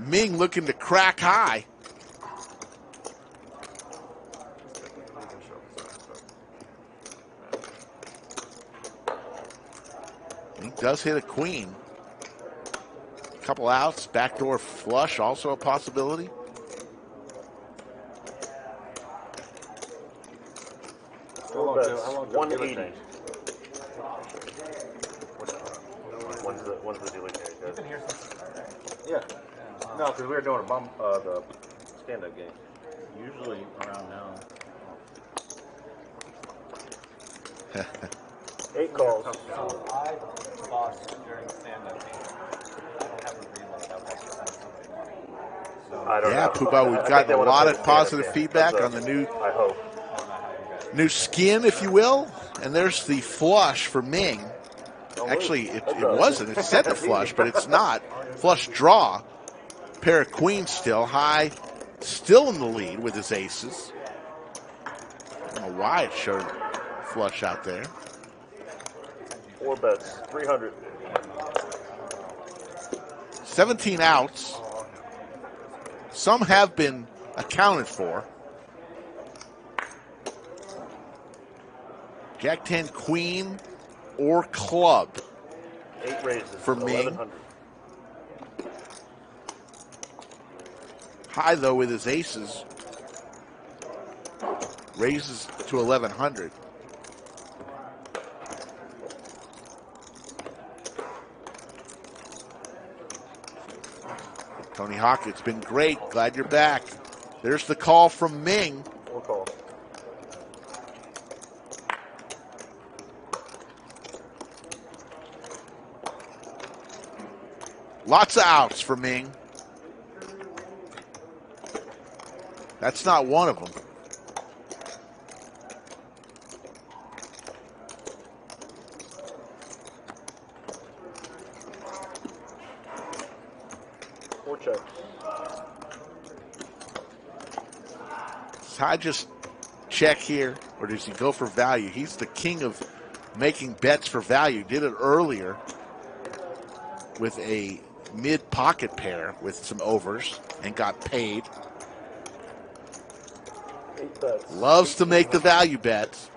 Ming looking to crack high. Ming does hit a queen. Couple outs, backdoor flush, also a possibility. How long 180. When's the dealing here? Yeah. No, because we were doing the stand-up game. Usually around now. 8 calls. So I lost during stand-up game. I don't have a read like that. So I don't know. Puba, we've gotten a lot of positive feedback on the new skin, if you will. And there's the flush for Ming. Actually, it wasn't. It said the flush, but it's not. Flush draw. Pair of queens still. High still in the lead with his aces. I don't know why it showed flush out there. 4 bets, 300. 17 outs. Some have been accounted for. Jack 10 queen or club. 8 raises for Ming. 1100. High though with his aces. Raises to 1100. Tony Hawk, it's been great. Glad you're back. There's the call from Ming. We'll call. Lots of outs for Ming. That's not one of them. Check. Does Ty just check here, or does he go for value? He's the king of making bets for value. Did it earlier with a mid-pocket pair with some overs and got paid. 8 bets. Loves to make the value bets.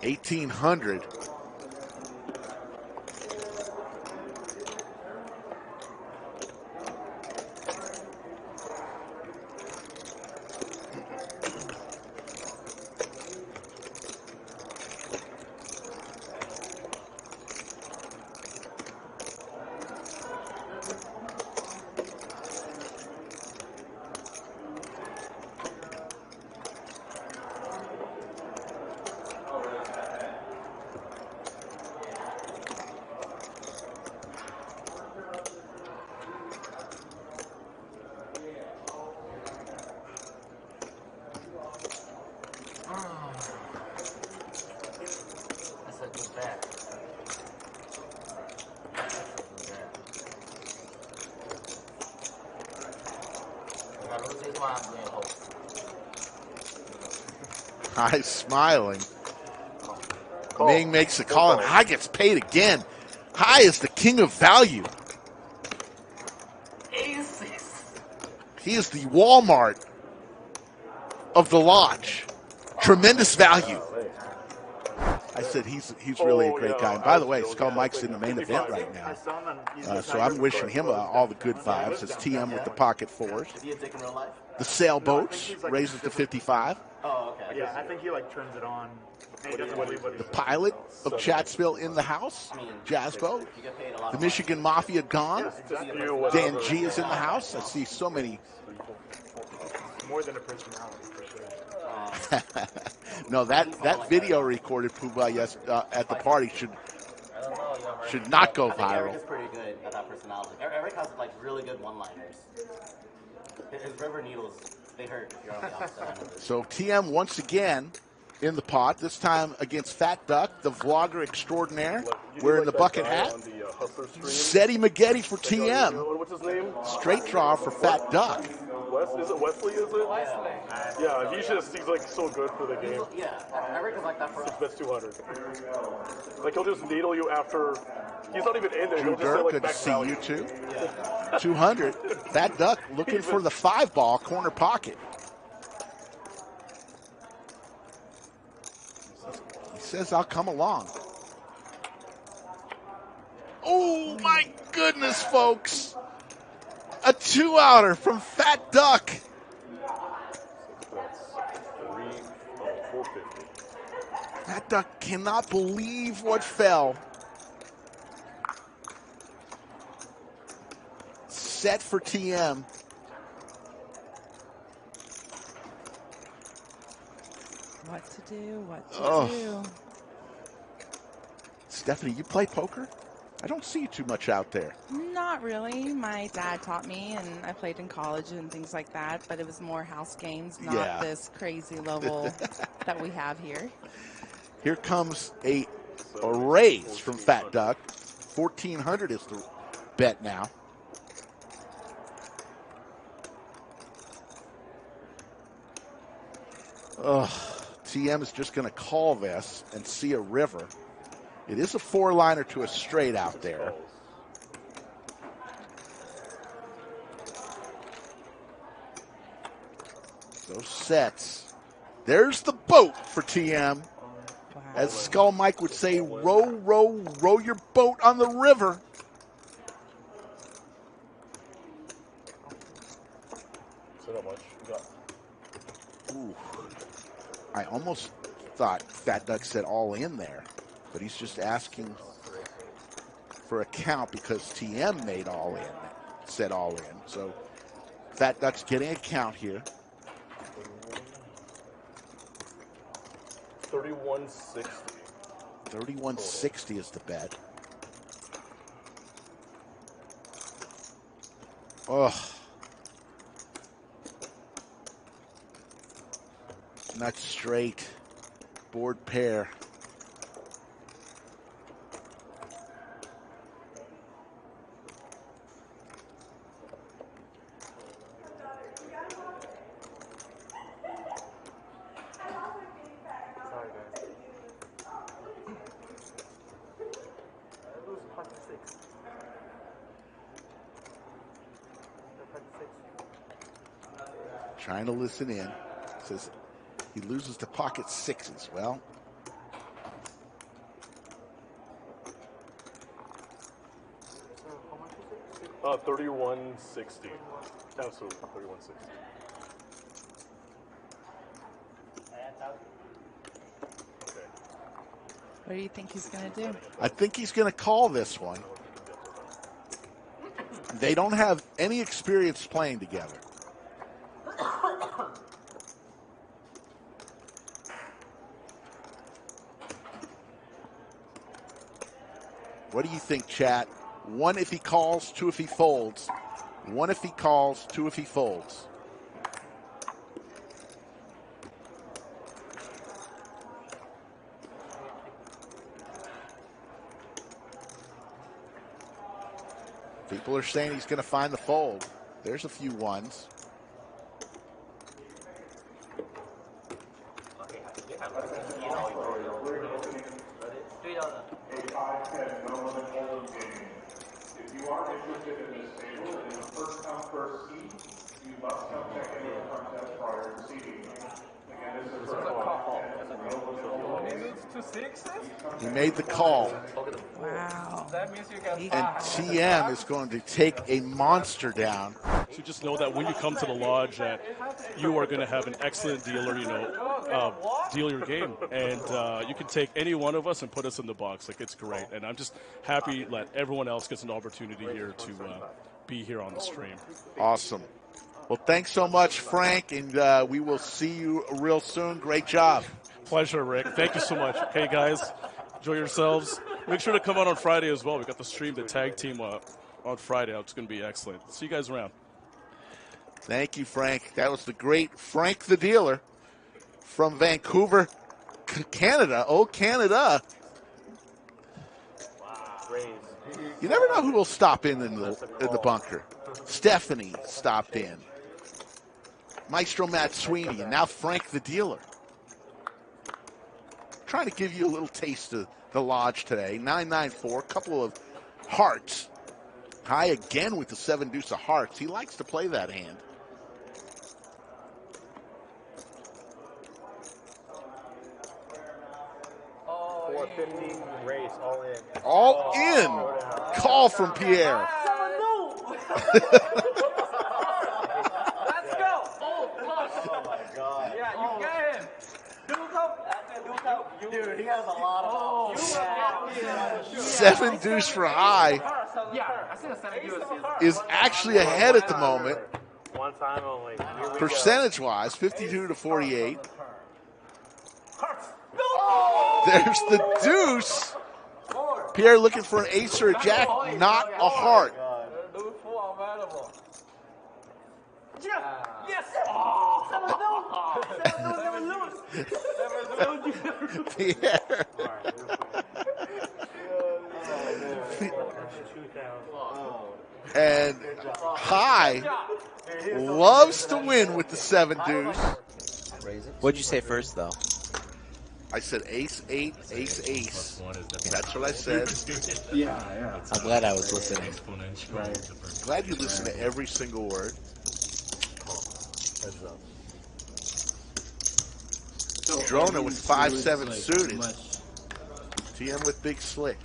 1,800. High smiling. Call. Ming makes the call, and High gets paid again. High is the king of value. He is the Walmart of the lodge. Tremendous value. I said he's really a great guy. And by the way, Skull Mike's in the main event right now. So I'm wishing him all the good vibes. It's TM with the pocket fours. The sailboats raise it to 55. Oh, okay. Yeah, I think he turns it on. The pilot of Chatsville in the house, Jazzbo. The Michigan Mafia Don. Dan G is in the house. I see so many. More than a personality, for sure. No, that video recorded Puba at the party should not go viral. Eric is pretty good at that personality. Eric has really good one-liners. His river needles, they hurt if you're on the opposite end of it. So TM once again in the pot, this time against Fat Duck, the vlogger extraordinaire, wearing the bucket hat. Zeddy Maggette for TM. What's his name? Straight draw for Fat Duck. Is it Wesley, is it? Wesley. Yeah, he's like so good for the game. Yeah, every like that for us. 6 bets 200. Like he'll just needle you after. He's not even in there. Drew He'll just say like good to max see value. you too. 200. Fat Duck looking for the 5-ball corner pocket. He says, I'll come along. Oh, my goodness, folks. A 2-outer from Fat Duck. Fat Duck cannot believe what fell. Set for TM. What to do, what to do. Stephanie, you play poker? I don't see you too much out there. Not really. My dad taught me, and I played in college and things like that, but it was more house games, not this crazy level that we have here. Here comes a raise from Fat Duck. 1,400 is the bet now. TM is just going to call this and see a river. It is a 4-liner to a straight out there. Those sets. There's the boat for TM. Wow. As Skull Mike would say, row, row, row your boat on the river. So how much you got? Ooh. I almost thought Fat Duck said all in there, but he's just asking for a count because TM made all in, said all in. So Fat Duck's getting a count here. 3160. 3160 is the bet. Ugh. Not straight. Board pair. Trying to listen in. Says he loses to pocket sixes. Well, 3160. Absolutely, 3160. Okay. What do you think he's going to do? I think he's going to call this one. They don't have any experience playing together. What do you think, chat? 1 if he calls, 2 if he folds. 1 if he calls, 2 if he folds. People are saying he's going to find the fold. There's a few ones. He made the call. Wow. And TM is going to take a monster down. So just know that when you come to the lodge, that you are going to have an excellent dealer, deal your game. And you can take any one of us and put us in the box. Like, it's great. And I'm just happy that everyone else gets an opportunity here to be here on the stream. Awesome. Well, thanks so much, Frank, and we will see you real soon. Great job. Pleasure, Rick. Thank you so much. Okay, guys, enjoy yourselves. Make sure to come out on Friday as well. We got the stream, the tag team on Friday. It's going to be excellent. See you guys around. Thank you, Frank. That was the great Frank the Dealer from Vancouver, Canada. Oh, Canada. You never know who will stop in the bunker. Stephanie stopped in. Maestro Matt Sweeney, and now Frank the dealer. Trying to give you a little taste of the Lodge today. 9-9-4, couple of hearts. High again with the 7 deuce of hearts. He likes to play that hand. $450 race, all in. All in. Call from Pierre. Let's go. Oh my God. Yeah, you got him. Dude, he has a lot of 7 deuce for high Yeah, I seen a 7 deuce. is actually ahead at the moment. One time only. Here we Percentage-wise, 52 to 48. There's the deuce. Pierre looking for an ace or a jack, not a heart. Yes. Pierre. And High loves to win with the 7 deuce. What'd you say first, though? I said ace, 8, ace, ace. That's what I said. I'm glad I was listening. Glad you listened to every single word. Drona with 5-7 suited. TM with big slick.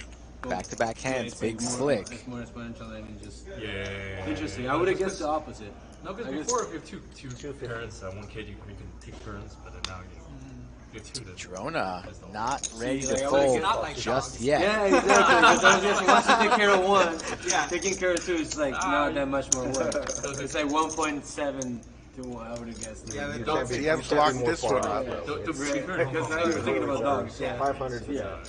Back-to-back hands, big slick. It's more exponential than just. Yeah. Interesting. I would have guessed the opposite. No, because before if you have two parents, one kid, you can take turns, but then now you have two. Drona not ready like, to I would've fold guessed like just yet. Yeah, exactly. Because I was guessing once you take care of one, taking care of two is like not that much more work. It's like 1.7 to 1, I would have guessed. Yeah, TM's locked this one up. Because now you're thinking about dogs. 500. Yeah.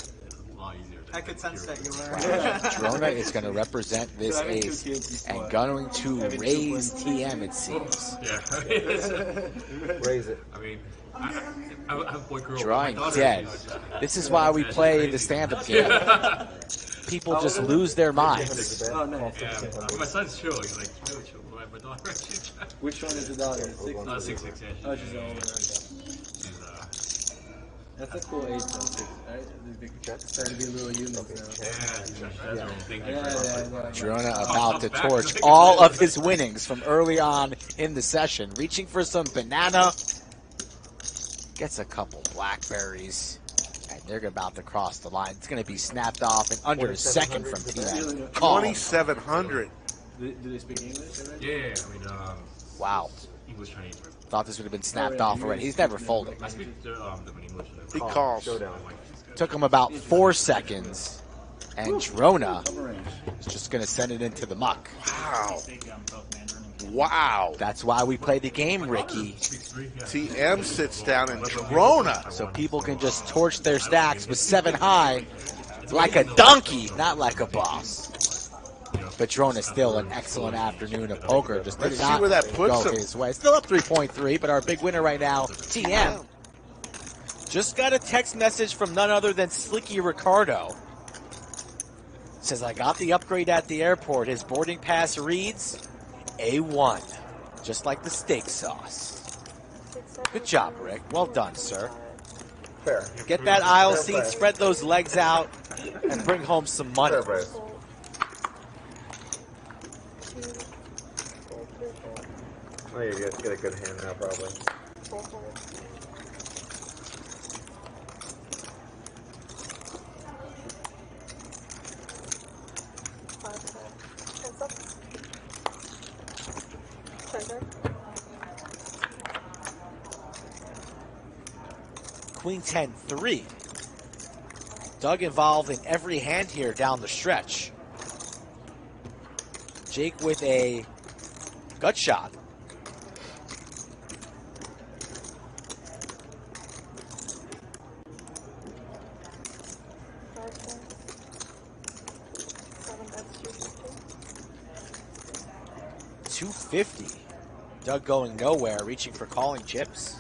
I could sense that you were. Drona is going to represent this ace and going to raise TM, it seems. Yeah. Raise it. I mean, I have boy girl. Drawing dead. This is why we play the stand-up game. People just lose their minds. Oh, nice. Yeah, my son's chill. He's like really chill. My daughter actually. Which one is the daughter? 6? 6. Yeah. Oh, she's older. That's a cool age, though. 6, right? They're starting to be little humans now. Drona about to torch all of his winnings from early on in the session. Reaching for some banana. Gets a couple blackberries. And they're about to cross the line. It's going to be snapped off in under a second from TM. 2,700. Do they speak English already? Yeah, I mean, wow. English, Chinese. Thought this would have been snapped off already. He's never folding. I speak English. He calls. Took him about 4 seconds. And Drona is just going to send it into the muck. Wow. Wow. That's why we play the game, Ricky. TM sits down and Drona. So people can just torch their stacks with 7 high like a donkey, not like a boss. But Drona still an excellent afternoon of poker. Just did Let's not see where that puts go him. his way. Still up 3.3, but our big winner right now, TM. Just got a text message from none other than Slicky Ricardo. Says, I got the upgrade at the airport. His boarding pass reads A1, just like the steak sauce. Good job, Rick. Well done, sir. Fair. Get that aisle seat, spread those legs out, and bring home some money. Fair price. Oh, you get a good hand now, probably. Queen 10-3. Doug involved in every hand here down the stretch. Jake with a gut shot. $250. Doug going nowhere, reaching for calling chips.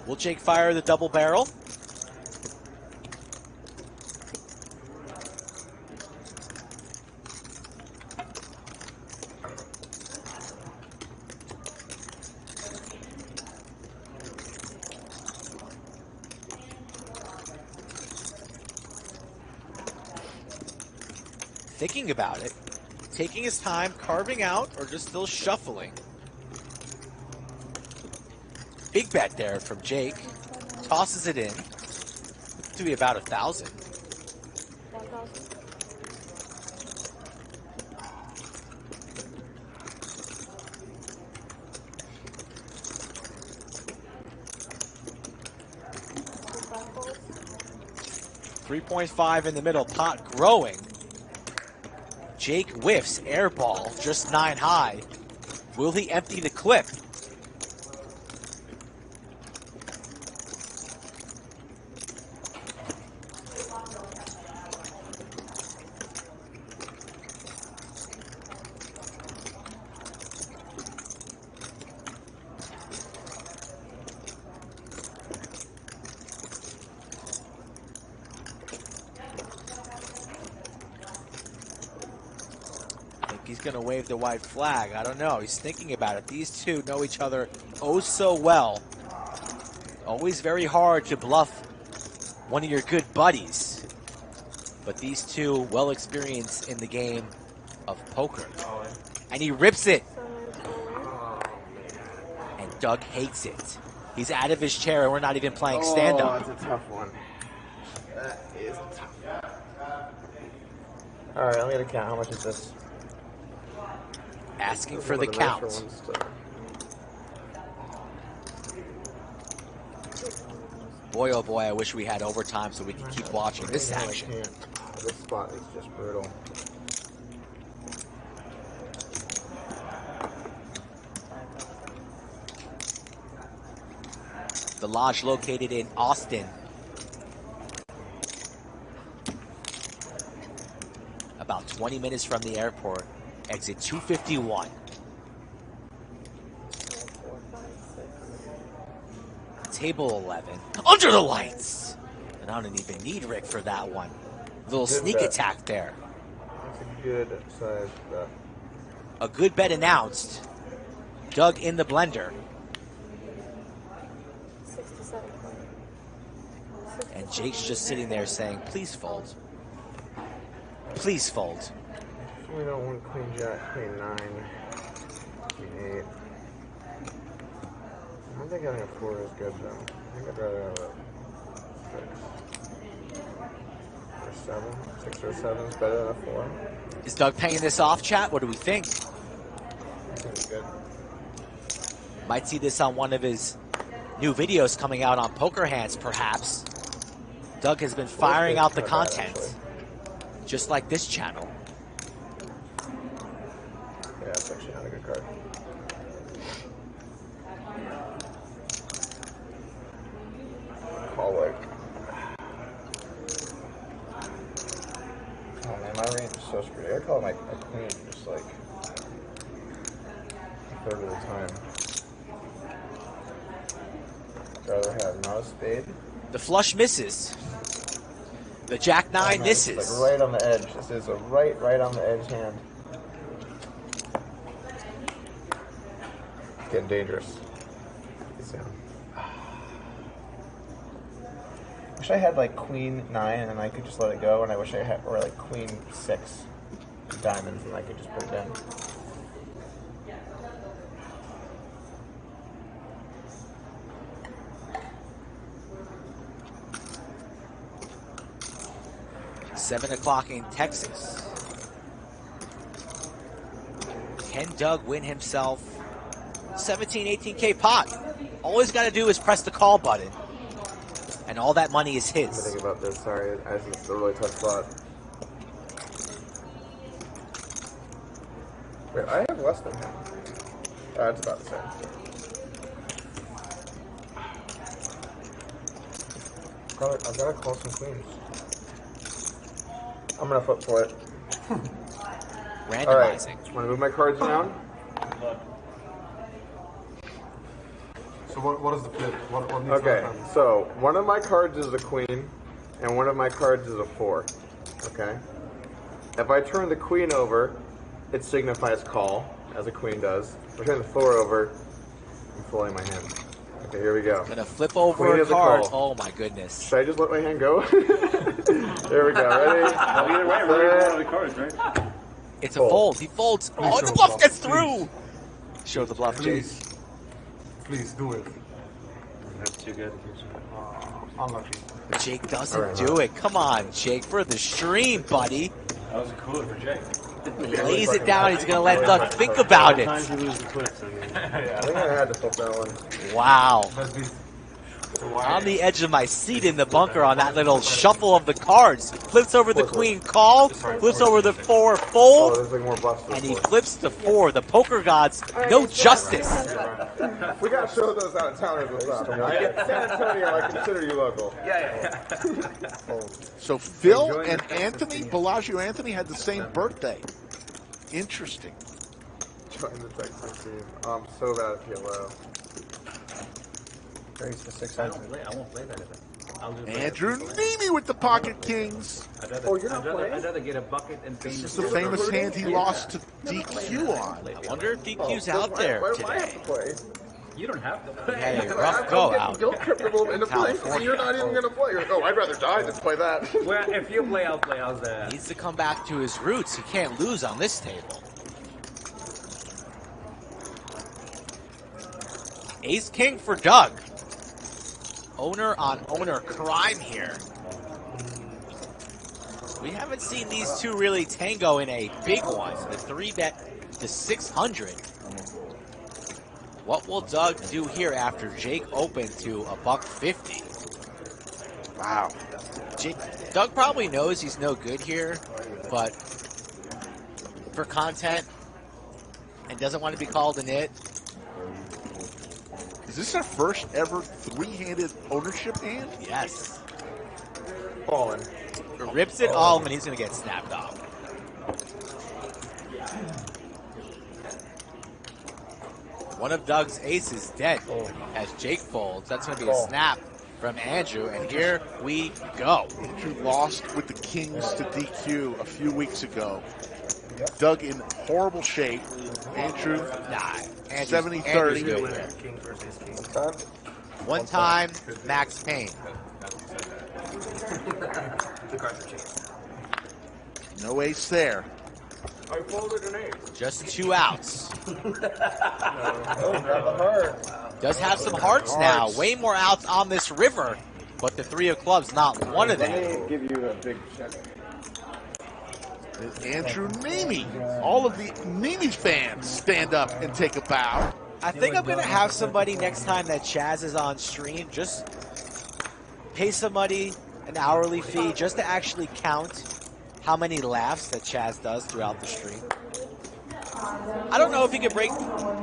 Will Jake fire the double barrel? thinking about it, taking his time, carving out, or just still shuffling. Big bet there from Jake. Tosses it in. To be about 1,000. 3.5 in the middle, pot growing. Jake whiffs, air ball, just 9 high. Will he empty the clip? He's going to wave the white flag. I don't know. He's thinking about it. These two know each other oh so well. Always very hard to bluff one of your good buddies. But these two well experienced in the game of poker. And he rips it. And Doug hates it. He's out of his chair and we're not even playing stand-up. Oh, that's a tough one. That is a tough one. All right, I'm going to count. How much is this? Asking for the count. Boy, oh boy, I wish we had overtime so we could keep watching this action. This spot is just brutal. The lodge located in Austin. About 20 minutes from the airport. Exit 251. Table 11. Under the lights! And I don't even need Rick for that one. Little Good sneak bet. attack there. That's a good size bet. A good bet announced. Doug in the blender. And Jake's just sitting there saying, please fold. Please fold. We don't want queen jack, queen 9, queen 8. I don't think having a 4 is good though. I think I'd rather have a 6 or 7. 6 or 7 is better than a 4. Is Doug paying this off, chat? What do we think? I think it's good. Might see this on one of his new videos coming out on Poker Hands, perhaps. Doug has been firing out the content, just like this channel. Yeah, that's actually not a good card. Call like. Oh man, my range is so screwed. I call my queen just like a third of the time. I'd rather have not a spade. The flush misses. The jack 9 misses. It's like right on the edge. This is a right on the edge hand. It's getting dangerous. It's down. Wish I had like queen 9 and I could just let it go, and I wish I had, or like queen 6 diamonds and I could just put it in. Seven o'clock in Texas. Can Doug win himself 17, 18K pot? All he's got to do is press the call button, and all that money is his. I'm thinking about this. Sorry, it's a really tough spot. Wait, I have less than him. It's about the same. I've got to call some queens. I'm gonna flip for it. Randomizing. All right. Want to move my cards down? So what is the flip? What needs to Okay, happen? so one of my cards is a queen, and one of my cards is a 4. Okay? If I turn the queen over, it signifies call, as a queen does. If I turn the 4 over, I'm folding my hand. Okay, here we go. Gonna flip over Queen a is a card. call. Oh my goodness. Should I just let my hand go? Here we go. Ready? Either way, we're one of the cards, right? It's a fold. He folds. Oh, the bluff gets through. Show the bluff, Jake. Please do it. That's too good. Unlucky. But Jake doesn't do it. Come on, Jake, for the stream, buddy. That was a cooler for Jake. He lays it down. He's gonna let Doug think about it. Sometimes you lose the clips. I mean. I think I had to flip that one. Wow. On the edge of my seat in the bunker on that little shuffle of the cards. Flips over the queen call, flips over the 4 Oh, fold, there's like more buffs. and he flips the 4. The poker gods, no justice. We gotta show those out of towners what's up. I get San Antonio, I consider you local. Yeah. So Phil and Anthony, Bellagio Anthony, had the same birthday. Interesting. Join the Texas team. I'm so bad at PLO. Raise for 600. I won't play that event. I'll do Andrew Neeme with the pocket kings. Oh, you're not playing? I'd rather get a bucket and pay. This is the famous hand he lost to DQ on. I wonder if DQ's out there Why do I have today. to play? You don't have to play. He had a rough go out. Guilt trippable into playing, and you're not even gonna play. You're like, oh, I'd rather die than play that. Well, if you play, I'll play. How's that? Needs to come back to his roots. He can't lose on this table. Ace King for Doug. Owner on owner crime here. We haven't seen these two really tango in a big one. The 3-bet to 600. What will Doug do here after Jake opened to $150? Wow. Doug probably knows he's no good here, but for content and doesn't want to be called an it. Is this our first ever three-handed ownership hand? Yes. Falling. Rips it all, and he's going to get snapped off. One of Doug's aces dead as Jake folds. That's going to be a snap from Andrew, and here we go. Andrew lost with the Kings to DQ a few weeks ago. Doug in horrible shape. Andrew, 70-30. One time, Max Payne. No ace there. I folded an ace. Just 2 outs. Oh, grab the heart. Does have some hearts now. Way more outs on this river, but the 3 of clubs, not one of them. Let me give you a big check. Andrew Neeme. All of the Neeme fans stand up and take a bow. I think I'm going to have somebody next time that Chaz is on stream just pay somebody an hourly fee just to actually count how many laughs that Chaz does throughout the stream. I don't know if he can break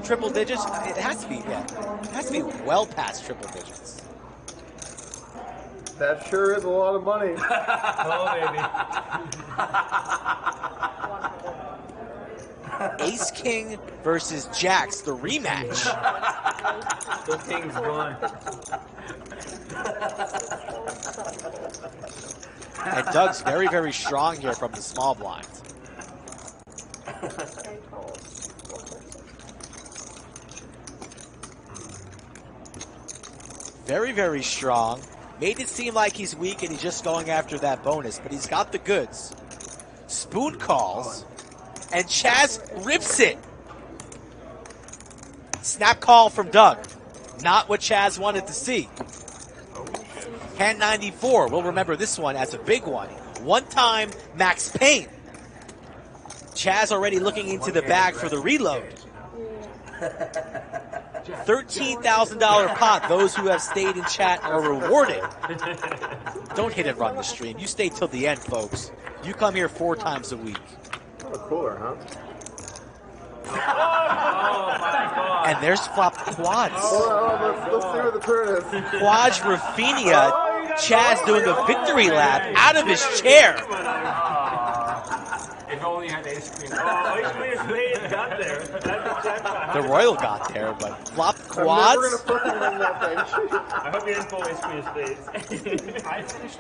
triple digits. It has to be, yeah. It has to be well past triple digits. That sure is a lot of money. Ace King versus Jacks, the rematch. The king's gone. And Doug's very, very strong here from the small blind. Very, very strong. Made it seem like he's weak and he's just going after that bonus, but he's got the goods. Spoon calls, and Chaz rips it. Snap call from Doug. Not what Chaz wanted to see. Hand 94, we'll remember this one as a big one. One time, Max Payne. Chaz already looking into the bag for the reload. $13,000 pot. Those who have stayed in chat are rewarded. Don't hit and run the stream. You stay till the end, folks. You come here 4 times a week. Oh, cooler, huh? Oh my God. And there's flopped quads. Let's see what the turn is. Quads Rafinha. Chaz doing a victory lap out of his chair. If only you had ace queen. Oh, ace queen spade got there. The Royal got there, but flopped quads. I'm never gonna fucking win that thing. I hope you didn't pull ace queen spades. I finished.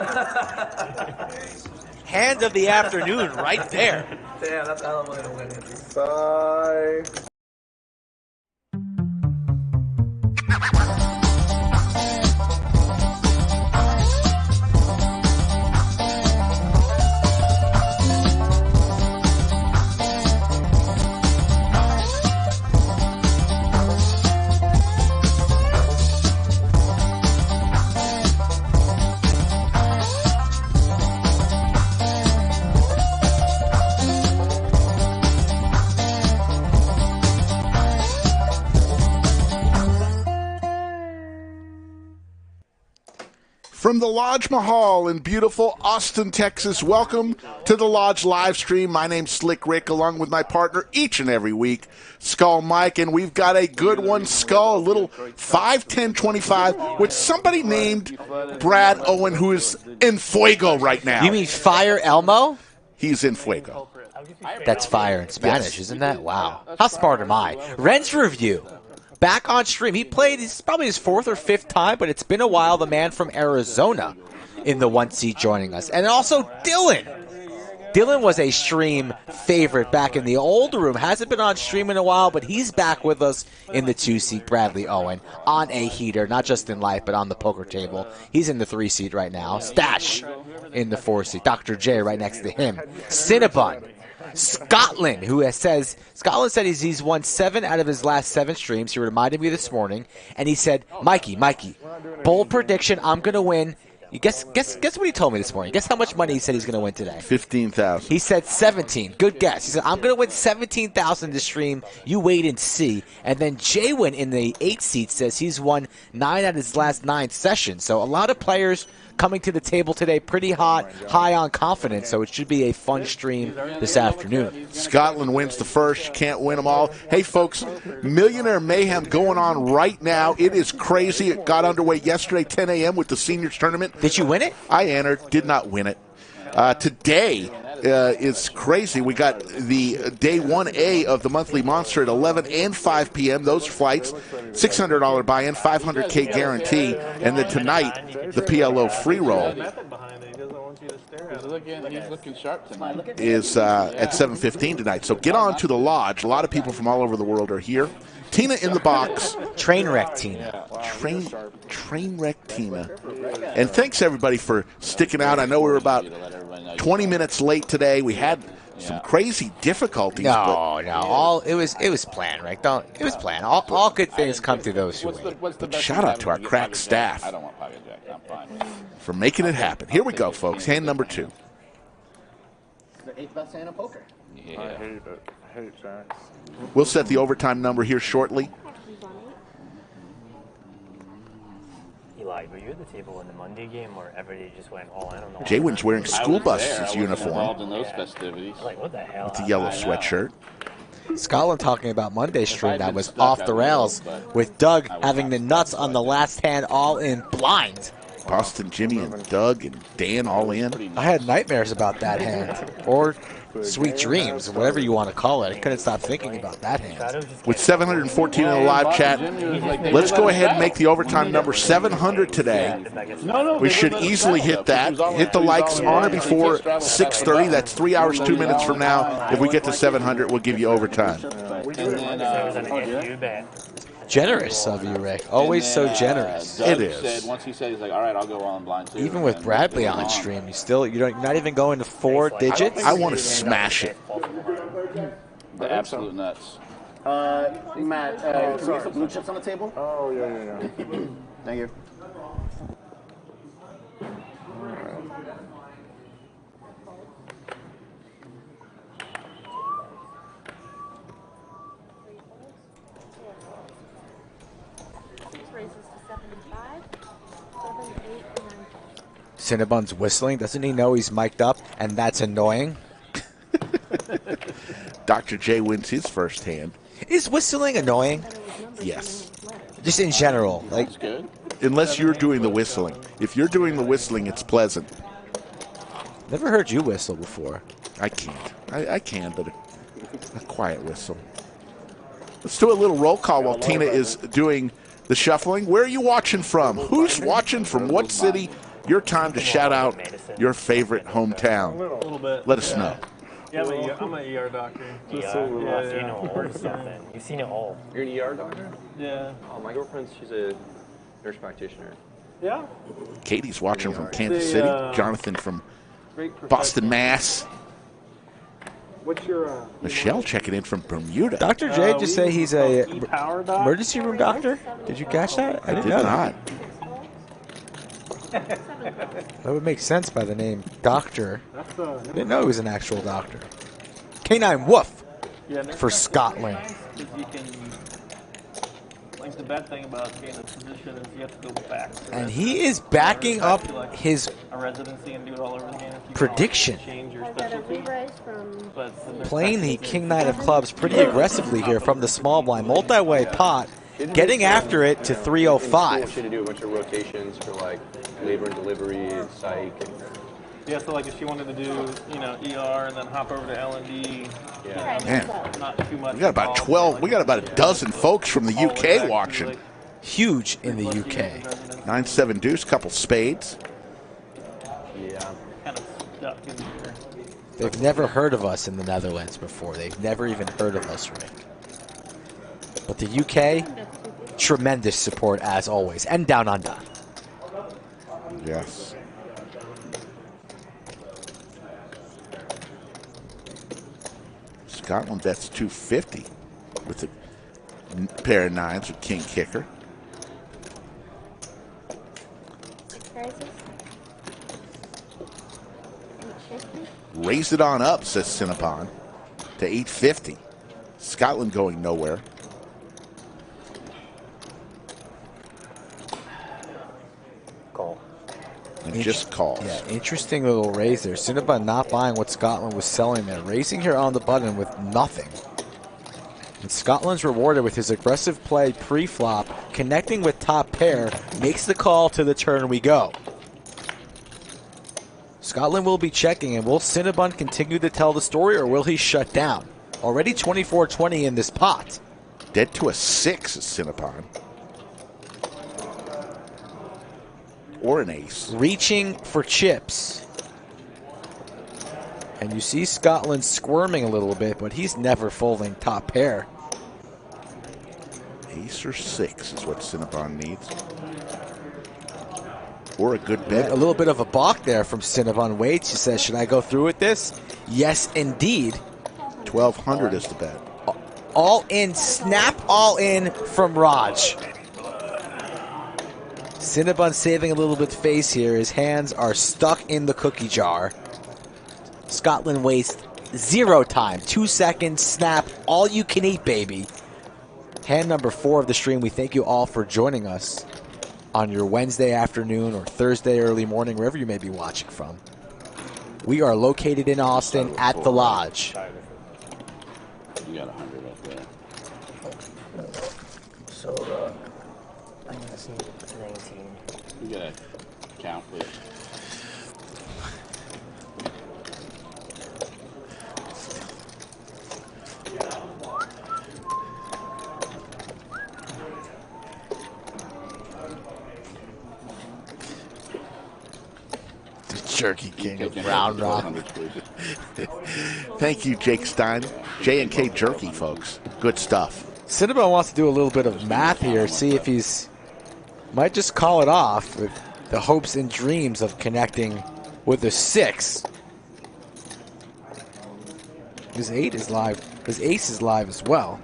Hand of the afternoon right there. Damn, that's how I'm gonna win it. Bye. From the Lodge Mahal in beautiful Austin, Texas, welcome to the Lodge live stream. My name's Slick Rick, along with my partner each and every week, Skull Mike, and we've got a good one, Skull, a little 5-10-25 with somebody named Brad Owen, who is in fuego right now. You mean Fire Elmo? He's in fuego. That's fire in Spanish, Yes. Isn't that? Wow. How smart am I? Ren's review. Back on stream. He played, it's probably his 4th or 5th time, but it's been a while. The man from Arizona in the 1 seat joining us. And also Dylan. Dylan was a stream favorite back in the old room. Hasn't been on stream in a while, but he's back with us in the 2 seat. Bradley Owen on a heater, not just in life, but on the poker table. He's in the 3 seat right now. Stash in the 4 seat. Dr. J right next to him. Cinnabon. Scotland, Scotland said he's won 7 out of his last 7 streams. He reminded me this morning, and he said, Mikey, bold prediction, I'm going to win. You guess what he told me this morning. Guess how much money he said he's going to win today? 15,000. He said 17. Good guess. He said, I'm going to win 17,000 this stream. You wait and see. And then Jaywin in the 8 seat says he's won 9 out of his last 9 sessions. So a lot of players coming to the table today pretty high on confidence, so it should be a fun stream this afternoon. Scotland wins the first. You can't win them all. Hey, folks, Millionaire Mayhem going on right now. It is crazy. It got underway yesterday, 10 a.m. with the seniors tournament. Did you win it? I entered. Did not win it. Today is crazy. We got the day 1A of the monthly monster at 11 and 5 p.m. Those flights, $600 buy-in, $500K guarantee. And then tonight, the PLO free roll is at 7:15 tonight. So get on to the Lodge. A lot of people from all over the world are here. Tina in the box. Trainwreck Tina. Trainwreck Tina. And thanks, everybody, for sticking out. I know we were about 20 minutes late today. We had some crazy difficulties. No. It was planned, right? It was planned. All good things come to those who wait. But shout out to our crack staff for making it happen. Here we go, folks. Hand number 2. The 8th best hand in poker. Yeah. I hate that. We'll set the overtime number here shortly. Eli, were you at the table in the Monday game where everybody just went all in on the Jaywin's wearing school bus's uniform. Involved in those festivities. Like, what the hell? With a yellow sweatshirt. Scotland talking about Monday's stream that was off the rails with Doug having the nuts on the last hand all in blind. Boston Jimmy and Doug and Dan all in. I had nightmares about that hand. Or sweet dreams, whatever you want to call it. I couldn't stop thinking about that hand. With 714 in the live chat, let's go ahead and make the overtime number 700 today. We should easily hit that. Hit the likes on or before 6:30. That's 3 hours, 2 minutes from now. If we get to 700, we'll give you overtime. Generous of you, Rick. Always so generous. It is. Once he said, he's like, all right, I'll go all in blind too. Even with Bradley on stream, you're not even going to 4 digits. I want to smash it. The absolute nuts. Matt, can we get some blue chips on the table? Oh, yeah. Thank you. Cinnabon's whistling. Doesn't he know he's mic'd up? And that's annoying. Dr. J wins his first hand. Is whistling annoying? Yes. Just in general. Like, That's good. Unless you're doing the whistling. If you're doing the whistling, it's pleasant. Never heard you whistle before. I can't. I can, but a quiet whistle. Let's do a little roll call while Tina is doing the shuffling. Where are you watching from? Who's watching from what city? Your time to shout out your favorite hometown. A little bit. Let us know. Yeah, I'm an ER doctor. You know, or something. You've seen it all. You're an ER doctor? Yeah. Oh, my girlfriend's, she's a nurse practitioner. Yeah? Katie's watching from Kansas City. Jonathan from Boston, Mass. What's your Michelle checking in from Bermuda. Dr. J just say he's a emergency room doctor? Did you catch that? I did not. That would make sense by the name Doctor. Didn't know he was an actual doctor. Canine Woof for Scotland. think the bad thing about getting a position is you have to go back. And he is backing up his a residency and do it all over again. If you prediction. change your specialty. Playing the King Knight of Clubs pretty aggressively here from the small blind. Multi-way pot, getting after it to 305. I want you to do a bunch of rotations for like labor and delivery, psych. Yeah, so like if she wanted to do, ER and then hop over to L&D, Man, not too much. we got about 12. We got about a dozen folks from the UK watching. Huge in the UK. 9-7 deuce, couple spades. Yeah. Kind of stuck in here. They've never heard of us in the Netherlands before. They've never even heard of us, Rick. But the UK, tremendous support as always, and down under. Yes. Scotland bets 250 with a pair of nines with king kicker. Raise it on up, says Cinnabon, to 850. Scotland going nowhere. Call. And just calls. Yeah, interesting little raise there. Cinnabon not buying what Scotland was selling there. Raising here on the button with nothing. And Scotland's rewarded with his aggressive play pre-flop, connecting with top pair, makes the call to the turn we go. Scotland will be checking, and will Cinnabon continue to tell the story, or will he shut down? Already 24-20 in this pot. Dead to a 6 is Cinnabon. Or an ace. Reaching for chips. And you see Scotland squirming a little bit, but he's never folding top pair. Ace or 6 is what Cinnabon needs. Or a good bet. A little bit of a balk there from Cinnabon. Waits. He says, should I go through with this? Yes, indeed. 1,200 is the bet. All in. Snap all in from Raj. Cinnabon saving a little bit of face here. His hands are stuck in the cookie jar. Scotland wastes 0 time. 2 seconds, snap, all you can eat, baby. Hand number 4 of the stream. We thank you all for joining us on your Wednesday afternoon or Thursday early morning, wherever you may be watching from. We are located in Austin at the Lodge. You got 100 up there. So, I'm missing 19. You gotta count, please. Jerky King of Round Rock. Thank you, Jake Stein. J&K Jerky, folks. Good stuff. Cinnabon wants to do a little bit of math here, see if he's might just call it off with the hopes and dreams of connecting with a 6. His 8 is live. His ace is live as well.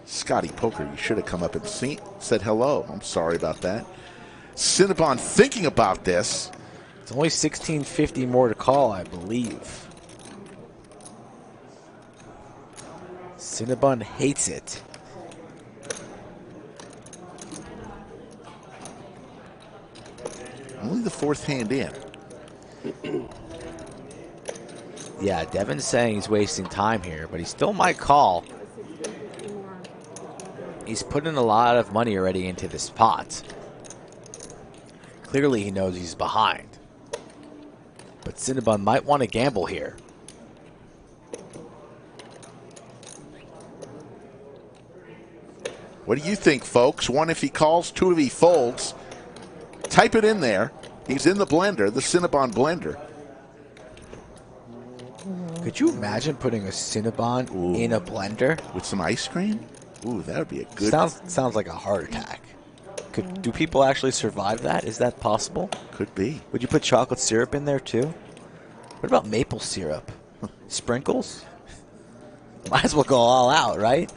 Scotty Poker, you should have come up and said hello. I'm sorry about that. Cinnabon thinking about this. It's only 1650 more to call, I believe. Cinnabon hates it. Only the 4th hand in. Yeah, Devin's saying he's wasting time here, but he still might call. He's putting a lot of money already into this pot. Clearly he knows he's behind. But Cinnabon might want to gamble here. What do you think, folks? 1 if he calls, 2 if he folds. Type it in there. He's in the blender, the Cinnabon blender. Could you imagine putting a Cinnabon in a blender? With some ice cream? Ooh, that would be a good... Sounds like a heart attack. Do people actually survive that? Is that possible? Could be. Would you put chocolate syrup in there too? What about maple syrup? Sprinkles? Might as well go all out, right?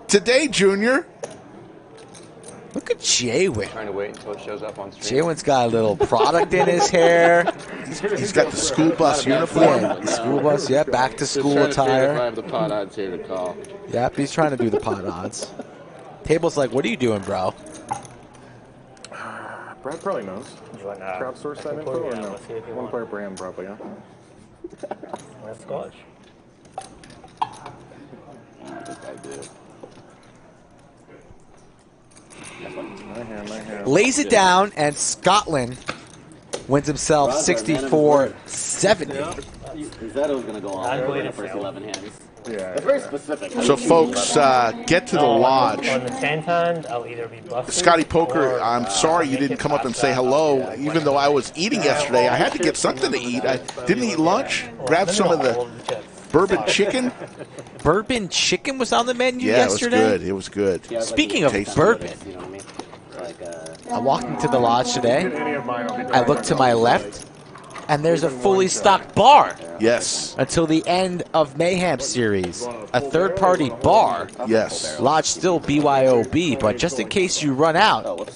Today, Junior. Look at Jaywin. Trying to wait until it shows up on stream. Jaywin's got a little product in his hair. He's got the school bus uniform. Yeah, the school bus, yeah, back to school Just trying to figure if I attire. have the pot odds here to call. Yep, he's trying to do the pot odds. Table's like, what are you doing, bro? Brad probably knows. You want Crowdsource that info or no? Let's see if you One want. player Bram probably, huh? Let's go. I don't think I do. My hand. Lays it down, and Scotland wins himself 64-70. You said it was going to go on in the first 11 hands. Yeah. It's very specific. So, folks, get to the lodge. On the 10th hand, I'll either be busted. Scotty Poker, I'm sorry you didn't come up and say hello. Even though I was eating yesterday, I had to get something to eat. I didn't eat lunch. Grabbed some of the bourbon chicken. Bourbon chicken was on the menu Yeah, yesterday? it was good. It was good. Speaking of Tasty. bourbon, You know what I mean? Like, I walked into the lodge today. I looked to my left, and there's a fully stocked bar. Yes. Until the end of Mayhem series. A third-party bar. Yes. Lodge still BYOB, but just in case you run out,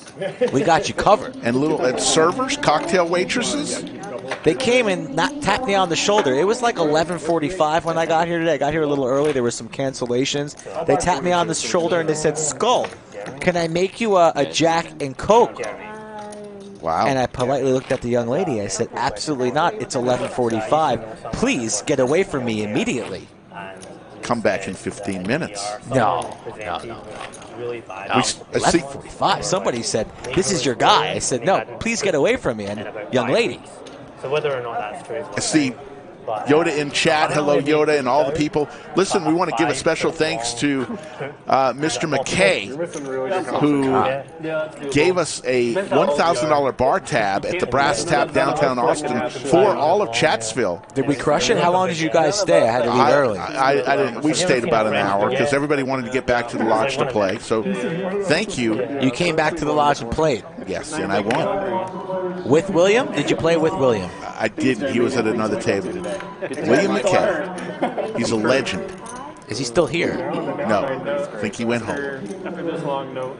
we got you covered. And servers, cocktail waitresses? They came and tapped me on the shoulder. It was like 11:45 when I got here today. I got here a little early. There were some cancellations. They tapped me on the shoulder and they said, "Skull, can I make you a Jack and Coke?" Wow. And I politely looked at the young lady. I said, "Absolutely not. It's 11:45. Please get away from me immediately." Come back in 15 minutes. No. 11:45. Somebody said, "This is your guy." I said, "No, please get away from me." And young lady. So whether or not that's true is I see Yoda in chat. Hello, Yoda, and all the people. Listen, we want to give a special thanks to Mr. McKay, who gave us a $1,000 bar tab at the Brass Tap downtown Austin for all of Chatsville. Did we crush it? How long did you guys stay? I had to leave early. I didn't. We stayed about an hour because everybody wanted to get back to the lodge to play. So, thank you. You came back to the lodge and played. Yes, and I won. With William? Did you play with William? I didn't. He was at another table. William McKay. He's a legend. Is he still here? No. I think he went home.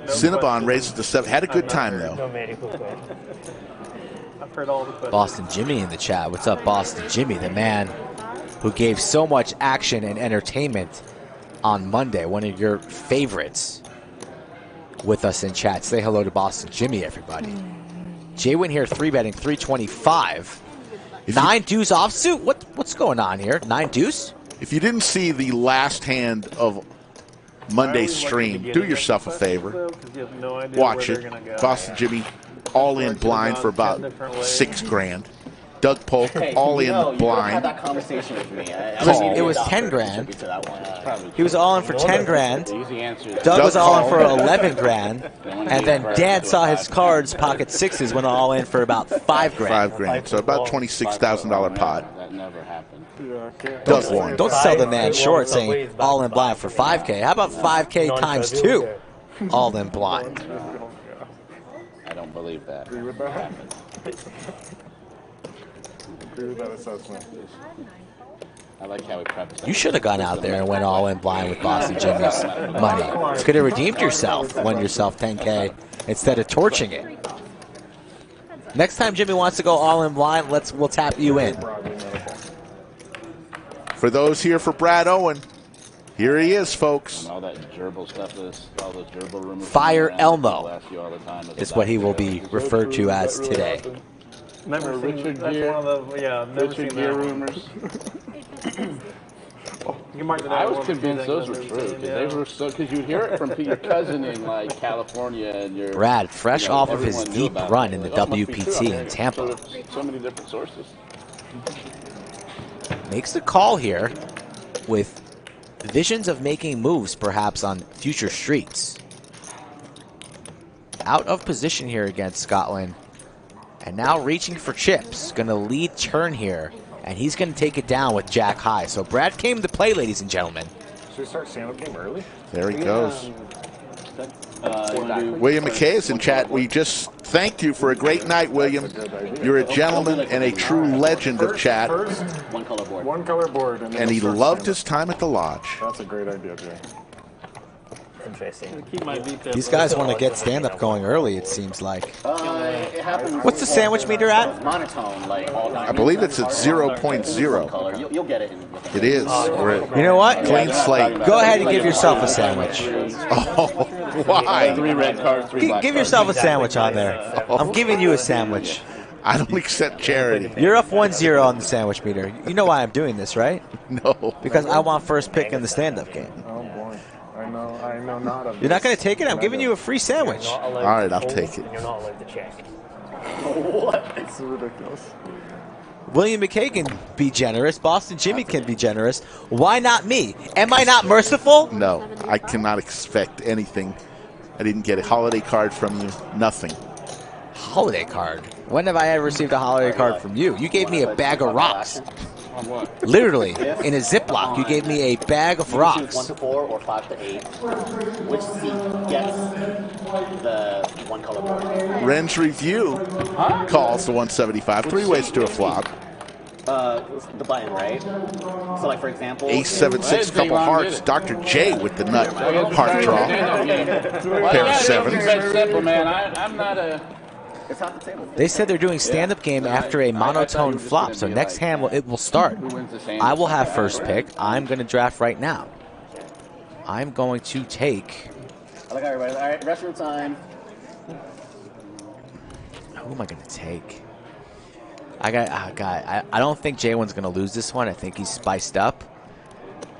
Cinnabon raises the 7. Had a good time, though. I've heard all the Boston Jimmy in the chat. What's up, Boston Jimmy, the man who gave so much action and entertainment on Monday, one of your favorites with us in chat. Say hello to Boston Jimmy, everybody. Jaywin here, 3-betting, 325. 9 deuce offsuit? What's going on here? 9 deuce? If you didn't see the last hand of Monday's stream, do yourself a favor. Watch it. Boston Jimmy all in blind for about $6,000. Doug Polk all in blind. That conversation with me. It was 10 grand. He was all in for 10 grand. Doug was all in for 11 grand. And then Dan saw his cards, pocket sixes, went all in for about 5 grand. $5,000. So about $26,000 pot. That never happened. Doug won. Don't sell the man short saying all in blind for 5K. How about 5K times 2? All in blind. I don't believe that. Agree with that? Agree with that assessment. I like how we preface. You should have gone out there and went all in blind with Boston Jimmy's money. You could have redeemed yourself, won yourself 10K instead of torching it. Next time Jimmy wants to go all in blind, we'll tap you in. For those here for Brad Owen, here he is, folks. And all that gerbil stuff, all those gerbil rumors. Fire Elmo Ask you all the time. is what he will be referred to as today. Never seen Richard that's Gere. one of the never Richard seen Gere that. rumors. You might I was convinced those were true because they were so. Because you'd hear it from your cousin in like California and your. Brad, fresh off of his everyone knew deep about run it. in the Like, oh, it must be true. WPT I in heard Tampa. So many different sources. Makes the call here with visions of making moves perhaps on future streets. Out of position here against Scotland. And now reaching for chips. Going to lead turn here. And he's going to take it down with Jack high. So Brad came to play, ladies and gentlemen. Should we start stand-up game early? There he goes. William McKay is in chat. We just thanked you for a great night, William. You're a gentleman and a true legend of chat. One color board. One color board. And he loved his time at the lodge. That's a great idea, Jay. interesting. Keep my VPIP. These guys want to get stand-up going early, it seems like. It happens. What's the sandwich meter at? Monotone, like all I believe it's at 0.0. You'll get it. It is. You know what? Clean slate. Go ahead and give yourself a sandwich. Oh, why? 3 red cards, 3 black Give cards. yourself a sandwich on there. I'm giving you a sandwich. I don't accept charity. You're up 1-0 on the sandwich meter. You know why I'm doing this, right? No. Because I want first pick in the stand-up game. Oh boy, I know not of You're not going to take it? I'm giving you a free sandwich. All right, I'll take it. You're not allowed to check. What? It's ridiculous. William McKay can be generous. Boston Jimmy can be generous. Why not me? Am I not merciful? No, I cannot expect anything. I didn't get a holiday card from you. Nothing. Holiday card? When have I ever received a holiday card from you? You gave me a bag of rocks. Literally, in a Ziploc, you gave me a bag of rocks. 1 to 4 or 5 to 8. Which seat gets the one color board? Ren's review calls the 175. 3 ways to a flop. The button, right? So, like for example, Ace 7-6, couple hearts. Dr. J with the nut heart draw. Pair of sevens. Very simple, man. I'm not a... it's off the table. They said they're doing stand-up game after a monotone flop, so next hand it will start. I will have first pick. I'm going to draft right now. I'm going to take... I like everybody. All right, restroom time. Who am I going to take? I don't think J1's going to lose this one. I think he's spiced up.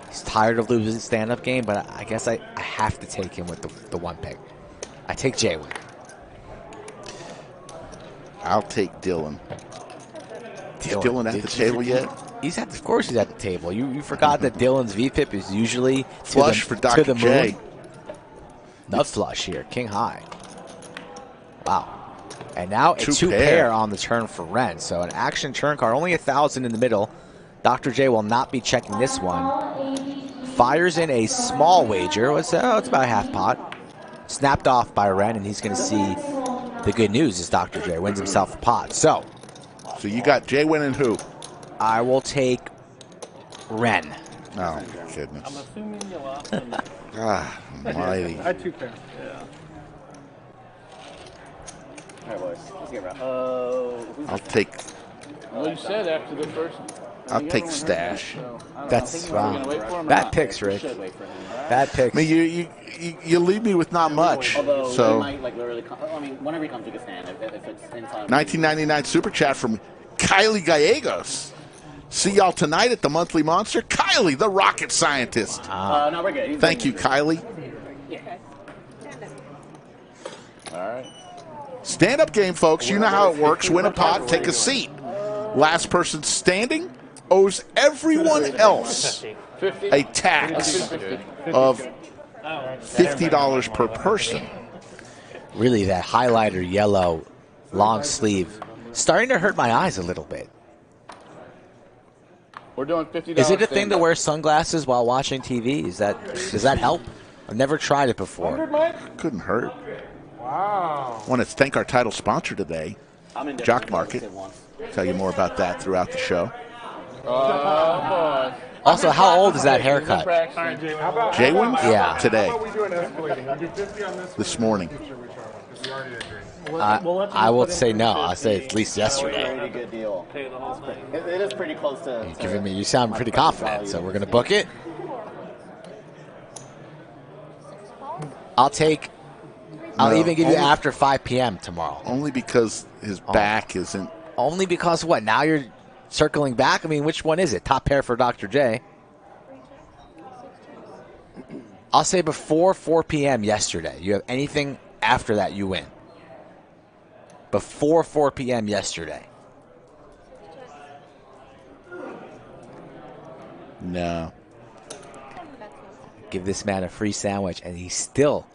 He's tired of losing stand-up game, but I guess I have to take him with the one pick. I take J1. I'll take Dylan. Is Dylan at the table yet? Of course he's at the table. You forgot that Dylan's VPIP is usually flush for Dr. to the J. moon. Nut flush here, king high. Wow. And now a two pair on the turn for Ren. So an action turn card, only 1,000 in the middle. Dr. J will not be checking this one. Fires in a small wager. It's about a half pot. Snapped off by Ren, and he's going to see the good news is Dr. J wins himself a pot. So you got J winning who? I will take Ren. Oh, goodness. I'm assuming you lost. Ah, mighty. I had 2 pairs. Yeah. All right, boys. Let's get around. I'll take... Well, you said after the first... I'll take Stash. That's wow. Bad picks, Rick. Bad picks. I mean, you leave me with not much. Although So he might, like, literally I mean, whenever he comes to a stand, if it's in time. 1999 super chat from Kylie Gallegos. See y'all tonight at the Monthly Monster. Kylie, the rocket scientist. No, we're good. Thank you, Kylie. All right. Stand-up game, folks. You know how it works. Win a pot, take a seat. Last person standing owes everyone else a tax of $50 per person. Really, that highlighter yellow long sleeve starting to hurt my eyes a little bit. We're doing $50. Is it a thing to wear sunglasses while watching TV? Does that help? I've never tried it before. Couldn't hurt. Wow. Want to thank our title sponsor today, Jock Market. Tell you more about that throughout the show. Boy. Also, how old is that haircut? J-Win? Yeah. Today. How about we do an escalating? You do 50 on This morning. We already agree. I will say no. I'll say at least yesterday. Pretty good deal. It is pretty close to. You sound pretty confident, so we're going to book it. I'll even give you after 5 p.m. tomorrow. Only because his back isn't. Only because what? Now you're circling back? I mean, which one is it? Top pair for Dr. J. I'll say before 4 p.m. yesterday. You have anything after that, you win. Before 4 p.m. yesterday. No. Give this man a free sandwich, and he still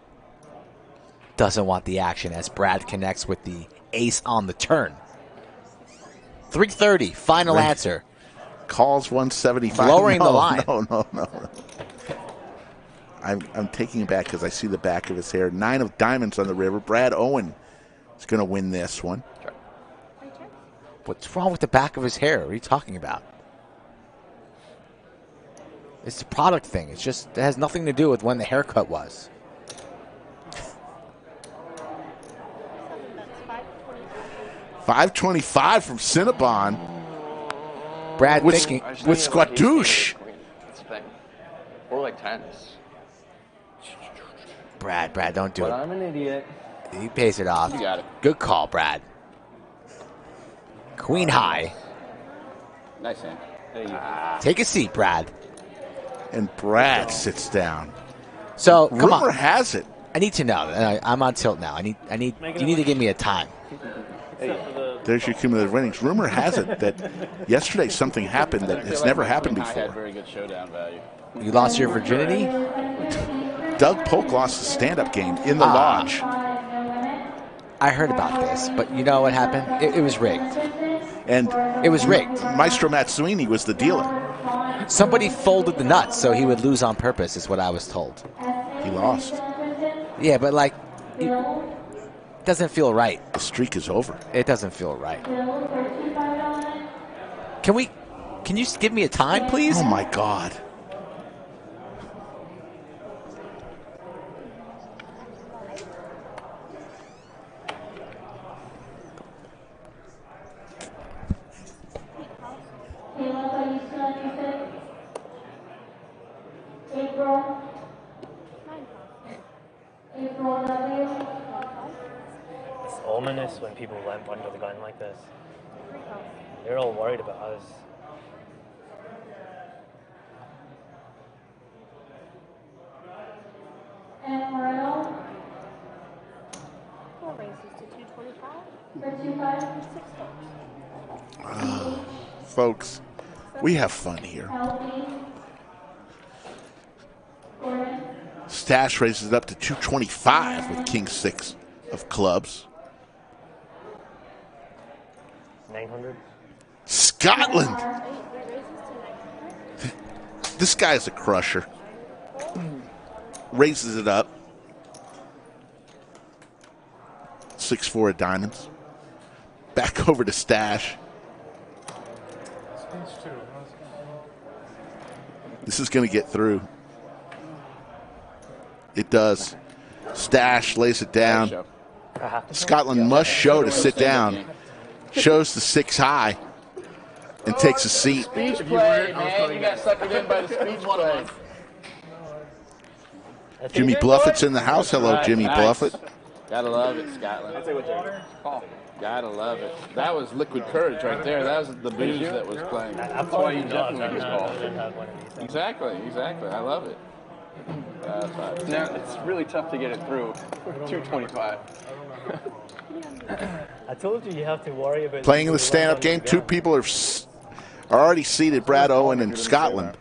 doesn't want the action as Brad connects with the ace on the turn. 330, final answer. Calls 175. Lowering the line. No. I'm taking it back because I see the back of his hair. 9 of diamonds on the river. Brad Owen is going to win this one. What's wrong with the back of his hair? What are you talking about? It's a product thing. It has nothing to do with when the haircut was. 525 from Cinnabon. Brad with thinking with Squatouche. That's the thing. Or like tens. Brad, don't do But it. I'm an idiot. He pays it off. You got it. Good call, Brad. Queen high. Nice hand. Take a seat, Brad. And Brad sits down. So come Rumor on. has it. I need to know. I'm on tilt now. You need to give me a time. There's your cumulative winnings. Rumor has it that yesterday something happened that has never happened I had before. very good showdown value. You lost your virginity? Doug Polk lost the stand-up game in the lodge. I heard about this, but you know what happened? It was rigged. And it was rigged. Maestro Matsuini was the dealer. Somebody folded the nuts so he would lose on purpose, is what I was told. He lost. Yeah, but like, it doesn't feel right. The streak is over. It doesn't feel right. Can you give me a time, please? Oh my God. It's ominous when people went under the gun like this. They're all worried about us. Folks, we have fun here. Stash raises it up to 225 with King 6 of clubs. 900. Scotland. This guy's a crusher. Raises it up. 6-4 of diamonds. Back over to Stash. This is going to get through. It does. Stash lays it down. Scotland must show to sit down. Shows the 6 high and takes a seat. Speech play, man. You got suckered in by the speech play. Jimmy Bluffett's in the house. Hello, Right, Jimmy nice. Bluffett. Gotta love it, Scotland. I'll take what Jerry. Oh. Gotta love it. That was liquid courage right there. That was the booze that was playing. That's why you definitely just called. Exactly. I love it. That's right. Now, it's really tough to get it through. 225. I told you have to worry about Playing in the stand-up game, 2 people are already seated, Brad Owen and Scotland.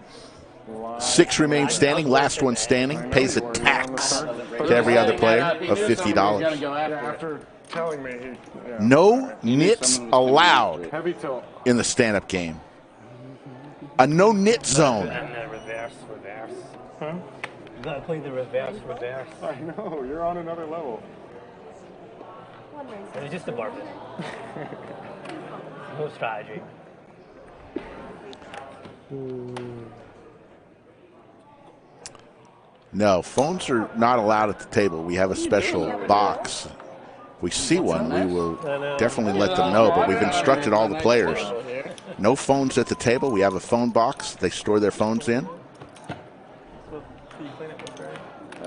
6 remain standing, last one standing, pays a tax to every other player of $50. After telling me, No nits allowed heavy tilt. in the stand-up game. A no-nit zone. And the reverse. Huh? You gotta play the reverse. I know, you're on another level. It was just a barbell. No strategy. No, phones are not allowed at the table. We have a special box. If we see one, we will definitely let them know, but we've instructed all the players. No phones at the table. We have a phone box they store their phones in.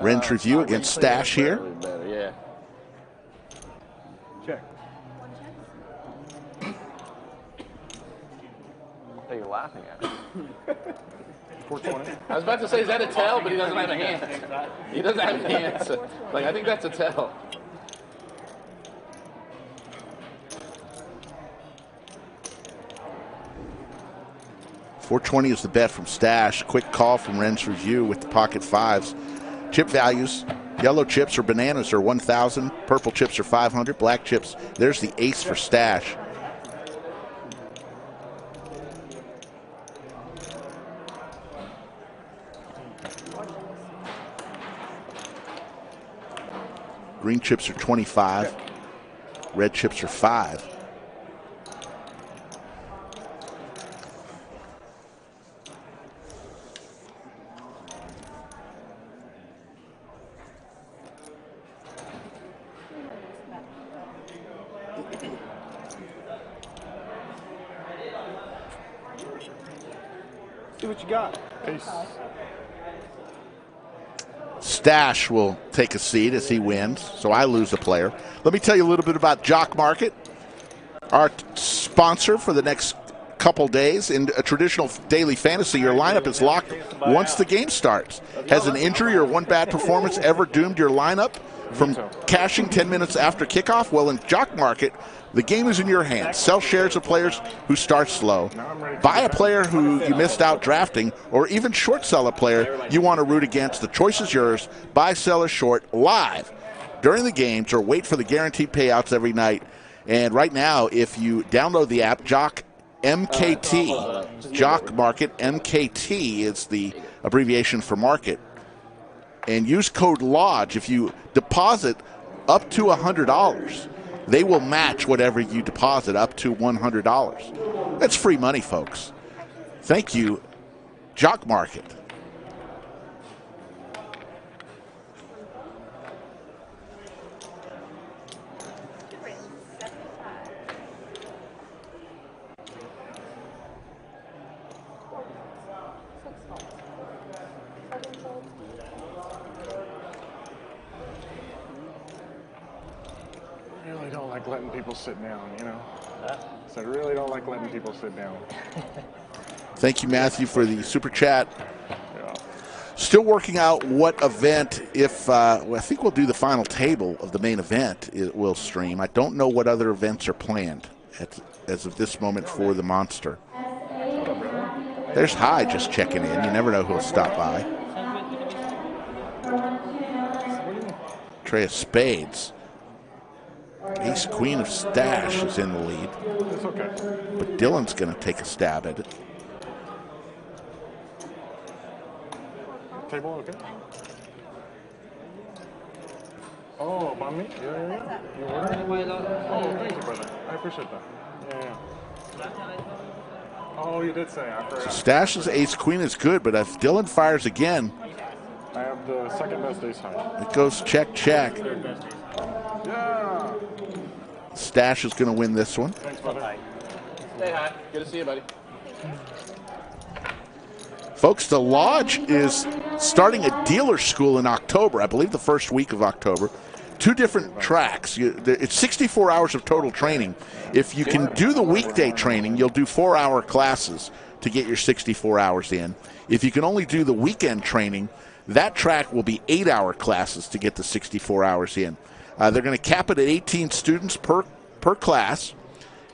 Ren's review against Stash here. Yeah. Check. Hey, you're laughing at it. 420. I was about to say, is that a tell? But he doesn't have a hand. He doesn't have a hand. So, like, I think that's a tell. $420 is the bet from Stash. Quick call from Ren's review with the pocket 5s. Chip values. Yellow chips or bananas are 1,000. Purple chips are 500. Black chips. There's the ace for Stash. Green chips are 25. Red chips are 5. see what you got. Peace. Stash will take a seat as he wins, so I lose a player. Let me tell you a little bit about Jock Market, our sponsor for the next couple days. In a traditional daily fantasy, your lineup is locked once the game starts. Has an injury or one bad performance ever doomed your lineup from cashing 10 minutes after kickoff? Well, in Jock Market, the game is in your hands. Sell shares of players who start slow. Buy a player who you missed out drafting, or even short sell a player you want to root against. The choice is yours. Buy, sell, or short live during the games, or wait for the guaranteed payouts every night. And right now, if you download the app, Jock MKT, Jock Market, MKT is the abbreviation for market, and use code LODGE. If you deposit up to $100, they will match whatever you deposit up to $100. That's free money, folks. Thank you, Jock Market. I really don't like letting people sit down, you know? So I really don't like letting people sit down. Thank you, Matthew, for the super chat. Still working out what event, if well, I think we'll do the final table of the main event. It will stream. I don't know what other events are planned as of this moment for the Monster. There's High just checking in. You never know who'll stop by. Tray of Spades. Ace Queen of Stash is in the lead. It's okay. But Dylan's going to take a stab at it. Table, okay. Oh, about me? Yeah. You ordered? Oh, thank you, brother. I appreciate that. Yeah. Oh, you did say. I forgot. Stash's Ace Queen is good, but if Dylan fires again, I have the second best ace high. it goes check, check. Yeah. Stash is going to win this one. Thanks, brother. Hey, hi. Good to see you, buddy. Folks, the Lodge is starting a dealer school in October, I believe the first week of October. 2 different tracks. It's 64 hours of total training. If you can do the weekday training, you'll do 4-hour classes to get your 64 hours in. If you can only do the weekend training, that track will be 8-hour classes to get the 64 hours in. They're going to cap it at 18 students per class.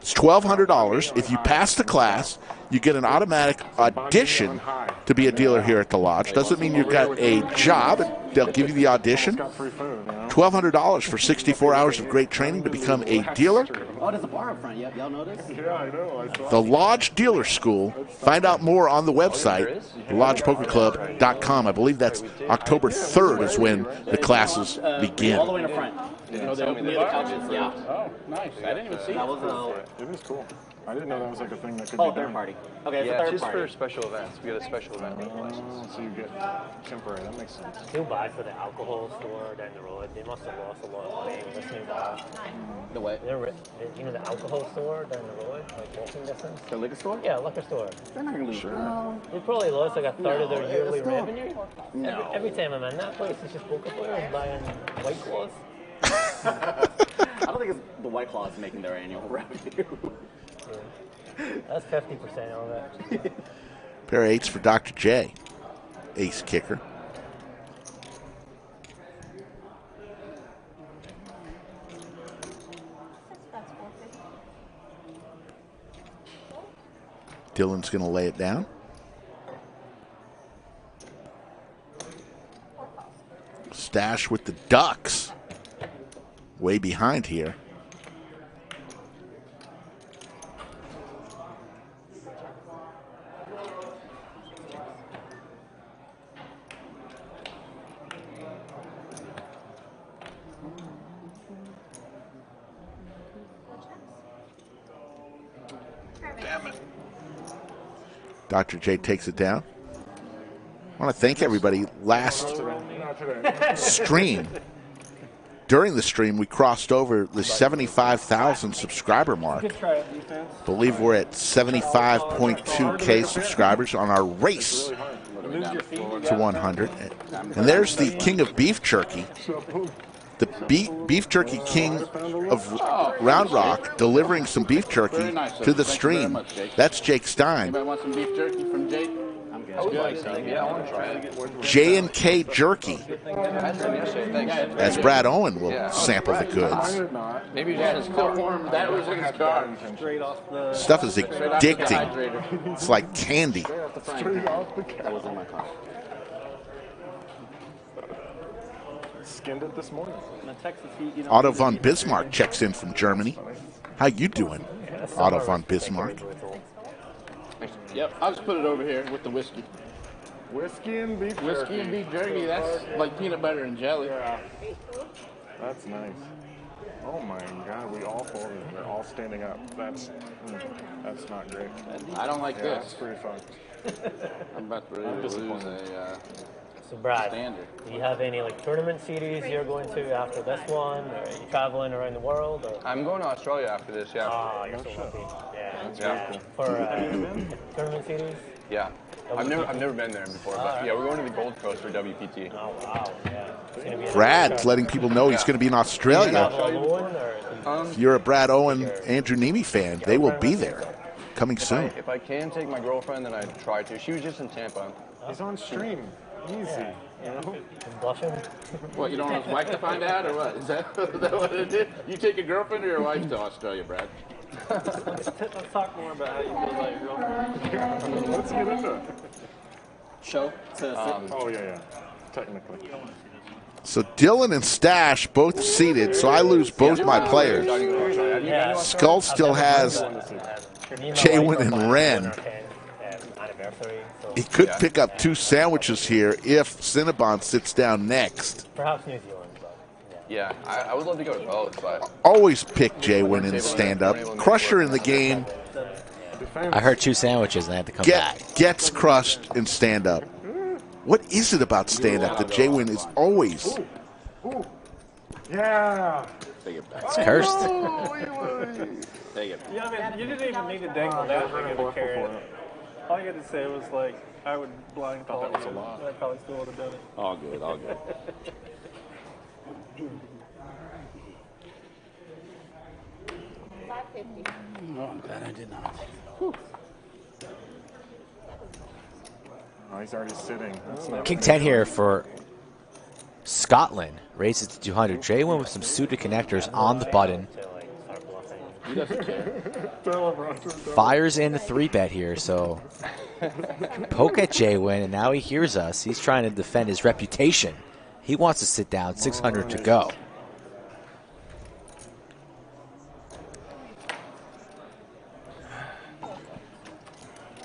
It's $1,200. If you pass the class, you get an automatic audition to be a dealer here at the Lodge. Doesn't mean you've got a job. They'll give you the audition. $1,200 for 64 hours of great training to become a dealer. Oh, there's a bar up front. Y'all notice? Yeah, I know. I saw The Lodge Dealer School. Find out more on the website, lodgepokerclub.com. I believe that's October 3rd is when the classes begin. All the way in the front. Yeah. No, they're near the couches. Yeah. Oh, nice. I didn't even see that. It is cool. I didn't know that was like a thing that could Oh, be third done. party. Okay, it's Yeah, a third just party. for special events. We got a special event license. So you get temporary. That makes sense. Too bad for the alcohol store down the road. They must have lost a lot of money with this new bar. The what? You know the alcohol store down the road, like walking distance? The liquor store? Yeah, liquor store. They're not going to lose. Sure. They probably lost like a third of their yearly still- revenue. No. Every time I'm in that place, it's just poker players buying White Claws. I don't think it's the White Claws making their annual revenue. That's 50% of it. Pair of 8s for Dr. J. Ace kicker. Dylan's going to lay it down. Stash with the Ducks. Way behind here. Damn it. Dr. J takes it down. I want to thank everybody. Last stream, during the stream, we crossed over the 75,000 subscriber mark. Believe we're at 75.2K subscribers on our race to 100. And there's the king of beef jerky, the beef jerky king of Round Rock, delivering some beef jerky to the stream. That's Jake Stein. Anybody want some beef jerky from Jake? J&K Jerky, as Brad Owen will sample the goods. Maybe it's still warm. That was in his car. Stuff is addicting. It's like candy. That was in my car. Skinned it this morning. Otto von Bismarck checks in from Germany. How you doing, Otto von Bismarck? Yep, I'll just put it over here with the whiskey. Whiskey and beef jerky. Whiskey and beef jerky, that's like peanut butter and jelly. Yeah. That's nice. Oh my God, we all folded. They're all standing up. That's not great. I don't like this. That's pretty fun. I'm about to lose a So Brad, standard. do you have any like tournament series you're going to after this one? Or are you traveling around the world? Or? I'm going to Australia after this, yeah. Ah, you're so lucky. Yeah. That's cool. For tournament series? Yeah. I've never been there before, but yeah, we're going to the Gold Coast for WPT. Oh wow, yeah. Brad's letting people know he's going to be in Australia. If you're a Brad Owen, Andrew NEEME fan, they will be there coming soon. If I can take my girlfriend, then I'd try to. She was just in Tampa. He's on stream. Easy. You know? Blushing? What, you don't want his wife to find out, or what? Is that what it is? You take your girlfriend or your wife to Australia, Brad? Let's talk more about how you feel about your girlfriend. Let's get into it. Show? Oh, yeah. Technically. So Dylan and Stash both seated, so I lose both my players. Skull still has Jaywin and Ren. He could pick up 2 sandwiches here if Cinnabon sits down next. Perhaps New Zealand. Yeah, I would love to go to both, but Always pick Jaywin in stand-up. Crusher in the game. I heard 2 sandwiches and I had to come back. Gets crushed in stand-up. What is it about stand-up that Jaywin is always... Ooh. Yeah. It's cursed. Take it. Yeah, I mean, you didn't even need to dangle that big of a carrot. All you had to say was like, I would blindfold that was you. a lot. I probably still would have done it. All good, all good. Oh, I'm glad I did not. Oh, he's already sitting. That's not King 10 here for Scotland. Raises to 200. Jaywin with some suited connectors on the button. He doesn't care. Fires in the 3-bet here, so poke at Jaywin, and now he hears us. He's trying to defend his reputation. He wants to sit down, 600 to go.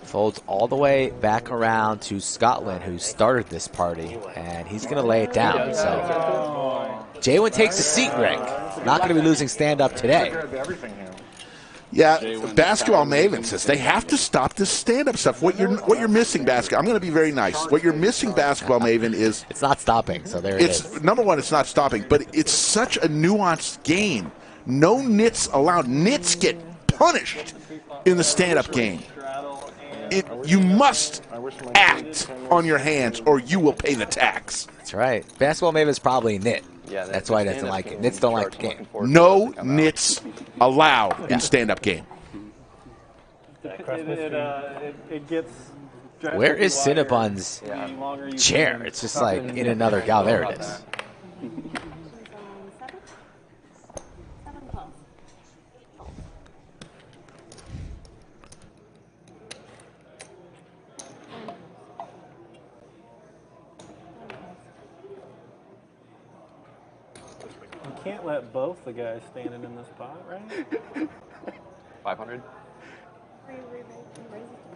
Folds all the way back around to Scotland, who started this party, and he's going to lay it down. So Jaywin takes a seat, Rick. Not going to be losing stand-up today. Yeah, Basketball Maven says they have to stop this stand-up stuff. What you're missing, Basketball. I'm going to be very nice. What you're missing, Basketball Maven, is it's not stopping. So there it is. Number one, it's not stopping, but it's such a nuanced game. No nits allowed. Nits get punished in the stand-up game. You must act on your hands, or you will pay the tax. That's right. Basketball Maven is probably nit. Yeah, that's why he doesn't like it. Nits don't like the game. No nits allowed in stand-up game. It gets. Where is Cinnabon's chair? It's just like in another gal. There it is. You can't let both the guys standing in this pot, right? 500?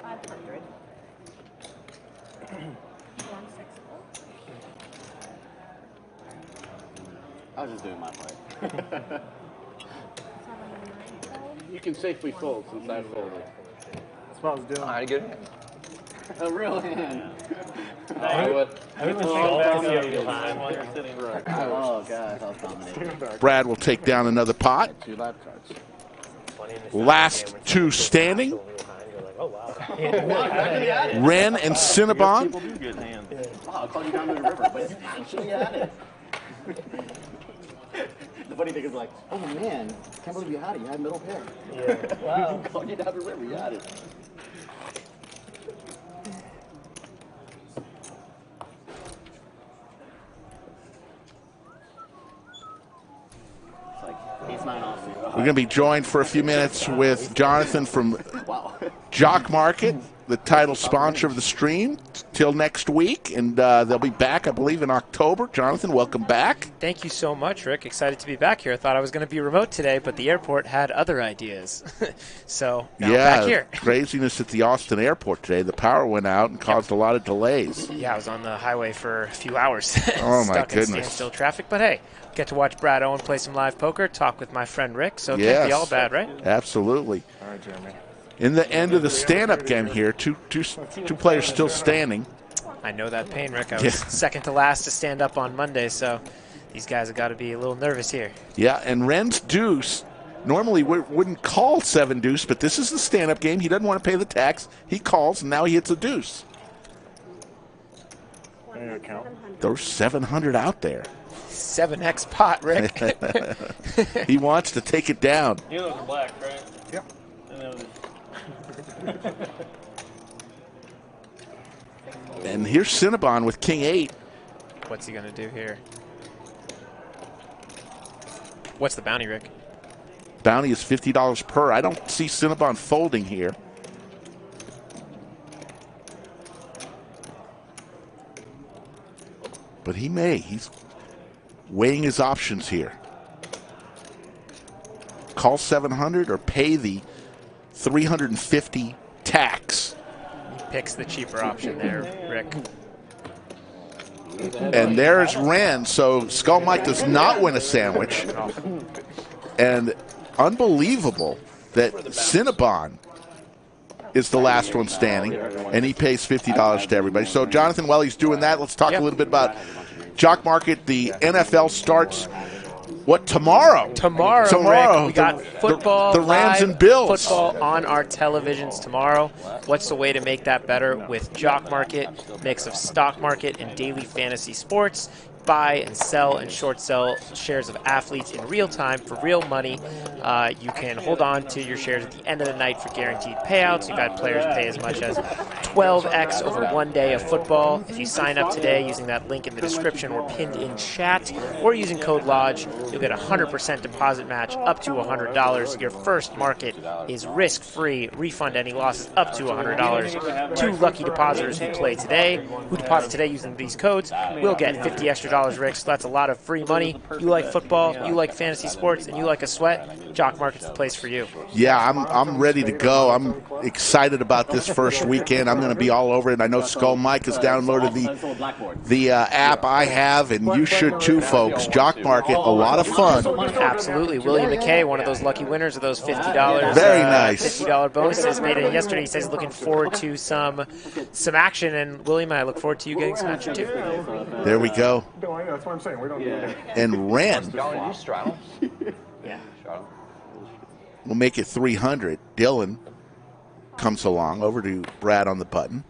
500. I was just doing my part. You can safely fold since I folded. That's what I was doing. I had a good hand. A real hand. I would while you're sitting right. Oh, God, I'll dominate. Brad will take down another pot. 2 live cards. Last two standing. Ren and Cinnabon. People do good hands. Wow, I called you down to the river, but you actually had it. The funny thing is like, oh man, can't believe you had it. You had middle pair. Yeah. Wow. I called you down to the river. You had it. We're going to be joined for a few minutes with Jonathan from Jock Market, the title sponsor of the stream, till next week. And they'll be back, I believe, in October. Jonathan, welcome back. Thank you so much, Rick. Excited to be back here. I thought I was going to be remote today, but the airport had other ideas. So now I'm back here. Craziness at the Austin airport today. The power went out and caused a lot of delays. Yeah, I was on the highway for a few hours. Oh, my Stuck in goodness. standstill traffic. But hey, get to watch Brad Owen play some live poker, talk with my friend Rick. So it can't be all bad, right? Absolutely. All right, Jeremy. In the end of the stand-up game here, two players still standing. I know that pain, Rick. I was second to last to stand up on Monday, so these guys have got to be a little nervous here. Yeah, and Ren's deuce normally wouldn't call 7 deuce, but this is the stand-up game. He doesn't want to pay the tax. He calls, and now he hits a deuce. There's 700 out there. 7x pot, Rick. He wants to take it down. You know the black, right? Yep. And here's Cinnabon with King 8. What's he going to do here? What's the bounty, Rick? Bounty is $50 per. I don't see Cinnabon folding here. But he may. He's weighing his options here. Call 700 or pay the 350 tax. He picks the cheaper option there, Rick. And there's Ren. So Skull Mike does not win a sandwich. And unbelievable that Cinnabon is the last one standing, and he pays $50 to everybody. So, Jonathan, while he's doing that, let's talk a little bit about Jock Market. The NFL starts, what, tomorrow? Tomorrow. Rick, we got football, the Rams and Bills. Football on our televisions tomorrow. What's the way to make that better with Jock Market, mix of stock market and daily fantasy sports? Buy and sell and short sell shares of athletes in real time for real money. You can hold on to your shares at the end of the night for guaranteed payouts. You've had players pay as much as 12x over 1 day of football. If you sign up today using that link in the description or pinned in chat or using code LODGE, you'll get a 100% deposit match up to $100. Your first market is risk-free. Refund any losses up to $100. 2 lucky depositors who play today, who deposit today using these codes, will get 50 extra dollars, Rick. So that's a lot of free money. You like football, you like fantasy sports, and you like a sweat, Jock Market's the place for you. Yeah, I'm ready to go. I'm excited about this first weekend. I'm going to be all over it. I know Skull Mike has downloaded the app I have, and you should too, folks. Jock Market, a lot of fun. Absolutely. William McKay, one of those lucky winners of those $50. Very nice. $50 bonuses. Made it yesterday. He says he's looking forward to some action, and William, I look forward to you getting some action too. There we go. No, I know. That's what I'm saying. We don't do it. And Ren Yeah. will make it 300. Dylan comes along over to Brad on the button.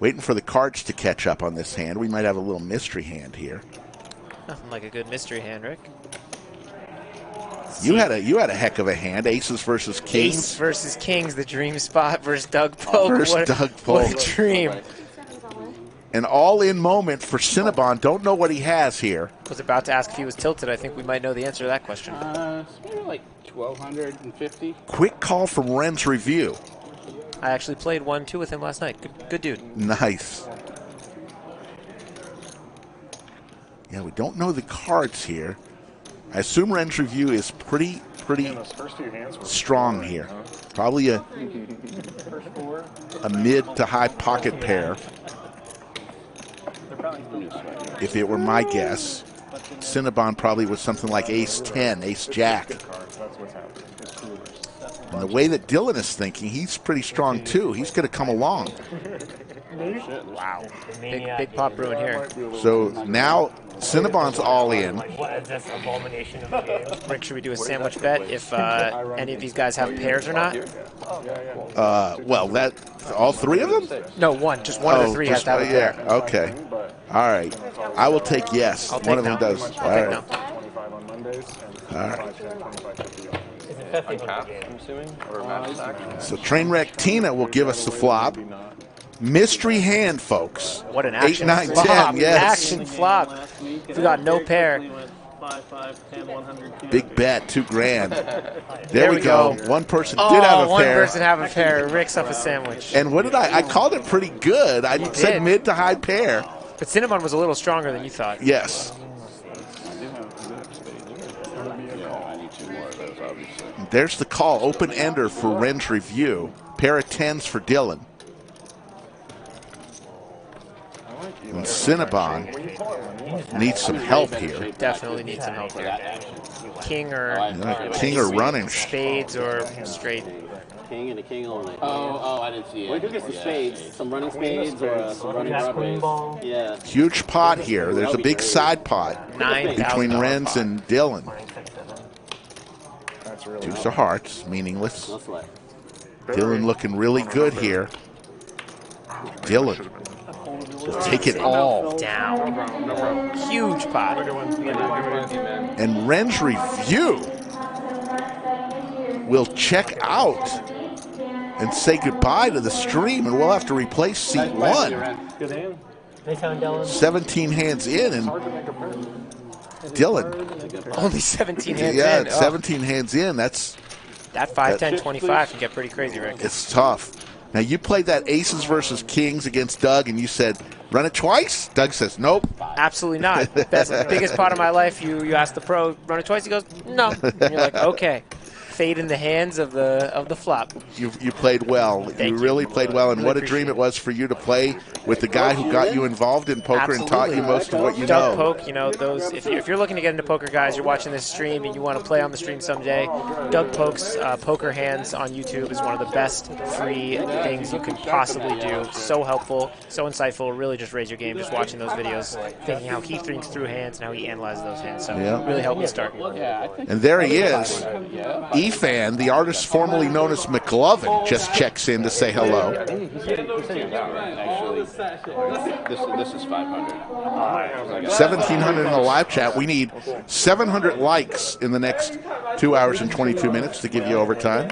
Waiting for the cards to catch up on this hand. We might have a little mystery hand here. Nothing like a good mystery hand, Rick. You had a heck of a hand. Aces versus kings. Ace versus kings. The dream spot versus Doug Polk. What a dream. An all-in moment for Cinnabon. Don't know what he has here. Was about to ask if he was tilted. I think we might know the answer to that question. Maybe like 1,250. Quick call from Ren's review. I actually played 1-2 with him last night. Good dude. Nice. Yeah, we don't know the cards here. I assume Ren's review is pretty strong here. Probably a mid to high pocket pair. If it were my guess, Cinnabon probably was something like ace-10, ace-jack. And the way that Dylan is thinking, he's pretty strong too. He's going to come along. Wow. Big pop Bruin here. So now Cinnabon's all in. What is this abomination of a game? Rick, should we do a sandwich bet if any of these guys have pairs or not? Well, that all three of them? No, one. Just one of the three has to have a pair. Yeah. Okay. All right. I will take yes. One of them does. All right. All right. I'm assuming, or match stack. So Trainwreck Tina will give us the flop. Mystery hand, folks. What an action 8, 9, flop. 10, yes. Action flop. We got no pair. 5, 5, 10, 100. Big bet, $2,000. There we go. One person did have a one pair. person have a pair. Rick's up a sandwich. And what did I called it pretty good. I said did. mid to high pair. But Cinnamon was a little stronger than you thought. Yes. There's the call. Open ender for Ren's review. Pair of 10s for Dylan. And Cinnabon needs some help here. Definitely needs some help here. King or running. Spades or straight. King and a king only. Oh, I didn't see it. We could get some spades, some running spades or some running broadways. Yeah. Huge pot here. There's a big side pot between $9,000 Ren's and Dylan. Deuce of hearts, meaningless. Dylan looking really good here. Dylan. Take it all down. Huge pot. And Ren's review will check out and say goodbye to the stream, and we'll have to replace seat 1. 17 hands in, and Dylan. Only 17 hands in. Yeah, 17 hands in. That 5, 10, 25 can get pretty crazy, Rick. It's tough. Now, you played that aces versus kings against Doug, and you said, run it twice? Doug says, nope. Absolutely not. Biggest part of my life, you ask the pro, run it twice? He goes, no. And you're like, okay. Fade in the hands of the flop. You played well. You really played well, and Really what a dream it was for you to play with the guy who got you involved in poker and taught you most of what you Doug know. Poke, those. If you're looking to get into poker, guys, you're watching this stream and you want to play on the stream someday. Doug Poke's Poker Hands on YouTube is one of the best free things you could possibly do. So helpful, so insightful. Really, just raise your game just watching those videos, thinking how he thinks through hands and how he analyzes those hands. So really helped me start. And there he is. E-Fan, the artist formerly known as McLovin, just checks in to say hello. Actually, this is 500. 1,700 in the live chat. We need 700 likes in the next 2 hours and 22 minutes to give you overtime.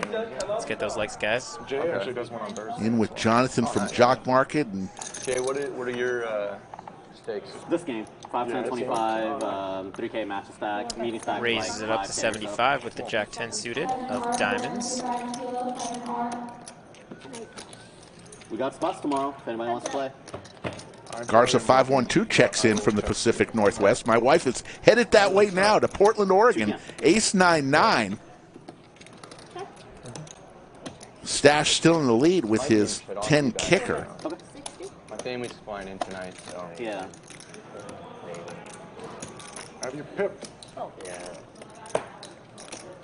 Let's get those likes, guys. Jay actually does one on Thursday. In with Jonathan from Jock Market. And Jay, what are your stakes? This game, 5, 10, 25, 3K match stack, medium stack. Raises it up to 75 with the Jack 10 suited of diamonds. We got spots tomorrow if anybody wants to play. Garza 512 checks in from the Pacific Northwest. My wife is headed that way now to Portland, Oregon. Ace 9-9. Stash still in the lead with his 10 kicker. My family's flying in tonight, so. Yeah. Have you pipped? Yeah.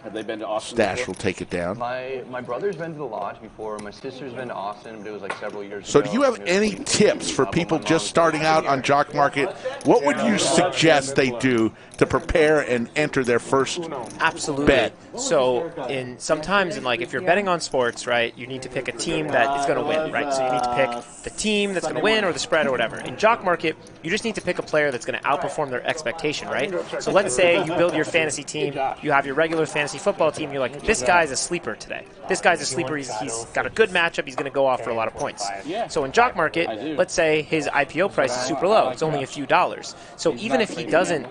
Have they been to Austin Stash before? will take it down. My brother's been to the lodge before. My sister's been to Austin, but it was like several years So ago. do you have any tips for people just starting out on Jock Market? What would you suggest they do to prepare and enter their first Absolutely. bet? So sometimes if you're betting on sports, right, you need to pick a team that is going to win, right? So you need to pick the team that's going to win or the spread or whatever. In Jock Market, you just need to pick a player that's going to outperform their expectation, right? So let's say you build your fantasy team, you have your regular fantasy football team, you're like, this guy's a sleeper today. This guy's a sleeper, he's got a good matchup, he's going to go off for a lot of points. So in Jock Market, let's say his IPO price is super low, it's only a few dollars. So even if he doesn't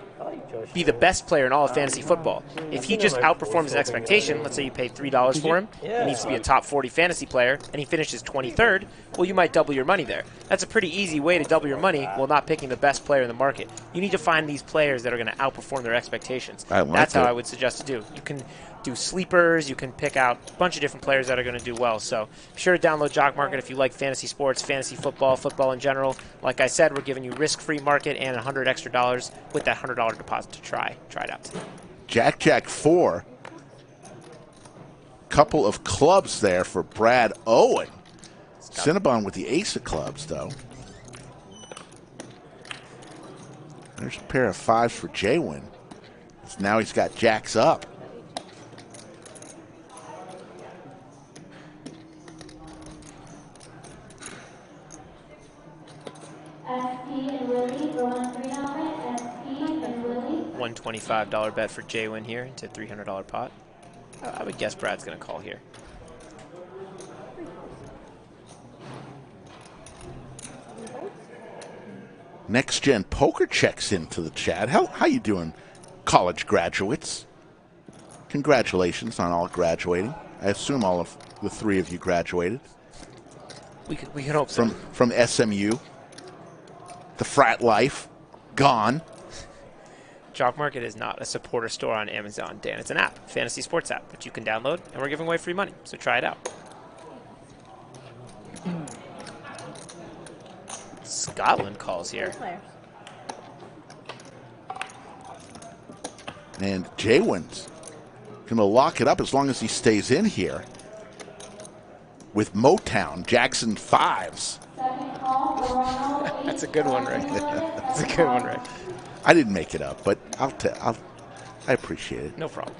be the best player in all of fantasy football, if he just outperforms his expectation, let's say you paid $3 for him, he needs to be a top 40 fantasy player, and he finishes 23rd, well, you might double your money there. That's a pretty easy way to double your money while not picking the best player in the market. You need to find these players that are going to outperform their expectations. That's how I would suggest to do. You can do sleepers, you can pick out a bunch of different players that are going to do well. So be sure to download Jock Market if you like fantasy sports, fantasy football, football in general. Like I said, we're giving you risk-free market and $100 extra with that $100 deposit to try it out today. Jack 4. Couple of clubs there for Brad Owen. Cinnabon with the ace of clubs, though. There's a pair of 5s for Jaywin. Now he's got jacks up. $125 bet for Jaywin here into $300 pot. I would guess Brad's going to call here. Next Gen Poker checks into the chat. How you doing, college graduates? Congratulations on all graduating. I assume all of the 3 of you graduated. We can hope so. From SMU. The frat life gone. Jock Market is not a supporter store on Amazon, Dan. It's an app, fantasy sports app, which you can download, and we're giving away free money, so try it out. Scotland calls here. And Jaywin's going to lock it up as long as he stays in here with Motown, Jackson 5s. That's a good one, Rick. That's a good one, Rick. I didn't make it up, but I appreciate it. No problem.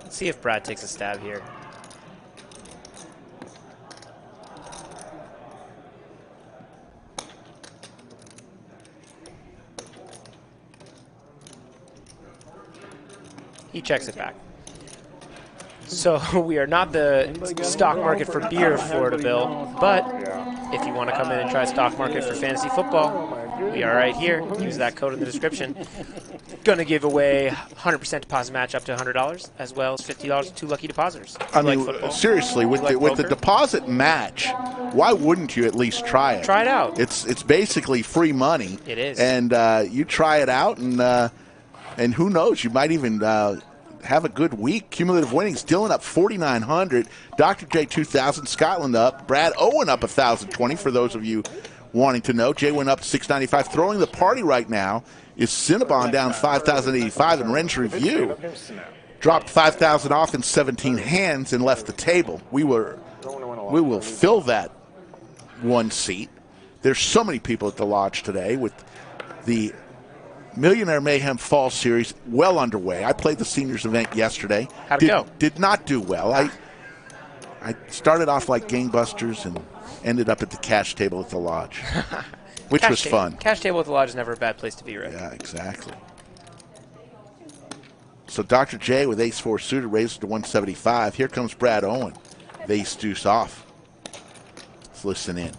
Let's see if Brad takes a stab here. He checks it back. So we are not the stock market for beer, Florida Bill, but if you want to come in and try stock market for fantasy football, we are right here. Use that code in the description. Going to give away 100% deposit match up to $100, as well as $50 to 2 lucky depositors. I mean, seriously, with the deposit match, why wouldn't you at least try it? Try it out. It's basically free money. It is. And you try it out, and who knows, you might even have a good week. Cumulative winnings, Dylan up 4,900, Dr. J 2,000, Scotland up, Brad Owen up 1,020 for those of you wanting to know. Jay went up 695. Throwing the party right now is Cinnabon down 5,085, and Ren's Review dropped 5,000 off in 17 hands and left the table. We will fill that one seat. There's so many people at the lodge today with the Millionaire Mayhem Fall Series well underway. I played the seniors event yesterday. How'd it go? Did not do well. I started off like gangbusters and ended up at the cash table at the lodge, which was fun. Cash table at the lodge is never a bad place to be, right? Yeah, exactly. So Dr. J with ace-4 suited raises to 175. Here comes Brad Owen. The ace-deuce off. Let's listen in.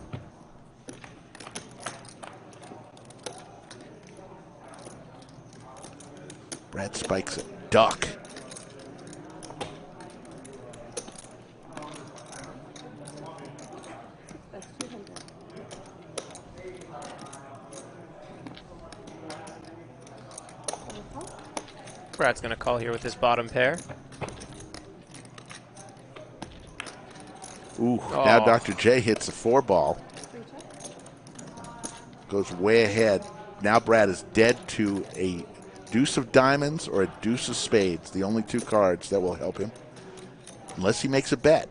Brad spikes a duck. Brad's going to call here with his bottom pair. Ooh, now Dr. J hits a 4-ball. Goes way ahead. Now Brad is dead to a deuce of diamonds or a deuce of spades, the only 2 cards that will help him. Unless he makes a bet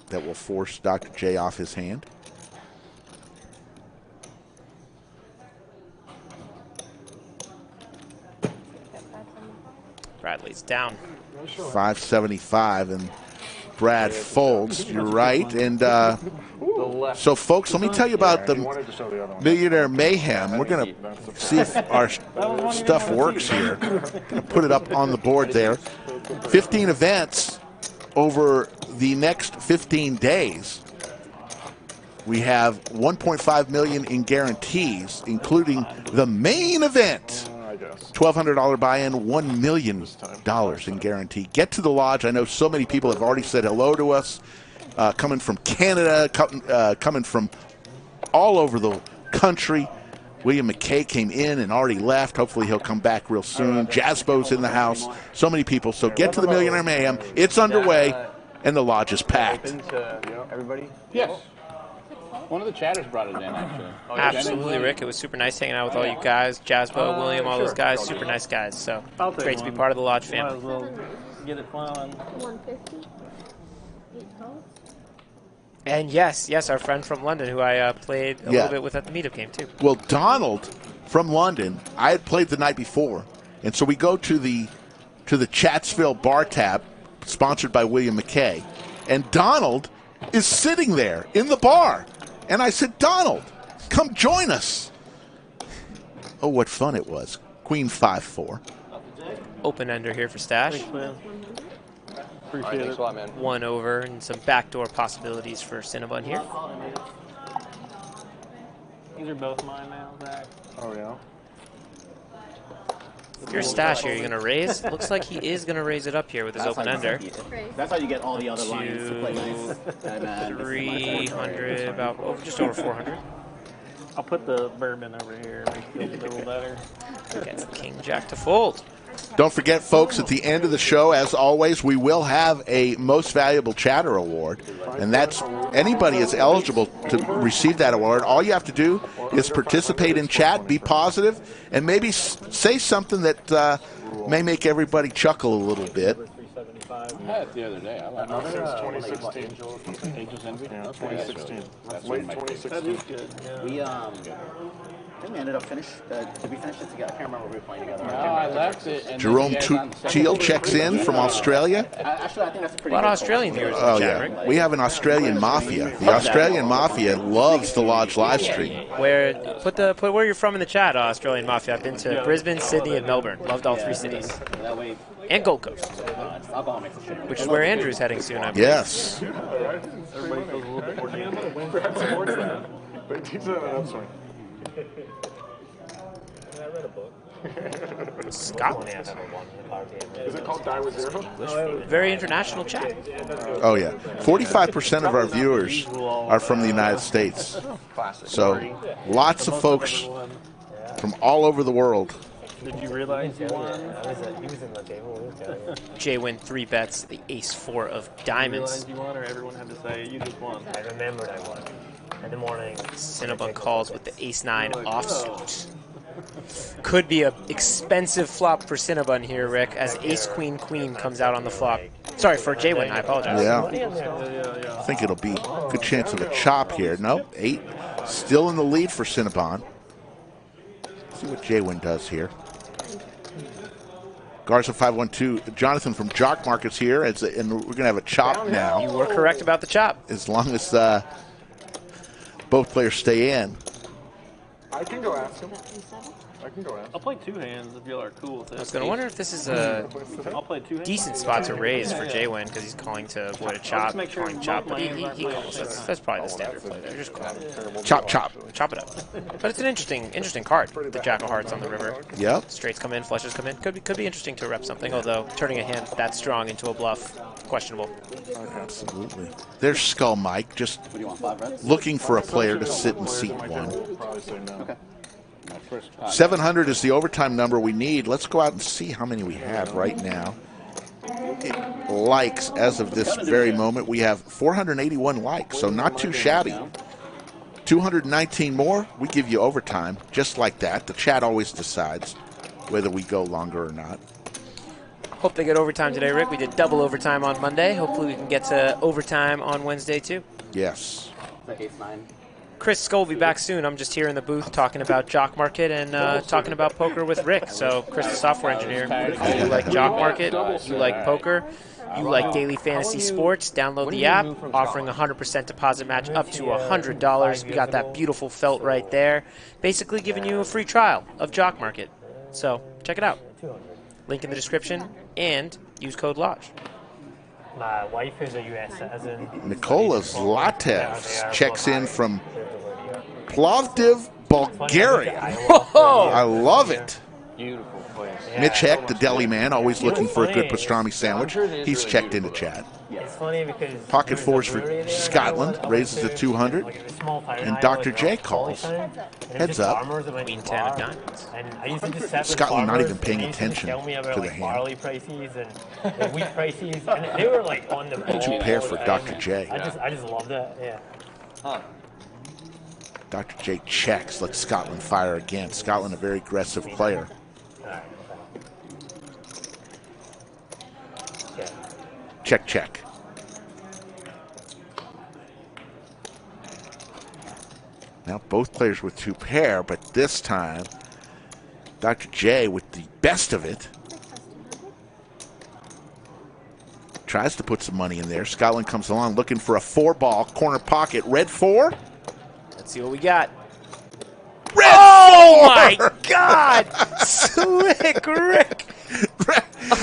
that will force Dr. J off his hand. Bradley's down. 575, and Brad folds. You're right. And so, folks, let me tell you about the Millionaire Mayhem. We're going to see if our stuff works here. Going to put it up on the board there. 15 events over the next 15 days. We have $1.5 million in guarantees, including the main event. $1,200 buy-in, $1 million in guarantee. Get to the lodge. I know so many people have already said hello to us, coming from Canada, coming from all over the country. William McKay came in and already left. Hopefully he'll come back real soon. Jazzbo's in the house. So many people. So get to the Millionaire Mayhem. It's underway, and the lodge is packed. Everybody? Yes. One of the chatters brought it in, actually. Absolutely, Rick. It was super nice hanging out with all you guys. Jazzbo, William, all those guys. Super nice guys. So great to be part of the lodge family. Might as well get it fun. 150. 8 calls. And yes, our friend from London who I played a little bit with at the meetup game too. Well, Donald from London, I had played the night before, and so we go to the Chatsville Bar Tab, sponsored by William McKay, and Donald is sitting there in the bar, and I said, Donald, come join us. Oh, what fun it was! Queen 5-4. Open ender here for Stash. Appreciate it. A lot, man. 1 over and some backdoor possibilities for Cinnabon here. These are both mine now, Zach. Oh, yeah? If you're Stash here, you're going to raise. Looks like he is going to raise it up here with his open ender. That's how you get all the other lines to play nice. 300, about just over 400. I'll put the bourbon over here. Make it feel a little better. Gets the King Jack to fold. Don't forget, folks, at the end of the show, as always, we will have a Most Valuable Chatter Award, and that's anybody is eligible to receive that award. All you have to do is participate in chat, be positive, and maybe say something that may make everybody chuckle a little bit. I had it the other day. I like it. Since 2016. Angels Envy? Yeah, 2016. That's Late one of my 2016. favorites. I think we ended up did we finish it together? I can't remember if we were playing together. No, I left it. And Jerome Teal checks in from Australia. Actually, I think that's a A pretty lot of good Australian call. viewers in Oh, the chat, yeah. right? We have an Australian mafia. The Australian mafia loves the Lodge live stream. Put where you're from in the chat, Australian Mafia. I've been to Brisbane, Sydney, and Melbourne. Loved all 3 cities. That way, And Gold Coast, alcohol makes a shit. which is where Andrew's heading soon, I believe. Yes. Everybody feels a little bit more damaged. But he's an upswing. I read a book. Scotland. Is it called Die With Zero? Very international chat. Oh, yeah. 45% of our viewers are from the United States. So lots of folks from all over the world. Did you realize you won? He was in the table. Jay win 3 bets, the ace-4 of diamonds. Did you realize you won, or everyone had to say you just won? I remembered I won. In the morning. Cinnabon calls with the ace-9 offsuit. Could be an expensive flop for Cinnabon here, Rick, as ace-queen-queen comes out on the flop. Sorry, for J-Win, I apologize. Yeah. I think it'll be a good chance of a chop here. Nope, 8. Still in the lead for Cinnabon. See what J-Win does here. Garza 512. Jonathan from Jock Market's here, and we're going to have a chop now. You were correct about the chop. As long as both players stay in. I can go ask him. I can go ask. I'll play 2 hands if y'all are cool with it. I was going to wonder if this is a I'll play 2 hands. decent spot to raise for J-Win because he's calling to avoid a chop, make sure calling chop, both but my hands he aren't calls. playing. That's probably the standard play there. Just call. Chop, chop. Chop it up. But it's an interesting card, the Jack of Hearts on the river. Yep. Straights come in, flushes come in. Could be interesting to rep something, although turning a hand that strong into a bluff, questionable. Absolutely. There's Skull Mike, just looking for a player to sit in seat 1. Okay. 700 is the overtime number we need. Let's go out and see how many we have right now. Likes as of this very moment. We have 481 likes, so not too shabby. 219 more, we give you overtime, just like that. The chat always decides whether we go longer or not. Hope they get overtime today, Rick. We did double overtime on Monday. Hopefully we can get to overtime on Wednesday, too. Yes. Chris Skull will be back soon. I'm just here in the booth talking about Jock Market and talking about poker with Rick. So, Chris, the software engineer, you like Jock Market, you like poker, you like daily fantasy sports, download the app, offering 100% deposit match up to $100. We got that beautiful felt right there, basically giving you a free trial of Jock Market. So, check it out. Link in the description, and use code LODGE. My wife is a U.S. citizen. Nikola Zlatev checks in from Plovdiv, Bulgaria. I love it. Beautiful place. Mitch Heck, the deli man, always looking for a good pastrami sandwich. He's checked into chat. It's funny because Pocket fours for Scotland, raises to 200. And Dr. J calls. Heads up. Queen 10 of diamonds. And I used to just sit with Scotland not farmers, even paying and they used to attention tell me about to the like hand. barley prices and wheat prices, and they were like on the ball. 2 pair for Dr. J. I just love that. Yeah. Huh. Dr. J checks, lets Scotland fire again. Scotland, a very aggressive player. Check, check. Now both players with 2 pair, but this time Dr. J with the best of it. Tries to put some money in there. Scotland comes along looking for a 4-ball corner pocket. Red 4. Let's see what we got. Red oh 4! My God! Slick Rick!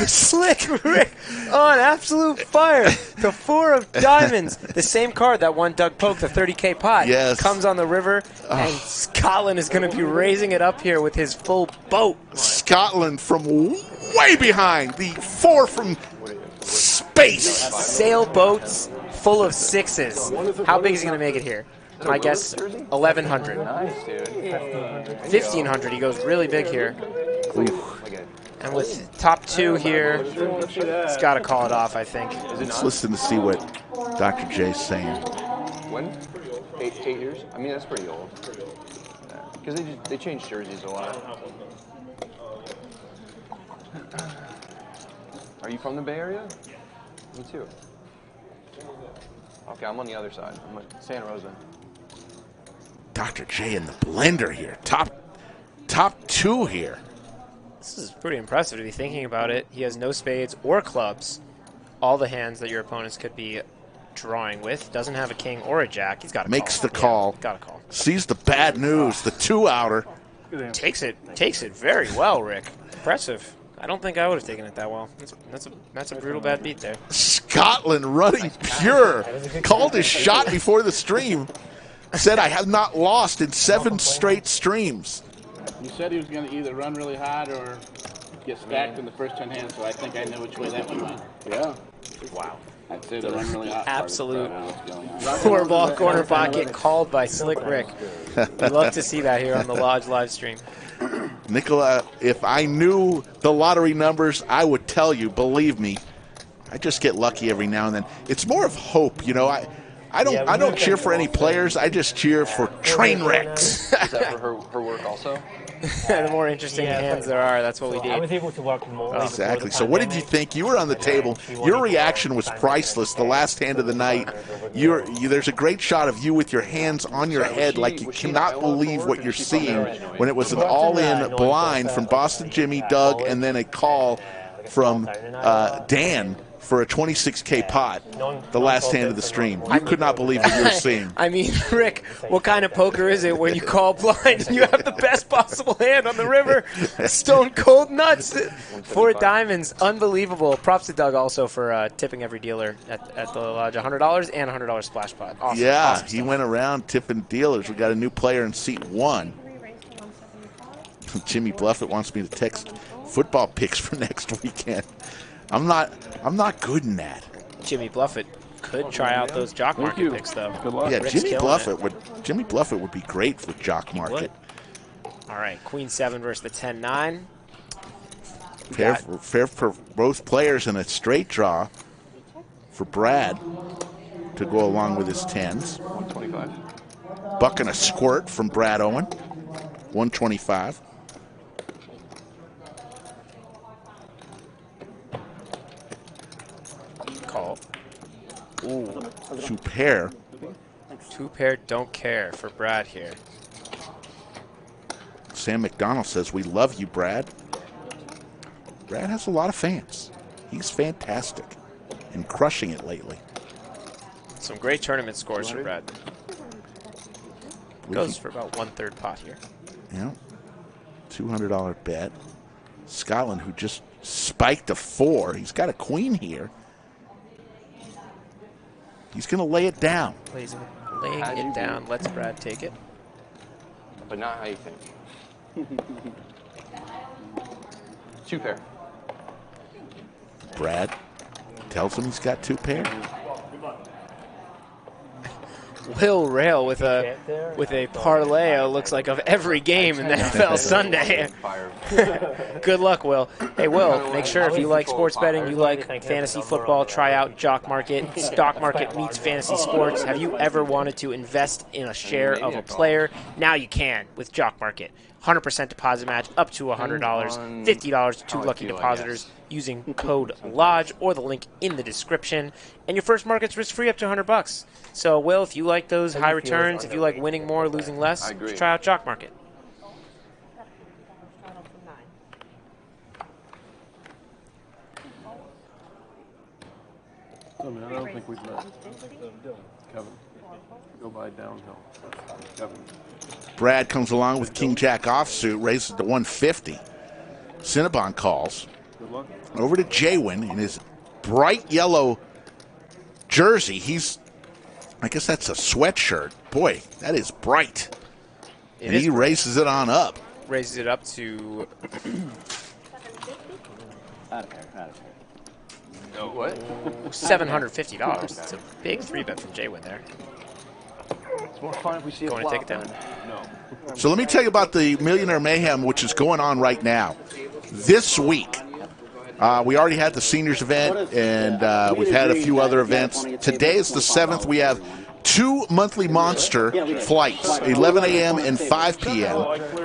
Slick Rick on absolute fire. The 4 of diamonds. The same card that won Doug Polk the 30K pot. Yes. Comes on the river, and Scotland is going to be raising it up here with his full boat. Scotland from way behind. The 4 from space. Sailboats full of 6s. How big is he going to make it here? My guess, 1,100. Nice, dude. 1,500. He goes really big here. Oof. And with top 2 here, he's got to call it off, I think. Let's listen to see what Dr. J's saying. When? 8 years? I mean, that's pretty old. Because they change jerseys a lot. Are you from the Bay Area? Me too. Okay, I'm on the other side. I'm at Santa Rosa. Dr. J in the blender here. Top 2 here. This is pretty impressive to be thinking about it. He has no spades or clubs. All the hands that your opponents could be drawing with. Doesn't have a king or a jack. He's got to call. Makes the call. Got to call. Sees the bad news. The 2-outer. Takes it very well, Rick. Impressive. I don't think I would have taken it that well. That's a brutal bad beat there. Scotland running pure. Called his shot before the stream. Said, I have not lost in 7 straight streams. You said he was going to either run really hot or get stacked in the first 10 hands, so I think I know which way that one went. Yeah. Wow. I'd say the run really hot. Absolute 4-ball corner pocket called by Slick Rick. We'd love to see that here on the Lodge live stream. Nicola, if I knew the lottery numbers, I would tell you. Believe me, I just get lucky every now and then. It's more of hope, you know. I don't cheer for any players. I just cheer for train wrecks. Is that for her work also? The more interesting hands there are, that's what we did. I was able to work more. Exactly. So what did you think? You were on the table. Your reaction was priceless. The last hand of the night. There's a great shot of you with your hands on your head like you cannot believe what you're seeing when it was an all-in blind from Boston Jimmy, Doug, and then a call from Dan for a 26K pot, the last hand of the stream. You could not believe what you were seeing. I mean, Rick, what kind of poker is it when you call blind and you have the best possible hand on the river? Stone cold nuts. 4 diamonds. Unbelievable. Props to Doug also for tipping every dealer at the lodge. $100 and $100 splash pot. Awesome. Yeah, awesome he went around tipping dealers. We got a new player in seat 1. Jimmy Bluffett wants me to text football picks for next weekend. I'm not good in that. Jimmy Bluffett could try out those jock market picks, though. Yeah, Jimmy Bluffett would be great with jock market. All right, Queen 7 versus the 10-9. Fair for both players and a straight draw for Brad to go along with his 10s. 125. Buck and a squirt from Brad Owen. 125. Call. Ooh, 2 pair. 2 pair, don't care for Brad here. Sam McDonald says, we love you, Brad. Brad has a lot of fans. He's fantastic and crushing it lately. Some great tournament scores for Brad. Goes for about 1/3 pot here. Yeah. $200 bet. Scotland, who just spiked a 4. He's got a queen here. He's going to lay it down. Laying it down. Lets Brad take it. But not how you think. 2 pair. Brad tells him he's got 2 pair. Will Rail with a parlay, looks like, of every game in the NFL Sunday. Good luck, Will. Hey, Will, make sure if you like sports betting, you like fantasy football, try out Jock Market. Stock Market meets fantasy sports. Have you ever wanted to invest in a share of a player? Now you can with Jock Market. 100% deposit match up to $100, $50 to 2 lucky depositors using code LODGE or the link in the description. And your first market's risk-free up to $100. So, Will, if you like those high returns, if you like winning more, losing less, just try out Jock Market. I don't think we'd let Kevin go by downhill. Kevin. Brad comes along with King Jack offsuit, raises to 150. Cinnabon calls. Over to Jaywin in his bright yellow jersey. I guess that's a sweatshirt. Boy, that is bright. And he raises it on up. Raises it up to... Oh, what? $750. That's a big 3-bet from Jaywin there. It's more fun if we see Going to take it down? No. So let me tell you about the Millionaire Mayhem, which is going on right now. This week, we already had the seniors event, and we've had a few other events. Today is the 7th. We have 2 monthly monster flights, 11 a.m. and 5 p.m.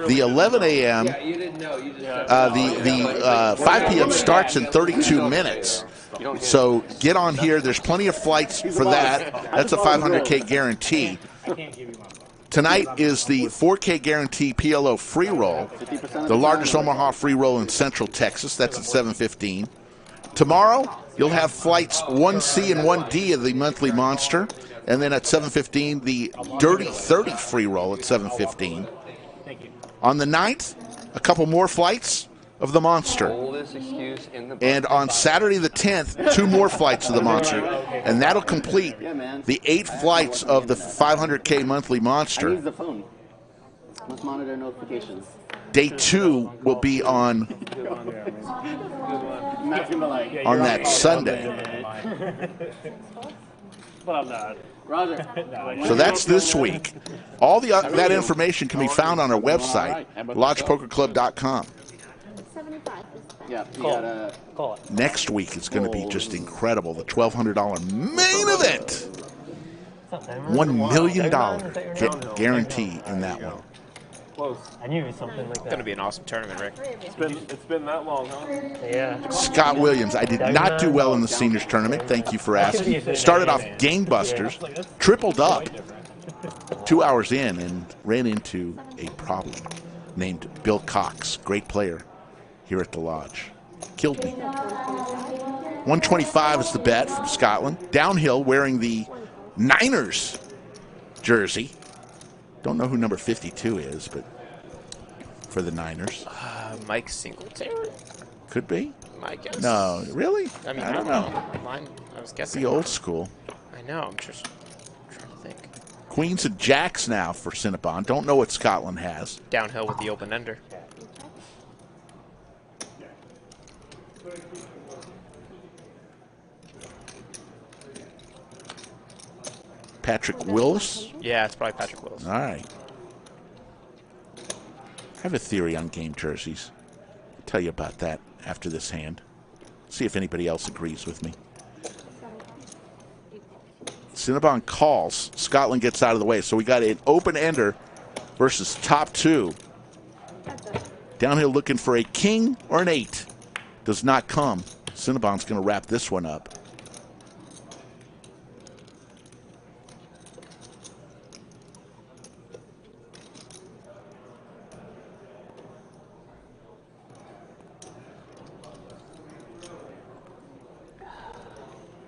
The 11 a.m., the 5 p.m. starts in 32 minutes. So get on here. There's plenty of flights for that. That's a $500K guarantee. Tonight is the 4K guarantee PLO free roll, the largest Omaha free roll in Central Texas. That's at 7:15. Tomorrow, you'll have flights 1C and 1D of the monthly monster. And then at 7:15, the Dirty 30 free roll at 7:15. On the 9th, a couple more flights of the monster. And on Saturday the 10th, 2 more flights of the monster. And that'll complete the 8 flights of the 500K monthly monster. I use the phone. Must monitor notifications. Day 2 will be on that Sunday. But I'm not. Roger. So that's this week. All that information can be found on our website, lodgepokerclub.com. Yeah, you gotta call it. Next week is going to be just incredible. The $1,200 main event. $1 million guarantee in that one. Close. I knew something like that. It's going to be an awesome tournament, Rick. It's been that long, huh? Yeah. Scott Williams. I did not do well in the seniors tournament. Thank you for asking. Started off gangbusters, tripled up 2 hours in, and ran into a problem named Bill Cox, great player here at the Lodge. Killed me. 125 is the bet from Scotland. Downhill wearing the Niners jersey. Don't know who number 52 is, but for the Niners. Mike Singletary? Could be. My guess. No, really? I mean, I don't know. Mine, I was guessing. The old school. I know. I'm just trying to think. Queens and jacks now for Cinnabon. Don't know what Scotland has. Downhill with the open ender. Patrick Willis? Yeah, it's probably Patrick Willis. All right. I have a theory on game jerseys. I'll tell you about that after this hand. See if anybody else agrees with me. Cinnabon calls. Scotland gets out of the way. So we got an open ender versus top 2. Downhill looking for a king or an 8. Does not come. Cinnabon's going to wrap this one up.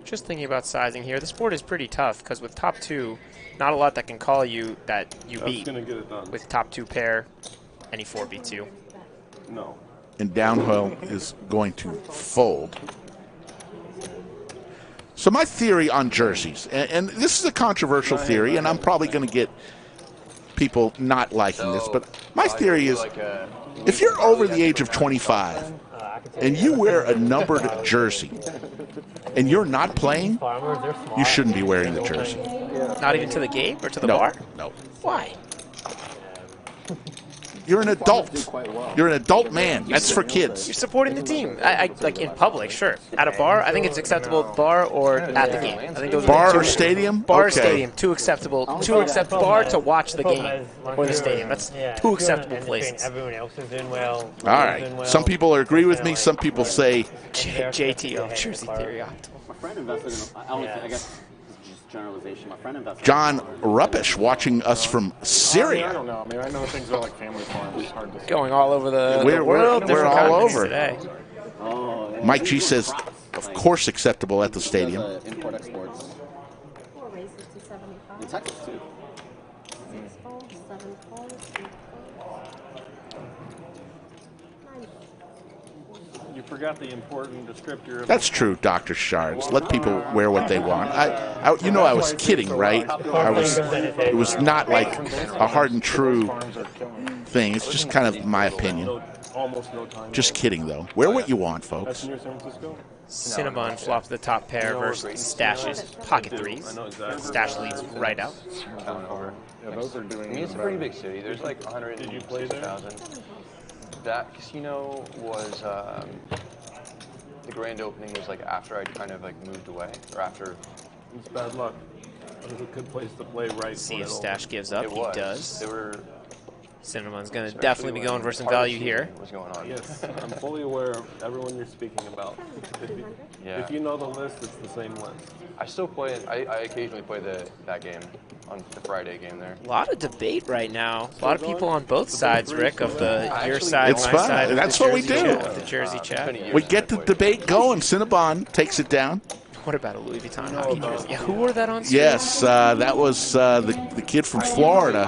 Just thinking about sizing here. This board is pretty tough because with top 2, not a lot that can call you that you beat. That's going to get it done. With top 2 pair, any 4B2. No. And downhill is going to fold. So my theory on jerseys, and this is a controversial theory, and I'm probably going to get people not liking this, but my theory is if you're over the age of 25 and you wear a numbered jersey and you're not playing, you shouldn't be wearing the jersey. Not even to the game or to the No, bar? no. Why? You're an adult. You're an adult man. That's for kids. You're supporting the team. I like in public, sure. At a bar, I think it's acceptable. Bar or at the game. I think those bar are the or stadium. Bar or Okay. stadium. Two acceptable. Bar to watch the game or the stadium. That's two acceptable places. Everyone else is doing well. All right. Some people agree with me. Some people say JTO, Jersey Theory Optimal. My friend invested in, I guess, just generalization. My friend invested John Ruppish watching us from Syria. I don't know. I mean, I know things are like family farms. It's hard to Going all over the We're world. we're different all countries over. today. Mike G says, of course, acceptable at the stadium. Import exports. In Texas, too. You forgot the important descriptor. That's true, Dr. Shards. Let people wear what they want. I was kidding, right? It was not like a hard and true thing. It's just kind of my opinion. Just kidding, though. Wear what you want, folks. Cinnabon flopped the top pair versus Stash's pocket threes. Stash leads right out. Yeah, those are doing. I mean, it's a pretty big city. There's like 160,000. That casino was the grand opening was like after I'd kind of like moved away, or after. It's bad luck. It was a good place to play right. See if Stash gives up. It He was. does. They were. Cinnabon's going to definitely be going for some value here. What's going on? Yes, I'm fully aware of everyone you're speaking about. If you know the list, it's the same list. I still play it. I occasionally play that game on the Friday game there. A lot of debate right now. A lot of people on both sides, Rick, of your side, It's my fun. side. That's what we Jersey do. chat, of the Jersey chat. We get the debate going. Cinnabon takes it down. What about a Louis Vuitton hockey jersey? Yeah, who wore that on screen? Yes, that was the kid from Florida.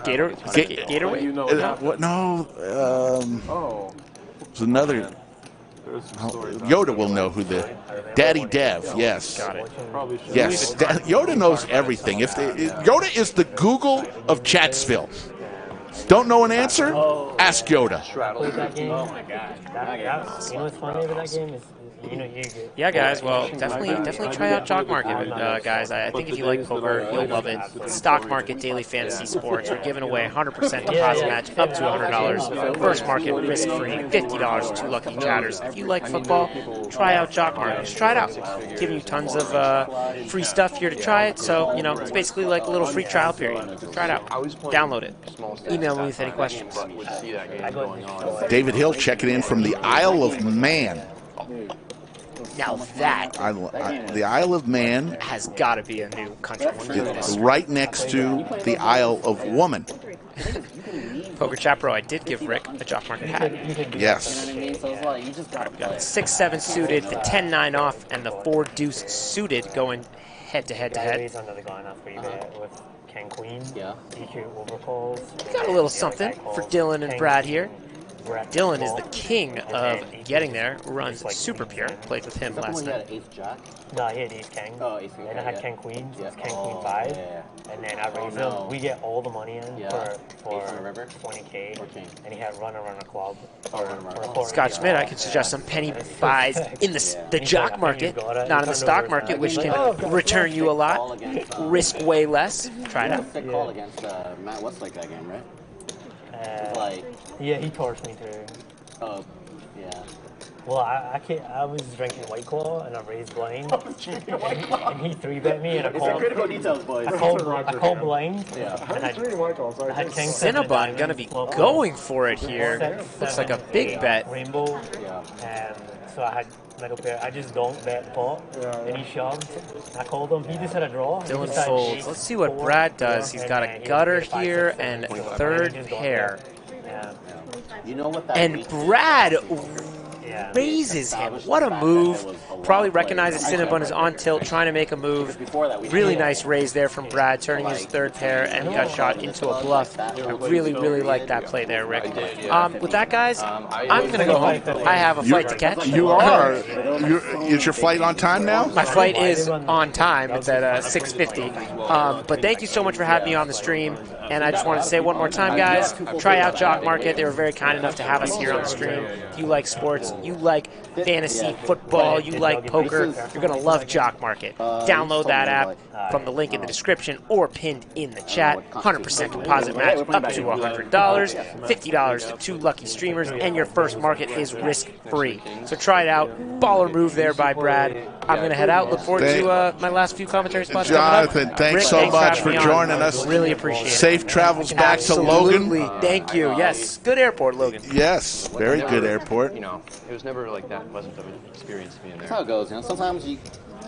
Gatorway? What? No. It was another. Yoda will know who the Daddy Dev. Yes. Got it. Yes. Yoda knows everything. Yoda is the Google of Chatsville. Don't know an answer? Ask Yoda. Oh my god. You know what's funny about that game is, Yeah, guys. Well, definitely try out Jock Market, guys. I think if you like poker, you'll love it. Stock Market Daily Fantasy Sports. We're giving away 100% deposit match up to $100. First market risk-free, $50 to 2 lucky chatters. If you like football, try out Jock Market. Just try it out. Giving you tons of free stuff here to try it. So it's basically like a little free trial period. Try it out. Download it. Email me with any questions. David Hill checking in from the Isle of Man. Now that the Isle of Man has got to be a new country. It's right next to the Isle of Woman. Poker Chat Pro, I did give Rick a Jock Market hat. Yes. 6-7 suited, the 10-9 off, and the 4-deuce suited going head to head to head. Another guy enough for you with King Queen. Yeah. DQ overcalls. Got a little something for Dylan and Brad here. Dylan is the king of getting there, runs super pure. Played with him last night. No, he had ace king. Oh, ace king. And I had king queen. It's king queen 5. And then I raised him. We get all the money in for 20K. And he had runner club. Scott Schmidt, I could suggest some penny buys in the jock market, not in the stock market, which can return you a lot, risk way less. Try it out. Thick call against Matt Westlake that game, right? Yeah, he torched me too. Oh, yeah. Well, I was drinking White Claw and I raised blind, and he 3-bet me and I called. Critical details, boys. I called blind. Yeah, I had king. Cinnabon gonna be going for it here. Looks like a big bet. Rainbow. Yeah. So I had middle pair. I just don't bet the pot, and he shoved. I called him. He just had a draw. Dylan folds. Let's see what Brad does. He's got a gutter here and a third pair. You know what that and Brad raises him. What a move. Probably recognizes Cinnabon is on tilt, trying to make a move. Really nice raise there from Brad, turning his third pair and got shot into a bluff. I really, really like that play there, Rick. With that, guys, I'm going to go home. I have a flight to catch. You are. Is your flight on time now? My flight is on time. It's at 6:50. But thank you so much for having me on the stream. And I just wanted to say one more time, guys, try out Jock Market. They were very kind enough to have us here on the stream. If you like sports, you like fantasy football, you like poker, you're going to love Jock Market. Download that app from the link in the description or pinned in the chat. 100% deposit match up to $100, $50 to 2 lucky streamers, and your first market is risk-free. So try it out. Baller move there by Brad. I'm going to head out. Look forward to my last few commentary spots Jonathan, coming up. thanks Rick, so much for for joining us. Really appreciate it. Safe travels back to Logan. Thank you. Yes. Good airport, Logan. Yes. Very good airport. You know, it was never like that pleasant of an experience to be in there. That's how it goes. You know, sometimes you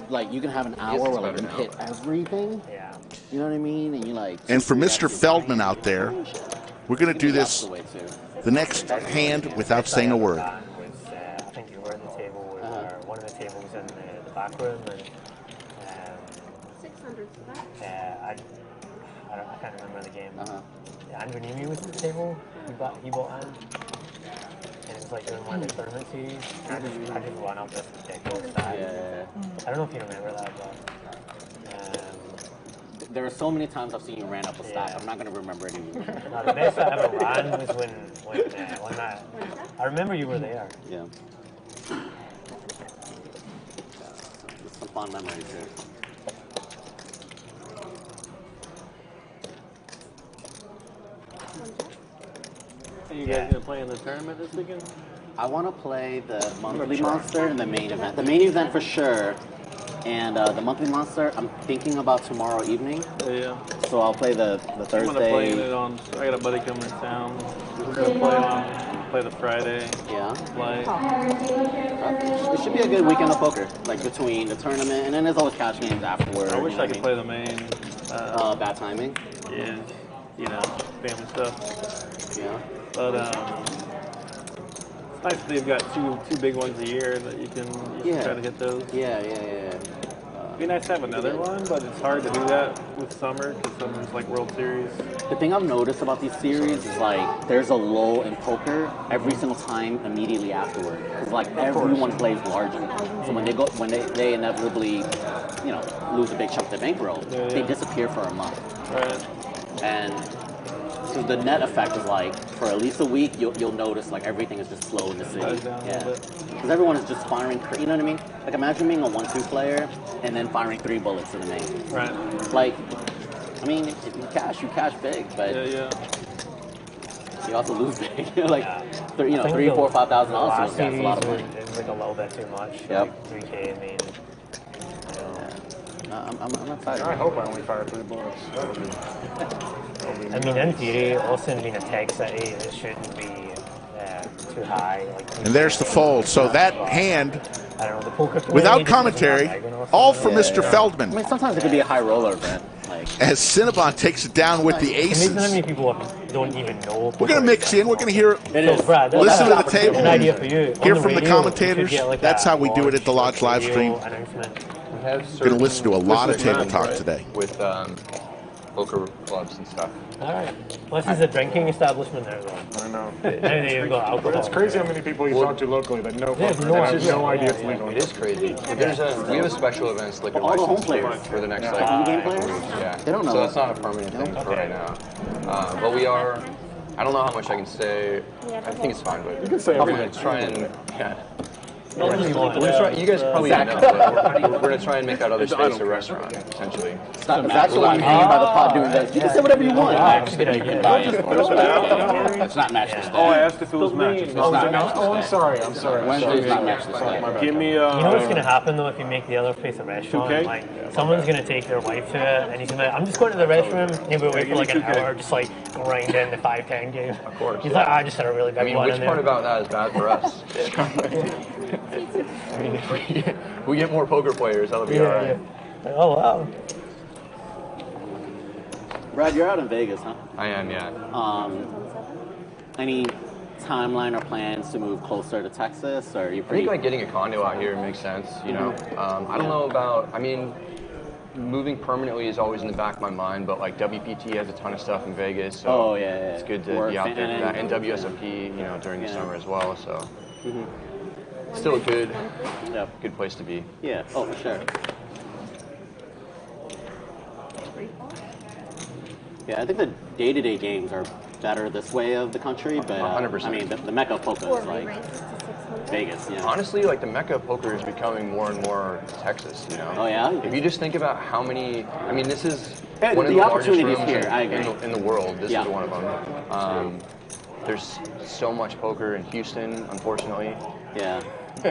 can have an hour where like you hit everything. Yeah. You know what I mean? And you like. And for Mr. Feldman out there, we're going to do this the next hand without saying a word. I think you were at the table with one of the tables in the back room, and 600 for that. I can't remember the game. Andrew NEEME was at the table. He bought in. And it was like doing one of the tournament series. I just run up this ridiculous stat. Yeah. I don't know if you remember that, but there are so many times I've seen you ran up a stack. I'm not going to remember it anymore. no, the best I ever ran was when that. I remember you were there. Yeah. Some fun memories here. Are you guys going to play in the tournament this weekend? I want to play the monthly monster and the main event. The main event for sure. And the monthly monster, I'm thinking about tomorrow evening. Yeah. So I'll play the Thursday. I'm gonna play it on. I got a buddy coming in town. We're gonna play the Friday. Yeah. Play. It should be a good weekend of poker, like between the tournament and then there's always cash games afterwards. I wish I could play the main. Bad timing. Yeah. You know, family stuff. Yeah. But it's nice that they've got two big ones a year that you can try to hit those. Yeah. It'd be nice to have another one, but it's hard to do that with summer because summer's like World Series. The thing I've noticed about these series is like there's a lull in poker every single time immediately afterward. Because like everyone plays larger. So when they inevitably, lose a big chunk of their bankroll, they disappear for a month. Right. And so the net effect is like for at least a week you'll notice like everything is just slow in the city. Yeah. Because everyone is just firing, you know what I mean? Like imagine being a 1-2 player and then firing 3 bullets in the main. Right. Like, I mean, if you cash big, but you also lose big. like, $3,000, $4,000, $5,000. That's a lot of money. It was like a little bit too much. Yep. Like 3K, I mean. I'm excited. I hope I only fire 3 bullets. I mean, in theory, Austin being a tech city, it shouldn't be too high. And there's the fold. So that hand, I don't know, the poker without commentary, all for Mr. Feldman. I mean, sometimes it could be a high roller event. As Cinnabon takes it down with the aces. Amazing how many people don't even know. We're going to mix in. We're going to hear, Brad, listen to the table, an idea for you. hear from the commentators. That's how we do it at the Lodge live stream. We're going to listen to a lot of table talk today. With poker clubs and stuff. All right. Well, this is a drinking establishment there, though. I know. They've got alcohol. It's crazy how many people you talk to locally that know poker. no They have idea. no idea it's legal. It is crazy. We have a special events liquor All the home license players. for the next in-game players? Yeah. They don't know. So that's not a permanent thing for right now. But we are. I don't know how much I can say. I think it's fine, but you can say we're everything. going to try and we're gonna try, you guys probably know, but we're going to try and make that other space a restaurant, essentially. That's what I'm hanging by the pot doing that. You can say whatever you want. That's a good idea. It's not match this day. Oh, I asked if it was match. I'm sorry. Wednesday's not match this day. Give me You know what's going to happen, though, if you make the other place a restaurant? 2K? Like, someone's going to take their wife to it, and he's going to be like, I'm just going to the restroom, and we'll wait for like an hour, just like grind in the 5-10 game. Of course. He's like, I just had a really big one which in part there. about that is bad for us? I mean, if we get more poker players, that'll be all right. Oh, wow. Brad, you're out in Vegas, huh? I am, yeah. Any timeline or plans to move closer to Texas, or are you I pretty? think like getting a condo out here makes sense, you know. I don't know about, I mean, moving permanently is always in the back of my mind, but like WPT has a ton of stuff in Vegas, so it's good to be out there for that. And WSOP, you know, during the summer as well, so. still a good place to be. Yeah. Oh, for sure. Yeah, I think the day-to-day games are better this way of the country, but 100%. I mean, the mecca of poker is like Vegas. You know? Honestly, like the mecca of poker is becoming more and more Texas. You know. Oh yeah. If you just think about how many, I mean, this is Yeah, one of the the largest opportunities rooms here, I agree. in the world. This Yeah. is one of them. There's so much poker in Houston, unfortunately. Yeah. I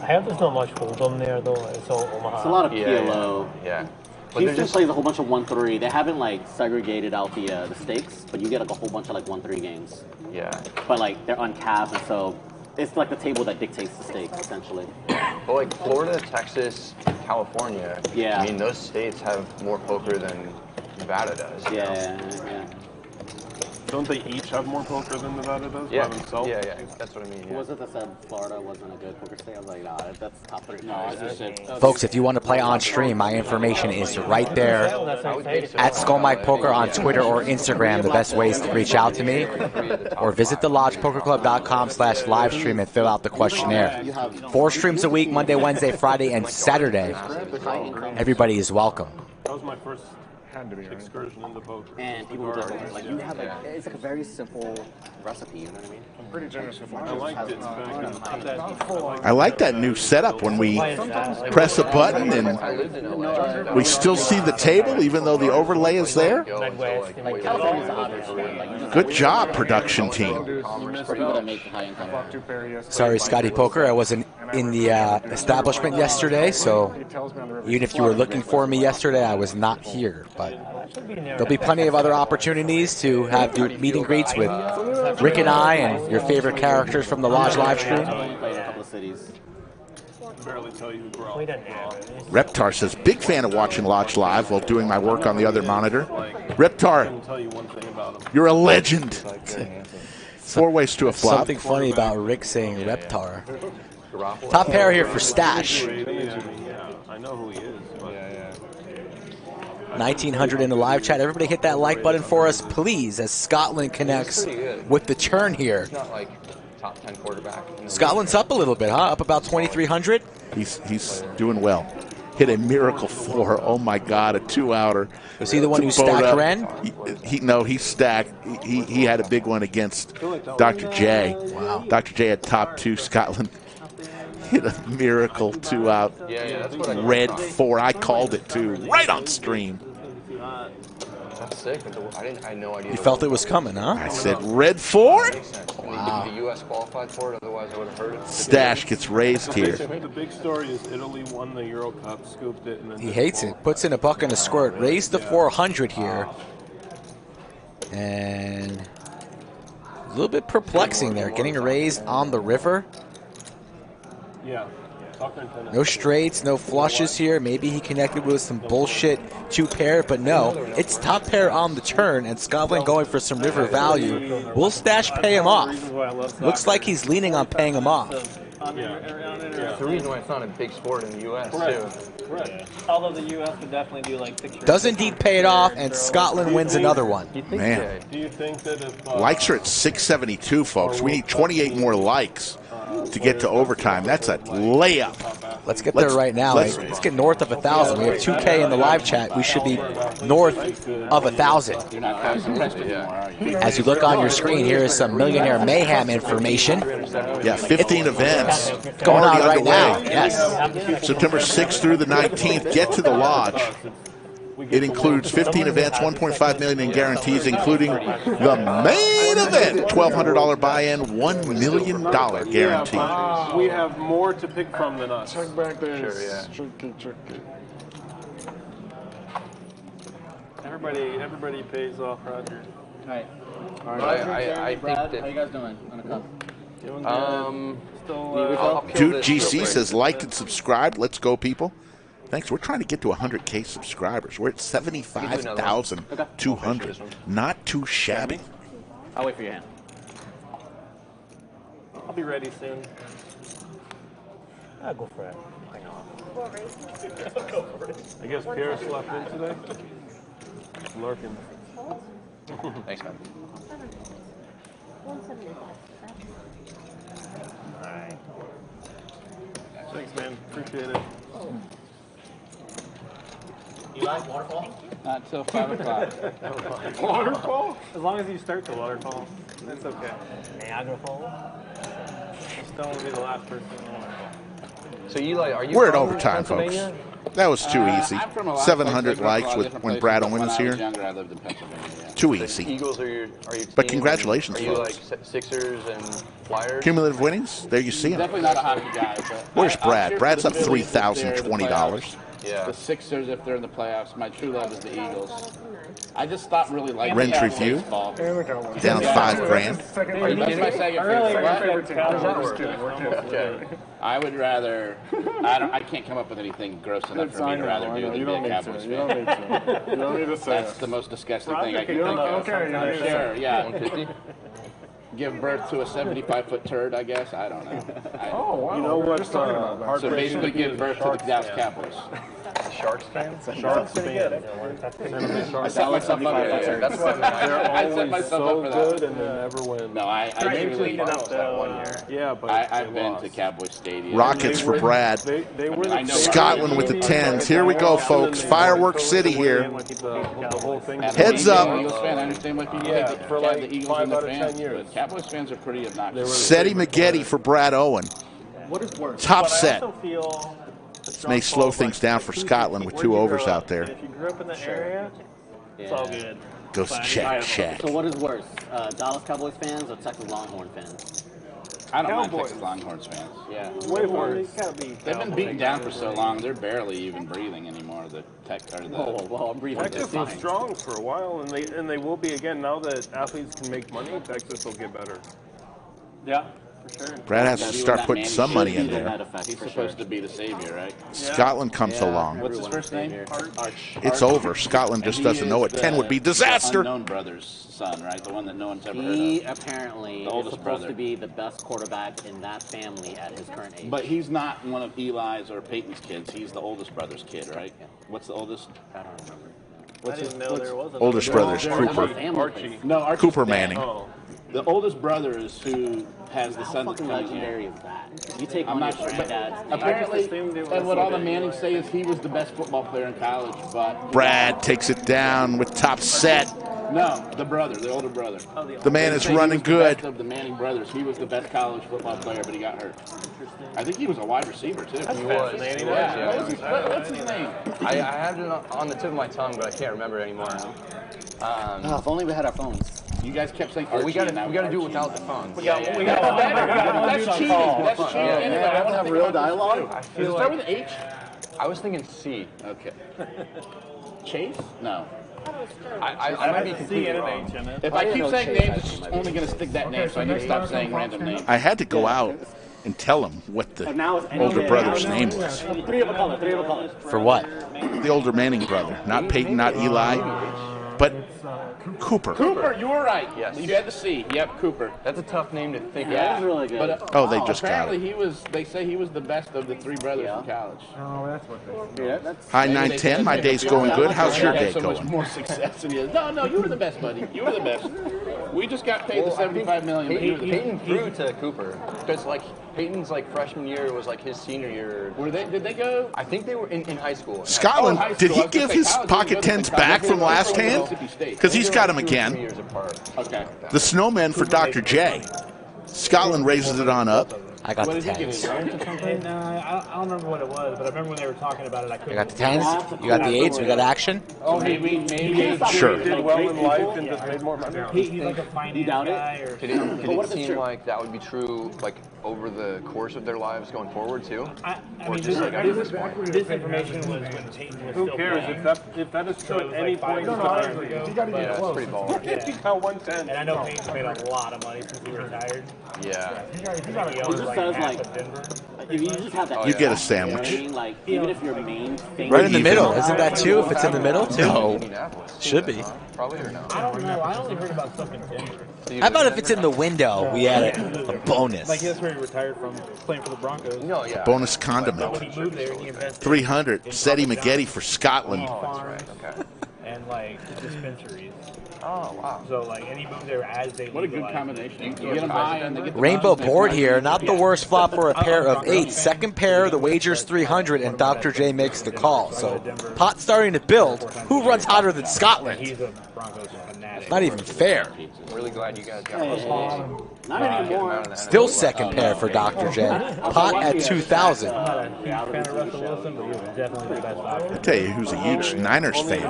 heard there's not much hold'em there though. It's all Omaha. It's a lot of PLO. Yeah. But Houston plays a whole bunch of 1-3. They haven't like segregated out the stakes, but you get like a whole bunch of like 1-3 games. Yeah. But like they're uncapped, and so it's like the table that dictates the stakes essentially. But like Florida, Texas, California. Yeah. I mean, those states have more poker than Nevada does. you know? Yeah. Don't they each have more poker than Nevada does Yeah. by themselves? Yeah, that's what I mean. Who was it that said Florida wasn't a good poker state? I was like, nah, that's top 3. No, I just said. Folks, if you want to play on stream, my information is right there at Skull Mike Poker on Twitter or Instagram. The best ways to reach out to me, or visit thelodgepokerclub.com/livestream and fill out the questionnaire. 4 streams a week, Monday, Wednesday, Friday, and Saturday. Everybody is welcome. That was my first excursion into poker. And people were just like, you have like, it's like a very simple recipe, you know what I mean? I'm pretty generous with my I liked it I like that new setup when we press a button and we still see the table even though the overlay is there. Good job, production team. Sorry, Scotty Poker, I wasn't in the establishment yesterday, so even if you were looking for me yesterday, I was not here. But there'll be plenty of other opportunities to have meet and greets with Rick and I and your favorite characters from the Lodge live stream. barely tell you who Brawl. Reptar says, big fan of watching Lodge live while doing my work on the other monitor. Reptar, you're a legend. 4 ways to a flop. Something funny about Rick saying Reptar. Top pair here for Stash. I know who he is. 1900 in the live chat. Everybody hit that like button for us, please, as Scotland connects with the turn here. He's not like top 10 quarterback. Scotland's up a little bit, huh? Up about 2,300. He's doing well. Hit a miracle 4. Oh my God, a 2-outer. Was he the one who stacked Ren? He stacked. He had a big one against Dr. J. Wow. Dr. J had top 2. Scotland hit a miracle 2-out. Red 4. I called it too, right on stream. That's sick. I had no idea. You felt it was coming, huh? I said red 4. Wow. The U.S. qualified for it, otherwise I would have heard it. Stash gets raised here. The big story is Italy won the Euro Cup, scooped it, and then He hates it. Puts in a buck and a squirt. Raised to 400 here. And a little bit perplexing there. Getting raised on the river. Yeah. Soccer and tennis. No straights, no flushes here. Maybe he connected with some bullshit 2-pair, but no. It's top pair on the turn, and Scotland going for some river value. Will Stash pay him off? Looks like he's leaning on paying him off. That's the reason why it's not a big sport in the U.S. too. Correct. Although the U.S. would definitely do like pictures. Does indeed pay it off, and Scotland wins another one. Man. Do you think that if Likes are at 672, folks. We need 28 more likes to get to overtime. That's a layup. Let's get there right now. Let's get north of 1,000. We have 2K in the live chat. We should be north of 1,000. As you look on your screen, here is some Millionaire Mayhem information. Yeah, 15 events going on already right underway. now. Yes. September 6th through the 19th. Get to the Lodge. It includes 15 events, 1.5 million in guarantees, including the main event, $1,200 buy-in, $1 million guarantee. we have more to pick from than us. Check back there. Sure, yeah. Tricky. Everybody pays off, Roger. Right. I think Brad, that. how you guys doing on the cup? Dude, GC says liked and subscribed. Let's go, people. Thanks. We're trying to get to 100K subscribers. We're at 75,200. Not too shabby. I'll wait for your hand. I'll be ready soon. I'll go for it. I guess Pierre slept in today. Lurking. Thanks, man. Thanks, man. Appreciate it. You like waterfall? Not till 5 o'clock. Waterfall? As long as you start the waterfall, that's okay. Niagara Falls? Just don't want to be the last person in the waterfall. So you like? Are you? We're in from overtime, folks. Pennsylvania? That was too easy. I'm from a lot of 700 places. I've likes lived in a lot of when different Brad places, Owen but was when I was here. younger, I lived in Pennsylvania. Yeah. Too The easy. Eagles are your But team? congratulations, Are you folks. like Sixers and Flyers? Cumulative winnings? There you see them. Definitely not a hockey guy. But Where's I'll Brad? cheer for Brad's the up Phillies if they're in the $3,020. playoffs. Yeah. The Sixers if they're in the playoffs. My true love is the Eagles. I just stopped really liking Rent review? baseball. Down Yeah. $5 grand. That's my second favorite. Okay. I would rather. I can't come up with anything gross enough for me to rather do than You be don't a need Cowboys to. fan. You don't need to. You don't need to say That's it. the most disgusting thing I You can don't- think of. okay, you need to Sure, say yeah. 150? Give birth to a 75-foot turd, I guess. I don't know. Oh, wow. You know We were what's just talking about that. So basically, give birth to the Dallas Cowboys. Sharks fans? Sharks fan. I sound like something up for that. That's why They're I set always myself so up for that. good and they never win. No, I They truly. cleaned it up that 1 year. Yeah, but I've they been lost. to Cowboy Stadium. Rockets for Brad. They were I know Scotland with the 10s. Here we go, folks. Fireworks City here. The whole thing. Heads up. Eagles fan, I understand why people Yeah, think for that like the Eagles 5 and the out of 10 fans, years. but Cowboys fans are pretty obnoxious. Seti Maggette for Brad Owen. What is worse? Top But I set. also feel This may slow things down for Scotland with 2 overs out there. If you grew up in the area, it's all good. Goes check, check. So what is worse, Dallas Cowboys fans or Texas Longhorn fans? I don't mind Cowboys. Texas Longhorns fans. Yeah. Way worse. They've been beaten down for so long, they're barely even breathing anymore. The Whoa, I'm breathing. Texas was strong for a while, and they will be again. Now that athletes can make money, Texas will get better. Yeah, for sure. Brad has to start putting some money in there. He's supposed to be the savior, right? Scotland comes along. What's his first name? It's over. Scotland just doesn't know it. 10 would be disaster. Unknown brother's son, right? The one that no one's ever heard He of. apparently The is oldest supposed brother. to be the best quarterback in that family at his current age. But he's not one of Eli's or Peyton's kids. He's the oldest brother's kid, right? What's the oldest? I don't remember. I didn't know there was an Oldest brother's Cooper. Archie. No, Archie's Cooper dad. Manning. Oh. The oldest brother is who has the son that's fucking coming legendary here. is that? You take I'm one not of sure. your But granddad's. apparently, assumed it was and what all the something Mannings say is he was the best football player in college, but Brad takes it down with top set. no, the brother, the older brother. The man They is say he running was the good. best of the Manning brothers, he was the best college football player, but he got hurt. I think he was a wide receiver too. He was. fascinating. Yeah. What's his name? I had it on the tip of my tongue, but I can't remember it anymore. If only we had our phones. You guys kept saying Well, Archie. we got and now to do it Archie. without the phones. That's cheating. That's cheating. Anyway, I want to have real dialogue? I Does it feel start like with an H? I was thinking C. Okay. Chase? No. I might be completely wrong. If I keep saying names, it's just only going to stick that name, so I need to stop saying random names. I had to go out and tell him what the older brother's name was. Three of a color. For what? The older Manning brother. Not Peyton, not Eli, but Cooper. Cooper, you were right. Yes. You had the C. Yep, Cooper. That's a tough name to think That of. is really good. But, Oh, they just got apparently it. they say he was the best of the 3 brothers in college. Oh, that's what they say. Hi, Maybe they 910. said My that day's before. going good. How's your He had day so much going? more success than he is. No, you were the best, buddy. You were the best. We just got paid the $75 million. but you were the best. Peyton threw to Cooper because like Peyton's like freshman year was like his senior year. Did they go? I think they were in high school. Scotland, high did school. he I was gonna give say his college, pocket he goes 10s to back college. from last He goes to hand? Mississippi State. Because he's got them 2 or 3 again. years apart. Okay. The snowmen for Dr. J. Scotland raises it on up. I got What the did he get? 10s. And, I don't remember what it was, but I remember when they were talking about it. I You couldn't. got the 10s? You got the 8s? We got action? Oh, maybe. Sure. He did well in life and just made more money. He's like a finance guy or Did it seem like that would be true like over the course of their lives going forward too? I Or mean, just like at this point? this information was when Peyton was Who still cares playing. if that is true at any point in No, time? no, You you got to Yeah, get it's close. pretty baller. He got 110. And I know Peyton made a lot of money since he retired. Yeah. He owns just like sounds half like- of Denver. If you just have that, You get a you know sandwich. what I mean? Like, even if your main thing Right in the Even. middle. Isn't that too? If it's in the middle, too? No. Indianapolis. Should be. Probably or no? I don't know. I only heard about stuff in Denver. How about if it's in the window, we add a bonus? Like that's where he retired from playing for the Broncos. No, yeah. Bonus But condiment. when he moved there, he invested 300. Seti Maggette for Scotland. farms. Okay. and like dispensaries. Oh wow! So like any move there as they What a good legalize combination. it. You get them high and they get the Rainbow bounces, they board fly here, through. not the worst flop for a pair of 8. Second pair, the wager's 300, and Dr. J makes the call. So pot starting to build. Who runs hotter than Scotland? He's a Broncos fanatic. It's not even fair. I'm really glad you guys got those. Not anymore. Still second pair for Dr. J. Pot at 2,000. I'm not a huge fan of Russell Wilson, but he was definitely the best option. I tell you who's a huge Niners fan.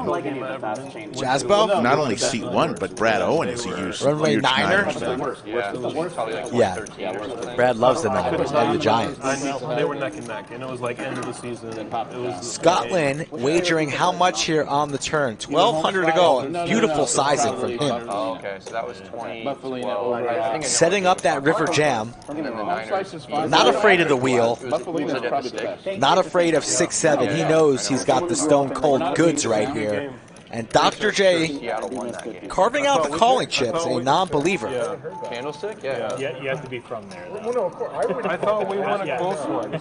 Jazzbo? Not only seat 1, but Brad Owen is a huge Runway huge Niner? Niners fan. Yeah. Brad loves the Niners and the Giants. They were neck and neck, and it was like end of the season. It was Scotland wagering how much here on the turn? 1,200 to go. Beautiful sizing from him. Oh, okay, so that was 20. Setting up that river jam. Not afraid of the wheel. Not afraid of 6-7. He knows he's got the stone cold goods right here. And Dr. J carving out the calling chips, a non-believer. Candlestick? Yeah, you have to be from there. Well, no, of course. I thought we won a close one. I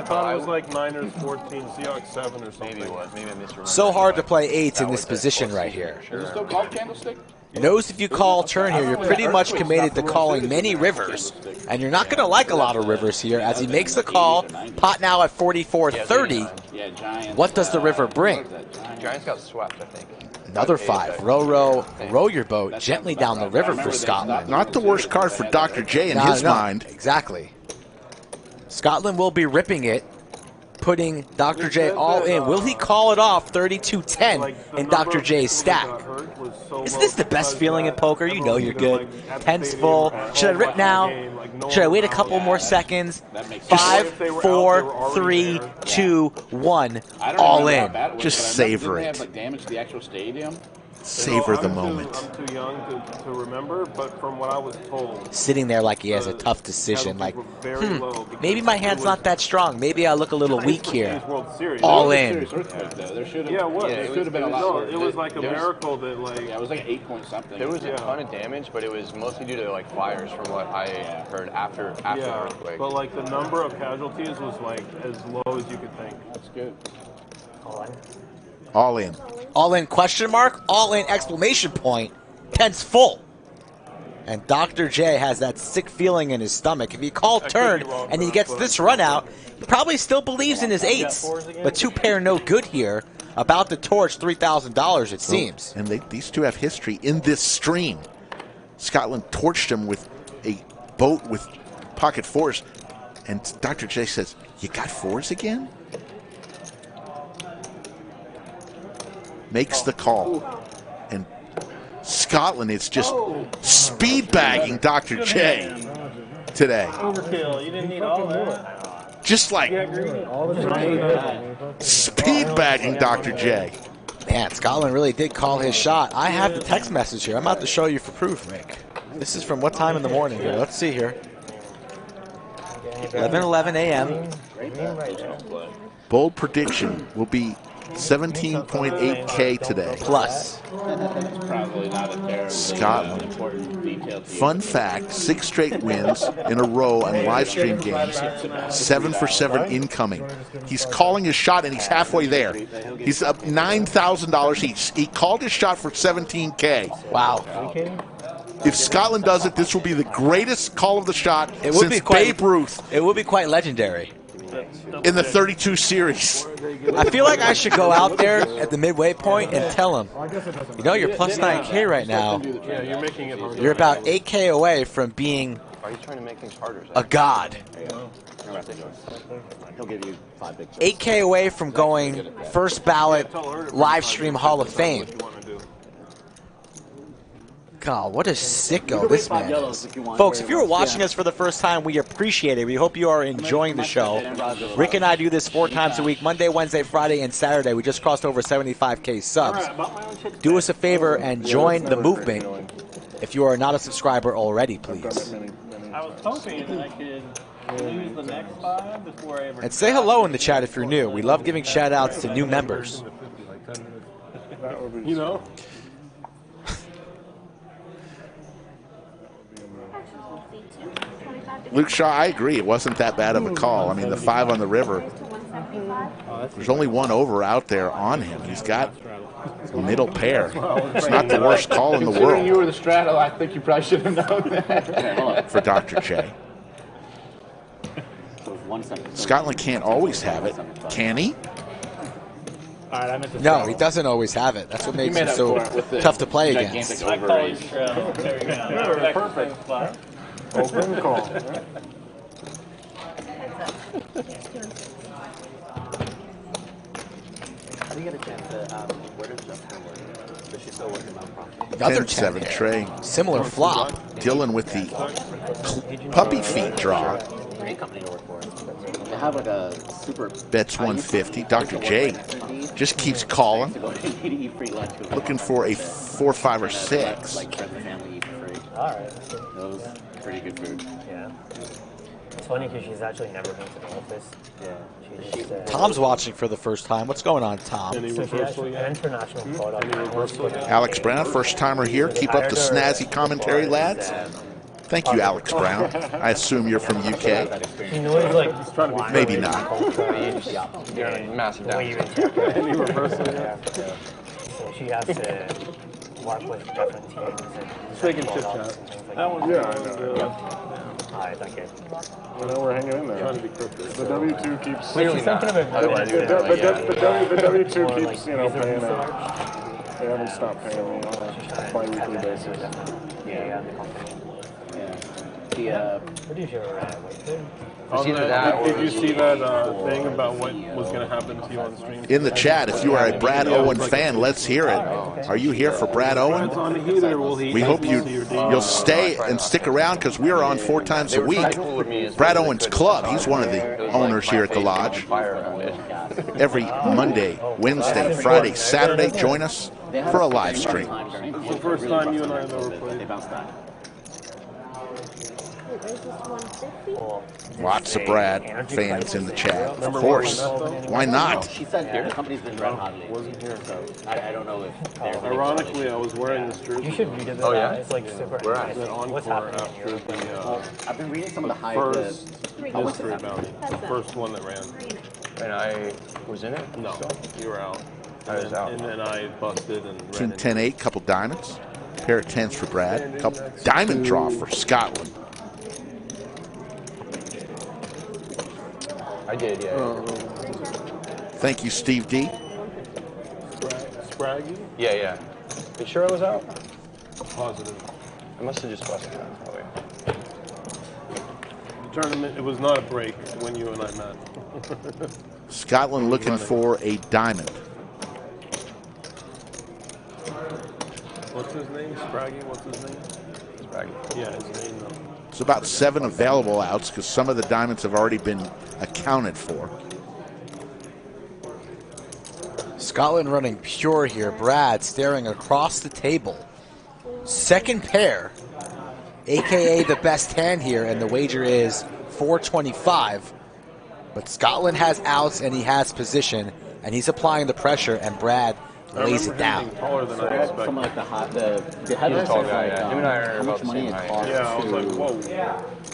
thought it was like Niners 14, Seahawks 7 or something. Maybe it was. Maybe I misremembered. So hard to play 8s in this position right here. Is it still called Candlestick? Knows if you call turn here, you're pretty much committed to calling many rivers. And you're not going to like a lot of rivers here as he makes the call. Pot now at 44.30. What does the river bring? Giants got swept, I think. Another 5. Row your boat gently down the river for Scotland. Not the worst card for Dr. J in his mind. Exactly. Scotland will be ripping it, putting Dr. J all in. Will he call it off 32-10 in Dr. J's stack? Isn't this the best feeling in poker? You know you're good. 10's full. Should I rip now? Should I wait a couple more seconds? 5, 4, 3, 2, 1. All in. Just savor it. Like damage the actual stadium. Savor the moment. I'm too young to remember, but from what I was told, Sitting there like he has a tough decision, like, maybe my hand's not that strong. Maybe I look a little weak here. All in. There should have, yeah, what? There should have been a lot No, more. it was like a miracle that like. Yeah, it was like an 8-point something. There was a ton of damage, but it was mostly due to like fires, from what I heard after the earthquake. But like the number of casualties was like as low as you could think. That's good. All in. All in question mark? All in exclamation point. 10's full. And Dr. J has that sick feeling in his stomach. If he called turn and he gets this run out, he probably still believes in his 8s. But 2 pair no good here. About to torch $3,000 it seems. And these two have history in this stream. Scotland torched him with a boat with pocket 4s. And Dr. J says, "You got 4s again?" Makes the call. And Scotland is just speed bagging Dr. J today. Overkill. You didn't need all that. Just like speed bagging Dr. J. Man, Scotland really did call his shot. I have the text message here. I'm about to show you for proof, Mick. This is from what time in the morning here? Let's see here. 11:11 a.m. Bold prediction will be 17.8K today. Plus. Probably not a terribly Scotland. important detail to Fun fact, 6 straight wins in a row on live stream games. 7 for 7 incoming. He's calling his shot and he's halfway there. He's up $9,000 each. He called his shot for 17K. Wow. If Scotland does it, this will be the greatest call of the shot since Babe Ruth. It will be quite legendary. In the 32 series. I feel like I should go out there at the midway point and tell him, you know, you're plus 9K right now. Yeah, you're making it harder. You're about 8K away from being Are you trying to make things harder? a god. He'll give you 5 big chips. 8K away from going first ballot live stream Hall of Fame. God, what a sicko this man is. Folks, if you were watching us for the first time, we appreciate it. We hope you are enjoying the show. Rick and I do this 4 times a week, Monday, Wednesday, Friday, and Saturday. We just crossed over 75K subs. Do us a favor and join the movement if you are not a subscriber already, please. I was hoping that I could lose the next 5 before I ever. And say hello in the chat if you're new. We love giving shout-outs to new members. You know? Luke Shaw, I agree. It wasn't that bad of a call. I mean, the 5 on the river. There's only 1 over out there on him. He's got Middle pair. It's not the worst call in the Considering world you were the straddle, I think you probably should have known that. for Dr. J. Scotland can't always have it, can he? No, he doesn't always have it. That's what makes him so tough to play against. I call you straddle. There we go. Perfect. Open call. How do you get a chance to, where does Justin work? Does she still work in nonprofit? Another 10-7 Trey. Similar flop. Dylan with the puppy feet draw. Great company to work for. They have like a super... Bets 150. Dr. J just keeps calling. Looking for a 4, 5, or 6. Like friends and family eat for free. Alright. That was pretty good food. Yeah. It's funny because she's actually never been to the office. Yeah. She just, Tom's watching for the first time. What's going on, Tom? so she has an international product. Alex Brown, first timer here. Keep up the snazzy commentary, lads. Thank you, Alex Brown. I assume you're from UK. He knows, like, Maybe not. Massive So she has to work with different teams and Taking chit chat. That one, yeah, I know. Alright, okay. You know, we're hanging in there. Trying to be crooked. The W2 keeps... Clearly not. The W2 keeps, you know, paying out. They haven't stopped paying me on a bi-weekly basis. Yeah. What is your Did you see that thing about what was going to happen to you on stream? In the chat, if you are a Brad Owen fan, let's hear it. Are you here for Brad Owen? We hope you'll stay and stick around because we are on 4 times a week. Brad Owen's club, he's one of the owners here at the lodge. Every Monday, Wednesday, Friday, Saturday, join us for a live stream. It's the first time you and I have ever played. Lots of Brad fans in the chat, of course. Why not? She said here, the company's been red hot lately. Wasn't here. So I don't know if there's any Ironically, I was wearing this jersey. You should read it. Oh, yeah? It's like super We're nice. at What's Encore happening after here? the I've been reading some of the high first what's mystery it bounty. The first one that ran. And I was in it? No, you were out. I was out. And then I busted and King ran 10-8, couple diamonds. Pair of 10s for Brad. Couple diamond draw for Scotland. I did, yeah. Thank you, Steve D. Spraggy? Yeah. You sure I was out? Positive. I must have just busted out, probably. The tournament, it was not a break when you and I met. Scotland looking for a diamond. What's his name? Spraggy? What's his name? Spraggy. Yeah, his name, though. It's about 7 available outs because some of the diamonds have already been accounted for. Scotland running pure here. Brad staring across the table. Second pair, a.k.a. the best hand here, and the wager is 425. But Scotland has outs and he has position, and he's applying the pressure, and Brad lays it down. Taller than I expected. Some like the headless tall is guy, like, yeah. Him and I are how about much the money same it height. costs Yeah, I was like, to- whoa.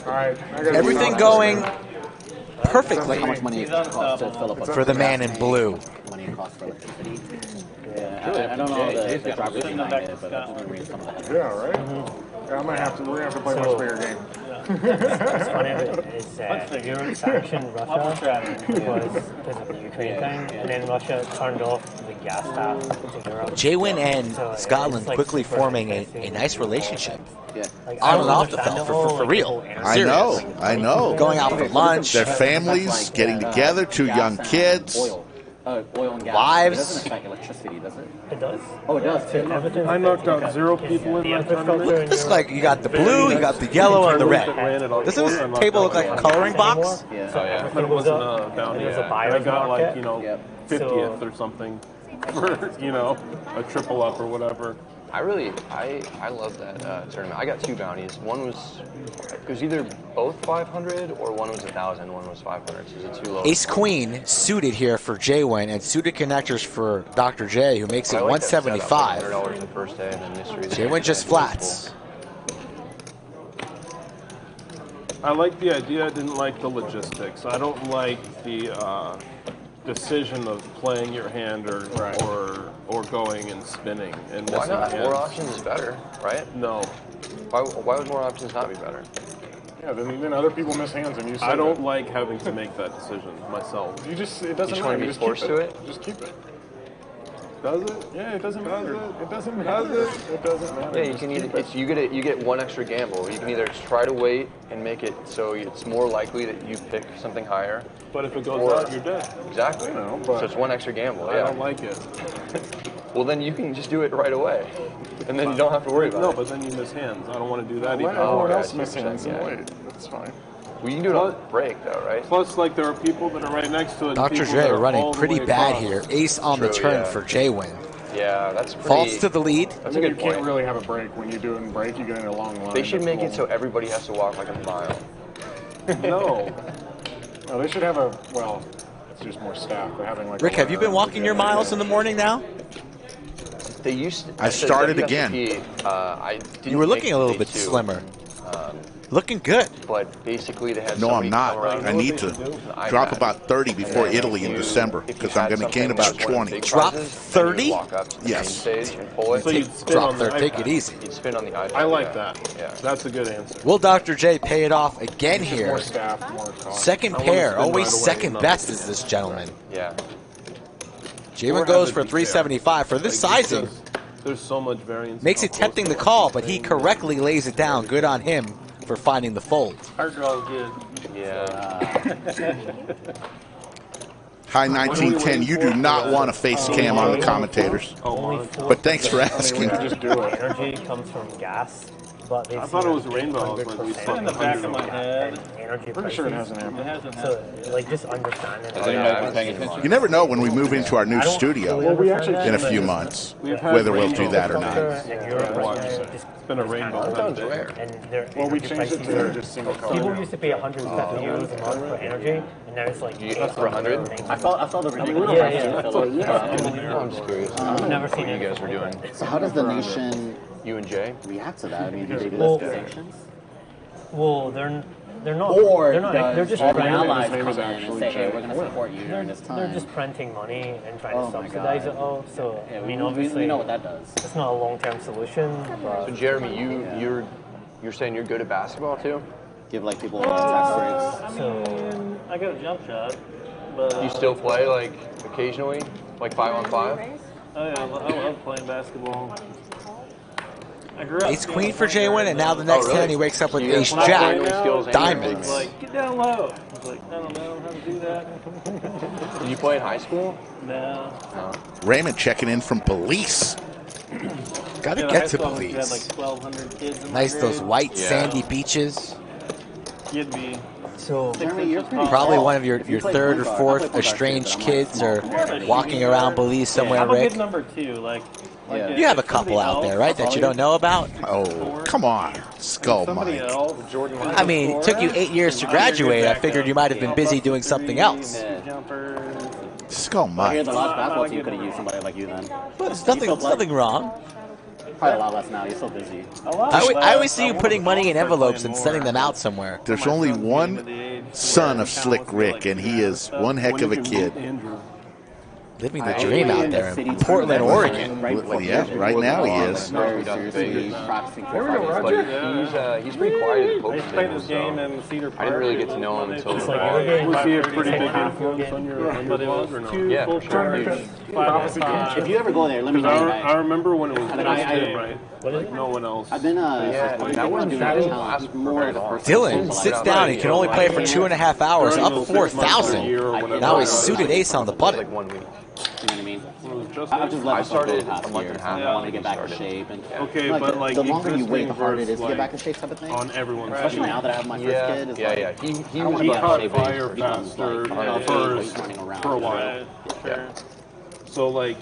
All right. Everything going perfectly How much money it costs to fill up a for the man in blue. money it costs for electricity. Yeah, I don't know the drivers behind it, but I'm just read some of the headlines. Yeah, right? Yeah, we're gonna have to play a much bigger game. It's funny, it's sanctioned Russia because of the Ukraine thing, and then Russia turned off the gas tap to Europe. J-Win and So Scotland it's like quickly super forming expensive. a nice relationship. Yeah. Like, On I and don't off the understand field, for like, real. the whole I energy. know. Going out for lunch. Their families getting together, 2 young kids. Oil and gas. Wives. It doesn't affect electricity, does it? It does. Oh, it does too. I knocked out 0 people in my tournament. This is like you got the blue, you got the yellow, and the red. Doesn't this table look like a coloring box? Yeah. Oh, yeah. But it wasn't a bounty. It was a I buyer's got like, market. you know, Yep. 50th or something for, you know, a triple up or whatever. I love that tournament. I got 2 bounties. One was, it was either both 500 or one was 1,000, one was 500. So it's too low. Ace Queen suited here for J-Win and suited connectors for Dr. J, who makes it I like that setup, $175. $100 the first day and then mystery. J-Win just flats. I like the idea. I didn't like the logistics. I don't like the decision of playing your hand or going and spinning and Why missing not? hands. More options is better, right? No. Why would more options not be better? Yeah, then other people miss hands and you say I don't like having to make that decision myself. it doesn't You just matter. want to be just forced keep to it? Just keep it. Does it? Yeah, it doesn't matter. It doesn't matter. It doesn't matter. Yeah, you Just can keep either it. you get one extra gamble. You can either try to wait and make it so it's more likely that you pick something higher. But if it goes out, you're dead. Exactly. So it's one extra gamble. I Yeah. don't like it. Well, then you can just do it right away, and then you don't have to worry about No, it. but then you miss hands. I don't want to do that Let either. everyone else miss hands and wait. That's fine. Well, you can do it on break though, right? Plus, like there are people that are right next to it. and Dr. people J that are running all the pretty way bad across. here. Ace on the True, turn yeah. for J-Win. Yeah, that's pretty. Falls to the lead. That's a good You can't point. really have a break. When you do it in break, you get in a long line. They should That's make it so everybody has to walk like a mile. No. No, they should have a, well, it's just more staff. They're having like Rick, have you been walking your miles in the morning now? They used to. I started again. I didn't You were make looking a little day bit 2. slimmer. Looking good. But basically, they had No, I'm somebody not. come around I need to with an drop iPad. about 30 before And then Italy in if you- December if you because I'm had going to gain something about that was one of the 20. big Drop prizes, 30? then you walk up to the Yes. main stage and pull it. So you'd spin Drop on the 30, take iPad. it easy. You'd spin on the iPad. I like yeah. that. Yeah. That's a good answer. Will Dr. J pay it off again Just here? more staff, more cost. Second I wanna pair, spin always right away, second no. best is this gentleman. Yeah. J-Win Or goes have for it be fair. 375 for this Like, sizing. because there's so much variance. Makes in it how close tempting to they are. call, but he correctly lays it down. Good on him for finding the fold. Our draw's good. Yeah. High 1910, you do not want a face cam on the commentators. But thanks for asking. Just do it. Energy comes from gas, but they I thought it was rainbow. I was like, we It's in the back of my head. energy Pretty sure it prices. has an It amp. hasn't So, like, just understanding. Has anybody been paying attention? You never know when we move into our new I don't studio fully we understand actually in a that, few but months, We've had whether we'll do rainbow that or Poker not. and Europe right now, just It's been a rainbow. That sounds rare. and their Well, we energy changed it prices to are- just single People color. used to pay 150 euros a month for energy, and now it's like For 100? I saw the ridiculous Yeah, prices yeah. for Philip. I'm just curious. I've never seen What you it. guys were doing. So how does the nation You and Jay? react to that? I mean, do they Well, lift sanctions? Well, they're not. Or they're not. They're just all the printing. allies His name come is in and actually say, hey, Jay. we're going to support you during this time? They're just printing money and trying Oh to my subsidize God. it all. So Yeah, I mean, we obviously, know what that does. it's not a long-term solution. So But Jeremy, you're saying you're good at basketball too? Give like people tax breaks. I mean, I got a jump shot, but You still play like occasionally, like 5-on-5? oh yeah, I love playing basketball. I grew up. Ace queen for J-Win, and now the next really? hand he wakes up with So you ace have jack, playing skills and diamonds. everything. Like, get down low. I was like, I don't know how to do that. Did you play in high school? No. Raymond checking in from Belize. Gotta Yeah, get high to school, we had Belize. like 1,200 kids in my Nice, those grade. white Yeah. sandy beaches. You'd be so Jeremy, you're pretty Probably tall. one of your If you play third or point guard, I fourth play point guard too, estranged but I'm like kids small are compared to walking around Belize somewhere, I'm a Rick. good number two. Like Yeah. You have a couple out there, right, that you don't know about? Oh, come on, Skull somebody Mike. else. I mean, it took you 8 years to graduate. I figured you might have been busy doing something else. Jumpers. Skull I hear Mike. the last basketball team could have used somebody like you then. But there's nothing wrong. Probably a lot less now. You're so busy. I always see you putting money in envelopes and sending them out somewhere. There's only one son of Slick Rick, and he is one heck of a kid. Living the dream out there in Portland, Oregon. Well, yeah, right now he is. Very seriously practicing for But he's pretty quiet at the I poker used to play table, this game so in Cedar Park. I didn't really get to know him until it's like you're getting Was he a 5:30, pretty big 6:30. influence on your But it was vlog or no? 2 Yeah, full for sure. charge, 5-on-5. If you ever go there, let me know. I remember when it was mean, just I- him, right? Like no one else. I've been Yeah, that wasn't more of a person. Dylan sits down. He can only play for 2.5 hours, up 4,000. Now he's suited ace on the button. like 1 week. You know what I mean? Just I've just I left started the past a month year, and a so half I want to after get you back in started. shape. And Okay, but like the longer you wait, the existing harder it is to versus, get back in shape, type of thing. on everyone's Especially team. now that I have my first Yeah, kid. It's yeah, like, yeah. He I was wanna be about out of caught shape fire when he becomes, faster like, running around. for a while. Right, Yeah. sure. So like,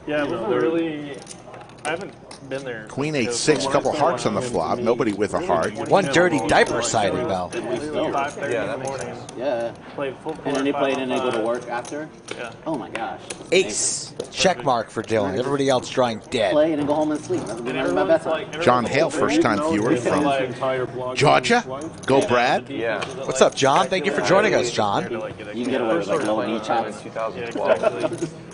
Yeah, you know, really. I haven't been there. Queen 8-6, couple hearts on the flop. Nobody with a heart. One dirty diaper sighting, Mel. At least 5:30 in the morning. Yeah. Played full court. And then they played and they go to 5:05. work after? Yeah. Oh my gosh. Ace. Check mark for Dylan. Everybody else drawing dead. Play and then go home and sleep. That's my best one. John Hale, first-time viewer from Georgia. Go Brad. Yeah. What's up, John? Thank you for joining us, John. You can get away with like low knee chops. 2012.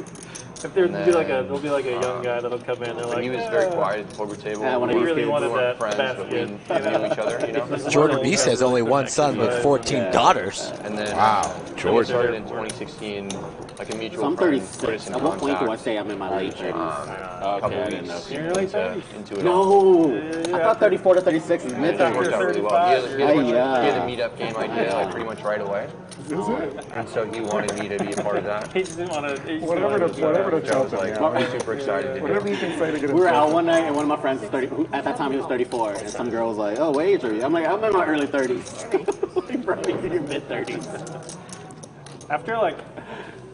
If there'll be like a young guy that'll come in. They're When like, he was very quiet at the poker table. Yeah, when we he really wanted that friends, but we basket. knew each other, you know? Jordan B says only one son with 14 daughters. And then, Wow, we Jordan. started in 2016, like a mutual So I'm friend, put 36. us in At what point do I contact. say I'm in my late 30s? A couple I didn't weeks know. You're in your late 30s? into it. No! I thought 34 to 36 is mid That worked out 30s. really well. He had a Yeah. meetup game idea like pretty much right away. And so he wanted me to be a part of that. He just didn't want to. Whatever to I tell was like, I'm super excited to do Whatever you it. can say to get We were out one night and one of my friends was 30. At that time he was 34, and some girl was like, "Oh, what age are you?" I'm like, "I'm in my early 30s." Like, bro, you're in your mid 30s. After like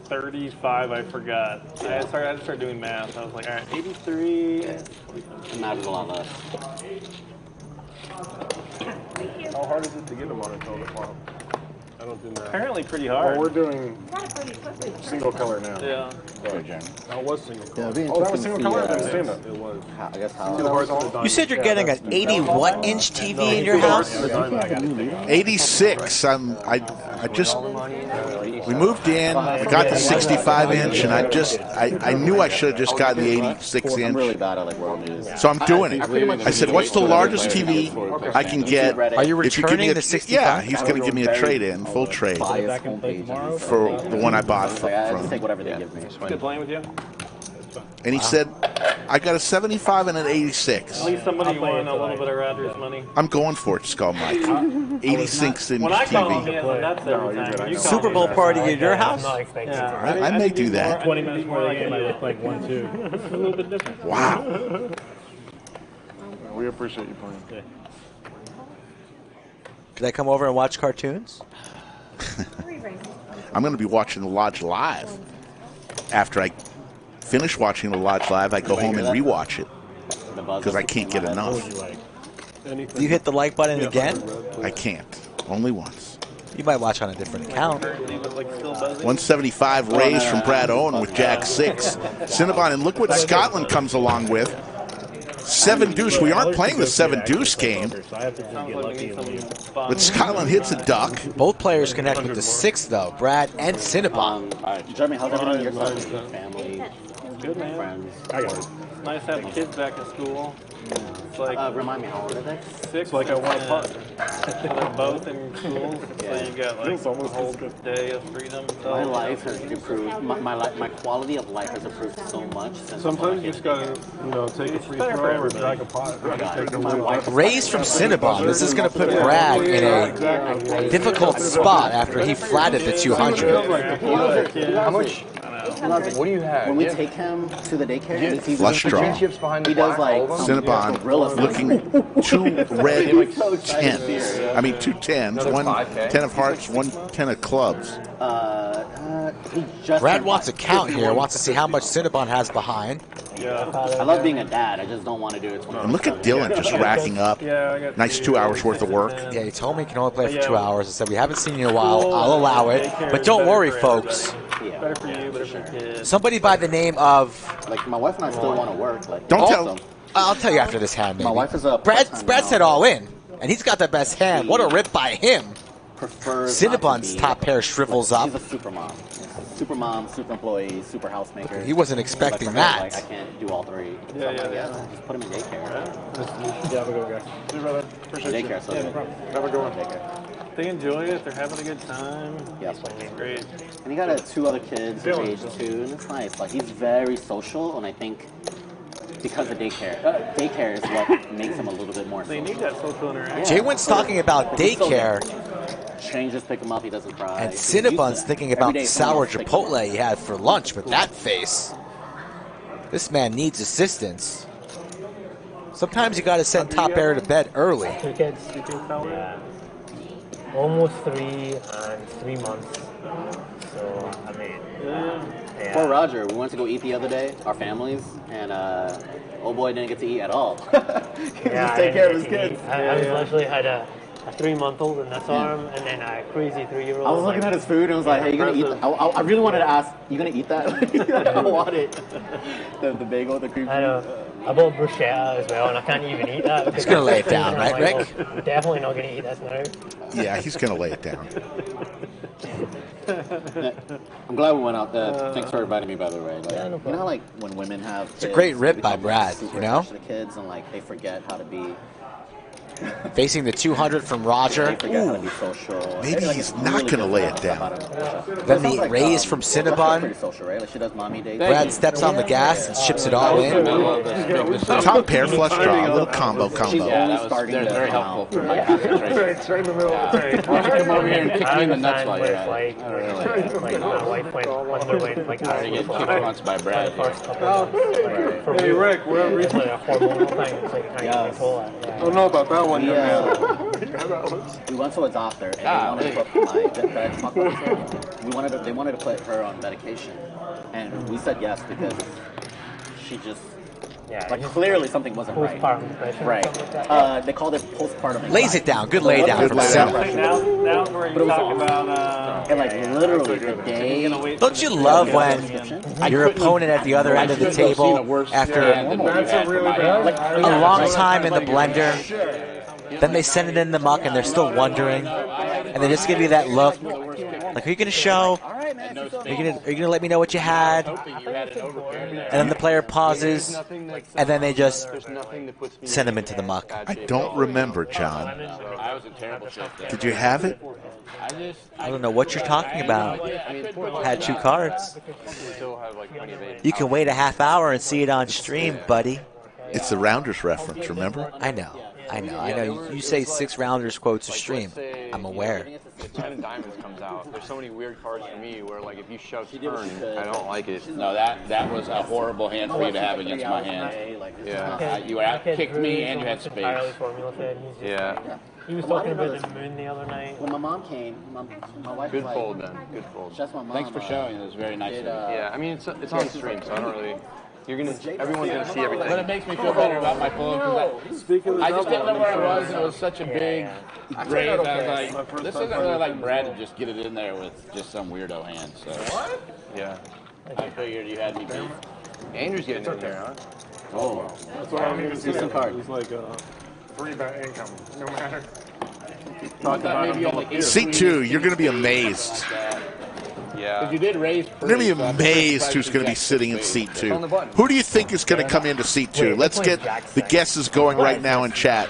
35, I forgot. I just started doing math. I was like, all right, 83. Math is a lot less. How hard is it to get them on a total flop? I don't do math. Apparently pretty hard. Well, we're doing single color now. Yeah. That was single color. Oh, that was single color? I didn't understand that. It was. I guess how. You said you're getting an 80 what inch TV in your house? 86. I just we moved in. We got the 65 inch, and I knew I should have just gotten the 86 I'm really inch. bad at like world news. So I'm doing it. I said, "What's the largest TV I can get?" Are you if you give me returning a, the 65? Yeah, he's going to give me a trade-in, full trade Biased homepage. for the one I bought I just from. take whatever they give me. Good playing with you. And he said, "I got a 75 and an 86." At least somebody won a little bit of Roger's money. I'm going for it, Skull Mike. 86 inch When I call him, he TV. has a nuts every time. You call Super me, Bowl that's party fine. at your house? Yeah, I may do that. 20 minutes more like game, I look like 1-2. It's a little bit different. Wow. We appreciate you playing. Could I come over and watch cartoons? I'm going to be watching the Lodge live. After I finish watching the Lodge live, I go home and rewatch it because I can't get enough. Do you hit the like button again? I can't. Only once. You might watch on a different account. 175 raised from Brad Owen with Jack 6. Cinnabon, and look what Scotland comes along with. 7 deuce. We aren't playing the 7 deuce game. But Scotland hits a duck. Both players connect with the 6, though. Brad and Cinnabon. All right, Jeremy, how's everything in your side? Family, Good, man. friends. It's nice having kids back in school. It's like Remind me, how old are they? 6. Like I want to putt. They're both in school, so you got like a whole day of freedom. My life has improved. My quality of life has improved so much since. Sometimes you just gotta, take a free throw or drag a pot. Raised from Cinnabon. This is going to put Brad in a difficult spot after he flatted the 200. How much? What do you have? When we take him to the daycare, and he sees Flush draw. he does like Cinnabon looking 2 red 10s. I mean 2 10s. 1 10 of hearts, 1 10 of clubs. Brad wants a count here. Wants to see how much Cinnabon has behind. Yeah. I love being a dad. I just don't want to do it. And look at Dylan just racking up. Nice 2 hours worth of work. Yeah, he told me he can only play for 2 hours. I said, we haven't seen you in a while. I'll allow it. But don't worry, folks. Better for you, better for your kids. Somebody by the name of... Like, my wife and I still want to work. Like, Don't tell... I'll tell you after this hand, maybe. My wife is a Brad said all in, and he's got the best hand. What a rip by him. Cinnabon's top pair shrivels up. She's a super mom. Super mom, super employee, super housemaker. He wasn't expecting Like, that. Like, I can't do all 3. So I'm like, just put him in daycare. Yeah, have a good one, guys. See you, brother. Appreciate Daycare, you. so good. Have a good one. Daycare. If they enjoy it, they're having a good time. Yeah, it's great. And he got 2 other kids age 2, and it's nice. Like, he's very social, and I think because of daycare is what makes him a little bit more social. They need that social interaction. Jay Went's talking about daycare. Shane just pick him up, he doesn't cry. And Cinnabon's thinking about the sour chipotle he had for lunch with that face. This man needs assistance. Sometimes you got to send top air to bed early. 2 kids. Yeah. Almost 3 and 3 months. So, I mean, Yeah. Poor Roger. We went to go eat the other day, our families, and old boy didn't get to eat at all. He just take care of his kids. I was literally had a 3-month-old in this arm, and then a crazy 3-year-old. I was looking at his food and was like, "Hey, you gonna eat?" I really wanted to ask, "You gonna eat that?" I want it. The bagel, the cream cheese. I know. I bought bruschetta as well, and I can't even eat that. He's gonna lay it down, right, like, Rick? oh, I'm definitely not gonna eat this now. Yeah, he's gonna lay it down. I'm glad we went out. Thanks for inviting me, by the way. Like, you know, like when women have kids, It's a great rip by become, Brad, super you know? attached to the kids, and like they forget how to be. Facing the 200 from Roger. They forget how to be social. Maybe Like, he's it's not really going to good lay stuff it down. about it. Then It sounds the like, raise from Rosa's Cinnabon. pretty social, right? Like she does mommy dates. Brad steps on the gas and ships it all in. Top pair, flush draw, a little combo. Yeah, that was very helpful for my concentration. Right in the middle of the thing. Why don't you come over here and kick me in the nuts while you're at Like, it? like my wife went underweight, like I get kicked once by Brad. Hey, Rick, we're it's like a hormonal thing. It's like you can't control it. I don't know about that one, young man. We went to a doctor and they wanted to put they wanted to put her on medication, and we said yes because she just clearly something wasn't right. Right. They called it postpartum. Lays it down. Good lay down from Cinnabon. Now where you talk about and like literally the day. Don't you love when your opponent at the other end of the table, after a long time in the blender, then they send it in the muck and they're still wondering, and they just give you that look, like, are you going to show? Are you going to let me know what you had? And then the player pauses, and then they just send him into the muck. I don't remember, John. Did you have it? I don't know what you're talking about. Had 2 cards. You can wait a half hour and see it on stream, buddy. It's the Rounders reference, remember? I know. You say 6 Rounders quotes a stream. I'm aware. 10 of diamonds comes out. There's so many weird cards for me where, like, if you shove turn, I don't like it. No, that was a horrible hand for you to have against my hand. Yeah. You kicked me and you had space. Yeah. He was talking about the moon the other night. When my mom came, my wife Good was fold, like, then. Good fold. That's my mom. Thanks for showing. It was very nice of you. Yeah, I mean, it's on stream, so I don't really... Everyone's gonna see everything. But it makes me feel better about my fold because I just didn't know where I was, and it was such a big raise. I was like, this isn't really like Brad to just get it in there with just some weirdo hand. So what? Yeah. I figured you had me beat. Andrew's getting in there, huh? Oh, That's what I'm going to see. Decent card. It's like a free-bet income, no matter. Talk about C2, you're going to be amazed. Yeah. If you did raise, You're going to be amazed who's going to be sitting in seat 2. Who do you think is going to come into seat 2? Let's get the guesses going right now in chat.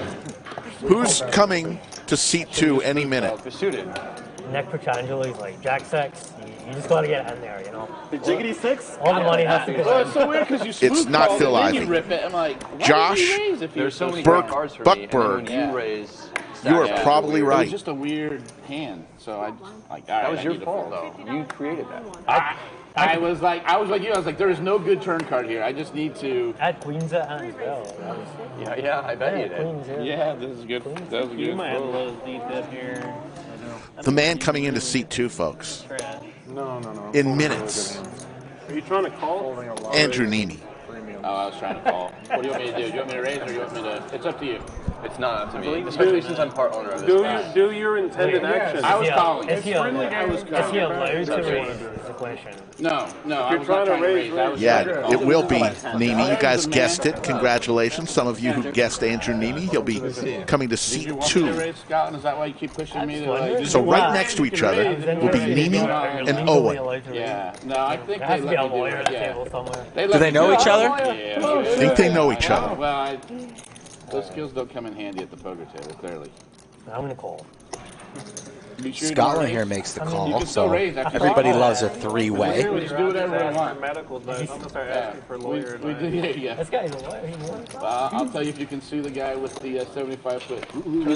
Who's coming to seat 2 any minute? Nick Petrangelo is like Jack 6. You just got to get it in there, you know. The jiggity 6? All the money has to go. Well, it's so weird because you It's not Phil and Ivey. you rip it. I'm like, why Josh, did you raise if There's so many Burke, cards for me, Buckberg. and then when you raise... You are probably It right. was just a weird hand, so I like. That was your fault, though. You created that. I was like you. I was like, there is no good turn card here. I just need to. Add queens at hand as well. Yeah, I bet you did. Queens, Yeah, this is good. That was You good. might have a little defib here. The man coming into seat 2, folks. No. In minutes, Are you trying to call? Andrew NEEME. Oh, I was trying to call. What do you want me to do? Do you want me to raise or do you want me to? It's up to you. It's not up to me, especially since I'm part owner of this. Do your intended action. I was calling. Is he allowed calling. to raise is the question? No. I You're was trying not to trying to raise, raise. I was Yeah, trying to call. it will be NEEME. You guys guessed it. Congratulations. Some of you who guessed Andrew NEEME. He'll be coming to Did seat you want me to 2. raise, Scotland? Is that why you keep pushing me? To, like, So right next to each other will be NEEME and Owen. Yeah. No, I think There has they to be a let me do lawyer at it. the Yeah. table somewhere. Do they know each other? Yeah. I think they know each other. Well, those skills don't come in handy at the poker table, clearly. I'm going to call. Be sure you Scotland don't here raise. makes the I mean, call, you can still so raise after everybody call. loves a 3-way. We just do whatever we want. Medical advice. I'm going to start asking for lawyer We do, yeah. This guy's a lawyer. Well, I'll tell you if you can sue the guy with the 75-foot. We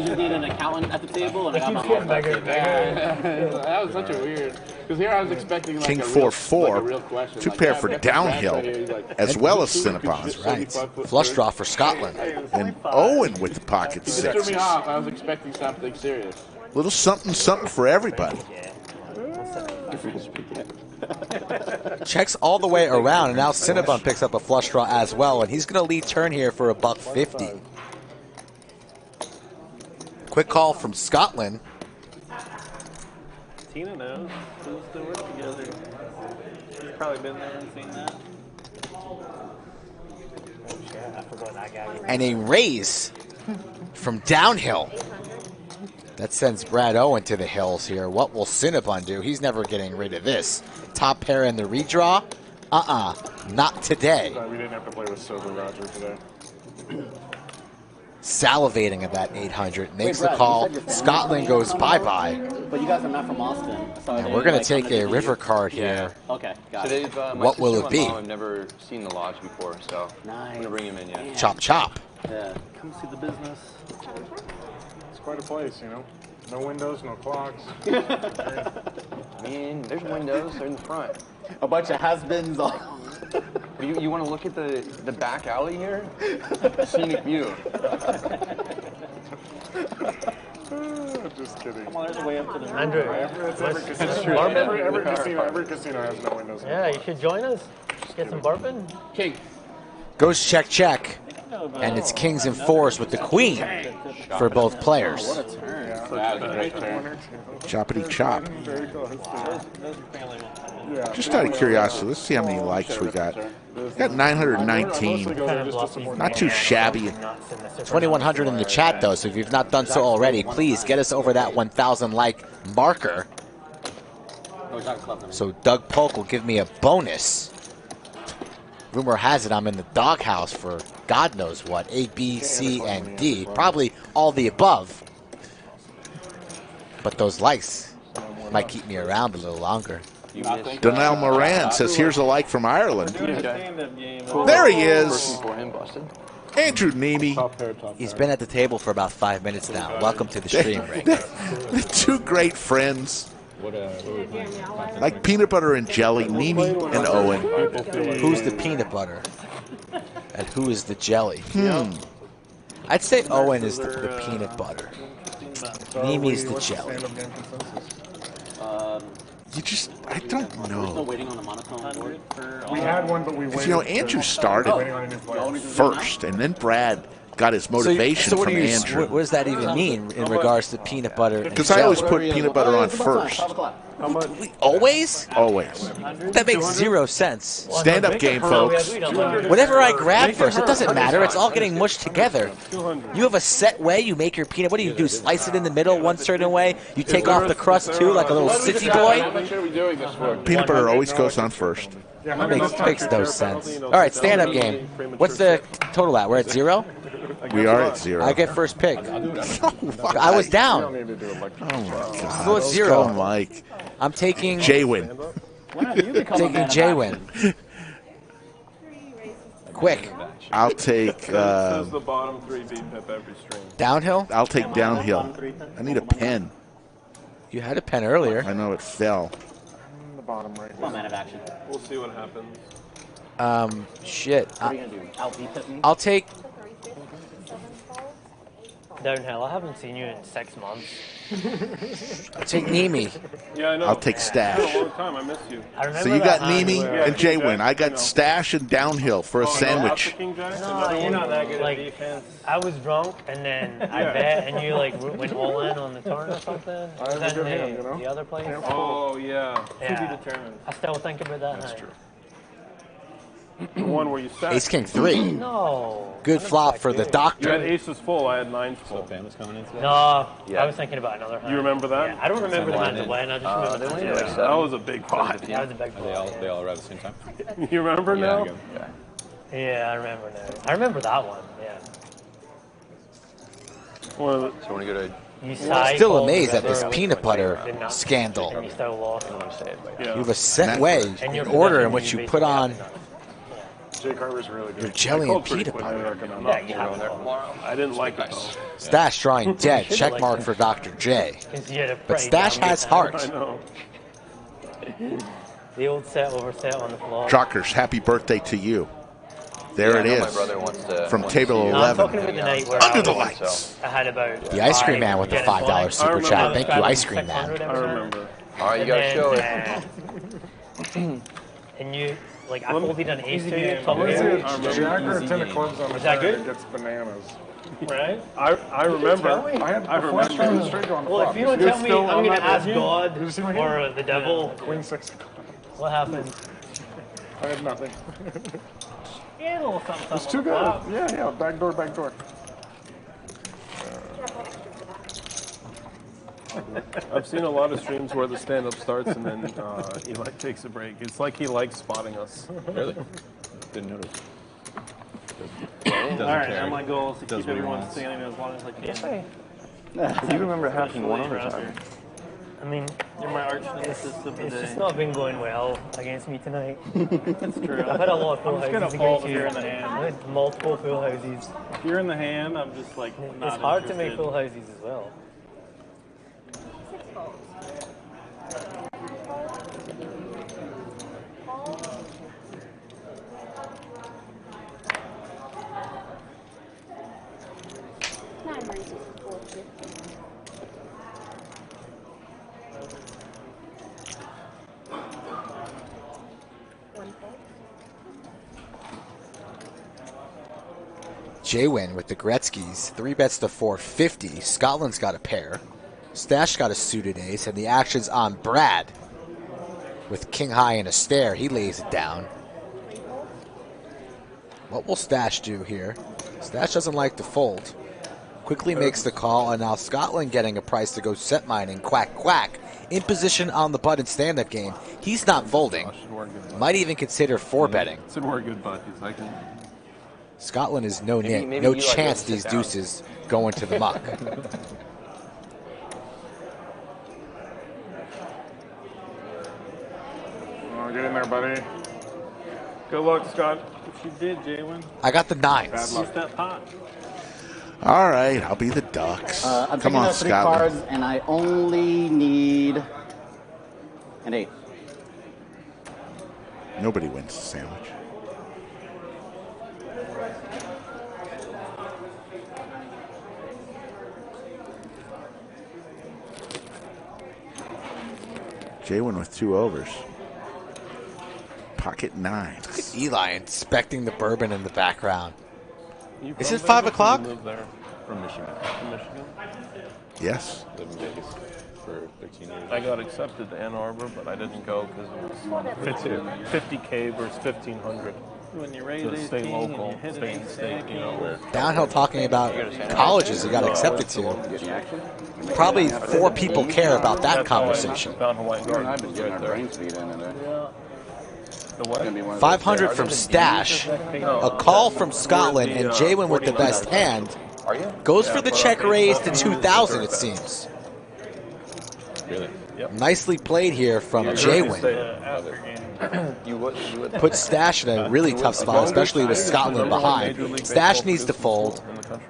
just need an accountant at the table, and I got my keeps mom at the getting table. Yeah. That was such a weird. Because here I was expecting like King a real, 4-4, like a real question. 2 like, pair yeah, for we got this downhill, rack right here. He's like, as well as Cinnabon. Right. Flush draw for Scotland. And Owen with the pocket He just threw me sixes. off. I was expecting something serious. Little something for everybody. Checks all the way around, and now Cinnabon picks up a flush draw as well, and he's going to lead turn here for $1.50. Quick call from Scotland. Tina knows. Who's still work together? She's probably been there and seen that. And a raise from downhill. That sends Brad Owen to the hills here. What will Cinnabon do? He's never getting rid of this. Top pair in the redraw? Not today. We didn't have to play with Sober Roger today. Salivating at that 800. Makes the call. Scotland goes bye-bye. But you guys are not from Austin. So And we're going to take a river card here. Okay, got So it. they've, What will it be? I've never seen the lodge before, so I'm going to bring him in, yeah. Chop, chop. Yeah, come see the business. It's quite a place, you know. No windows, no clocks. I mean, there's windows. They're in the front. A bunch of has-beens on. You want to look at the back alley here? Scenic view. Just kidding. Come on, there's a way up to the Andrew, Every casino has no windows. yeah, you should join us. Get some bourbon. King. Goes check, check. And it's kings and fours with the queen for both players. What a turn. Choppity chop. Very close. Just out of curiosity, let's see how many likes we got. We got 919. Not too shabby. 2,100 in the chat, though, so if you've not done so already, please get us over that 1,000 like marker. So Doug Polk will give me a bonus. Rumor has it I'm in the doghouse for God knows what. A, B, C, and D. Probably all the above. But those likes might keep me around a little longer. Donnell Moran says, here's a like from Ireland. There he is. Andrew NEEME. He's been at the table for about 5 minutes now. Welcome to the stream, Rick. The two great friends. Like peanut butter and jelly, NEEME and Owen. Who's the peanut butter? And who is the jelly? I'd say Owen is the peanut butter. NEEME's the jelly. I don't know. Waiting on the monotone board. We had one, but we waited. You know, Andrew started first, and then Brad got his motivation from Andrew. What does that even mean in regards to peanut butter? Because I always put peanut butter on first. Always? Always. That makes 0 sense. Stand-up game, folks. Whatever I grab first, it doesn't matter. It's all getting mushed together. You have a set way you make your peanut. What do you do? Slice it in the middle one certain way? You take off the crust too, like a little city boy? Peanut butter always goes on first. Makes no sense. All right, stand-up game. What's the total at? We're at 0? We are at 0. I get first pick. I was down. Oh, my God. Go at 0. Go, Mike. I'm taking J-Win. Taking J-Win. Quick. I'll take says the bottom 3 beat Pep every stream. Downhill? I'll take downhill. I need a pen. You had a pen earlier. I know it fell. The bottom right. Come on, man of action. We'll see what happens. Shit. What are you going to do? Out-beat me? I'll take... Downhill, I haven't seen you in 6 months. I'll take NEEME. Yeah, I know. I'll take Stash. It's been a long time. I miss you. So you got NEEME and J-Win. I got Stash and downhill for a sandwich. No, you're not that good at defense. I was drunk, and then I bet, and you like went all in on the turn or something. Was that the other place? Oh, yeah. Yeah. To be determined. I still think about that. That's true. The one where you sat. Ace King 3. No. Good flop for the You doctor. had aces full. I had nines full. No, I was thinking about another hand. You remember that? Yeah, I don't remember the hand to win. I just remember the that was a big pot. That was a big pot. They all arrived at the same time. You remember now? Yeah, I remember now. I remember that one. Yeah. So I want to go to. I'm still amazed at this peanut butter scandal. And you still lost. You have a set way, an order in which you put on Jay Carver's really good. your jelly and peanut butter. I didn't like it though. Stash drawing dead. Check mark for Dr. J. But Stash has heart. I know. The old set over set on the floor. Truckers, happy birthday to you. There it is. From table No, 11. I'm talking about the night where Under the lights. I had about The Ice Cream Man with the $5 super chat. Thank you, Ice Cream Man. I remember. All right, you got to show it. And you, like, I folded an ace to you. Jack or 10 of clubs on the Is that side good? gets bananas. Right? I remember. I flush draw the straight draw on the Well, flop. if you don't You're tell me, still I'm on going to that ask game? God Did you see my or hand? the devil. Queen 6. What happened? I had nothing. Yeah, a little something. It's too good. Yeah, backdoor, backdoor. I've seen a lot of streams where the stand-up starts and then Eli takes a break. It's like he likes spotting us. Really? Didn't notice. All right, now my goal is to keep everyone standing as long as I can. Do you remember hacking one Especially other around time? I mean, You're my arch nemesis of the it's day. just not been going well against me tonight. That's true. I've had a lot of full I'm just gonna houses fold against if you. you're in the hand. I had multiple full houses. If you're in the hand, I'm just like not It's hard to make interested. full houses as well. J-Win with the Gretzky's, 3 bets to 450. Scotland's got a pair. Stash got a suited ace, and the action's on Brad with king high and a stare. He lays it down. What will Stash do here? Stash doesn't like to fold. Quickly makes the call, and now Scotland getting a price to go set mining. Quack, quack. In position on the button stand-up game. He's not folding. Might even consider 4-betting. Should work good buddies. I can. Scotland is no Maybe no you like chance to sit these down. deuces go into the muck. Oh, get in there, buddy. Good luck, Scott. If you did, Jalen. I got the Bad nines. luck. Use that pot. All right, I'll be the Ducks. I'm Come taking on, out 3 Scotland. cards, and I only need an 8. Nobody wins the sandwich. J1 with 2 overs. Pocket 9s. Eli inspecting the bourbon in the background. You Is from it there? 5 Or o'clock? you live there? From Michigan. From Michigan. Yes. Lived in Vegas for 13 years. I got accepted to Ann Arbor, but I didn't go because it was 50K versus 1,500. When you raise To stay 18 local, and you hit stay it in state, you know. Downhill talking about colleges he got accepted to. Probably 4 people care about that conversation. Down Hawaiian You and I Gardens. have been getting our brains beat in there. The what? 500 from Stash, a call from Scotland, and J-Win with the best hand goes for the check raise to 2,000, it seems. Really? Nicely played here from J-Win. You would. Put Stash in a really tough spot, especially with Scotland behind. Stash needs to fold,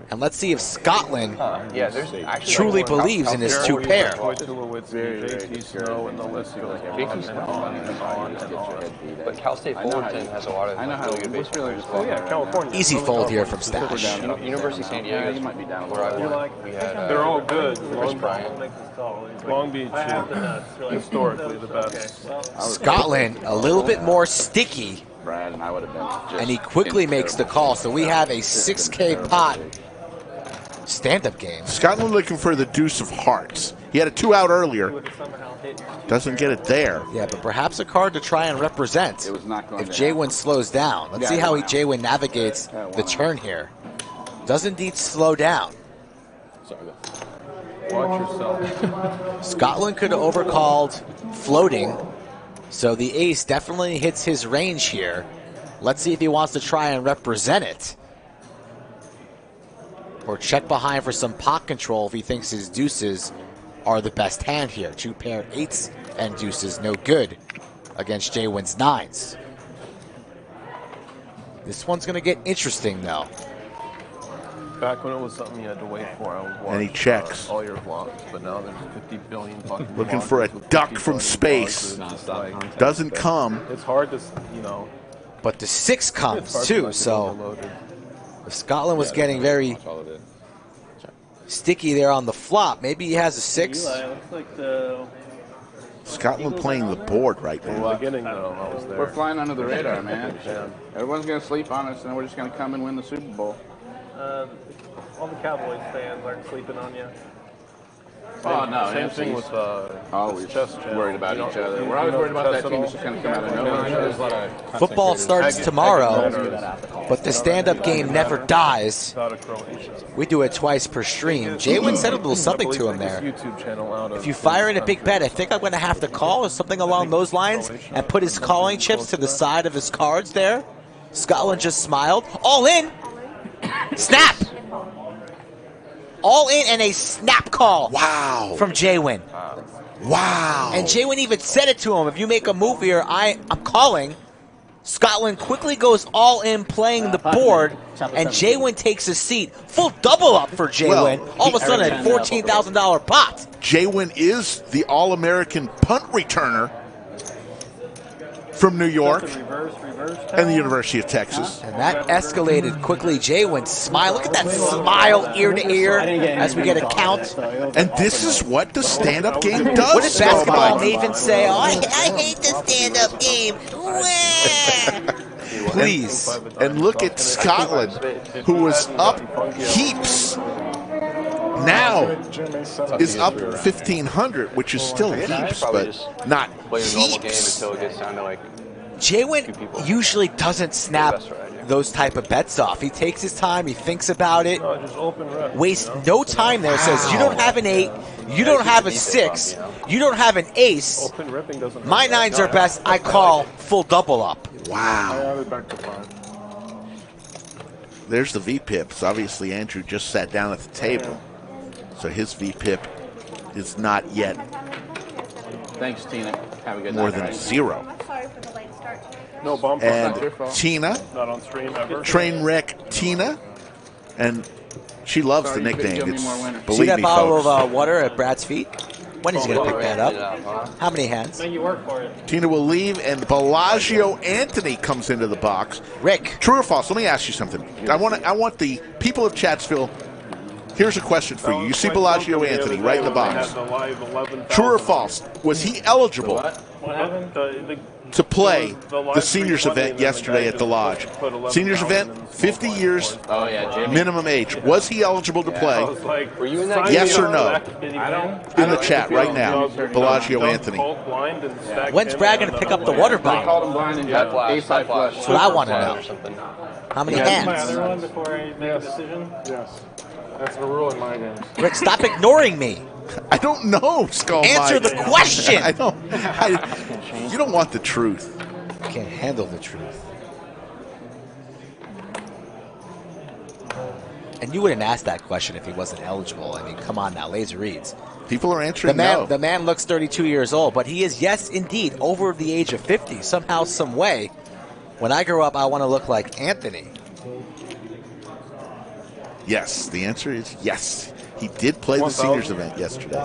and let's see if Scotland Yeah, there's actually truly believes in his 2 pair. JT Snow, and the list goes JT Snow on and on. But Cal State Fullerton has a lot of really good baseball players. Oh yeah, California. Easy fold here from Stash. University of San Diego. You might be down a Where I little. went, we had. They're all good. Chris Bryant. Long Beach is historically the best. Scotland a little bit more sticky, Brad and I would have been just and he quickly makes the call. So we have a 6K pot stand-up game. Scotland looking for the deuce of hearts. He had a 2 out earlier. Doesn't get it there. Yeah, but perhaps a card to try and represent It was not going if to J-Win slows down. Let's see how J-Win navigates the turn here. Does indeed slow down. Watch yourself. Scotland could have overcalled floating, so the ace definitely hits his range here. Let's see if he wants to try and represent it. Or check behind for some pot control if he thinks his deuces are the best hand here. 2 pair 8s and deuces, no good against J-Win's 9s. This one's going to get interesting, though. Back when it was something you had to wait for, I was watching And he checks. all your vlogs, but now there's 50 billion fucking Looking vloggers for a with duck 50 from billion space. vlogs. It's like- Doesn't come. It's hard to, you know. But the 6 it's comes, hard to too, like so overloaded. if Scotland was getting very sticky there on the flop, maybe he has a 6. Eli, looks like the Scotland playing the board right now. In the beginning, though, I was there. We're flying under the radar, man. Everyone's going to sleep on us, and we're just going to come and win the Super Bowl. All the Cowboys fans aren't sleeping on you. Oh, no. Same thing with always chess channel. worried about each other. We're always worried about that team that's just going to come out of nowhere. Football starts tomorrow, but the stand-up game never dies. We do it twice per stream. Jaywin said a little something to him there. If you fire in a big bet, I think I'm going to have to call or something along those lines and put his calling chips to the side of his cards there. Scotland just smiled. All in. Snap. All in and a snap call. Wow. From Jaywin. Wow. And Jaywin even said it to him. If you make a move here, I'm calling. Scotland quickly goes all in playing the board, and Jaywin takes a seat. Full double up for Jaywin. Well, all of a sudden, a $14,000 pot. Jaywin is the All-American punt returner from New York and the University of Texas. And that escalated quickly. Jaywin smile. Look at that smile ear to ear as we get a count. And this is what the stand-up game does. What did basketball maven say? Oh, I hate the stand-up game. Please. And look at Scotland, who was up heaps. Now is up 1,500, which is still heaps, but not heaps. Jaywin usually doesn't snap those type of bets off. He takes his time, he thinks about it, wastes no time there, says you don't have an 8, you don't have a 6, you don't have an ace, my 9s are best, I call full double up. Wow. There's the VPIPs. Obviously, Andrew just sat down at the table, so his VPIP is not yet Thanks, Tina. Have a good more night. than 0. No bump. And Tina, Not on stream ever. Trainwreck Tina, and she loves the nickname. It's, See believe that me, bottle folks. of water at Brad's feet? When is he going to pick that up? How many hands? Thank you, work for it. Tina will leave, and Bellagio Anthony comes into the box. Rick, true or false? Let me ask you something. I want the people of Chatsville. Here's a question for you. You see Bellagio Anthony right in the box. True or false? Was he eligible What happened? to play the seniors event yesterday at the Lodge? Seniors event, 50 years minimum age. Was he eligible to play? Were you in that Yes game? or no? In the chat right now, Bellagio Anthony. when's Brad going to pick up the water I bottle? called him blind and got ace-high flush. That's what I want to know. How many My hands? other one before I make a decision? Yes. That's the rule in my games. Rick, stop ignoring me. I don't know, Skull Answer Mike. the question. You don't want the truth. I can't handle the truth. And you wouldn't ask that question if he wasn't eligible. I mean, come on now, laser reads. People are answering The man looks 32 years old, but he is, yes, indeed, over the age of 50. Somehow, some way. When I grow up, I want to look like Anthony. Yes, the answer is yes. He did play the seniors event yesterday.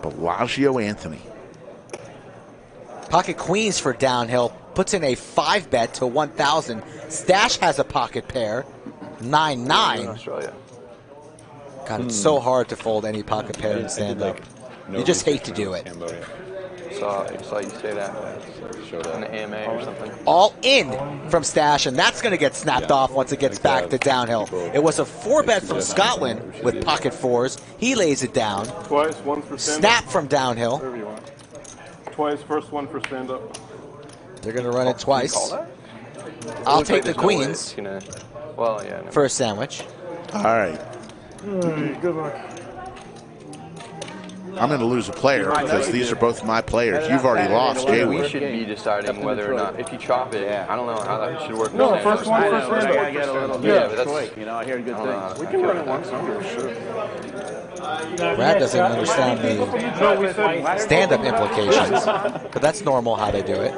Bellagio Anthony. Pocket queens for downhill. Puts in a 5-bet to 1,000. Stash has a pocket pair. 9-9. Australia. God, it's so hard to fold any pocket pair and stand up. You just hate to do it. I saw you say that on the AMA or something. All in from Stash, and that's going to get snapped off once it gets back to downhill. It was a 4-bet from Scotland with pocket 4s. He lays it down. Twice, one for stand-up. Snap from downhill. Twice, first one for stand-up. They're going to run it twice. I'll take the queens Well, yeah. No. for a sandwich. All right. Good luck. I'm going to lose a player because these are both my players. You've already lost, Jay. We should be deciding whether or not, if you chop it, I don't know how that should work. No, first one, I first know, but I stand-up. got a little Yeah, bit but of that's- quick. You know, I hear good things. We can run it once. I don't give a shit. Brad doesn't understand the stand-up implications, but that's normal how they do it.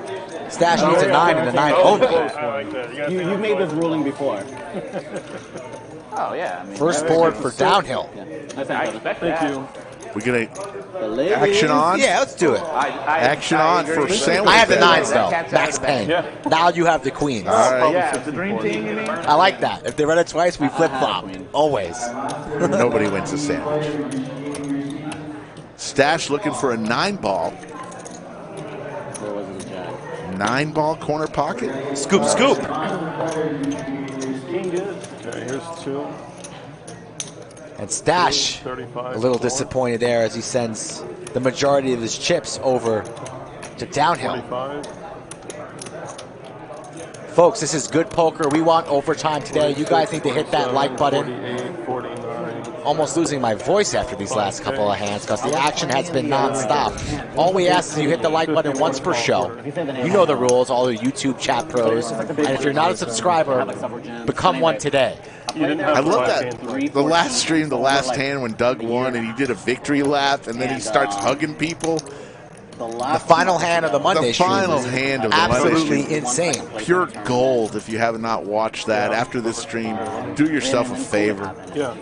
Stash needs a 9 and a 9 only. You've made this ruling before. Oh, yeah. I mean, First board for downhill. I expect Thank that. you. We gonna action on? Yeah, let's do it. Action on for sandwich. I have the bet. 9s though. Max Payne. Now you have the queens. All right. Yeah, it's the dream team, you mean? I like that. If they run it twice, we flip flop. Always. Nobody wins a sandwich. Stash looking for a 9-ball. 9-ball corner pocket. Scoop, scoop. Okay, here's 2. And Stash, a little disappointed there as he sends the majority of his chips over to downhill. 25. Folks, this is good poker. We want overtime today. You guys need to hit that like button. 48, 49. Almost losing my voice after these last couple of hands because the action has been non-stop. All we ask is you hit the like button once per show. You know the rules, all the YouTube chat pros. And if you're not a subscriber, become one today. I love that. The last stream, the last hand when Doug won and he did a victory lap and then he starts hugging people. The final hand of the Monday stream. The final hand of the Monday absolutely stream. insane. Pure gold. If you have not watched that after this stream, do yourself a favor. Yeah.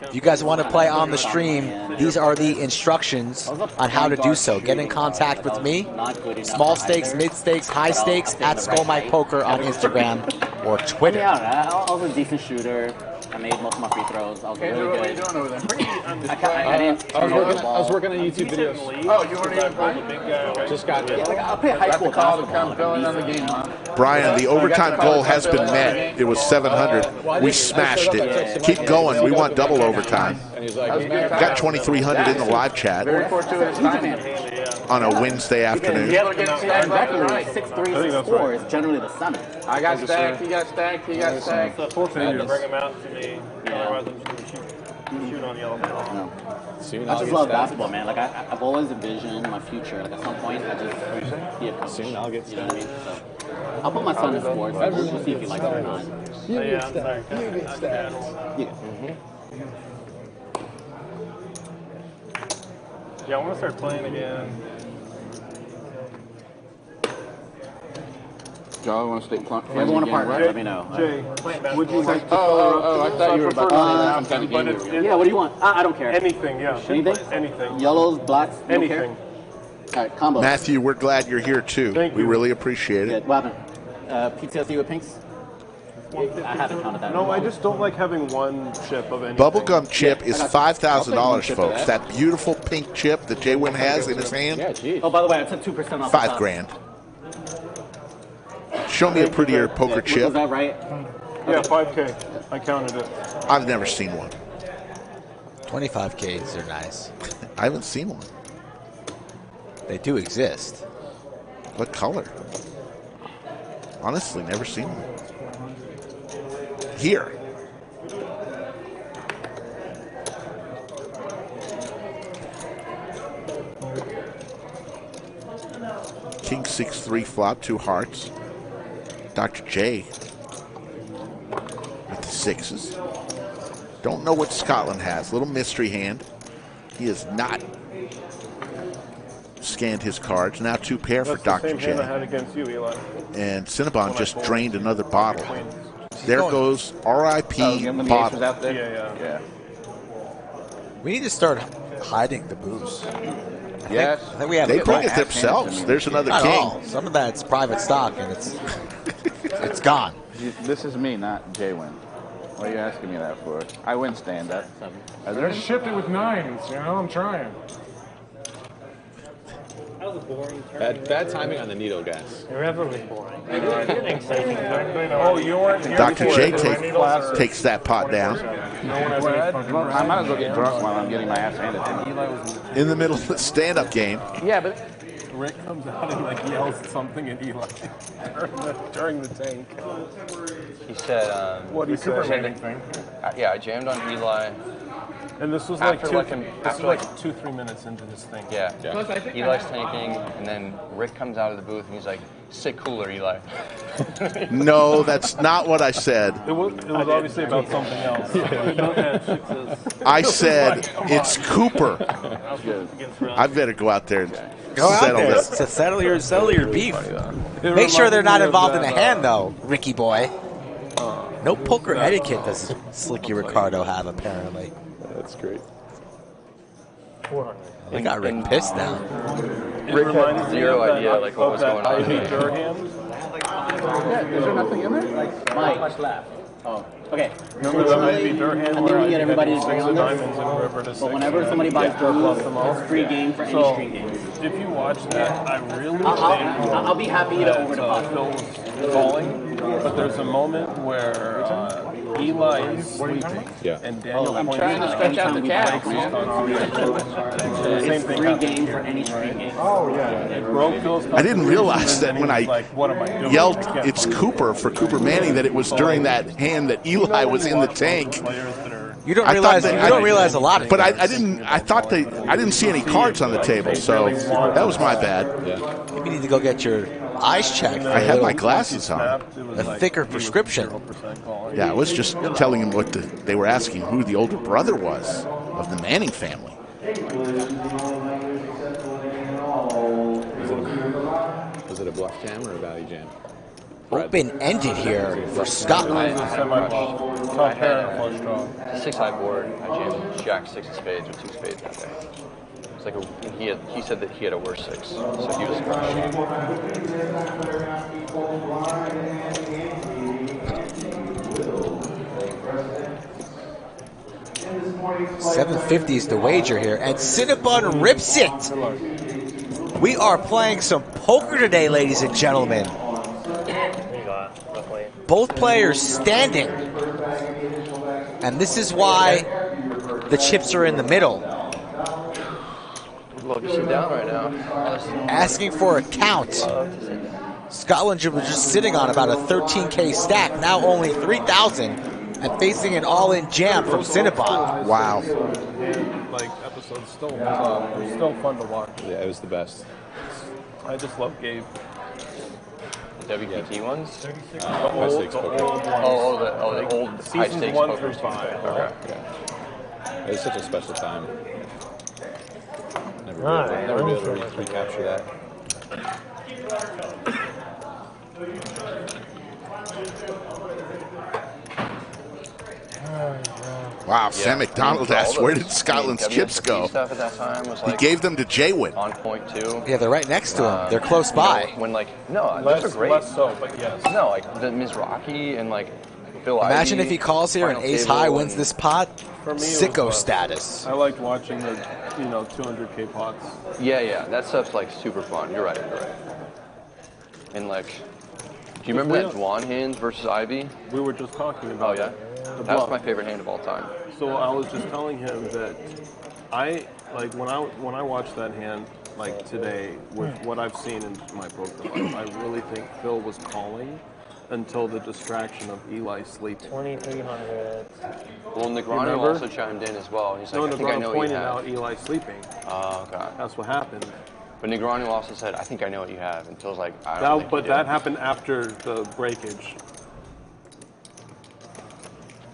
If you guys want to play on the stream, these are the instructions on how to do so. Get in contact with me. Small stakes, mid stakes, high stakes at SkullMikePoker on Instagram or Twitter. Yeah, I was a decent shooter. I made most of my free throws. I was really good. What are you doing over there? I was working on YouTube videos. Oh, you weren't even playing? Just got here. I'll play high school basketball. Come fill in on the game, huh? Brian, the overtime goal has been met. It was 700. We smashed it. Keep going. We want double overtime. Got 2,300 in the live chat on a Wednesday afternoon. Exactly. 6-3, 6-4 is generally the center. I got stacked. He got stacked. He got stacked. Unfortunately, you bring him out to me. Otherwise, I'm just going to shoot on yellow ball. I just love basketball, man. Like I've always envisioned my future. Like at some point, I just be a coach. Soon I'll get. You know what I mean? So I'll put my son in sports. We'll see if he likes it or not. Yeah, I'm sorry. Yeah, I want to start playing again. Joe, I want to stay playing. If you ever want to partner, let me know. Jay, would you like to? Oh, I thought you were about to say that. I'm kind of but game. Yeah, what do you want? I don't care. Anything, yeah. Anything? Anything. Yellows, blacks, you don't care? Anything. All right, combo. Matthew, we're glad you're here too. Thank we you. really appreciate it. What happened? PTSD with pinks? I haven't counted that. No, I just don't like having one chip of anything. Bubblegum chip is $5,000, folks. That beautiful pink chip that Jay Wynn has in his hand. Yeah, geez. Oh, by the way, I took 2% off. $5 grand. Show me a prettier poker chip. Was that right? Yeah, 5K. I counted it. I've never seen one. 25Ks are nice. I haven't seen one. They do exist. What color? Honestly, never seen one. Here. King 6-3 flop, 2 hearts. Dr. J with the 6s. Don't know what Scotland has. Little mystery hand. He has not scanned his cards. Now 2 pair for Dr. Same J. hand I had against you, Eli. And Cinnabon just drained another bottle. There goes R.I.P. bottle. Out there? Yeah. We need to start hiding the booze. Yes. I think we have They a bring couple. it themselves. There's another Not king. all. Some of that's private stock, and it's gone. This is me, not Jay Wynn. What are you asking me that for? I win stand-up. I shipped it with 9s, you know, I'm trying. That was a boring turn. Bad timing on the needle, guys. Your ever was boring. Oh, you weren't here Dr. before. J takes that pot down. I might as well get drunk while I'm getting my ass handed to me. In the middle of the stand-up game. Yeah, but Rick comes out and like yells something at Eli during the tank. He said, What he said? anything. Yeah, I jammed on Eli. And this was After like after 2-3 minutes into this thing. Yeah. Eli's tanking, and then Rick comes out of the booth and he's like, "Sit cooler, Eli." No, that's not what I said. It was obviously about something else. I said it's Cooper. I better go out there and settle this. To settle your beef. Make sure they're not involved in a hand, though, Ricky boy. No poker etiquette does Slicky Ricardo have, apparently. That's great. 400. They got Rick pissed now. Rick had zero idea like what was going on. Yeah, is there nothing in there? Mike. Much left. Oh, okay. Remember the Ivy Durham and then where we get everybody to six agree of on diamonds this. and a river to But six? whenever somebody buys plus them all. it's free game for any So, street game. if you watch that, I really I'll be happy to over deposit. Phil was calling, but there's a moment where Eli is sleeping, and Daniel I'm points trying to out stretch out the he cat, breaks his man. concentration. Same It's thing free happened game here. for any street game. Oh yeah, it broke Phil's I didn't realize that when I what am I doing? yelled it's Cooper for Cooper Manning that it was during that hand that Eli was in the tank. You don't realize a lot of but things. I didn't see any cards on the table, so that was my bad. You need to go get your eyes checked. I had my glasses on. A thicker prescription. Yeah, I was just telling him what they were asking who the older brother was of the Manning family. Was it a bluff jam or a value jam? Open-ended here for Scotland. Six high board. I jammed Jack 6 of spades with 2 spades that day. It's like he said that he had a worse 6, so he was crushed. 750 is the wager here, and Cinnabon rips it. We are playing some poker today, ladies and gentlemen. Both players standing, and this is why the chips are in the middle. Love to sit down right now. Asking for a count. Scotland was just sitting on about a 13K stack, now only 3,000, and facing an all-in jam from Cinnabon. Wow. Like episode's still fun to watch. Yeah, it was the best. I just love Gabe. WKT ones? High stakes poker. The old high Seasons stakes 1 poker. through 5. Okay. It was such a special time. Never be able to recapture that. Wow, Sam McDonald asked, where did Scotland's chips go? Stuff at that time was He gave them to Jaywin. On point too. Yeah, they're right next to him. They're close by. When those are great. Less so, but yes. No, like the Mizraki and like Bill Imagine Ivey, if he calls here and Final ace Table high wins and- this pot. For me, it Sicko was, status. I liked watching the 200K pots. Yeah, that stuff's like super fun. You're right. And like, do you remember that Dwan hand versus Ivy? We were just talking about. Oh yeah, that was my favorite hand of all time. So I was just telling him that I like when I watched that hand like today with what I've seen in my poker life, I really think Phil was calling until the distraction of Eli sleeping. 2,300. Well, Negroni also chimed in as well. He's like, No, I think I know Negroni what you pointed have. out Eli sleeping. Oh, okay. That's what happened. But Negroni also said, I think I know what you have. Until it's like, I don't think But you do. that happened after the breakage.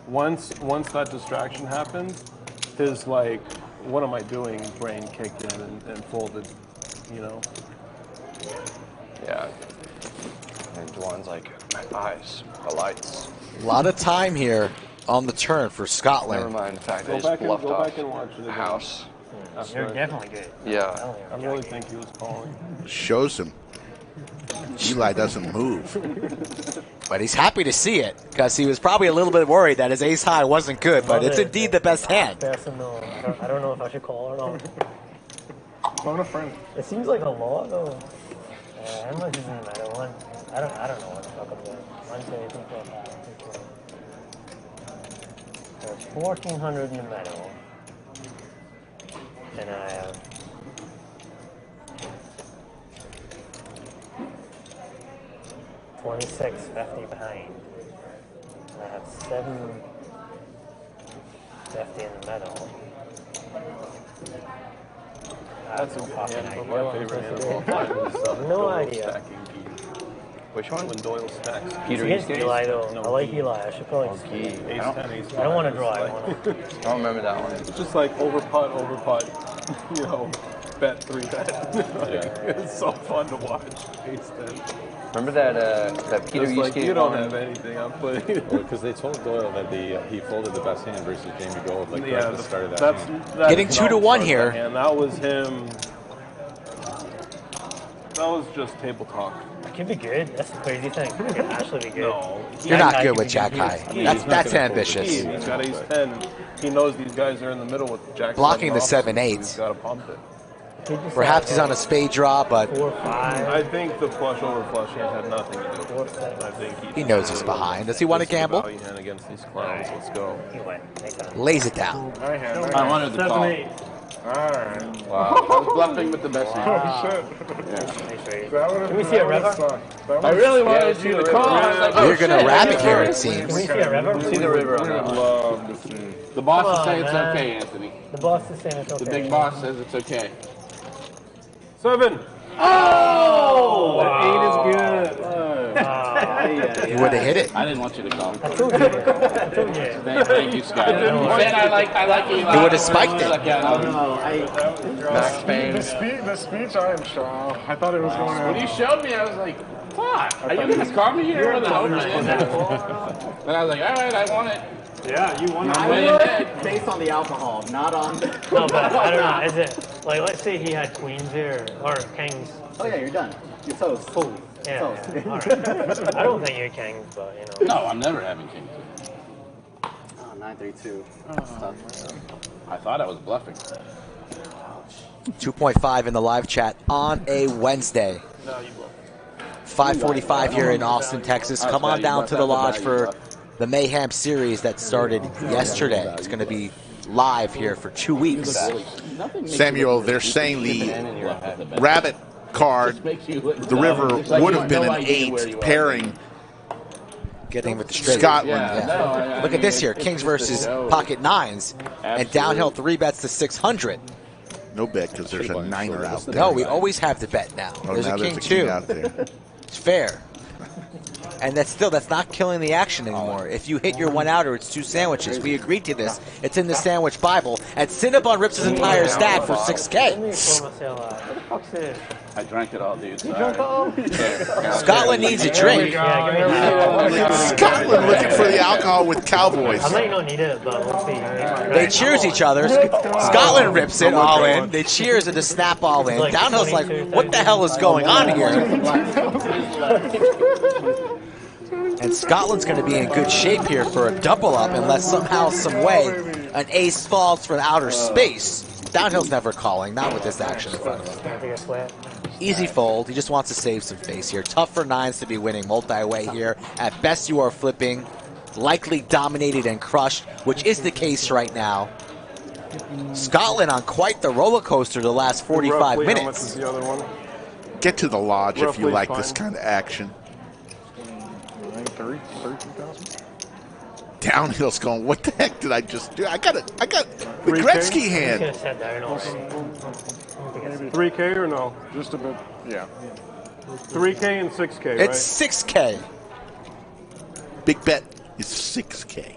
Once that distraction happened, his like, what am I doing? Brain kicked in and folded. Yeah. And Dwan's like, my eyes, the lights. A lot of time here on the turn for Scotland. Never mind the fact Go that I just bluffed go off back and watch it a again. house. You're definitely good. Yeah. I really think he was calling. Shows him. Eli doesn't move. But he's happy to see it because he was probably a little bit worried that his ace high wasn't good, but it's indeed the best hand. Yes and no. I don't know if I should call or not. Phone a friend. It seems like a lot though. How much is in the middle? I don't know what the fuck I'm doing. 1, 2, 3, 4, 5, 6, 7. There's 1,400 in the middle. And I have 2650 behind. And I have 750 in the middle. That's a fucking hand. idea. My favorite hand of all time is No Doyle idea. stacking Gee. Which one? When Doyle stacks. Peter It's against East Eli Gate? though. I like Eli. I should probably. Gee. Ace 10, ace 5. I don't want to draw. I want to. I don't remember that one. It's just like over putt. bet 3-bet. It's so fun to watch. Ace 10. Remember that Peter It's like, Yusuke you don't won? have anything. I'm playing. Because they told Doyle that he folded the best hand versus Jamie Gold, like right at the start of that that's hand. Getting 2-1 here. And that was him. That was just table talk. It could be good. That's the crazy thing. It could actually be good. No. You're not good with Jack High. That's ambitious. He's got ace 10. He knows these guys are in the middle with Jack. Blocking the 7-8. He's got to pump it. Perhaps he's on a spade draw, but 4-5. I think the flush over flush hand had nothing to do with it. I think he knows he's behind. Does he want to gamble? Value hand against these clowns. Let's go. Lays it down. I wanted to call. Alright. Wow. I was bluffing with the best hand. Oh, shit. Can we see a river? I really wanted you to call. I was like, You're going to wrap it here, it seems. Can we see a river? See the river on that one. Love to see. The boss is saying it's okay, Anthony. The boss is saying it's okay. The big boss says it's okay. 7. Oh! Wow. 8 is good. You would have hit it. I didn't want you to call. I told you. I told you. Thank you, Scott. You said I like you. You would have spiked it. Max Payne. The speech, I am sure. I thought it was going on. When you showed me, I was like, fuck. Are you going to call me here with an open hand? Then I was like, all right, I want it. Yeah, you won. I went in bed. Based on the alcohol, not on. No, but I don't know. Is it like, let's say he had queens here or kings? Oh yeah, you're done. You're toast. Full. Yeah. Toast. All right. I don't think you're kings, but you know. No, I'm never having king two. Oh, 9-3-2. I thought I was bluffing. 2.5 in the live chat on a Wednesday. No, you bluff. 5:45 here in Austin, Texas. Come on down to the lodge for the Mayhem series that started yesterday. It's going to be live here for 2 weeks. Samuel, they're saying the rabbit card, the river would have been an 8 pairing. Getting with the straight. Scotland. Yeah. Look at this here. Kings versus pocket 9s. And downhill 3 bets to 600. No bet because there's a 9er out there. No, we always have to bet now. Oh, There's now a king there's a 2. king out there. It's fair. And that's not killing the action anymore. If you hit your 1-outer, it's 2 sandwiches. We agreed to this. It's in the sandwich Bible. And Cinnabon rips his entire stack for 6K. I drank it all, dude. You drank all? Scotland needs a drink. Scotland looking for the alcohol with Cowboys. I might not need it, but we'll see. They cheers each other. Scotland rips it all in. They cheers and just snap all in. Downhill's like, what the hell is going on here? And Scotland's going to be in good shape here for a double up unless somehow, some way, an ace falls from outer space. Downhill's never calling, not with this action in front of him. Easy fold. He just wants to save some face here. Tough for 9s to be winning multi-way here. At best, you are flipping. Likely dominated and crushed, which is the case right now. Scotland on quite the roller coaster the last 45 minutes. How much is the other one? Get to the lodge if you Roughly like fine. this kind of action. 13,000. Downhill's going, what the heck did I just do? I got the 3K? Gretzky hand. 3K or no? Just a bit, yeah. 3K and 6K, right? It's 6K. Big bet is 6K.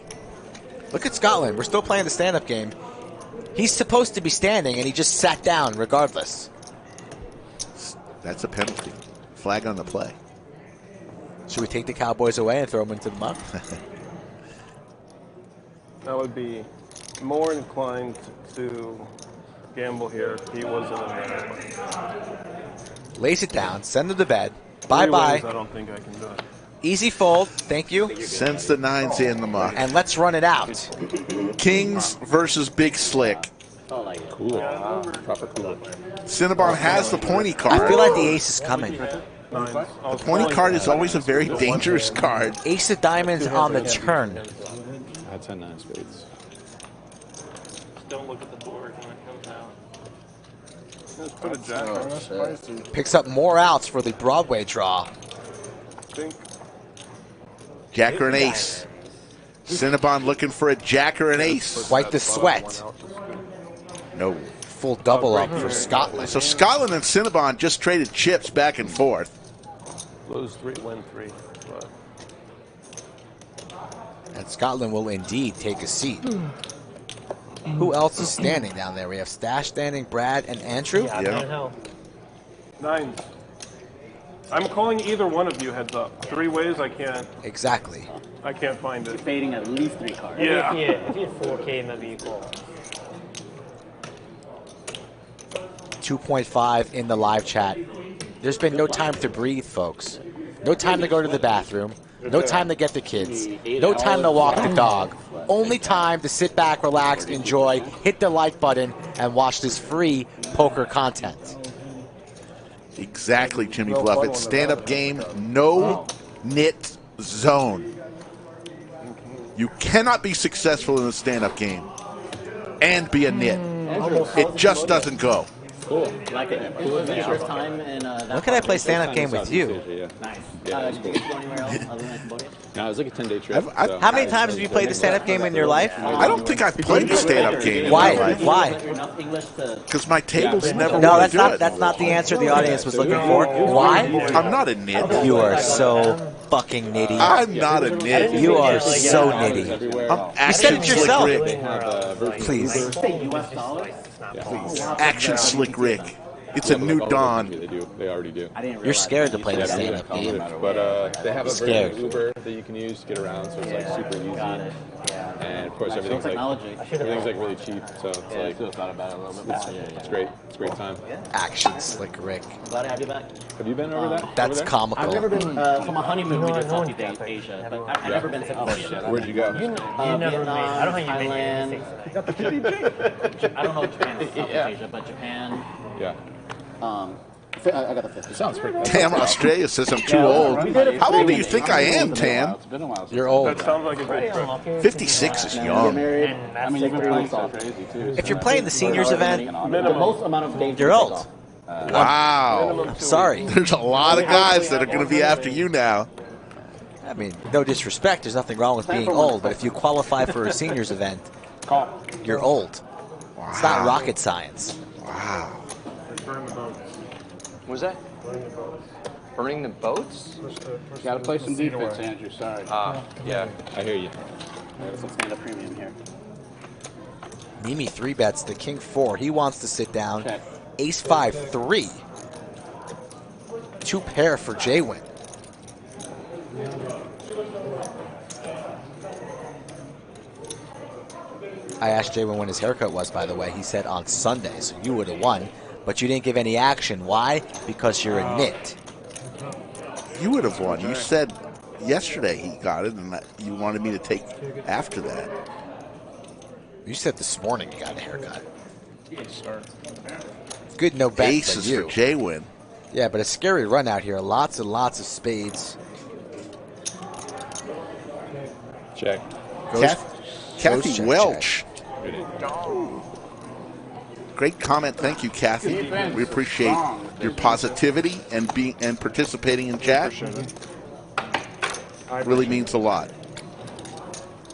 Look at Scotland. We're still playing the stand-up game. He's supposed to be standing, and he just sat down regardless. That's a penalty. Flag on the play. Should we take the Cowboys away and throw them into the mud? I would be more inclined to gamble here if he wasn't in there. Lays it down. Send him to bed. 3 Bye-bye. wins, I don't think I can do it. Easy fold. Thank you. Sends the 9s in the muck. And let's run it out. Kings versus Big Slick. Cool. Proper cool. Cinnabon has the pointy card. I feel like the ace is coming. The pointy card is always a very dangerous card. Ace of diamonds on the turn. I had 10-9 spades. Just don't look at the board when it comes out. Let's put a jack on us. Picks up more outs for the Broadway draw. Jack or an ace. Cinnabon looking for a jack or an ace. Quite the sweat. No. Full double up for Scotland. So Scotland and Cinnabon just traded chips back and forth. Lose 3, win 3. But And Scotland will indeed take a seat. Who else is standing down there? We have Stash standing, Brad, and Andrew. Yeah. Nines. I'm calling either one of you heads up. 3 ways I can't. Exactly. I can't find it. You're fading at least 3 cards. Yeah. If you had 4K, maybe you call. 2.5 in the live chat. There's been no time to breathe, folks. No time to go to the bathroom. No time to get the kids. No time to walk the dog. Only time to sit back, relax, enjoy, hit the like button, and watch this free poker content. Exactly, Jimmy Bluffett. Stand-up game, no nit zone. You cannot be successful in a stand-up game and be a nit. It just doesn't go. Cool. Like it. Is it your first time in that? When can I play stand-up game with you? Nice. Yeah, Did you get to go anywhere else other than Cambodia? No, it was like a 10-day trip. How many times have you played a stand-up game in your life? I don't think I've played a stand-up game in my life. Why? Because my table's never No, really good. that's not the answer the audience was looking for. Why? I'm not a nit. You are so fucking nitty. I'm not a nit. You are so nitty. I'm You said Action it Slick yourself. Rick. Please. Action Slick Rick. It's a new dawn. They already do. You're scared to play the stand-up game. But they have a version Scared. of Uber that you can use to get around, so it's like super easy. And of course, everything's like really cheap, so it's like it's great. It's a great time. Action Slick Rick. I'm glad to have you back. Have you been over that? That's over there? comical. I've never been for my honeymoon. We did Southeast Asia, but I've never been to Southeast. Where'd you go? Vietnam, I don't think you made Thailand. I don't know if Japan is Southeast Asia, but Japan. Yeah. I got the 50. Sounds pretty good. Tam Australia says I'm too old. How old do you think I am, Tam? You're old. That sounds like a good trip. 56 is young. I mean, you've been playing golf. If you're playing the seniors event, The most amount of days you're old. Wow. I'm sorry. There's a lot of guys that are going to be after you now. I mean, no disrespect. There's nothing wrong with being old, but if you qualify for a seniors event, you're old. It's not rocket science. Wow. Burn the boats. What was that? Burning the boats? Got to play some defense, Andrew. Sorry. Yeah. I hear you. There's some stand-up premium here. NEEME 3-bets the king 4. He wants to sit down. Check. Ace 5, 3. 2 pair for J-Win. I asked J-Win when his haircut was, by the way. He said on Sunday, so you would have won. But you didn't give any action. Why? Because you're a nit. You would have won. You said yesterday he got it, and that you wanted me to take after that. You said this morning you got a haircut. Good no bet Aces for you. for J-Win. Yeah, but a scary run out here. Lots and lots of spades. Check. Kathy check, Welch. Great comment. Thank you, Kathy. We appreciate your positivity and participating in chat. Really means a lot.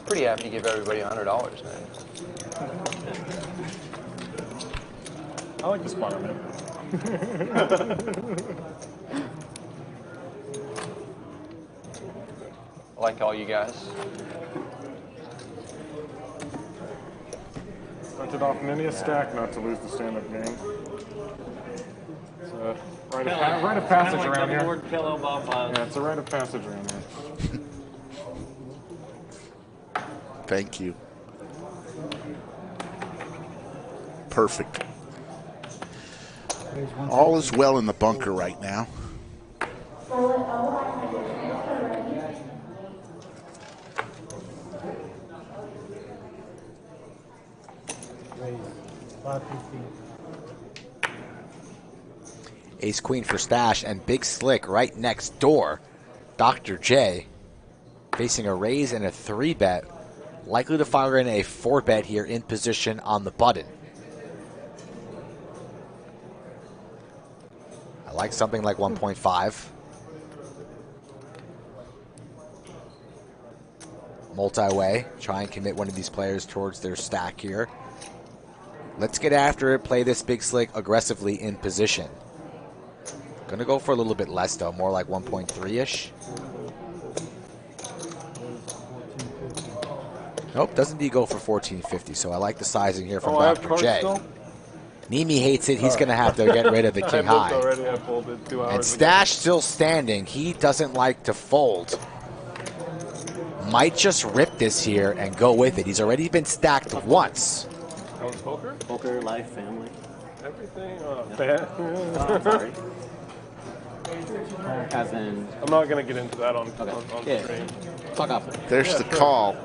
Pretty happy to give everybody $100, man. I like this spot, man. I like all you guys. Started off many a stack not to lose the stand-up game. It's a rite of passage around here. Yeah, it's a rite of passage around here. Thank you. Perfect. All is well in the bunker right now. Ace Queen for Stash and Big Slick right next door. Dr. J facing a raise and a 3-bet. Likely to fire in a 4-bet here in position on the button. I like something like 1.5. Multi-way. Try and commit one of these players towards their stack here. Let's get after it. Play this Big Slick aggressively in position. Gonna go for a little bit less though, more like 1.3-ish. Nope, doesn't he go for 1450? So I like the sizing here from Oh, I have Dr. cards J. still? NEEME hates it. He's going to have to get rid of the king I high. already. I folded 2 hours And ago. Stash still standing. He doesn't like to fold. Might just rip this here and go with it. He's already been stacked once. That was poker? Poker, life, family. Everything? Sorry. Cousin. I'm not going to get into that on stream. Fuck off. There's the call.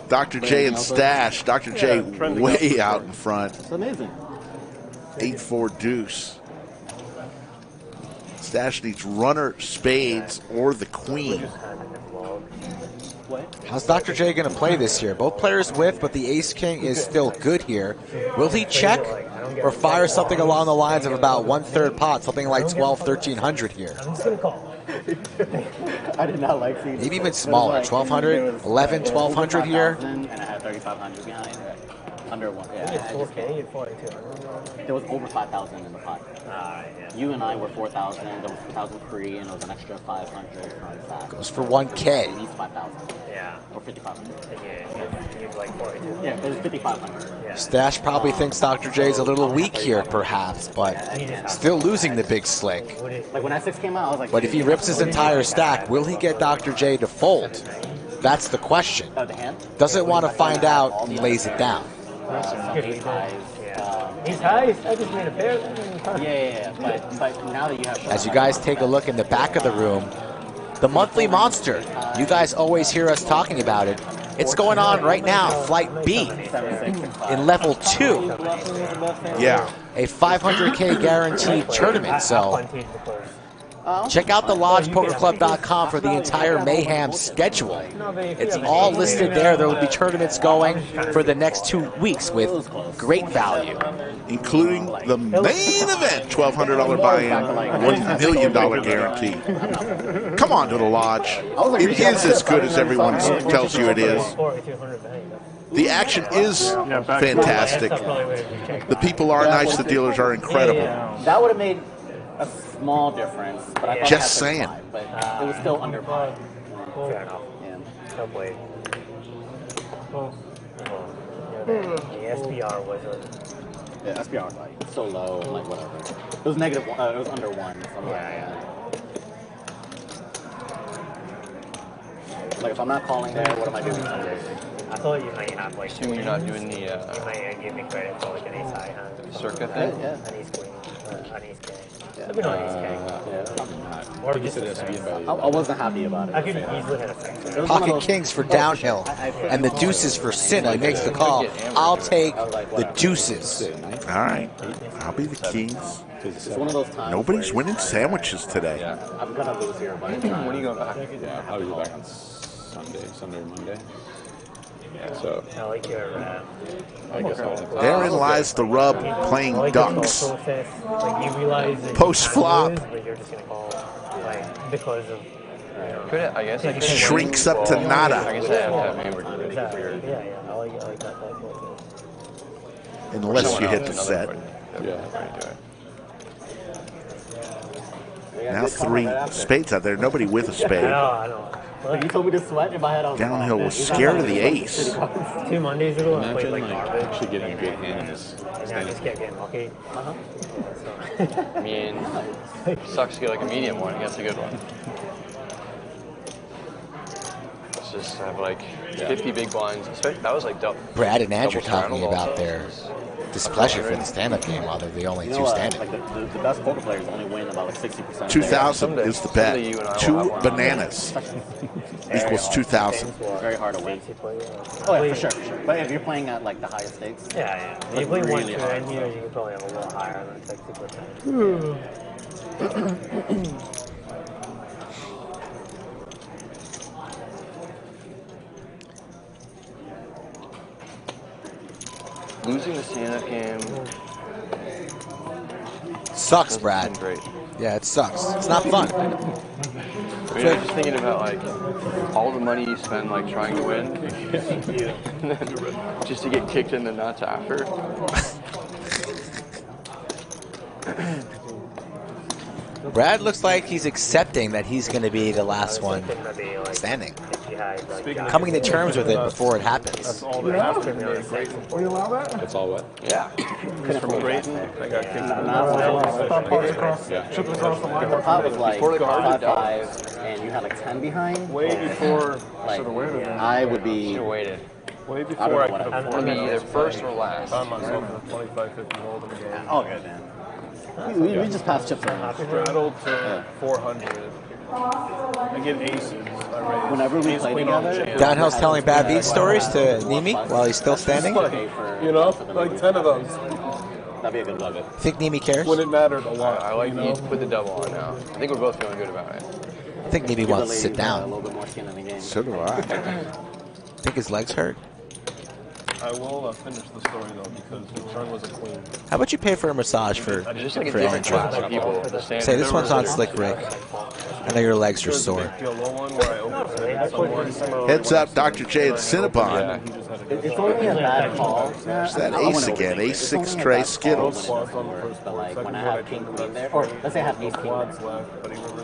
Dr. J and Stash. Dr. J way out in front. It's amazing. 8-4 deuce. Stash needs runner, spades, or the queen. How's Dr. J going to play this here? Both players whiff, but the ace-king is still good here. Will he check or fire something along the lines of about 1/3 pot, something like 1,200, 1,300 here? I'm just gonna call. I did not like seeing. Maybe even smaller, 1,200, 11, 1,200 here. And I had 3,500 behind. Under one. Yeah. It's 4K, you're 4,200. There was over 5,000 in the pot. You and I were 4,000. There was 4,000 free, and there was an extra 500 from that. Goes for 1K. At least 5,000. Yeah. Or 5,500. Yeah, you're like 42. Yeah, it was 5,500. Yeah. Stash probably thinks Dr. J's a little weak here, perhaps, but still losing the big slick. Like when that 6 came out, I was like. But if he rips his entire stack, will he get Dr. J to fold? That's the question. The hand? Doesn't want to find out and lays it down. He's high. I just made a pair. Yeah. But now that you have. As you guys take a look in the back of the room, the monthly monster, you guys always hear us talking about it. It's going on right now, Flight B, in level 2. Yeah. A 500K guaranteed tournament, so check out the LodgePokerClub.com for the entire Mayhem schedule. It's all listed there. There will be tournaments going for the next 2 weeks with great value. Including the main event, $1,200 buy-in, $1 million guarantee. Come on to the lodge. It is as good as everyone tells you it is. The action is fantastic. The people are nice. The dealers are incredible. That would have made a small difference. But I Just saying. But it was still under par. Fair enough. Yeah. No way. The SPR was Yeah, SPR was like so low and like whatever. It was negative. It was under 1. Like if I'm not calling there, what am I doing? I thought you might have like. Assuming you're not doing the. You might give me credit for like an ace high hand. Circa thing? Yeah. An ace queen. An ace king. Maybe not ace king. Or just I wasn't happy about it. I could easily hit a six. Pocket kings for downhill, and the deuces for sin. He makes the call. I'll take the deuces. All right. I'll be the kings. It's one of those times. Nobody's winning sandwiches today. I'm gonna lose here, but When are you going back? Yeah, I'll probably go back on Sunday or Monday. So I like your. I guess I'll have to. Therein lies the rub playing ducks. Like you realize that Post flop. but you're just gonna call like because of. I guess I can Shrinks up to nada. I guess I have to have hammered ready for your. Yeah. I like that. Unless you hit the set. Yeah. Now 3 spades out there. Nobody with a spade. I know. Like you told me to sweat in my head. I was Downhill was scared of the ace. 2 Mondays ago, I played Imagine like like garbage. actually getting a good hand in this. And I just kept getting lucky. I mean, sucks to get like a medium one. That's a good one. Let's just have like 50 big blinds. That was like double. Brad and Andrew double talking straddle about also. their displeasure for the stand-up game while they're the only two standing. Like the best poker players only win about like 60%. 2,000 is the bet. 2 bananas equals 2,000. Very hard to win. Oh yeah, for sure. But if you're playing at like the higher stakes, Yeah. You play really 1, 2 hard. in here, you can probably have a little higher than 60%. Losing the stand-up game. Sucks, Brad. Great. Yeah, it sucks. It's not fun. I mean, I'm just thinking about like all the money you spend like trying to win, and then just to get kicked in the nuts after. Brad looks like he's accepting that he's going to be the last one standing. Coming to terms with it before it happens. That's all that happened. We allow that? That's all what? Yeah. From Brayton, I got kicked out. The pot was like 5-5, and you had like 10 behind. Way before. Like, I would be. Should have waited. Way before I could I'm afford going to be either first or last. I found myself in a 25-50 hold in the game. Oh, good, man. We just passed chips around. Straddled to 400. I get aces. Whenever we play together. Downhill's telling bad beat stories to NEEME while he's still standing. You know, like 10 of those. That'd be a good love it. Think NEEME cares? When it mattered a lot. I like you put the double on now. I think we're both feeling good about it. I think NEEME wants to sit down. A little bit more skin in the game. So do I. Think his legs hurt? I will finish the story though because the turn was a queen. How about you pay for a massage for Just like a for different Owen? choice of people. Say this one's on Slick Rick. I know your legs are sore. Heads up, Dr. J and Cinnabon. It's only a bad call. There's that ace again. Ace-6 tray Skittles. But like when I have king queen there, or let's say I have ace king there,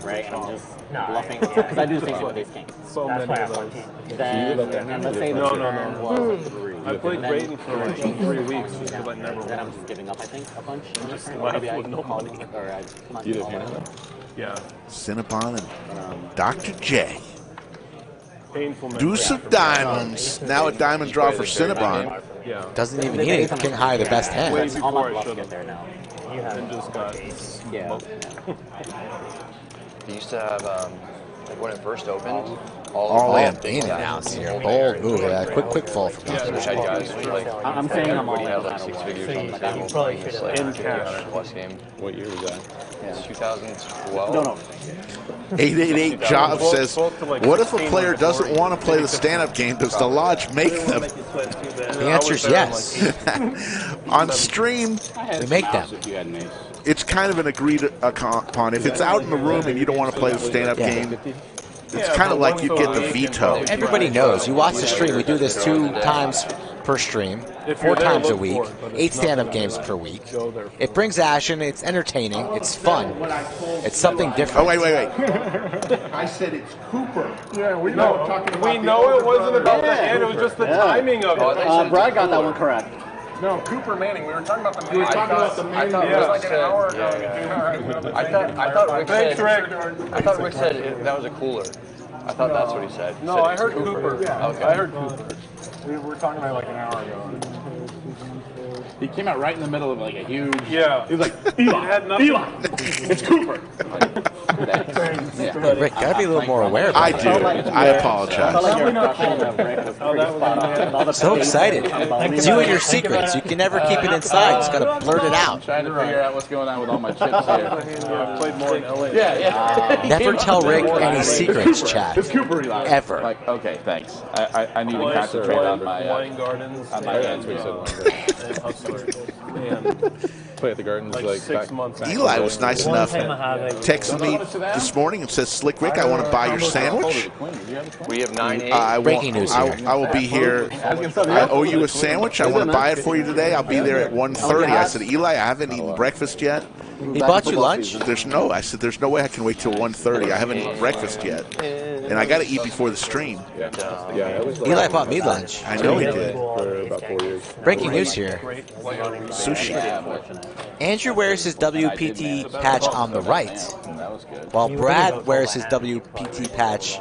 right? I'm just bluffing because I do the same thing with ace king. So many of those. Then and let's say the turn was I played Brayton for like 3 weeks just because I never then I'm won. just giving up, I think, a bunch. Just Maybe I with no call money. or I come on. You didn't handle it? Yeah. Cinnabon and Dr. J. Painful Deuce of diamonds. Now a diamond draw for Cinnabon. Yeah. Doesn't even need it. King high, the best hand. Way All my before I bluffs should get there have. now. And just got smoked. You used to have, like when it first opened, All in announced here. Bold move. Quick fall from Yeah, that. had guys like, I'm saying I'm all in. had like 6 figures on the table playing this like In cash. plus game. What year was that? 2012. No. 888 Job says, what if a player doesn't want to play the stand-up game? Does the lodge make them? The answer is yes. On stream, We make them. it's kind of an agreed upon. If it's out in the room and you don't want to play the stand-up game, it's kind of like you get the veto. Everybody knows. You watch the stream. We do this 2 times per stream, 4 times a week, 8 stand-up games per week. It brings action. It's entertaining. It's fun. It's something different. Oh, wait. I said it's Cooper. Yeah, we know. We know it wasn't about the hand. It was just the timing of it. Brad got that one correct. No, Cooper Manning. We were talking about the Manning. I thought like an hour ago. I thought Rick said. I thought Rick said that was a cooler. I thought that's what he said. No, I heard Cooper. Yeah. Okay. I heard Cooper. We were talking about it like an hour ago. He came out right in the middle of like a huge. Yeah. He was like, Eli, it's Cooper. Rick, gotta be a little more aware about I do. I apologize. So excited. It's you and your secrets. You can never keep it inside. Just gotta blurt it out. Trying to figure out what's going on with all my chips here. I played more in LA. Yeah. Never tell Rick any secrets, Chad. It's Cooper, Eli. Ever. Like, okay, thanks. I need to concentrate on my Wine Gardens. on my hands. And Hustler. And Play at the Gardens like 6 months. Eli was nice enough. Texted me this morning and says, Slick Rick, I want to buy your sandwich. We have 9-8. Breaking news here. I will be here. I owe you a sandwich. I want to buy it for you today. I'll be there at 1:30. I said, Eli, I haven't eaten breakfast yet. He bought you lunch? I said, there's no way I can wait till 1:30. I haven't eaten breakfast yet. And I got to eat before the stream. Eli bought me lunch. I know he did. For about 4 years. Breaking news here. Sushi. Andrew wears his WPT patch on the right, while Brad wears his WPT patch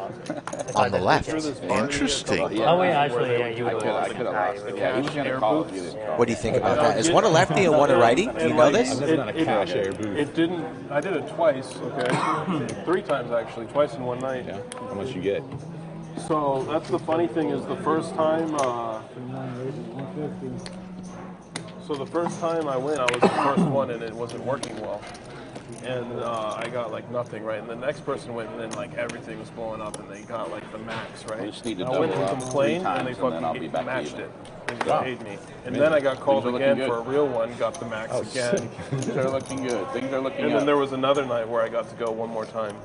on the left. Interesting. Oh, wait, actually, yeah, you would I could have lost it. Yeah, he was going to call if you didn't call. What do you think about that? Is one a lefty and one a righty? Do you know this? It didn't. I did it twice. Okay, 3 times actually. Twice in one night. Yeah. How much you get? So that's the funny thing is the first time. So the first time I went, I was the first one, and it wasn't working well. And I got like nothing, right? And the next person went, and then like everything was blowing up, and they got like the max, right? We just need to I went double and up complained, 3 and they times, and then I'll be fucking back matched even. it. They paid me. And then I got called Things are again looking for a real one, got the max again. Things are looking good. Things are looking And good. then there was another night where I got to go one more time.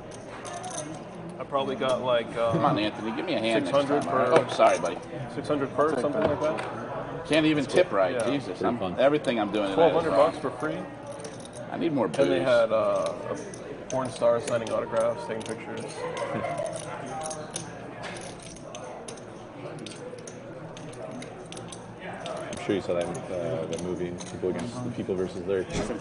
I probably got like Come on, Anthony, give me a hand. 600 next time, per. all right? Oh, sorry, buddy. 600 per, something like that. Can't even tip right. Yeah. Jesus, everything I'm doing. 1,200 bucks for free. I need more booze. And they had Porn stars signing autographs, taking pictures. I'm sure you saw that movie, People Against the People versus Larry King.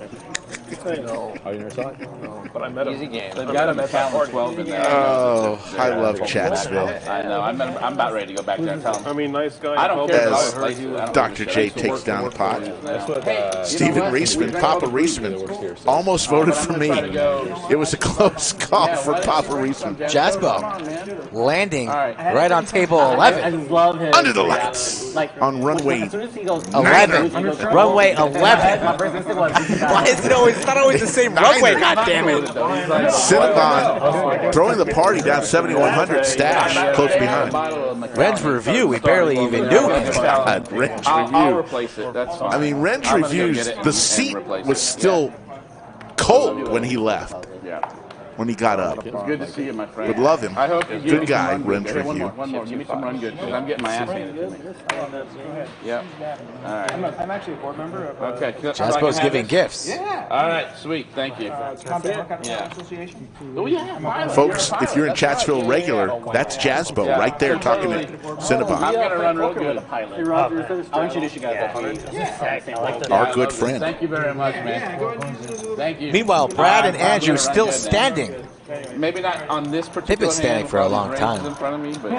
I know. Oh, you never saw it? No, but I met him. Easy game. They've got him at that party. 12 in there. Oh, I love Chatsville. I know. I'm about ready to go back there and tell him. I mean, nice guy. I don't care As about it. Dr. J takes down the pot. Stephen Reisman, Papa Reisman, almost voted for me. It was a close call for Papa Reisman. Jasbo landing right on table 11. I love him. Under the lights on runway 11. Runway 11. Why is it always? It's not always the same runway. God damn it! Cinnabon throwing the party down 7,100. Stash close behind. Ren's review. We barely even knew. God, Ren's I'll review. replace it. That's fine. I mean, Ren's reviews. The seat was still cold when he left. Yeah. When he got up. It's good to see you, my friend. Would love him. I hope you give Good me guy, some run Ren's good. Okay, review. One more. Give me some run good because I'm getting my ass handed to me. Yep. All right. I'm actually a board member of Okay. Jasbo's giving gifts. Yeah. All right. Sweet. Thank you. Yeah. Association. Oh yeah. Folks, if you're in Chatsville regular, that's Jasbo right there talking to I'm Cinnabon. gonna run real good. Hey, Roger, I'll introduce you guys. Our good friend. Thank you very much, man. Thank you. Meanwhile, Brad and Andrew still standing. Maybe not on this particular. They've been standing hand, for a long Rams time. In front of me, but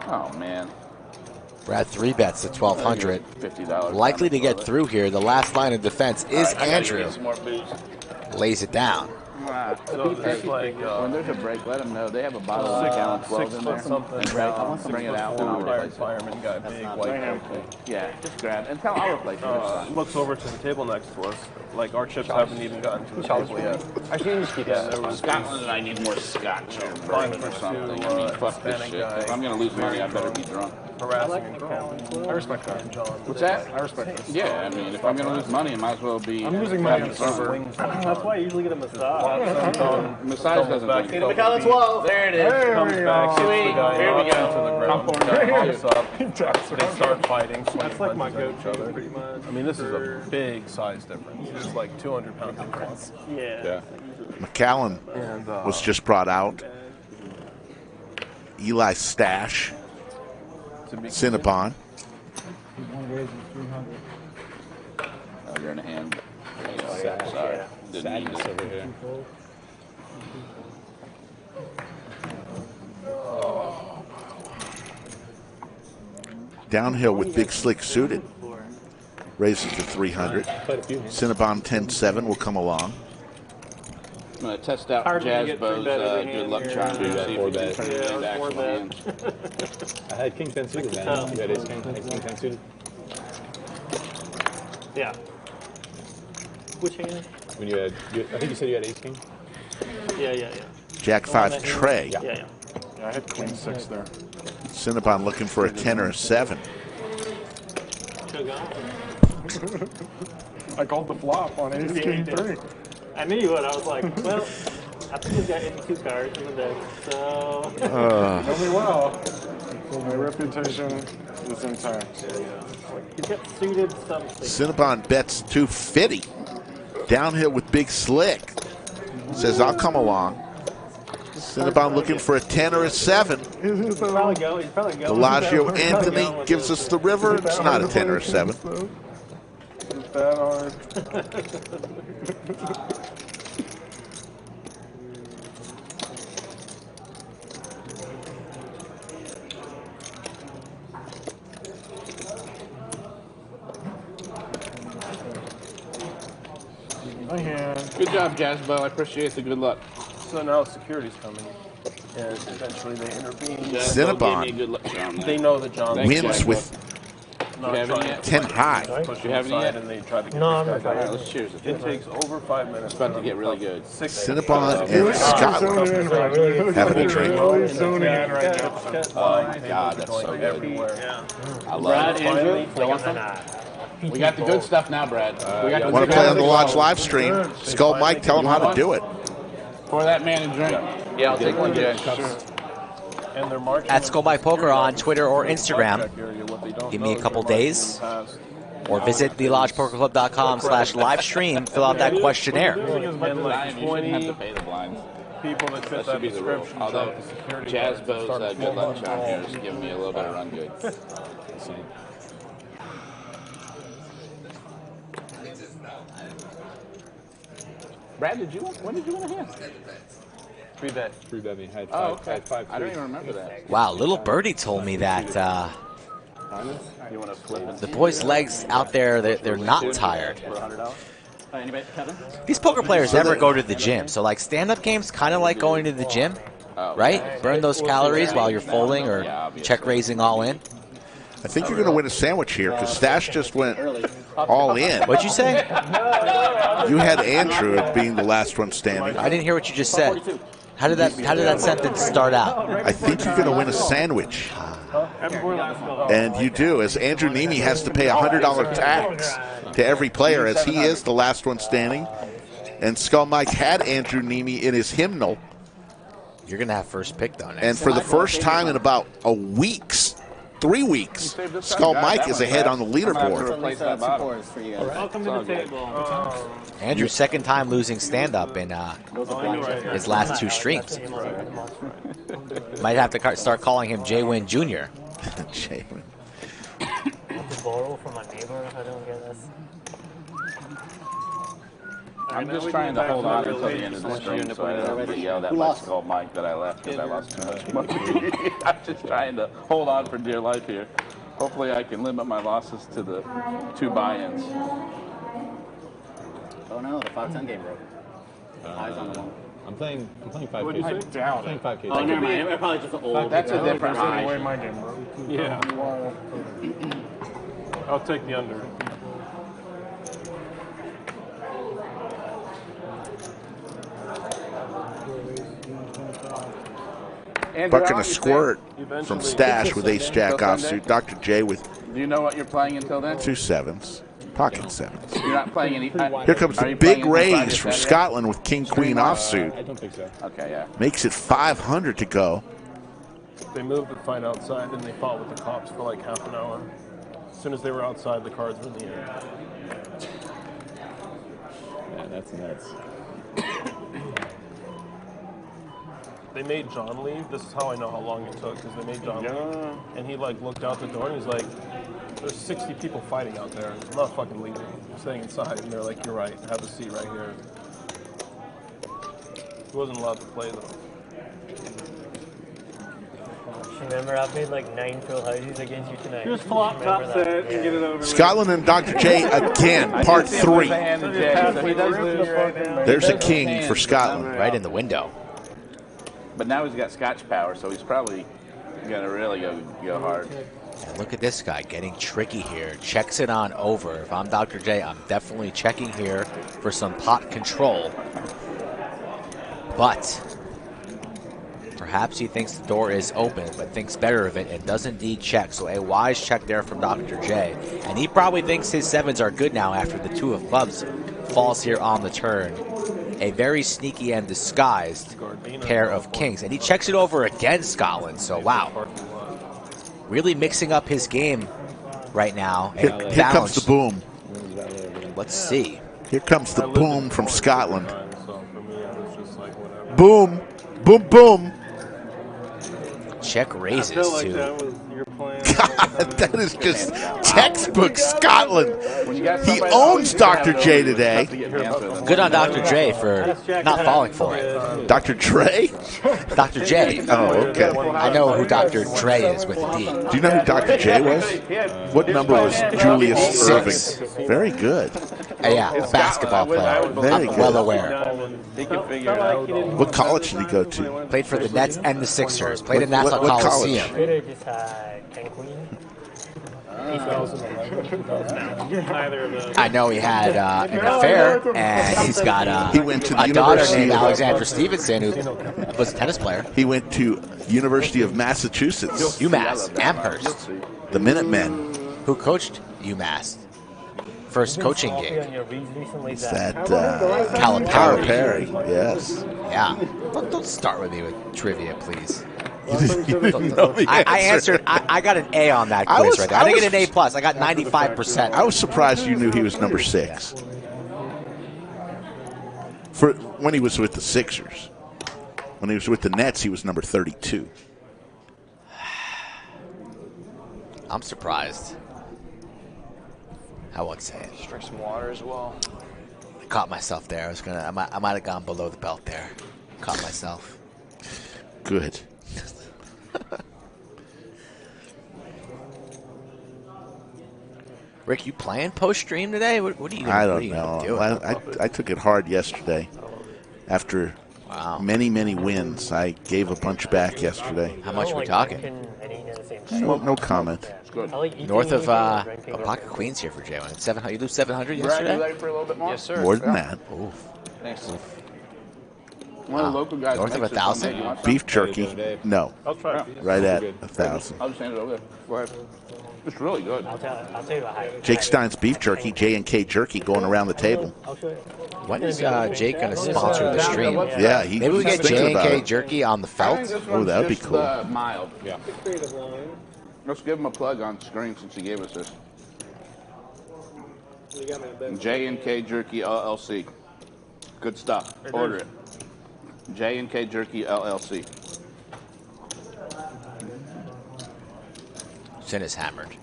oh man. Brad 3 bets at 1,200. $50. Likely to get through here. The last line of defense is Andrew. Lays it down. So it's like, when there's a break, let them know. They have a bottle of gallon 12 in there. Something. I want to bring it out. Retired fireman guy, big white coat. Yeah, just grab and tell I'll replace it. Looks over to the table next to us. Like our chips haven't even gotten to the table yet. Actually, just keep Scotland and I need more scotch or bourbon or something. I mean, fuck this shit. If I'm gonna lose money, I better be drunk. Harassing and I respect that. What's that? I respect this. Yeah, I mean, if I'm gonna lose money, I might as well be. I'm losing money on having fun. That's why I usually get a massage. Massage doesn't bring Need a McAllen 12. There it is. Comes back, hits the guy, Here we knocks him go. to the ground, jumps up, they start fighting, That's like my punches at each go-to, other. pretty much. I mean, this is a big size difference. It's like 200-pound difference. Yeah. McAllen was just brought out. Eli Stash. Cinnabon. Oh, you're in a hand. Sorry. Didn't mean to. Over here. Downhill with Big Slick suited. Raises to 300. Cinnabon 10-7 will come along. I'm going to test out Jasbo's good luck charm here. See if we can turn it into actual hands. I had King 10 suited, man. You had ace King 10 suited? Yeah. Which hand? When you had, I think you said you had ace King? Yeah. Jack 5 Trey. Yeah, I had Queen 6 there. Cinnabon looking for a 10 or a 7. I called the flop on ace King 3. I knew you would. I was like, well, I think he's got 82 cards in the deck, so. Tell me well. My reputation is intact. He's got suited something. Cinnabon bets 250. Downhill with Big Slick. Says, I'll come along. Cinnabon looking for a 10 or a 7. He's probably going. Bellagio Anthony gives us the river. It's not a 10 or a 7. It's that hard. Good job, Jasbo. I appreciate the good luck. So now security's coming, and eventually they intervene. Cinnabon They know that John wins with 10 high. Push him aside, and they try to get this guy down. Let's cheers. It takes over 5 minutes. It's about to get really good. Cinnabon and Scotland having a drink. Oh my God, that's so good. I love Brad, it. Andrew, you want some? We got the good stuff now, Brad. We got Want to play on the Lodge live stream? Skull Mike, tell him how to do it. Pour that man a drink. Yeah, I'll take one, Jack. And they're marching At SkullByPoker on Twitter or Instagram. Give me a couple days. or visit thelodgepokerclub.com/livestream. Fill out that questionnaire. There's been like You shouldn't have to 20 pay the blinds. people that fit That that should be the rule. description. Although the security Jazz guards Bo's started good luck full shot on here is giving me a little bit of run good. Brad, when did you win a hand? 3-bet. 3-bet me. I had Oh, five, okay. I had 5-3. I don't even remember that. Wow, little birdie told me that You want to flip it? the boys' legs out there, they're not tired. For $100? Anybody, Kevin? These poker players never go to the gym, so like stand-up games, kind of like going to the gym, right? Burn those calories while you're folding or check raising all in. I think you're going to win a sandwich here because Stash just went all in. What'd you say? You had Andrew being the last one standing. I didn't hear what you just said. How did that sentence start out? I think you're going to win a sandwich. And you do, as Andrew NEEME has to pay a $100 tax to every player, as he is the last one standing. And Skull Mike had Andrew NEEME in his hymnal. You're going to have first pick, though, next. And for the first time in about 3 weeks, Skull Mike is ahead on the leaderboard. Welcome to the table. Andrew's second time losing stand-up in his last 2 streams. Might have to start calling him J-Win Jr. J-Win. I have to borrow from my neighbor if I don't get this. I'm just trying to hold on until the end of the stream so I don't get yelled at by Skull Mike that I left because I lost too much money. I'm just trying to hold on for dear life here. Hopefully I can limit my losses to the 2 buy-ins. Oh no, the 5-10 game broke. Eyes on the wall. I'm playing 5K. What do you say? I'm playing 5K. Oh, never mind. It's probably just an old. That's a different high. Way my game broke. Yeah. I'll take the under. Bucking a squirt from Stash with ace-jack offsuit. Dr. J with Do you know what you're playing until then? 2 7s. Pocket 7s. You're not playing any. Here comes the big raise from Scotland with king-queen offsuit. I don't think so. Okay, yeah. Makes it 500 to go. They moved the fight outside and they fought with the cops for like half an hour. As soon as they were outside, the cards were in the air. Yeah, that's nuts. They made John leave. This is how I know how long it took, because they made John leave. And he like looked out the door and he's like, there's 60 people fighting out there. I'm not fucking leaving. I'm staying inside. And they're like, you're right. Have a seat right here. He wasn't allowed to play though. Remember, I've made like 9 full houses against you tonight. Just flop top set and get it over with. Scotland and Dr. J again, part 3. There's a king for Scotland. Right in the window. But now he's got Scotch power, so he's probably going to really go hard. And look at this guy getting tricky here. Checks it on over. If I'm Dr. J, I'm definitely checking here for some pot control. But perhaps he thinks the door is open, but thinks better of it and does indeed check. So a wise check there from Dr. J. And he probably thinks his 7s are good now after the 2 of clubs falls here on the turn. A very sneaky and disguised pair of kings. And he checks it over again, Scotland. So, wow. Really mixing up his game right now. Here comes the boom. Let's see. Here comes the boom from Scotland. Boom. Boom, boom. Check raises, too. That is just textbook Scotland. He owns Dr. J today. Good on Dr. J for not falling for it. Dr. Dre? Dr. J. Oh, okay. I know who Dr. Dre is with a D. Do you know who Dr. J was? What number was Julius 6. Irving? Very good. Yeah, a basketball player. Very I'm good. well aware. What college did he go to? Played for the Nets and the Sixers. Played in Nassau what Coliseum. Trader just King Queen. I know he had an affair, and he's got He went to the a daughter University named of- Alexandra Stevenson, who was a tennis player. He went to University of Massachusetts. UMass, Amherst. The Minutemen. Who coached UMass? First coaching gig. It's that Calipari. Yes. Yeah. Don't start with me with trivia, please. I answered. I got an A on that quiz right there. I didn't get an A plus. I got 95%. I was surprised you knew he was number 6. For when he was with the Sixers. When he was with the Nets, he was number 32. I'm surprised. I won't say it. Just drink some water as well. I caught myself there. I might have gone below the belt there. Caught myself. Good. Rick, you playing post stream today? What are you? I don't know. I took it hard yesterday. After many wins, I gave a bunch back yesterday. How much are we talking? No comment. Good. North of Pocket Queens here for Jalen. 700. You lose 700 yesterday. You ready for a little bit more? Yes, sir. More than that. Oof. Thanks. One of the local guys. North of 1,000. Beef jerky. No. I'll try. Right at 1,000. I'll just hand it over there. Go ahead. It's really good. I'll tell you about how. Jake Stein's beef jerky, J&K jerky, going around the table. When is Jake going to sponsor the stream? Yeah, maybe we get J&K jerky on the felt. Oh, that'd be cool. Mild. Yeah. Let's give him a plug on screen since he gave us this. J&K Jerky LLC. Good stuff. Order it. J&K Jerky LLC. Sin is hammered.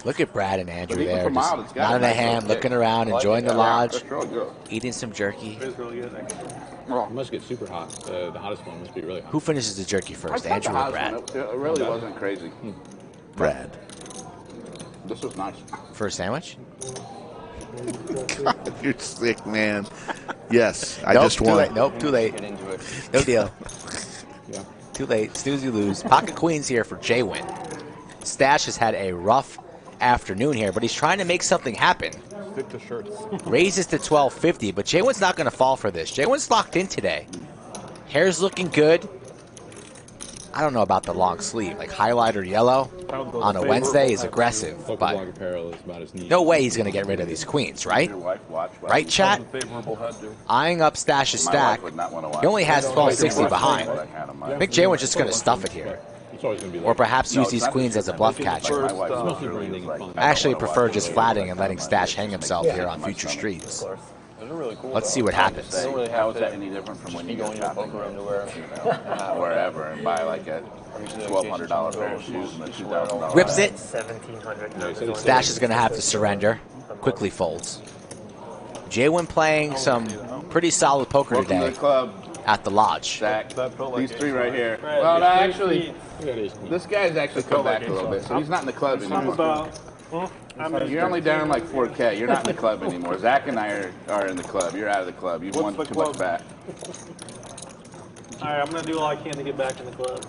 Look at Brad and Andrew even there, for mild, just it's got a nodding their nice hand, little kick. looking around, enjoying the lodge, That's really good. eating some jerky. It's really good. It must get super hot. The hottest one must be really hot. Who finishes the jerky first, I thought Andrew the or hottest Brad? one, it really wasn't crazy. Brad. This was nice. For a sandwich? God, you're sick, man. Yes, I Nope, just too won. late. Nope, too late. Get into it. No deal. Yeah. Too late. Snooze, you lose. Pocket Queens here for J-Win. Stash has had a rough afternoon here, but he's trying to make something happen. Stick to shirts. Raises to 1250, but J-Win's not going to fall for this. J-Win's locked in today. Hair's looking good. I don't know about the long sleeve. Like highlighter yellow on a Wednesday is aggressive, but apparel is about as neat. no way he's going to get rid of these queens, right? Right, chat? Eyeing up Stash's stack. He only has 1260 behind. I think J-Win's just going to stuff it here. Or perhaps use these queens as a bluff catcher. I actually prefer just flatting and letting Stash hang himself here on future streets. Let's see what happens. How is that any different from when you go shopping wherever and buy like a $1,200 pair of shoes and a $2,000? Rips it. 1,700. Stash is going to have to surrender. Quickly folds. J-Win playing some pretty solid poker Welcome to today the club. at the lodge. Zach, these three right here. Well, no, actually, this guy's actually come back a little bit, so he's not in the club anymore. You're only down like 4K. You're not in the club anymore. Zach and I are in the club. You're out of the club. You've won too much back. All right, I'm going to do all I can to get back in the club.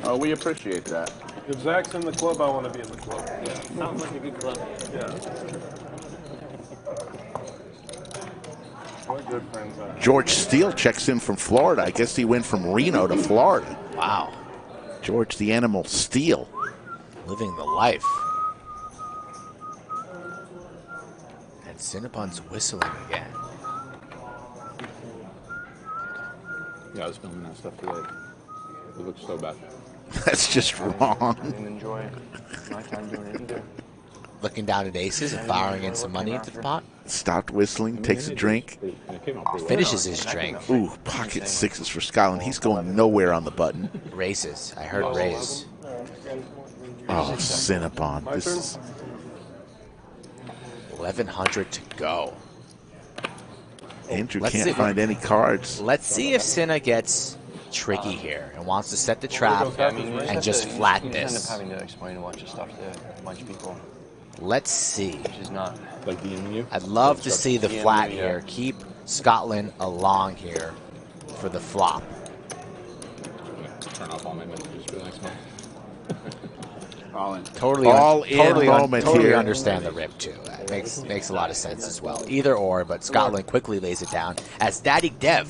Oh, we appreciate that. If Zach's in the club, I want to be in the club. Yeah. Sounds like a good club. Yeah. What good friends are. George Steele checks in from Florida. I guess he went from Reno to Florida. Wow. George the Animal Steele. Living the life. And Cinnabon's whistling again. Yeah, I was filming that stuff today. It looks so bad. That's just wrong. I didn't enjoy my time doing it either. Looking down at aces and firing in some money into the pot. Stopped whistling, takes a drink. Finishes his drink. Ooh, pocket sixes for Scotland. He's going nowhere on the button. Races. I heard raise. Oh, Cinnabon. This is 1,100 to go. Andrew can't find any cards. Let's see if Cinna gets tricky here and wants to set the trap and just flatten this. You end up having to explain a bunch of stuff to a bunch of people. Let's see. Which is not like DMing you. I'd love to see the flat here. Keep Scotland along here for the flop. Turn off all my messages for the next month. All in. Totally understand the rip too. That makes a lot of sense as well. Either or, but Scotland quickly lays it down as Daddy Dev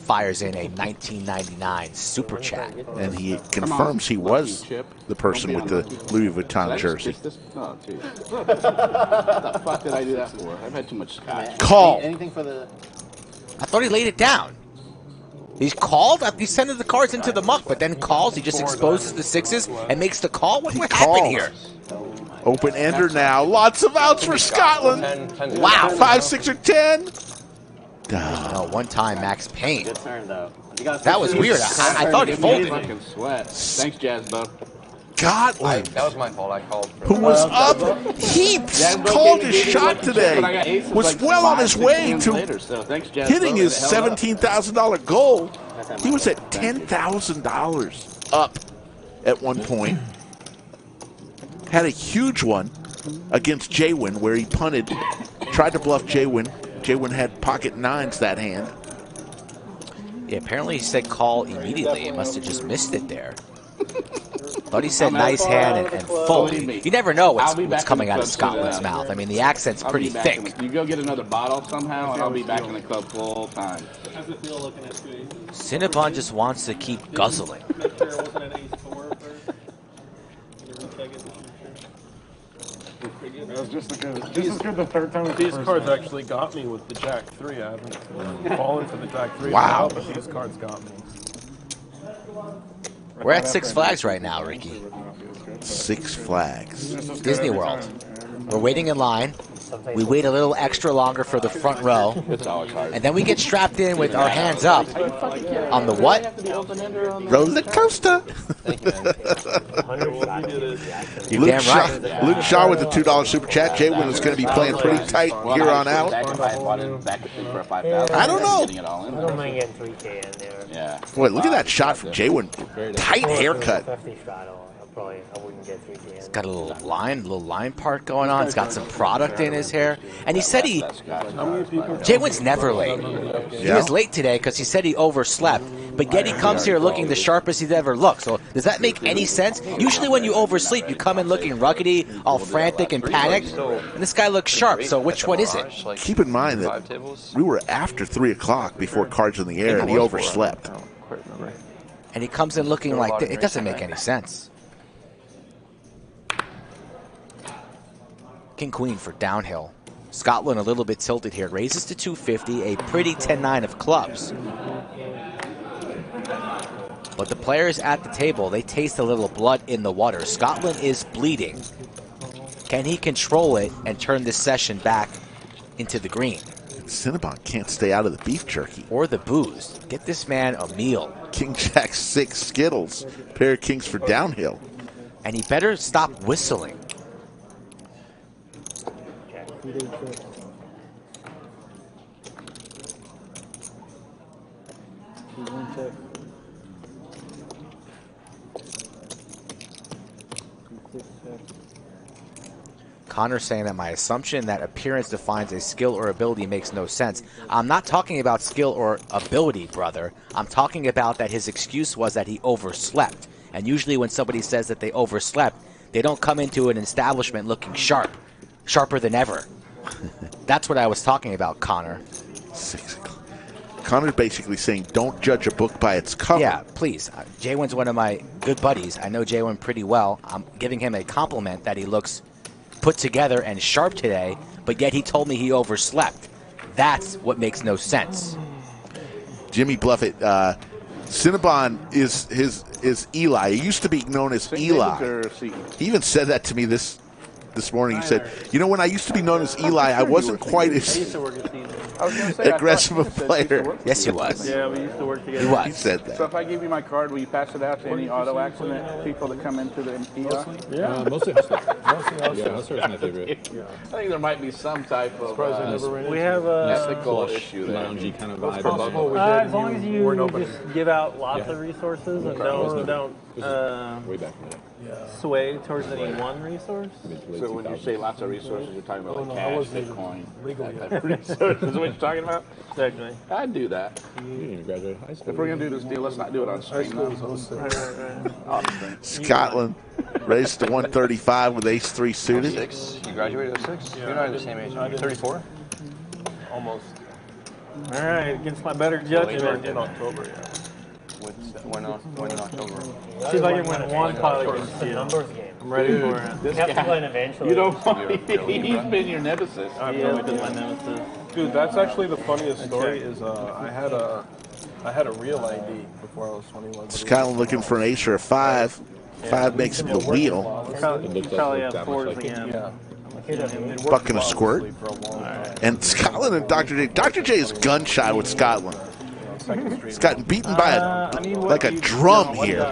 fires in a 1999 super chat. And he confirms he was the person with the Louis Vuitton jersey. Oh, geez. What the fuck did I do that for? I've had too much scotch. Call. Anything for the... I thought he laid it down. He's called. He's sending the cards into the muck, but then calls. He just exposes the sixes and makes the call. What happened here? Open ender now. Lots of outs for Scotland. Wow. 5, 6, or 10. No, one time Max Payne. Good turn, though. That was weird. I thought he folded. Fucking sweat. Thanks, Jazzbo. Scotland. That was my fault. I called. Who was up heaps, called his shot today, was well on his way to hitting his $17,000 goal. He was at $10,000 up at one point. Had a huge one against Jaywin where he punted, tried to bluff Jaywin. Jaywin had pocket nines that hand. Yeah, apparently he said call immediately. He must have just missed it there. Thought he said nice hand and full. You never know what's coming out of Scotland's mouth. I mean, the accent's pretty thick. You go get another bottle somehow, and I'll be back in the club full time. How's it feel looking at Squeeze? Cinnabon just wants to keep guzzling. That was just as good the third time. These cards actually got me with the Jack 3. I haven't fallen for the Jack 3. Wow. But these cards got me. We're at Six Flags right now, Ricky. Six Flags. Disney World. We're waiting in line. We wait a little extra longer for the front row. And then we get strapped in with our hands up on the what? Roller coaster. You're damn right. Luke Shaw with the $2 super chat. Jaywin is going to be playing pretty tight here on out. I don't know. I don't mind getting 3K in there. Yeah. Boy, look at that shot from Jaywin. Tight haircut. I wouldn't get 3K in. He's got a little line part going on. He's got some product in his hair. And he said Jaywin's never late. He was late today because he said he overslept. But yet he comes here looking the sharpest he's ever looked. So does that make any sense? Usually when you oversleep, you come in looking ruggedy, all frantic and panicked. And this guy looks sharp. So which one is it? Keep in mind that we were after 3 o'clock before Cards in the Air, and he overslept. And he comes in looking like it doesn't make any sense. King Queen for downhill. Scotland a little bit tilted here. Raises to 250, a pretty 10-9 of clubs. But the players at the table, they taste a little blood in the water. Scotland is bleeding. Can he control it and turn this session back into the green? Cinnabon can't stay out of the beef jerky. Or the booze. Get this man a meal. King Jack 6 Skittles. Pair of kings for downhill. And he better stop whistling. Connor saying that my assumption that appearance defines a skill or ability makes no sense. I'm not talking about skill or ability, brother. I'm talking about that his excuse was that he overslept. And usually when somebody says that they overslept, they don't come into an establishment looking sharp. Sharper than ever. That's what I was talking about, Connor. 6 o'clock. Connor's basically saying, don't judge a book by its cover. Yeah, please. Jaywin's one of my good buddies. I know Jaywin pretty well. I'm giving him a compliment that he looks put together and sharp today, but yet he told me he overslept. That's what makes no sense. Jimmy Bluffett, Cinnabon is Eli. He used to be known as Eli. He even said that to me this morning. He said, you know, when I used to be known as Eli, I wasn't quite as aggressive a player. Yes, he was. Yeah, we used to work together. He was. He said that. So if I give you my card, will you pass it out to any auto accident people that come into the ER? Yeah, mostly Hustler. Yeah, Hustler is my favorite. I think there might be some type of we have a ethical issue there. Loungy kind of vibe. As long as you just give out lots of resources and don't way back in the day. sway towards any one resource. So when you say lots of resources, you're talking about like cash, Bitcoin, that type of resources. Is what you're talking about? Exactly. I'd do that. You didn't even graduate high school. If we're gonna do this deal, let's not do it on stream. Scotland raised to 135 with ace 3 suited. 06? You graduated 06? You're not at the same age. You're 34? Almost. All right, against my better judgment. In October, yeah. When in October? See if I can win one pilot against you. I'm ready for it. You have to win eventually. You don't want he's been your nemesis. He has been my nemesis. Dude, that's actually the funniest story. Is I had a I had a real ID before I was 21. Scotland looking for an ace or a 5. 5 makes him the wheel. You probably have 4s again. Buck and a squirt. And Scotland and Dr. J. Dr. J is gun shy with Scotland. He's gotten beaten by like a drum here.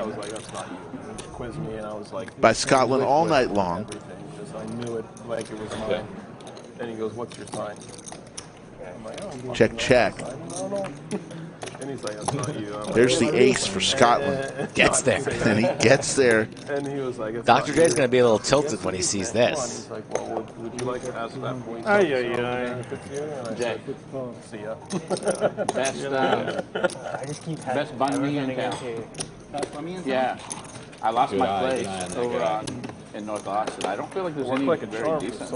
By Scotland all night long. I knew it like it was mine. And he goes, "What's your sign?" I'm like, "Oh, Check, check. And he's like, "That's not you." There's the ace for Scotland. Gets there. And he gets there. And he was like, Dr. J is going to be a little tilted when he sees this. He's like, "Well, would you like to ask that point?" Jay. See ya. Best banh mi in town. Yeah. I lost my place over in North Austin. I don't feel like there's any very decent.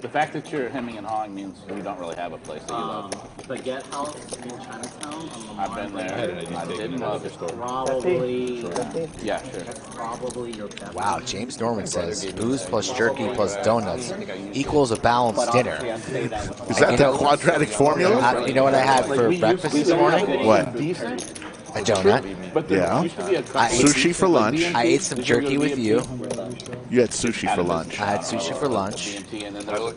The fact that you're hemming and hawing means you don't really have a place that you love. Spaghetti House in Chinatown. I've been there. I didn't love it. Probably. Yeah, sure. That's probably your best. Wow, James Norman says booze plus jerky plus donuts equals a balanced dinner. Is that the quadratic formula? You know what I had for breakfast this morning? What? A donut. Yeah. Sushi for lunch. I ate some jerky with you. You had sushi for lunch. I had sushi for lunch.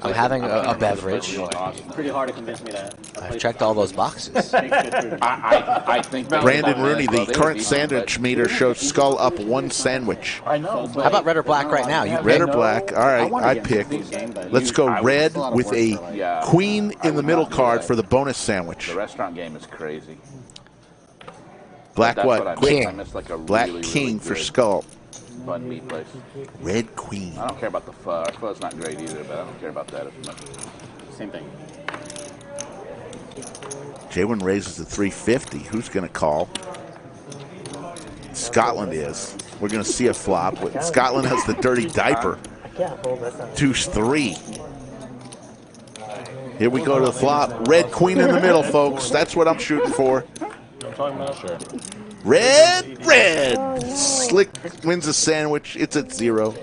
I'm having a beverage. Pretty hard to convince me that. I've checked all those boxes. I think Brandon Rooney, the current sandwich meter shows Skull up 1 sandwich. I know. How about red or black right now? You Red or black? All right, I pick. Let's go red with a queen in the middle card for the bonus sandwich. The restaurant game is crazy. Black what? King. Black king for Skull. Bun meat place. Red queen. I don't care about the pho. Our pho's not great either, but I don't care about that as much. Same thing. J1 raises to 350. Who's going to call? Scotland is. We're going to see a flop. Scotland has the dirty diaper. Deuce 3. Here we go to the flop. Red queen in the middle, folks. That's what I'm shooting for. Red, red. Slick wins a sandwich. It's at 0.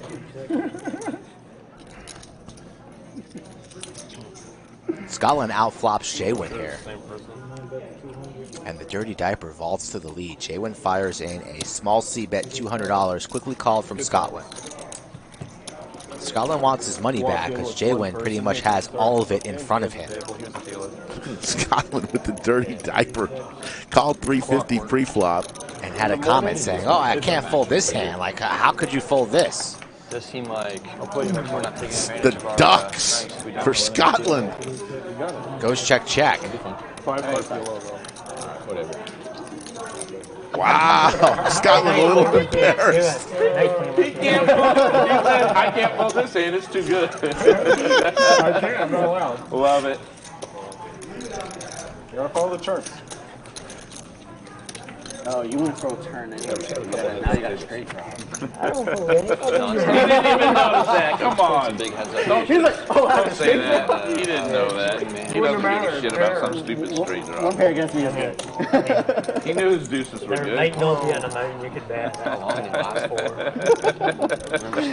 Scotland outflops J-Win here. And the dirty diaper vaults to the lead. J-Win fires in a small C bet $200, quickly called from Scotland. Scotland wants his money back because J-Win pretty much has all of it in front of him. Scotland with the dirty diaper. Called 350 pre-flop. And had a comment saying, "Oh, I can't fold this hand. Like, how could you fold this?" Does seem like we're not taking advantage The of our Ducks for Scotland. Goes check, check. Wow, Scotland a little embarrassed. I can't fold this hand. It's too good. I can't. I'm not allowed. Love it. You gotta follow the charts. Oh, you went for a turn. And now you got a straight draw. I don't believe it. He didn't even notice that. Come on. Big heads up. Don't say that. He didn't know that. He doesn't give a shit about some stupid straight draw. One pair against me is good. He knew his deuces were There good. might not be an amount you could bet how long it lasts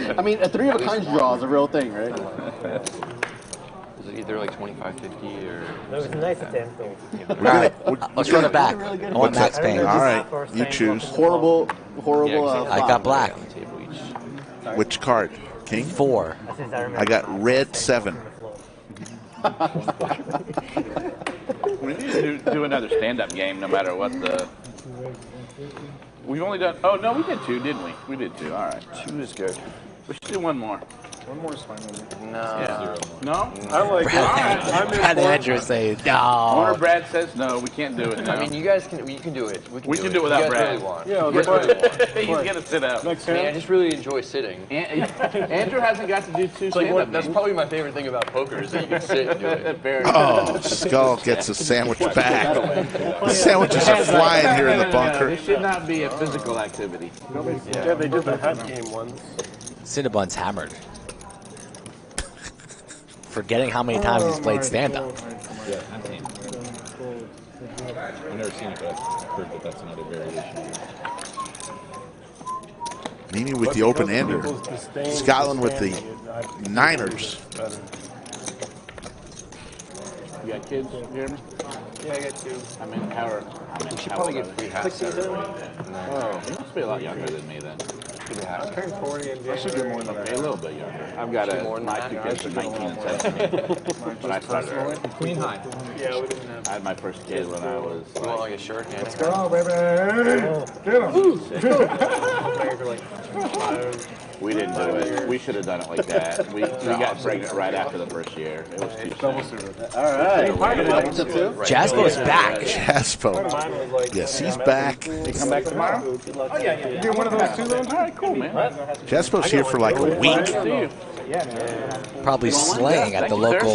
for. I mean, a 3 of a kind draw is a real thing, right? Is it either like 25, 50 or? That was a nice attempt, though. All right, let's run it back. I want Matt's pain. All right, you choose. Horrible. I got black. Which card? King? 4. I got red 7. We need to do another stand-up game, no matter what the. We've only done. Oh no, we did 2, didn't we? We did 2. All right, 2 is good. We should do one more. One more is fine with me. No. Yeah. No? I like Brad Andrews say no. Owner Brad says no. We can't do it now. I mean, you guys can. You can do it. We can do it without Brad. Really want. Yeah, He's gonna sit out. Next I mean, I hand. just really enjoy sitting. Andrew hasn't got to do 2 It's like stand-up that's games. probably my favorite thing about poker is that you can sit and do it. Very Oh, Skull gets a sandwich back. The sandwiches are flying here in the bunker. It should not be a physical activity. Yeah, they did the hat game once. Cinnabon's hammered. Forgetting how many times he's played stand-up. Yeah, I've never seen it, but I've heard that that's another variation. NEEME with the open-ender. Scotland with the Niners. You got kids, Jeremy? Yeah, I got 2. I mean, how You should probably get free hats. Oh, you must be a lot younger than me then. I turned 40 in January. I should get more than that. A little bit younger. I've got my two kids are 19 and 17. When I started. Queen high. Yeah, we didn't have. I had my first kid when I was. You want like a shirt? Let's go, baby. Get him. We didn't do it. We should have done it like that. We got pregnant right after the first year. It was too soon. All right. Jaspo's back. Jaspo. Yes, he's back. They come back tomorrow? Oh yeah. You get one of those too, then? All right, cool, man. Jaspo's here for like a week. Probably slaying at the local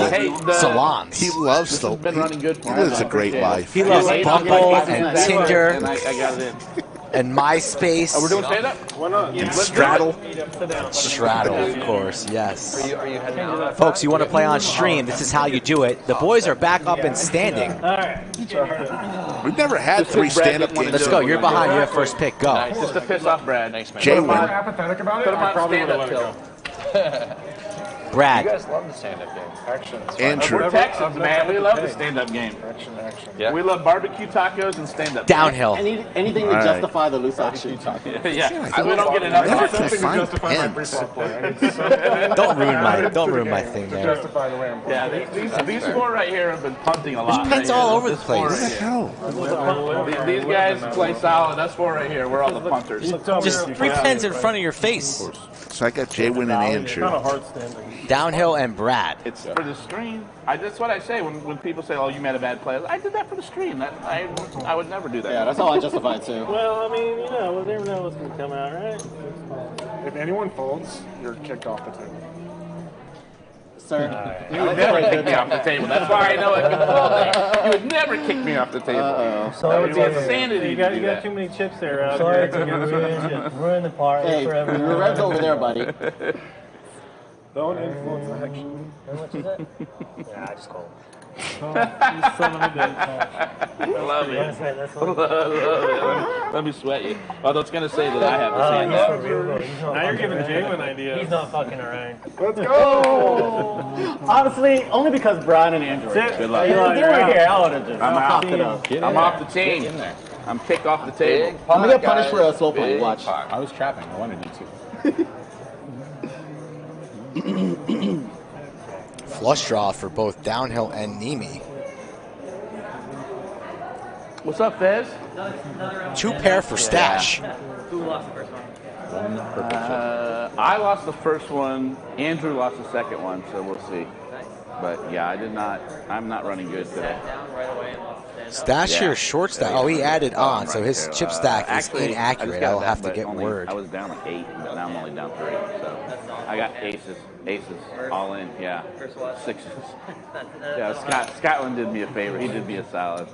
salons. He loves the. Been running good for He lives a great life. He loves Bumble and Tinder And I got it in. and MySpace. Oh, we're doing stand-up? Why not? And Straddle. Straddle, of course, yes. Are you heading out? Folks, you want to play on stream, this is how you do it. The boys are back up and standing. We've never had 3 stand-up games. Let's go. You're behind. You have first pick. Go. Nice. Just to piss off Brad. Thanks, man. Jay win. Apathetic about it? Put him on Probably stand-up would've kill. Brad. You guys love the stand-up game. Action. Andrew. We're Texans, man. We love the stand-up game. Action. Yeah. We love barbecue tacos and stand-up. Downhill. Anything to All right. justify the loose action. Yeah, we don't get enough. Never Something can to find justify my pens. baseball play. I need to Don't ruin my thing there. justify the way I'm playing. Yeah, these 4 right here have been punting a lot. There's pens all over the place. What the hell? These guys play solid. Us 4 right here, we're all the punters. Just 3 pens in front of your face. So I got Jay Win and Andrew. Kind of hard standing. Downhill and Brad. It's for the stream. That's what I say when people say, "Oh, you made a bad play." I did that for the stream. I would never do that. Yeah, that's how I justify it too. Well, I mean, you know, we never know what's going to come out, right? If anyone folds, you're kicked off the table. Sir, You would never kick me off the table. That's why I know it can fall there. You would never kick me off the table. So That would be insanity You to got do that. too many chips there. Out Sorry here. to ruin the party hey, for your everyone. red's over there, buddy. Don't influence action. How much is it? Yeah, I just called. You son of a bitch. I love it. That's what Let me sweat you. Oh, that's going to say that I have the same. he's for real, though. He's not Now you're fucking giving around. Jalen ideas. He's not fucking around. Let's go! Honestly, only because Brian and Andrew. Good luck. If they were here, I would have just I'm popped out. it up. I'm off the team. I'm kicked off the table. I'm gonna get punished for a slow play. Watch. I was trapping. I wanted you to. Flush draw for both Downhill and NEEME. What's up, Fez? 2 pair for Stash. Who lost the first one? I lost the first one. Andrew lost the second one, so we'll see. But yeah, I'm not running good today. Down right away and lost the Stash Yeah. here, short stack. Oh, he added on, so his Right chip there. stack is Actually, I just inaccurate. got I'll that, have to but get only- word. I was down like 8, but now I'm only down 3. So I got aces, all in. Yeah, First what? 6s. Yeah, Scotland did me a favor. He did me a solid.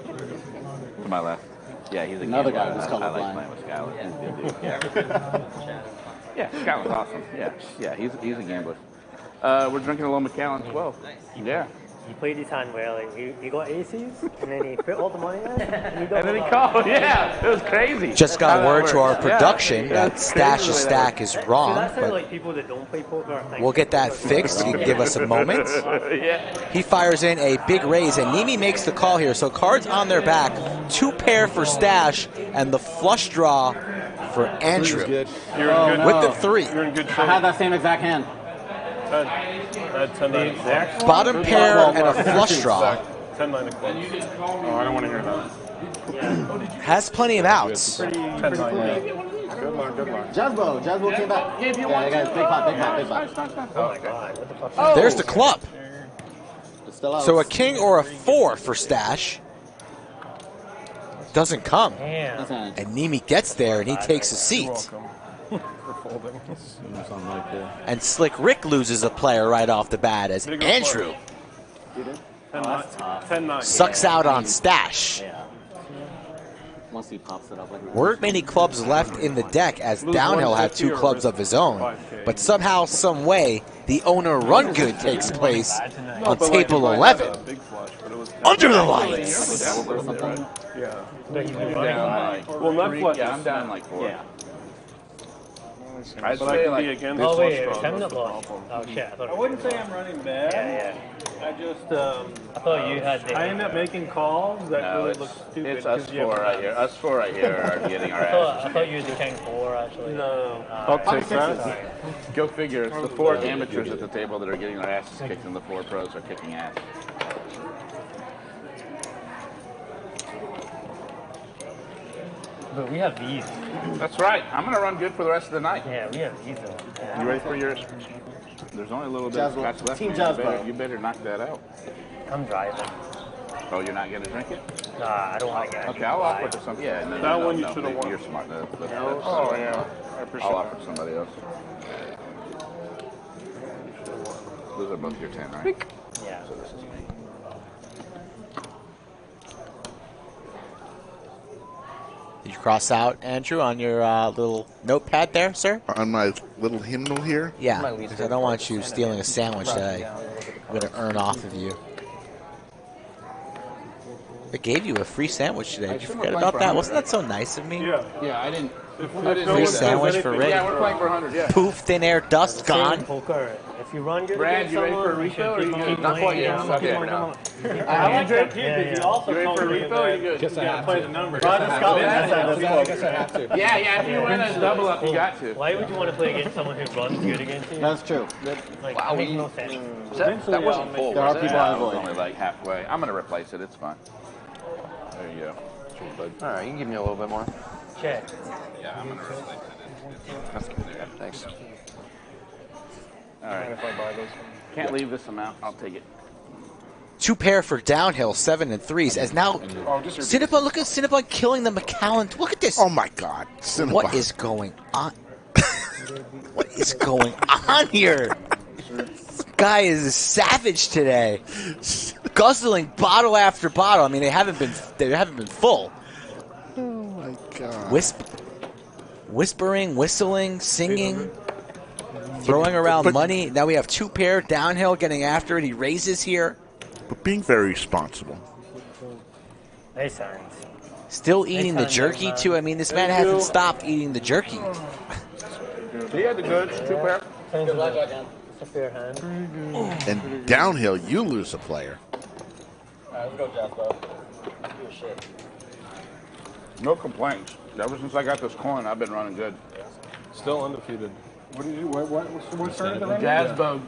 To my left. Yeah, he's a Another gambler. guy who's I like colorblind. playing with Scotland. He's a good dude. Yeah, Scotland's awesome. Yeah, he's a gambler. We're drinking a little Macallan 12. Yeah. He played his hand well. Like, he got aces, and then he put all the money in, and And then he called. Yeah, it was crazy. Just got How word that to our works. production Yeah, that it's crazy Stash's the way that stack works. is wrong, that's how but like people that don't play poker are we'll get that fixed. You can give us a moment. Yeah. He fires in a big raise, and NEEME makes the call here. So cards on their back, 2 pair for Stash, and the flush draw for Andrew. You're in good, With the 3. You're in good shape. I had that same exact hand. I had 10-9 of clubs. Bottom pair and a flush draw. 10-9 of clubs. Oh, I don't want to hear that. Has plenty of outs. Good luck, good luck. Jasbo came back. Yeah, guys, big pot. Oh my god, what the fuck? There's the club. It's still out. So a king or a 4 for Stash. Doesn't come. Damn. And NEEME gets there, and he takes a seat. Welcome. For folding. And Slick Rick loses a player right off the bat as Andrew 10-9. sucks out on Stash. Yeah. Once he pops it up like that. Weren't many clubs left in the deck as Downhill had 2 clubs of his own. But somehow, some way, the owner run good takes place on table 11. Under the lights. Yeah. Well, not flush. Yeah, I'm down like 4. Yeah. I'd But I say can like be against Oh flush wait, draw. it's him That's that the lost. problem. Oh shit, I thought I wouldn't say I'm running bad. Yeah, I just, I thought you had the. I end up making calls that really look stupid. It's us four right here. Us four right here are getting our I thought you had the king 4 actually. No. I'll take that. Go figure. It's the 4 amateurs at the table that are getting their asses kicked, and the 4 pros are kicking ass. But we have these. That's right. I'm going to run good for the rest of the night. Yeah, we have these though. You ready for yours? There's only a little bit of scotch left. Team You better knock that out. I'm driving. Oh, you're not going to drink it? Nah, I don't want to get it. Okay, I'll offer it to somebody. Yeah, That one you should have won. You're smart. Oh, yeah. I appreciate I'll offer it to somebody else. Those are both your 10, right? Yeah. So this is me. Did you cross out, Andrew, on your little notepad there, sir? On my little hymnal here? Yeah, because I don't want you stealing a sandwich that I'm going to earn off of you. I gave you a free sandwich today. Did you forget about that? Wasn't that so nice of me? Yeah, I didn't. Free sandwich for Rick. Yeah, we're playing for 100. Yeah. Poof, thin air, dust gone. Poker. If you run good Brad, against you ready for a someone, refill or you good? Not quite yet. Okay. I like that kid because he also You ready told for a me refill or you that good? you gotta play the numbers. I guess I have to. Yeah, if you win a double up, you got to. Why would you want to play against someone who runs good against you? That's true. Like, Wow, it makes no sense. That wasn't full. There are people on It was void. only like halfway. I'm going to replace it. It's fine. There you go. All right, you can give me a little bit more. Check. Yeah, I'm going to replace it. That's good. Yeah, thanks. All right. If I buy those. Can't leave this amount. I'll take it. 2 pair for downhill, 7 and 3s. As now, Cinnabon, look at Cinnabon killing the McAllen. Look at this. Oh, my God. Cinnabon. What is going on? What is going on here? This guy is a savage today. Guzzling bottle after bottle. I mean, they haven't been full. Oh, my God. Whispering, whistling, singing, throwing around money. Now we have 2 pair downhill getting after it. He raises here. But being very responsible. They sound. Still eating the jerky, too. I mean, this man hasn't stopped eating the jerky. He had the goods. 2 pair. Good luck, again. It's a fair hand. And downhill, you lose a player. All right, let's go, Jasper. Do your shit. No complaints. Ever since I got this coin, I've been running good. Still undefeated. What did you? What started the Jazzbo.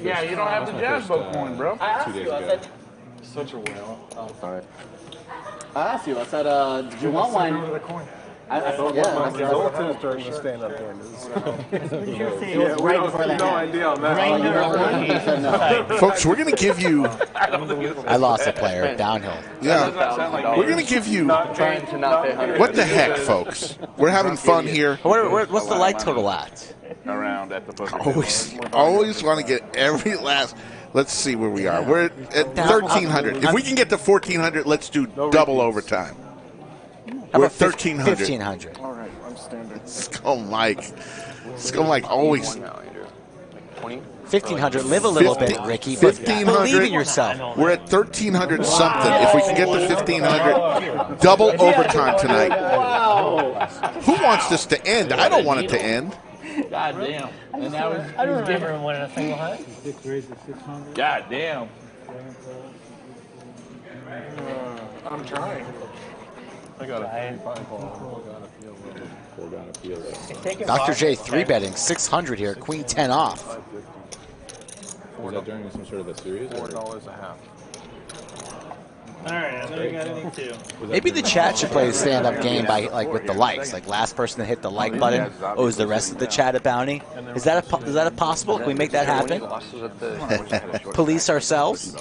Yeah, you don't have the Jazzbo coin, bro. I asked you. I said. Such a whale. Oh, sorry. I asked you. I said, did you want one? The coin. I said, yeah. Zoltan's during the stand-up game. Yeah, we have no idea on that. Folks, we're going to give you... I lost a player downhill. Yeah. We're going to give you... Trying to not pay 100. What the heck, folks? We're having fun here. What's the light total at? Around at the poker Always want to get every last... Let's see where we are. We're at 1,300. If we can get to 1,400, let's do double overtime. We're at 1,300. 1,500. All right, I'm standing. Skull Mike. Skull Mike always... 1,500. Live a little bit, Ricky. 1,500. Believe in yourself. We're at 1,300 something. If we can get to 1,500, double overtime tonight. Who wants this to end? I don't want it to end. God damn. And that was, I don't remember him winning a single hand. God damn. I'm trying. I got a Dr. J 3-betting 600 here. Queen 10 off. Was that during some sort of a series? $4 a half. All right, I know you got anything too. Maybe the chat should play a stand-up game by with the likes. Like last person to hit the like button owes the rest of the chat a bounty. Is that a possible? Can we make that happen? Police ourselves.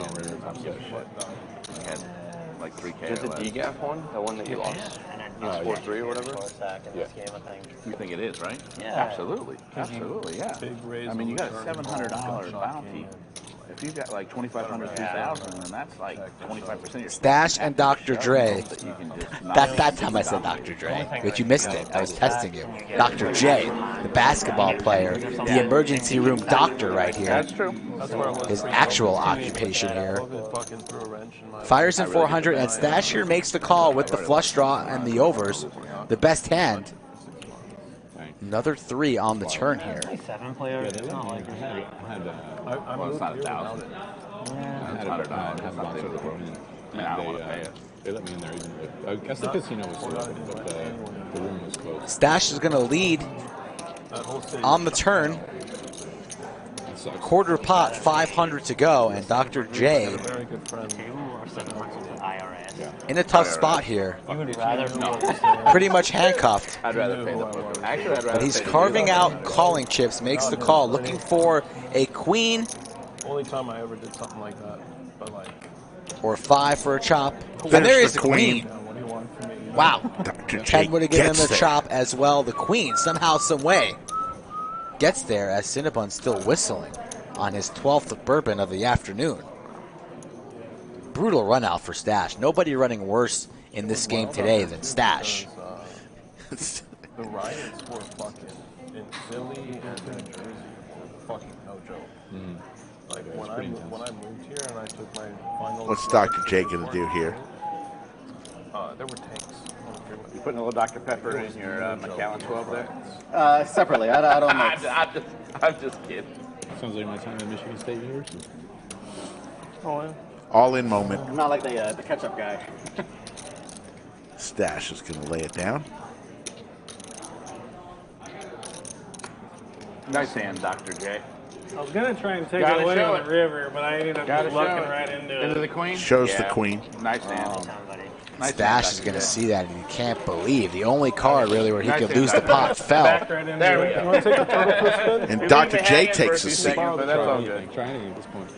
Like 3K. Is it the DGAF one? The one that you lost? You scored 3 or whatever? Yeah. You think it is, right? Yeah. Absolutely. Absolutely, yeah. I mean, you got a $700 bounty. If you got like 2,500, 3,000, then that's like 25% of your Stash and Dr. Dre. That time I said Dr. Dre, but you missed it. I was testing you. Dr. J, the basketball player, the emergency room doctor right here. That's true. His actual occupation here. Fires in 400, and Stash here makes the call with the flush draw and the overs. The best hand. Another 3 on the turn here. 7 players. Well, it's not 1,000. I had it I haven't gone to the room. They let me in there. I guess the casino was still open, but the room was closed. Stash is going to lead on the turn. Quarter pot, 500 to go, and Dr. J in a tough spot here. Pretty much handcuffed. I'd rather pay the poker. Actually, I'd rather But he's pay the carving poker. out calling chips, makes the call, looking for a queen. Only time I ever did something like that, but like. Or 5 for a chop. Finish And there is the the queen. Wow. Ted would have given him the chop as well. The queen, somehow, some way, gets there as Cinnabon's still whistling on his 12th bourbon of the afternoon. Brutal run out for Stash. Nobody running worse in this game today than Stash. The riots were fucking in Philly and New Jersey. Fucking no joke. Like when I moved here and I took my final. What's Dr. J going to do here? There were tanks. You putting a little Dr. Pepper in your Macallan 12 there? Separately. I don't know. I'm just kidding. Sounds like my time at Michigan State University. Oh, yeah. All in moment. I'm not like the ketchup guy. Stash is going to lay it down. Nice hand, Dr. J. I was going to try and take Gotta it away show on it. the river, but I ended up Gotta just looking show it. right into it. Into the queen? Shows the queen. Nice hand. Nice Stash hand, is going to Dr. see that, and you can't believe the only card really where he Nice could hand, lose the Dr. pot fell. Back right into There we it. go. You want to take the turtle for a spin? And Dr. J takes a seat. But that's all good. Try anything at this point.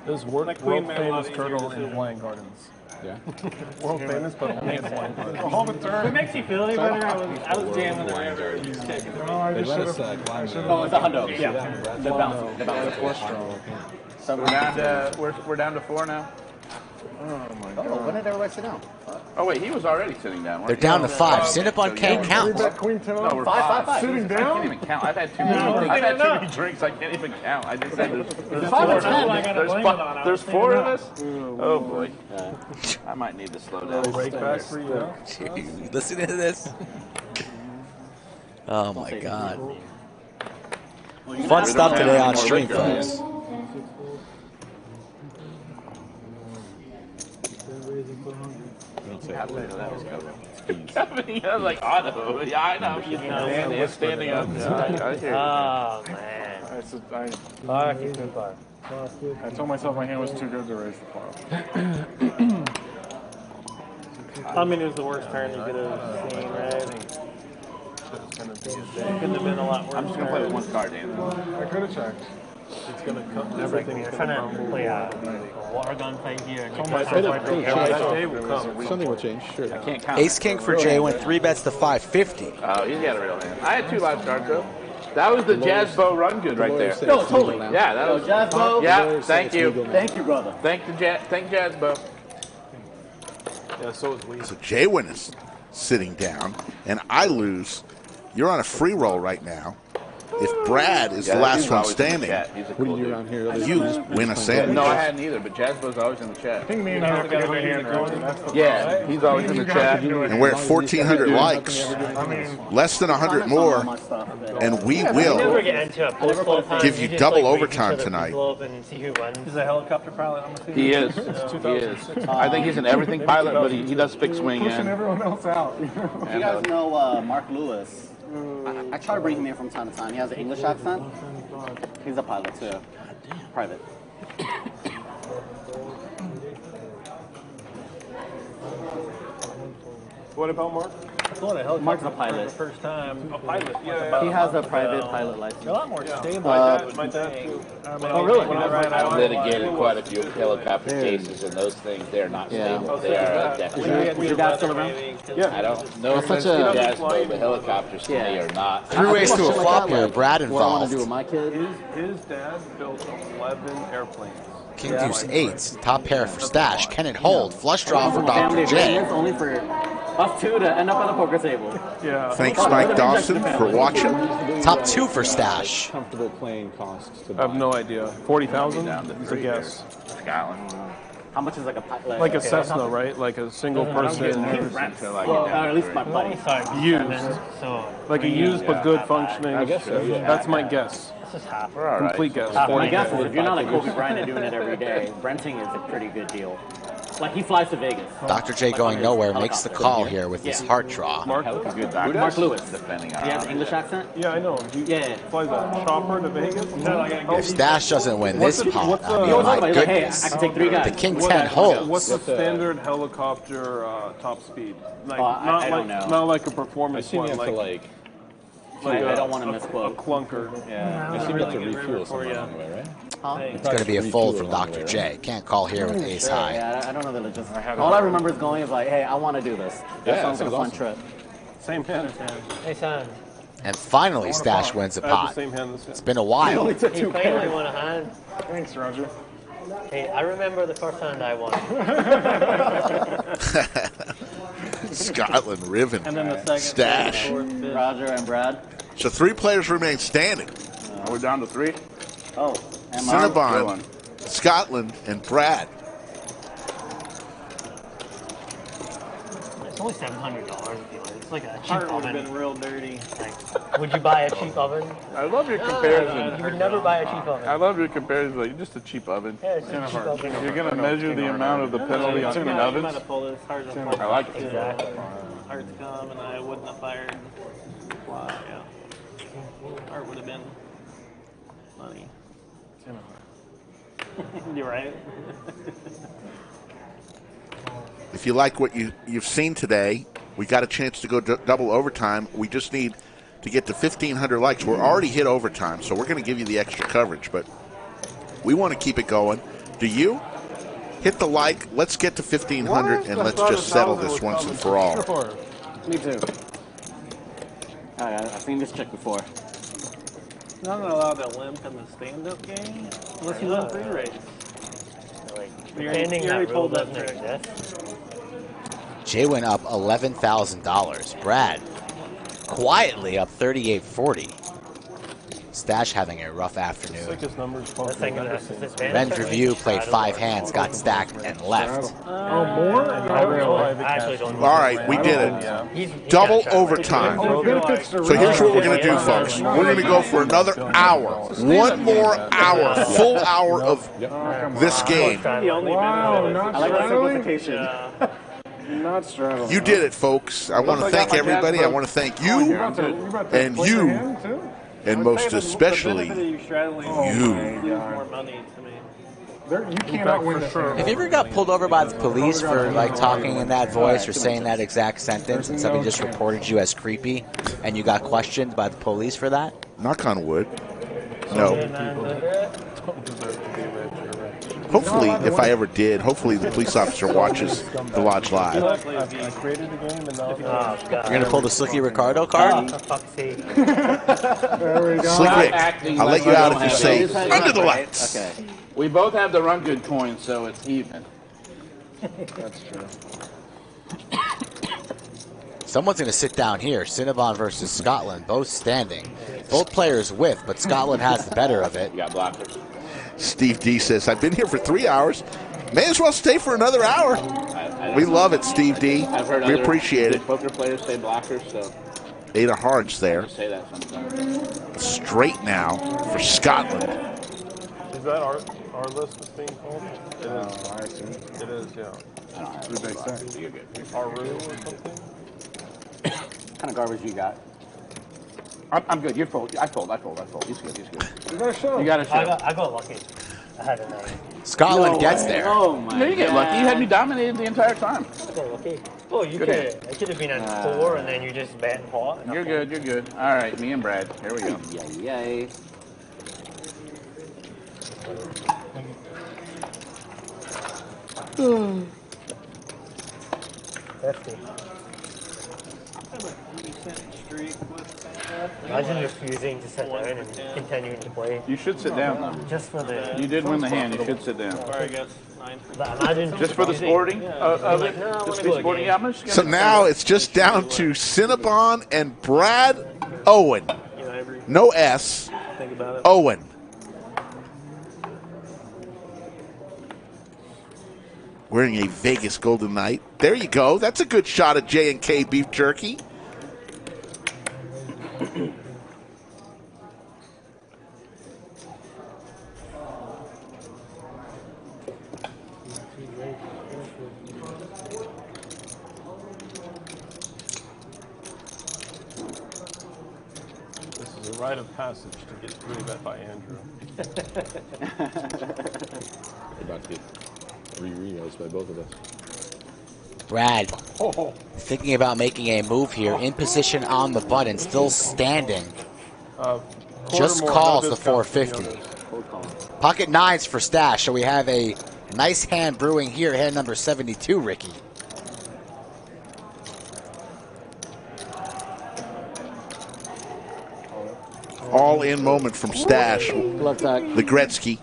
This world famous turtle in Hawaiian Gardens. Yeah. World famous, but only in Hawaiian Gardens. All the turn. If it makes you feel any better, I was jamming the river. Just taking it. Oh, I They just let should us have. climb the... Oh, it's a hundo. Yeah. The bounce. The bounce. So we're down to 4 now. Oh my Oh, god. when did everybody sit down? Oh wait, he was already sitting down. They're down to 5. Cinnabon can't count. Queen 10 No, we're Five. Sitting I can't down? even count. I've had too many drinks. I can't even count. I just said there's 5 or 4. 10. I gotta blame it on. There's 4 of us. Oh boy. I might need to slow down. Break back for you. Jeez, listen to this. Oh my god. Fun stuff today on stream, folks. Kevin, I was like, auto. Yeah, I know. He's standing up. I hear you. Oh, man. I told myself my hand was too good to raise the flop. I mean, it was the worst turn you could have seen, right? Couldn't have been a lot worse. I'm just going to play with 1 card, Dan. I could have checked. It's gonna come. Everything. You're trying to play a water gun play here. And Something will change, sure. I can't count. Ace King for Jay went 3 bets to 550. Oh, he's got a real hand. I had 2 live starts, though. That was the Jazz Bow run good right there. No, totally. Yeah, that was Jazz Bow. Yeah, thank you. Thank you, brother. Thank Jazz Bow. Yeah, so is we. So Jaywin is sitting down, and I lose. You're on a free roll right now. If Brad is the last one standing, What are you around here? you win a sandwich. No, I hadn't either, but Jazz Bow's always in the chat. I think me and you have to get a hand right. Yeah, he's always in the chat. And we're at 1,400 likes. Less than 100 more, and we will give you double overtime tonight. He's a helicopter pilot, I'm assuming. He is. He is. I think he's an everything pilot, but he does fixed swing. Pushing everyone else out. You guys know Mark Lewis. I try to bring him here from time to time. He has an English accent. He's a pilot too. Private. What about Mark? Mark's a pilot. First time. A pilot. Yeah. He has a private pilot license. A lot more stable. My dad too. Oh, really? I've litigated quite a few helicopter cases, and those things, they're not stable. They are definitely. Was your dad still around? I don't know if it's Jazz Bow, the helicopters to me are not. Threw ace to a flop here. Brad What I want involved. to do with my kid? His dad built 11 airplanes. King Deuce 8. Top pair for Stash. Can it hold? Flush draw for Dr. Family J. agreements only for us two to end up at the poker table. Yeah. Thanks, Mike Dawson, for watching. Top 2 for Stash. Comfortable playing costs to I have no idea. 40,000? It's a guess. Scotland. How much is like a pilot? Like a Cessna, right? Like a single person. Well, at least my buddy. Used. Like a used but good functioning. I guess so, yeah. That's my guess. This is half. Complete guess. My guess is if you're not like Kobe Bryant and doing it every day, renting is a pretty good deal. Like he flies to Vegas. Dr. J going nowhere makes the call here with his heart draw. Mark Lewis. Defending He has an English accent? Yeah, I know. He flies a chopper to Vegas. If Stash doesn't win this pot, I mean, my goodness. I can take 3 guys. The king 10 holds. What's the standard helicopter top speed? Like, I don't know. Not like a performance one. Like I don't want to misquote. A clunker. Yeah. I seem to refuel somewhere along the way, right? It's going to be a fold from Dr. J. Can't call here with ace high. Yeah, I don't know that it just. All I remember is going is like, hey, I want to do this. That sounds like a fun trip. Same hand. Ace hand. And finally, Stash wins a pot. It's been a while. He finally won a hand. Thanks, Roger. Hey, I remember the first hand I won. Scotland riven. And then the second, Stash. Roger and Brad. So 3 players remain standing. We're down to 3. Oh, Cinnabon, Scotland, and Brad. It's only $700. It's like a cheap Heart would oven. have been real dirty. Like, would you buy a cheap oven? I love your comparison. You would never buy a cheap oven. I love your comparison. Like just a cheap oven. Yeah, it's a cheap oven. You're gonna measure the amount of the penalty on clean ovens. I like it. Exactly. Hearts come and I wouldn't have fired. Wow, yeah. Heart would have been money. You're right. If you like what you've seen today, we got a chance to go double overtime. We just need to get to 1,500 likes. We're already hit overtime, so we're going to give you the extra coverage, but we want to keep it going. Do you? Hit the like. Let's get to 1,500, and let's just settle this once and for all. Me too. I've seen this trick before. Not allowed to limp in the stand-up game unless you win 3 race. Pretending that rule doesn't exist. Jay went up $11,000. Brad quietly up 38.40. Stash having a rough afternoon. Ren's Review played 5 hands, got stacked, and left. Oh, more? Not really. All right, we did it. Double overtime. So here's what we're going to do, folks. We're going to go for another hour. One more hour, full hour of this game. Wow, not I like that simplification. Not straddling. You did it, folks. I want to thank everybody. I want to thank you and you, and most especially you. More money to me. You cannot win this. Have you ever got pulled over by the police for like talking in that voice or saying that exact sentence and somebody just reported you as creepy and you got questioned by the police for that? Knock on wood. No. Hopefully, if I ever did, hopefully the police officer watches the Lodge Live. I created the game and now You're going to pull the Slicky Ricardo card? There we go. Slick Rick, I'll let you out if you say under the lights. Okay. We both have the run good coin, so it's even. That's true. Someone's going to sit down here. Cinnabon versus Scotland, both standing. Both players whiff, but Scotland has the better of it. You got blockers. Steve D says, I've been here for 3 hours. May as well stay for another hour. We love it, Steve D. I've heard we appreciate it. Poker players say blockers, so 8 of hearts there. I say that sometimes. Straight now for Scotland. Is that our list that's being called? It is. I assume. It is, yeah. Who makes that? Our rule or something? What kind of garbage you got? I'm good. You're fold. I fold. He's good. You got a show. You got a show. I got lucky. I had a 9. Scotland gets there. Oh my You get lucky. You had me dominated the entire time. I got lucky. Oh, you could have been on 4 and then you just bet pot. You're good. All right, me and Brad. Here we go. Yay. Imagine refusing to sit down and continuing to play. You should sit down. Just for the... You did win the hand. You should sit down. Or I guess 9. But imagine Just for the sporting of it? No, I Just wanna for go the sporting again. atmosphere? So now it's just down to Cinnabon and Brad Owen. No S. Think about it. Owen. Wearing a Vegas Golden Knight. There you go. That's a good shot of J&K beef jerky. rite of passage to get 3-bet by Andrew. We're about to get re-reos by both of us. Brad, thinking about making a move here. In position on the button, still standing. Just calls the 450. Pocket nines for stash, so we have a nice hand brewing here, hand number 72, Ricky. All-in moment from stash. The Gretzky.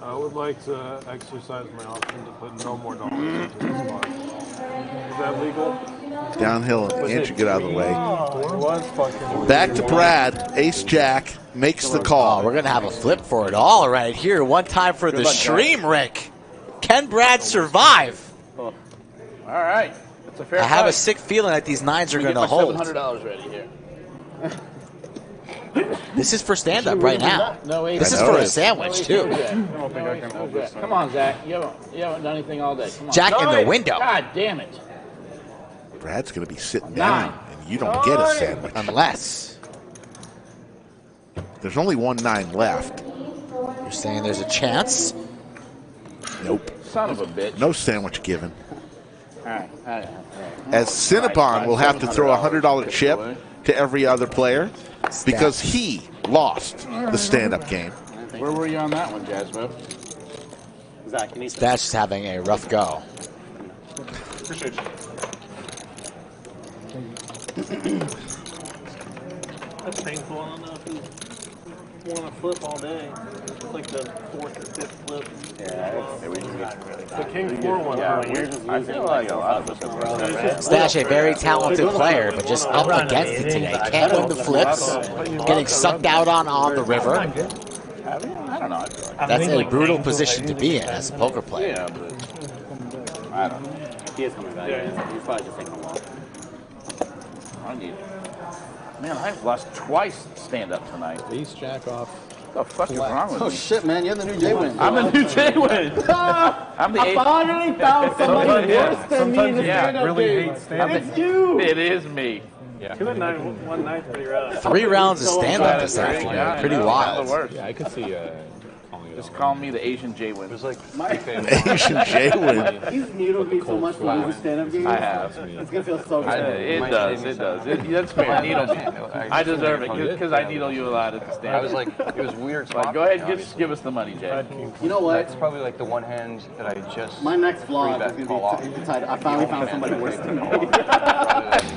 I would like to exercise my option to put no more dollars into this spot. Is that legal? Downhill, Andrew, get out of the way. It was fucking Back to Brad. Ace-Jack makes the call. We're going to have a flip for it all right here. One time for the stream, Rick. Can Brad survive? All right. That's a fair I have a fight. sick feeling that these nines are going to Let me hold. get my $700 ready here. This is for stand-up right now. No ace. This is for a sandwich, too. Come on, Zach. You haven't done anything all day. Come on. Jack in the window. God damn it. Brad's going to be sitting down, and you don't get a sandwich. Unless. There's only 1 9 left. You're saying there's a chance? Nope. Son of a bitch. No sandwich given. All right. As Cinnabon will have to throw a $100 chip to every other player because he lost the stand-up game. Where were you on that one, Jasmine? That's just having a rough go. Appreciate you. That's painful. I don't know if you want to flip all day. It's like the 4th or 5th flip. The King 4 one. I feel like a lot of us. Stash, a very talented player, but just up against it today. Can't win the flips. Getting sucked out on the river. I don't know. That's a brutal position to be in as a poker player. Yeah, but I don't know. He is coming back. He's probably just taking a walk. Man, I've lost twice stand-up tonight. Ace Jack off. What the fuck is wrong with me? Oh shit, man! You're the new J-Win. I'm the new J-Win. I'm the I finally found somebody worse than me in the stand-up game. It's you. It is me. Yeah. 2 and 9, 1 night, 3 rounds. 3 rounds of stand-up this afternoon. Pretty wild. Yeah, I could see just call me the Asian J-Win. It was like Asian J-Win. He's needled me so much to lose a stand-up game. I have. It's gonna feel so good. It does. That's fair. Needle me. I deserve it because I needle you a lot at the stand. I was like, it was weird. Like, go ahead and give us the money, Jay. You know what? That's probably like the one hand that I just. My next vlog is gonna be titled. I finally found somebody worse than me.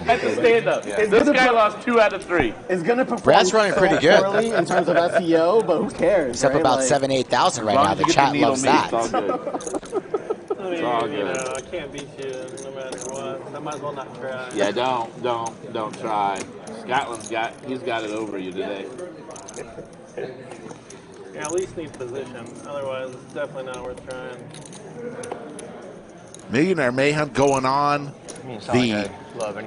At the stand-up. This guy lost 2 out of 3. It's gonna perform Brad's running pretty good. poorly in terms of SEO, but who cares? He's up right? about Like, 7,000-8,000 right now. The chat loves that. I mean, you know, I can't beat you no matter what. I might as well not try. Yeah, don't try. He's got it over you today. Yeah, at least need position. Otherwise, it's definitely not worth trying. Millionaire Mayhem going on. The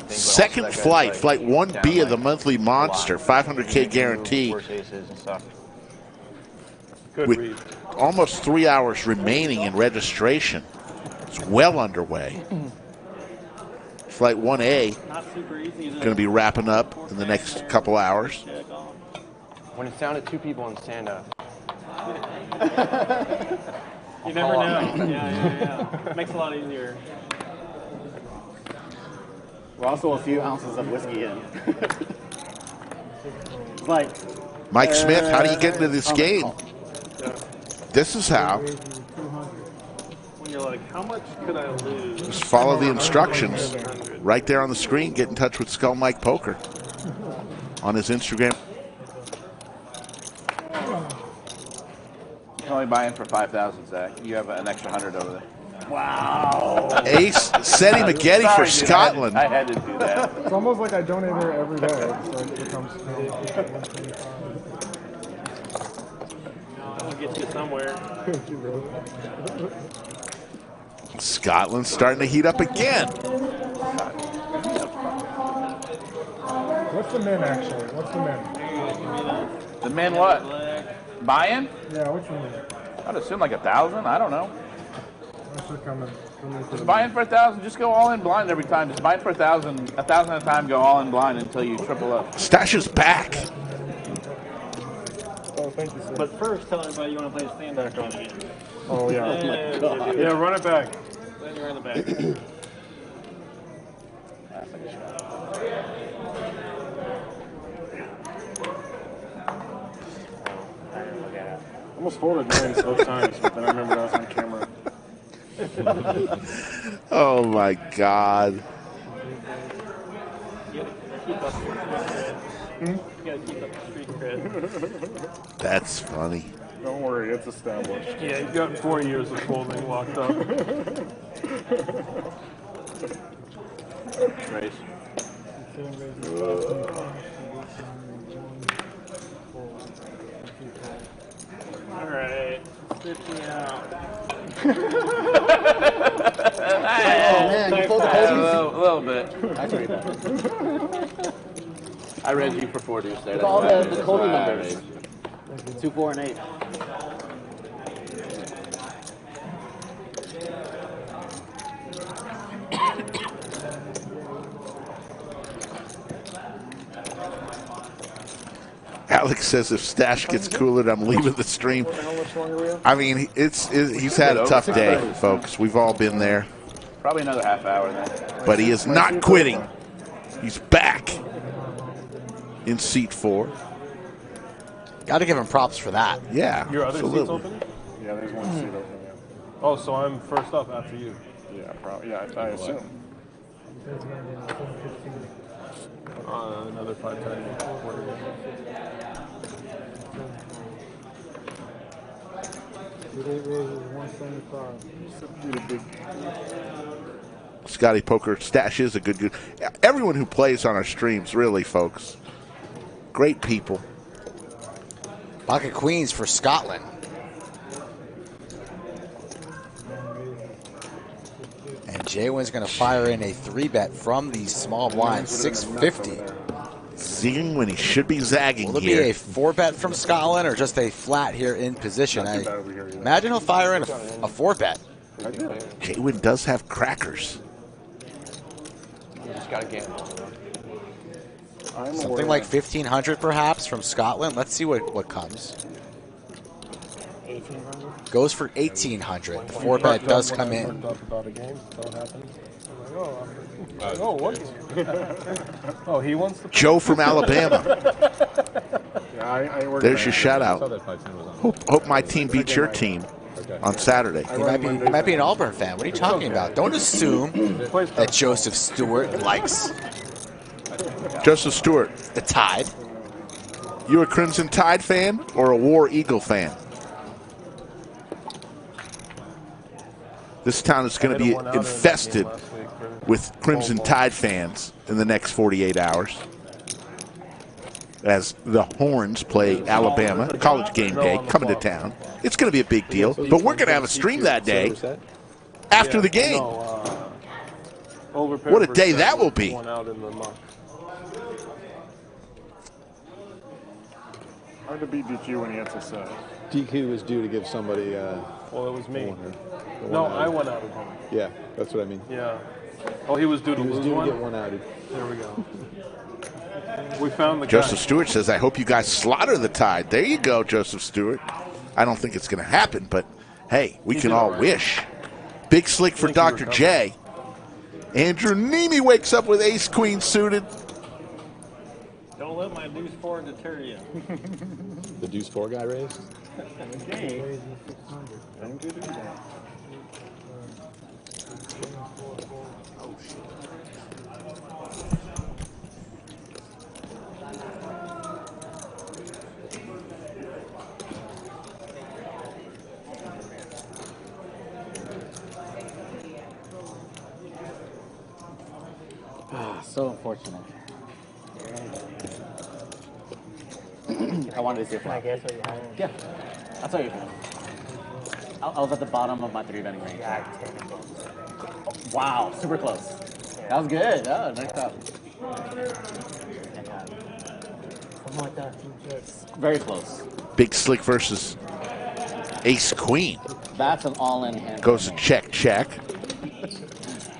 second flight, flight 1B of the monthly monster, 500K guarantee. With almost 3 hours remaining in registration. It's well underway. Flight 1A going to be wrapping up in the next couple hours. When it's down to 2 people in stand-up. You never know. Yeah. Makes it a lot easier. We're also a few ounces of whiskey in. It's like Mike Smith, how do you get into this game? This is how. When you're like, how much could I lose? Just follow the instructions right there on the screen. Get in touch with Skull Mike Poker on his Instagram. You can only buy in for 5,000, Zach. You have an extra 100 over there. Wow. Ace Seti Maggette for Scotland. I had to do that. It's almost like I donate her every day. So it becomes. I'll get you somewhere. Scotland's starting to heat up again. What's the min actually? What's the min? The men what? Buy-in? Yeah, which one? I'd assume like 1,000. I don't know. Just buy in for 1,000. Just go all in blind every time. Just buy in for 1,000 at a time. Go all in blind until you triple up. Stash is back. Oh, thank you, sir. But first, tell everybody you want to play the stand back on again. Oh, yeah. Oh, my God. Yeah, run it back. Then you're in the back. Almost folded mine both times, but then I remembered I was on camera. Oh my God. You gotta keep up the street cred. That's funny. Don't worry, it's established. Yeah, you've got 4 years of folding locked up. Race. All right, 50 out. Oh man, you pulled the a little bit. That's pretty bad. I read you for 40 there. Look all the Cody numbers. 2, 4, and 8. Alex says if Stash gets cooler, I'm leaving the stream. I mean, he's had a tough day, folks. We've all been there. Probably another half hour then. But he is not quitting. He's back in seat 4. Got to give him props for that. Yeah, Your other seat's absolutely. open? Yeah, there's one seat open. Yeah. Oh, so I'm first up after you. Yeah, probably. Yeah, I assume. Another 510. Scotty Poker Stash is a good. Everyone who plays on our streams, really, folks. Great people. Pocket Queens for Scotland. And Jaywin's going to fire in a 3-bet from the small blind, 650. Zigging when he should be zagging Will it here. be a 4-bet from Scotland or just a flat here in position? I imagine he'll fire in a 4-bet. Jaywin does have crackers. Just got a gamble. Something like 1,500 perhaps from Scotland. Let's see what comes. 1,800? Goes for 1,800. The 4-bet does come in. About a game, so it happened. Oh, what? Oh, he wants to. Joe from Alabama. Yeah, There's your shout out. Hope my team beats your team on Saturday. He might be an Auburn fan. What are you talking about? Don't assume that Joseph Stewart likes Joseph Stewart. the Tide. You a Crimson Tide fan or a War Eagle fan? This town is going to be infested with Crimson Tide fans in the next 48 hours as the Horns play Alabama, college game day, coming to town. It's going to be a big deal, but we're going to have a stream that day after the game. What a day that will be. Hard to beat DQ when he hits a set. DQ was due to give somebody. Well, it was me. No, I went out of him. Yeah, that's what I mean. Yeah. Oh, he was due to lose one? Get one outed. There we go. We found the Joseph guy. Stewart says, I hope you guys slaughter the Tide. There you go, Joseph Stewart. I don't think it's going to happen, but hey, we can all wish. Big slick for Dr. J. Andrew NEEME wakes up with ace-queen suited. Don't let my deuce 4 deter you. The deuce 4 guy raised? Okay. So unfortunate. I wanted to see if Can I guess what you had? Yeah, I'll tell you. I was at the bottom of my 3-betting range. Wow, super close. That was good. Oh, nice job. Something like that. Very close. Big slick versus ace-queen. That's an all-in hand. Goes to check, check.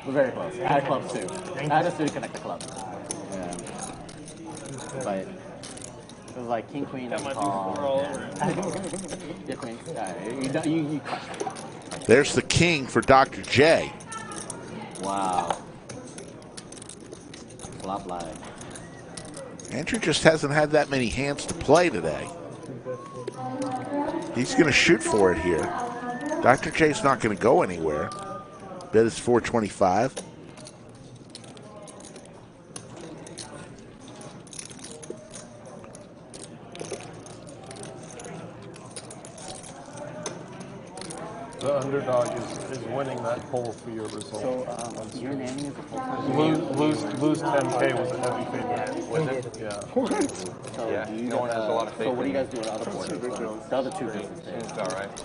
We're very close. I had clubs too. I had a suited connect the club. Yeah. But it was like king, queen, Got my call. 2-4 all over it. Yeah, queen. Yeah, you crushed it. There's the king for Dr. J. Wow. Flop line. Andrew just hasn't had that many hands to play today. He's going to shoot for it here. Dr. J's not going to go anywhere. Bet is 425. The underdog is winning that poll for your result. So, your nanny is a full-time. Lose 10K was a heavy favorite. Was it? Yeah. So Yeah, do you no one has a lot of faith So what do you in guys do on other boards? The other two races. It's all right.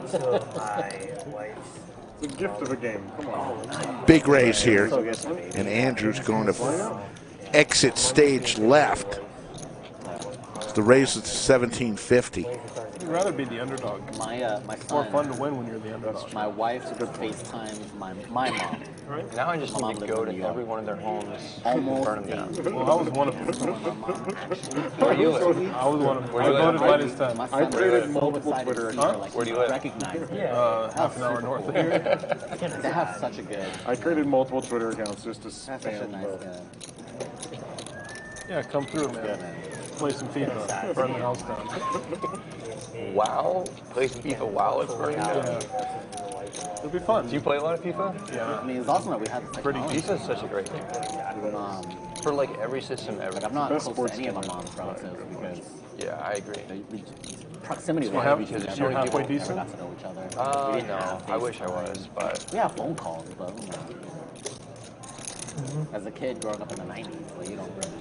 So my wife's. It's a gift of a game. Come on. Big raise here. And Andrew's going to exit stage left. The raise is 1750. You'd rather be the underdog. My It's more fun to win when you're the underdog. My wife FaceTimes my mom. Right? Now I just need to go to every one of their homes Almost and burn them down. Well, I was one of them. Where do you live? I was one of them. Where I do you voted live? by this time. I created multiple Twitter accounts. Where do you live? Half an hour north of here. They have such a good. I created multiple Twitter accounts just to That's such a spam nice both. guy. Yeah, come through, man. Play some FIFA. Burn the house down. Wow. Play some FIFA while it's burning down. It'll be fun. Do you play a lot of FIFA? Yeah. I mean, it's awesome that we have this Pretty. technology. FIFA is such a great game. For like every system ever. Like, I'm not close to any of my mom's relatives because Yeah, I agree. proximity So wise, we because just you're never halfway never decent? got to know each other. We didn't No, have I wish I was, but We have phone calls, but as a kid growing up in the 90s, like, you don't really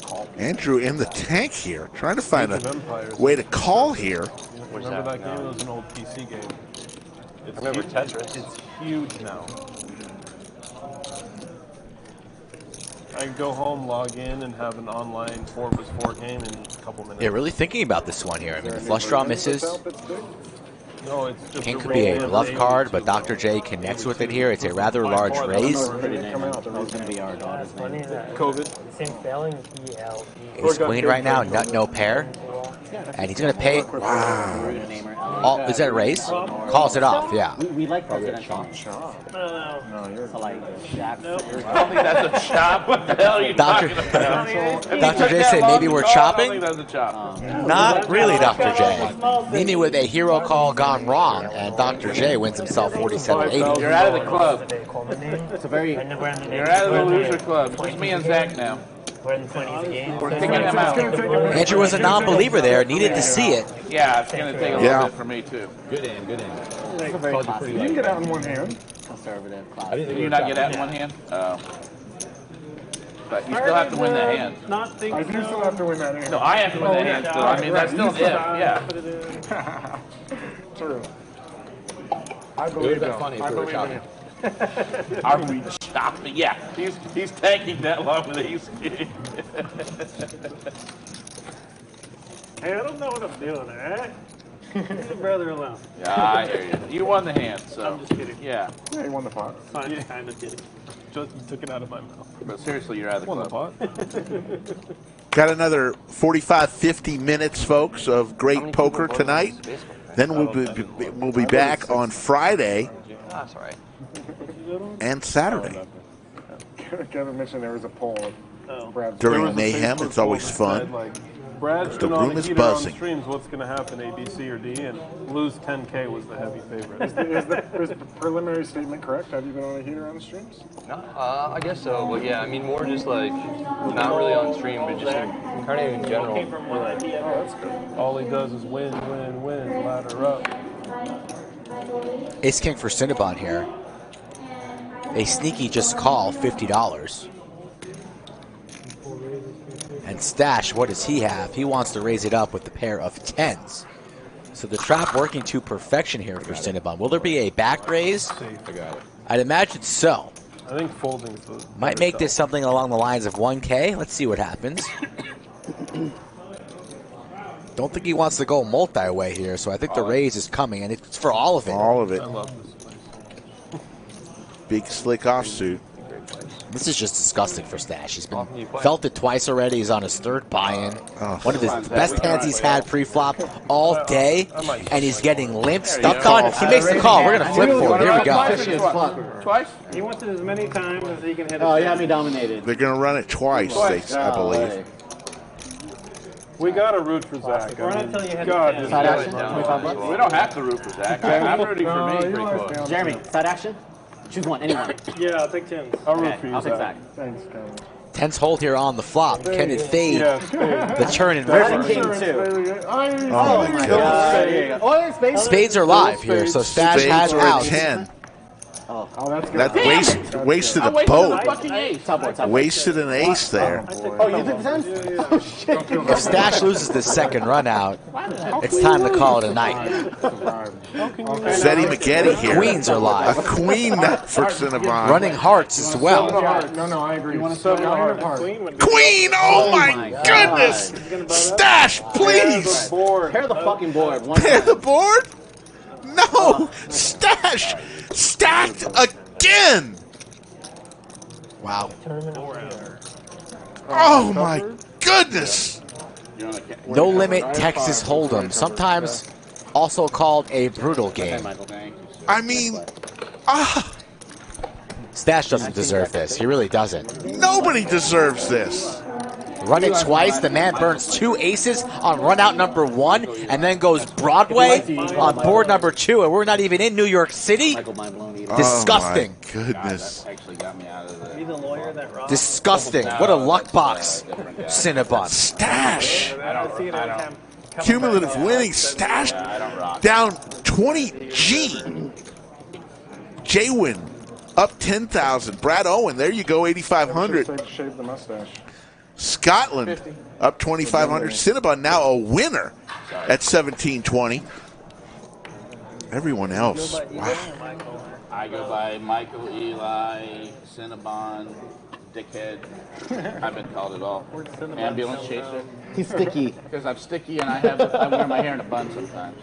call people. Andrew in the tank here, trying to find Age of a Empires. way to call here. that? Remember that game? It was an old PC game. It's I remember huge. Tetris. It's huge now. I can go home, log in, and have an online 4v4 game in a couple minutes. Yeah, really thinking about this one here. I mean, the flush draw misses. No, it's just King a could be a roll bluff of card, but Dr. J connects with it here. It's a rather large raise. COVID. Same spelling, E-L-E. Ace queen right now, nut no pair. And he's going to pay it. Wow. Oh, is that a raise? Calls it off, yeah. We like presidential. No, you're So, like, Jackson. I don't think that's a chop. What the hell are you Dr. talking about? Dr. J said maybe we're I don't chopping. think that's a chop. Not really, Dr. J. NEEME with a hero call gone wrong, and Dr. J wins himself 47.80. You're out of the club. It's a very. You're out of the loser club. Just me and Zach now. We're in the 20s again. We're kicking him out. Andrew was a non-believer there, needed to see it. Yeah, it's going to take a little bit for me, too. Good aim, good aim. It's a very classic. You can get out in one hand. Conservative class. Did you not get out in one hand? Oh. But you still have to win that hand. Not think I do still have to win that hand. No, I have to win that hand still. I mean, that's still an if, yeah. True. I It would believe have been though. funny if I we were believe in chopping. you. Are we chopping? Yeah, he's tanking that long with ace king. Hey, I don't know what I'm doing, alright? Leave your brother alone. Yeah, I hear you. You won the hand, so. I'm just kidding. Yeah. Yeah, you won the pot. Fine, kind of kidding. Just took it out of my mouth. But seriously, you're out of the Won the club. pot. Got another 45, 50 minutes, folks, of great poker tonight. Then we'll be back on Friday That's all right. and Saturday. Kevin mentioned there was a poll of Brad's During Mayhem, it's always fun. Brad's The been on room the is heater on buzzing. streams. What's going to happen, A, B, C, or D? And lose 10K was the heavy favorite. Is the preliminary statement correct? Have you been on a heater on the streams? No, I guess so, but yeah, I mean more just like not really on stream, but just kind of in general. Oh, that's good. All he does is win, ladder up. Ace King for Cinnabon here. A sneaky just call, $50. And Stash, what does he have? He wants to raise it up with the pair of tens. So the trap working to perfection here for Cinnabon. Will there be a back raise? I got it. I'd imagine so. I think folding's the Might make this something along the lines of 1K. Let's see what happens. Don't think he wants to go multi-way here, so I think the raise is coming, and it's for all of it. All of it. Big slick offsuit. This is just disgusting for Stash. He's been felt it twice already. He's on his third buy-in. One of his best hands he's had pre-flop all day, and he's getting limped, stuck on. He makes the call. We're going to flip for it. Here we go. Twice? He wants it as many times as he can hit it. Oh, you have me dominated. They're going to run it twice, I believe. We got to root for Zach. Run it till you hit God, it. Side action? 25 bucks? We don't have to root for Zach. I'm rooting for me. Pretty close. Jeremy, side action? Choose one, anyone. Yeah, I'll take 10. I'll root for you, I'll take Zach. Zach. Thanks, Kevin. Tense hold here on the flop. Can it fade the turn and That's river? a king, too. Oh, my God. Oh, spades. Spades are live here, so Stash Spades has are out. 10. Oh, that's good. That wasted a boat. Top board. Wasted an ace there. Oh, you took the 10? Oh, shit. If Stash loses the second run out, it's time to call it a night. Zeddy McGetty here. Queens are live. A queen for Cinnabon. Running hearts as well. No, I agree. You want to 7 heart? Queen! Oh my goodness! Stash, please! Pair the fucking board. Pair the board? No! Stash! Stacked again! Wow. Oh my goodness! No limit Texas Hold'em, sometimes also called a brutal game. I mean, Stash doesn't deserve this. He really doesn't. nobody deserves this. Run it twice. The man burns 2 aces on run out number 1 and then goes Broadway on board number 2, and we're not even in New York City? Disgusting. Oh my goodness. Be the lawyer that robbed. Disgusting. What a luck box, Cinnabon. Stash. Cumulative winning. Stash down 20G. J-Win up 10,000. Brad Owen, there you go, 8,500. Shave the mustache. Scotland up 2,500. Cinnabon now a winner at 1720. Everyone else, wow. I go by Michael, Eli, Cinnabon, Dickhead. I've been called it all. Ambulance chaser. He's sticky. Because I'm sticky and I wear my hair in a bun sometimes.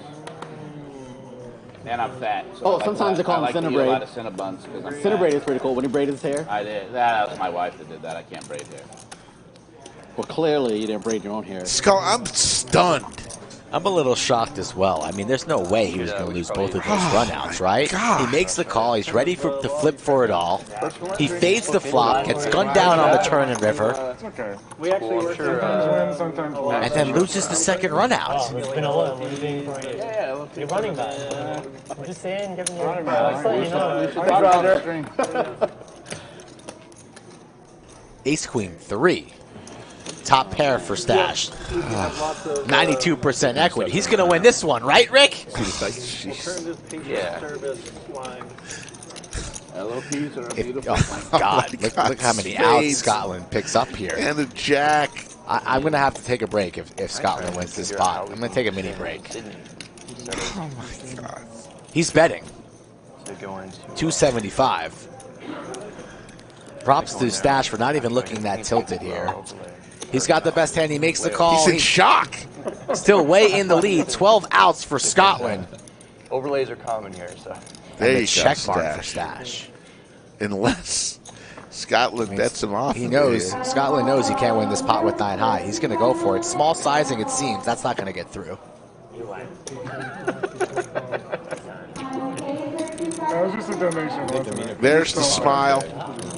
And I'm fat. So Oh, sometimes they call him Cinnabraid. Cinnabraid. A lot of Cinnabuns because I'm Cinnabraid fat. is pretty cool. When he braided his hair. I did. That was my wife that did that. I can't braid hair. Well, clearly you didn't braid your own hair. Skull, I'm stunned. I'm a little shocked as well. I mean, there's no way he was going to lose both of those runouts, right? He makes the call. He's ready to flip for it all. He fades the flop, gets gunned down on the turn and river, It's okay. We actually work Sometimes win, sometimes lose. and then loses the second runout. It's been a lot. You're running back. I'm just saying, giving you a Ace Queen 3. Top pair for Stash. 92% equity. He's going to win this one, right, Rick? Yeah. LOPs are a beautiful Oh, my God. Look how many outs Scotland picks up here. And a jack. I'm going to have to take a break if Scotland wins this spot. I'm going to take a mini break. Oh, my God. He's betting. 275. Props to Stash for not even looking that tilted here. He's got the best hand. He makes the call. He's in shock. Still way in the lead. 12 outs for Scotland. Overlays are common here, so. There you go, check mark for Stash. Stash. Unless Scotland bets him off. He knows. Scotland knows he can't win this pot with 9 high. He's going to go for it. Small sizing, it seems. That's not going to get through. That was just a donation. There's the smile.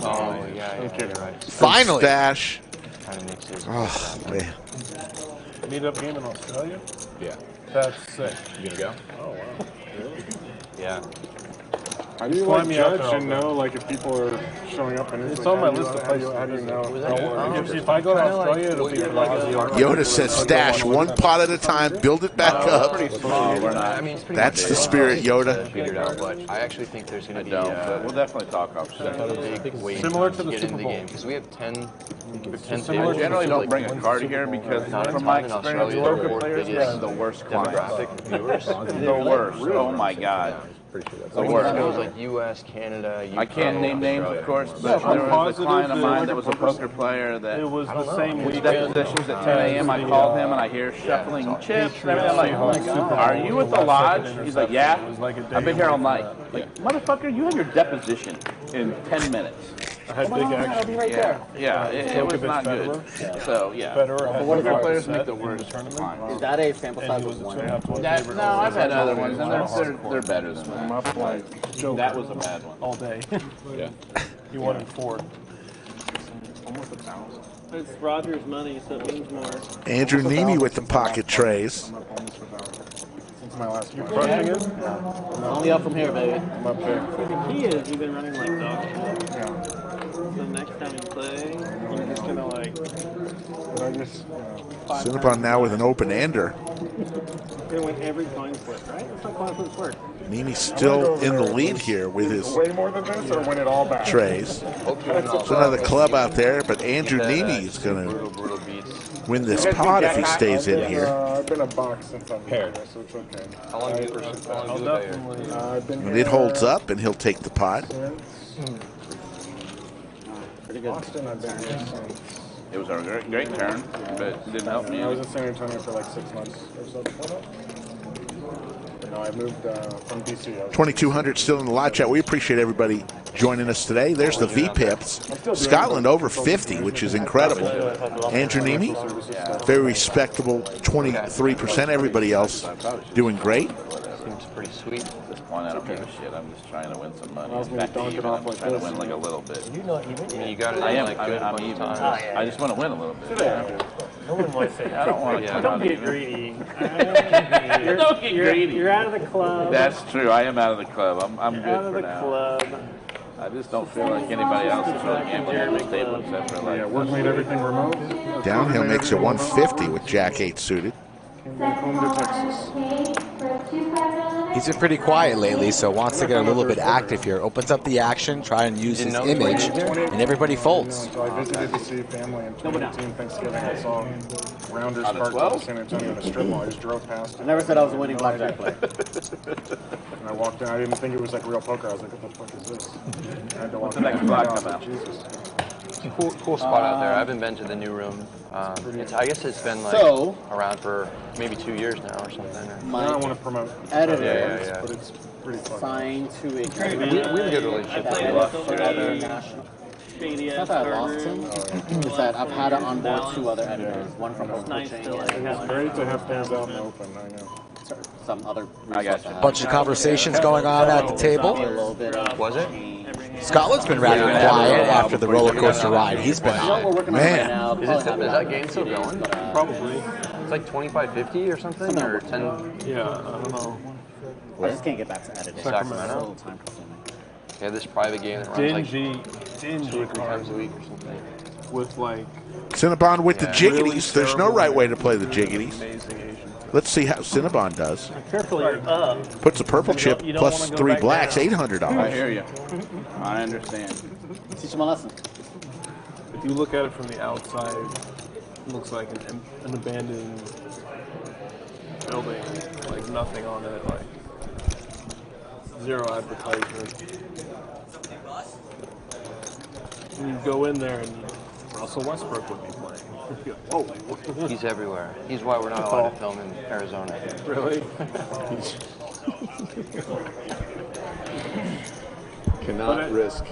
Oh, yeah, okay, right. Finally. Stash. Oh, man. Meet up game in Australia? Yeah. That's sick. You gonna go? Oh, wow. Yeah. How do you Fly like me out judge there, and know like if people are showing up and It's on my list of places. How do you know? If I go to Australia, it'll be for the Aussie Open. Yoda says Stash, one pot at a time, build it back up. That's the spirit, Yoda. Figured out, but I actually think there's going to be but we'll definitely talk off. big wave Similar to the get Super into the Bowl. game because we have 10 I generally don't bring a card here because from my experience, poker players are the worst clients. demographic viewers. The worst. Oh my God. pretty sure that's It was like U.S., Canada, UK. I can't name names, of course, but there was a client of mine that was a poker player that it was the same his weekend. depositions at 10 a.m. I called him and I hear shuffling chips and everything. I'm like, are you at the lodge? He's like, yeah. I've been here all night. Like, motherfucker, you have your deposition in 10 minutes. I had big action. I'll be right there. Yeah, it was not good. So, yeah. But what if the players make the worst? Is that a sample size of one? No, I've had other ones, and they're better than that. That was a bad one. All day. Yeah. You won in 4. Almost 1,000. It's Roger's money, so it means more. Andrew NEEME with the pocket trays. I'm up almost 1,000. Since my last You're play. crushing it? Yeah. Only up from here, baby. I'm up there. The key is you've been running like dog shit. Yeah. So next time you play, you're just gonna like. But I just, Cinnabon now with an open-ender. You're gonna win every coin flip, right? That's how coin flips work. NEEME's still in the lead here with his way more than this, or win it all back. trays. There's another club out there, but Andrew NEEME is going to win this pot if he stays in here. I've been a box since I'm here, so it's okay. How long have you been I've been And it holds up, and he'll take the pot. Boston, I've been here since. It was a great turn, but it didn't help me. I was in San Antonio for like 6 months or so before that. No, I moved from DC. 2,200 still in the live chat. We appreciate everybody joining us today. There's the V-Pips. Scotland over 50, which is incredible. Andrew NEEME, very respectable 23%. Everybody else doing great. Seems pretty sweet. At this point, I don't give a shit. I'm just trying to win some money. I was In fact, gonna dunk it even, off I'm like trying to this. win like a little bit. You're not even. I mean, you got it. I am. Like, I'm even. I just want to win a little bit. No one wants it. I don't want to. Don't get greedy. Don't get greedy. You're out of the club. That's true. I am out of the club. I'm You're good out of for the now. club. I just don't feel like anybody else is really gambling at this table except for like. Yeah, work made everything remote. Downhill makes it 150 with Jack 8 suited. Came back home to Texas. He's been pretty quiet lately, so wants to get a little bit active here. Opens up the action, try and use his image, and everybody folds. So I visited to see family in 2018 Thanksgiving. I saw Rounders Park out of San Antonio in a strip mall. I just drove past it. I never said I was a winning blackjack player. And I walked in. I didn't think it was like real poker. I was like, what the fuck is this? I had to walk What's the next block come out? Jesus. Cool spot out there. I haven't been to the new room. I guess it's been like around for maybe 2 years now or something. I don't want to promote Editor but it's pretty fun. signed to a We have a good relationship. It's not that I lost him. It's that I've had to onboard 2 other editors. One from home coaching and It's great to have fans out in the open. I know. some other I got you. Bunch of conversations going on at the table. Was it? Scotland's been rather quiet after the roller coaster ride. He's been on. Man. Is that game still going? Probably. It's like 25-50 or something, or 10. Yeah, I don't know. I just can't get back to editing. Sacramento. So time consuming. Yeah, this private game that runs like dingy 2 or 3 times a week or something. With like. Cinnabon with the jiggities. Really There's no right way to play the jiggities. Amazing Asian. Let's see how Cinnabon does. Carefully, you're up. Puts a purple chip you don't plus wanna go 3 back blacks, down. $800. I hear you. I understand. Teach him a lesson. If you look at it from the outside, it looks like an abandoned building, like nothing on it, like zero advertisement. And you go in there and Russell Westbrook would be playing. Whoa. He's everywhere. He's why we're not allowed to film in Arizona. Really? Cannot risk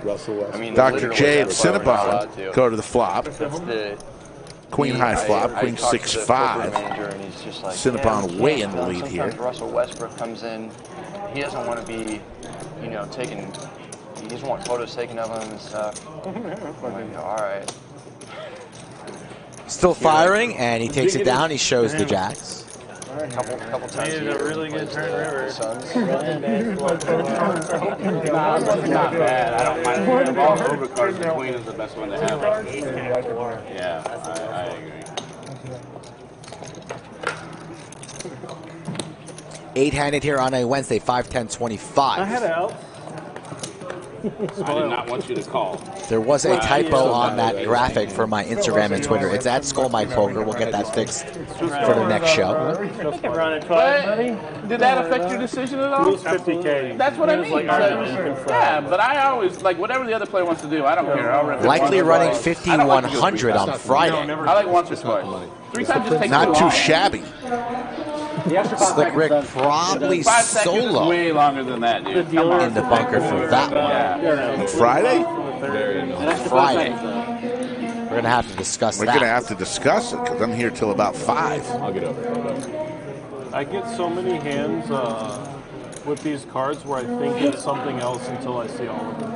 Russell Westbrook. I mean, Dr. J and that's why we're not allowed Cinnabon to. go to the flop. That's the Queen high flop, Queen I talked to the 6-5. corporate manager and he's just like, Cinnabon yeah, way in the lead sometimes here. Russell Westbrook comes in, he doesn't want to be, taken. He doesn't want photos taken of him and stuff. I'm like, all right. Still firing, and he takes it down. He shows the jacks. Couple times. He did a really good turn river. Not bad. I don't mind. Of all the overcards, the queen is the best one to have. Yeah, I agree. 8-handed here on a Wednesday, 5-10-25. I had out. I did not want you to call. There was a typo on that graphic for my Instagram and Twitter. It's at SkullMikePoker. We'll get that fixed for the next show. Did that affect your decision at all? 50K. That's what I mean. Yeah, but I always, like, whatever the other player wants to do, I don't care. I'll rip it Likely once or running twice. 5,100 on Friday. I like once or twice. 3 times just takes Not too long. shabby. Slick Rick probably 5 seconds is solo way longer than that, dude. Come on. in the bunker for that one. On Friday? Friday. We're going to have to discuss We're that. going to have to discuss it because I'm here till about 5. I'll get over it. I get so many hands with these cards where I think it's something else until I see all of them.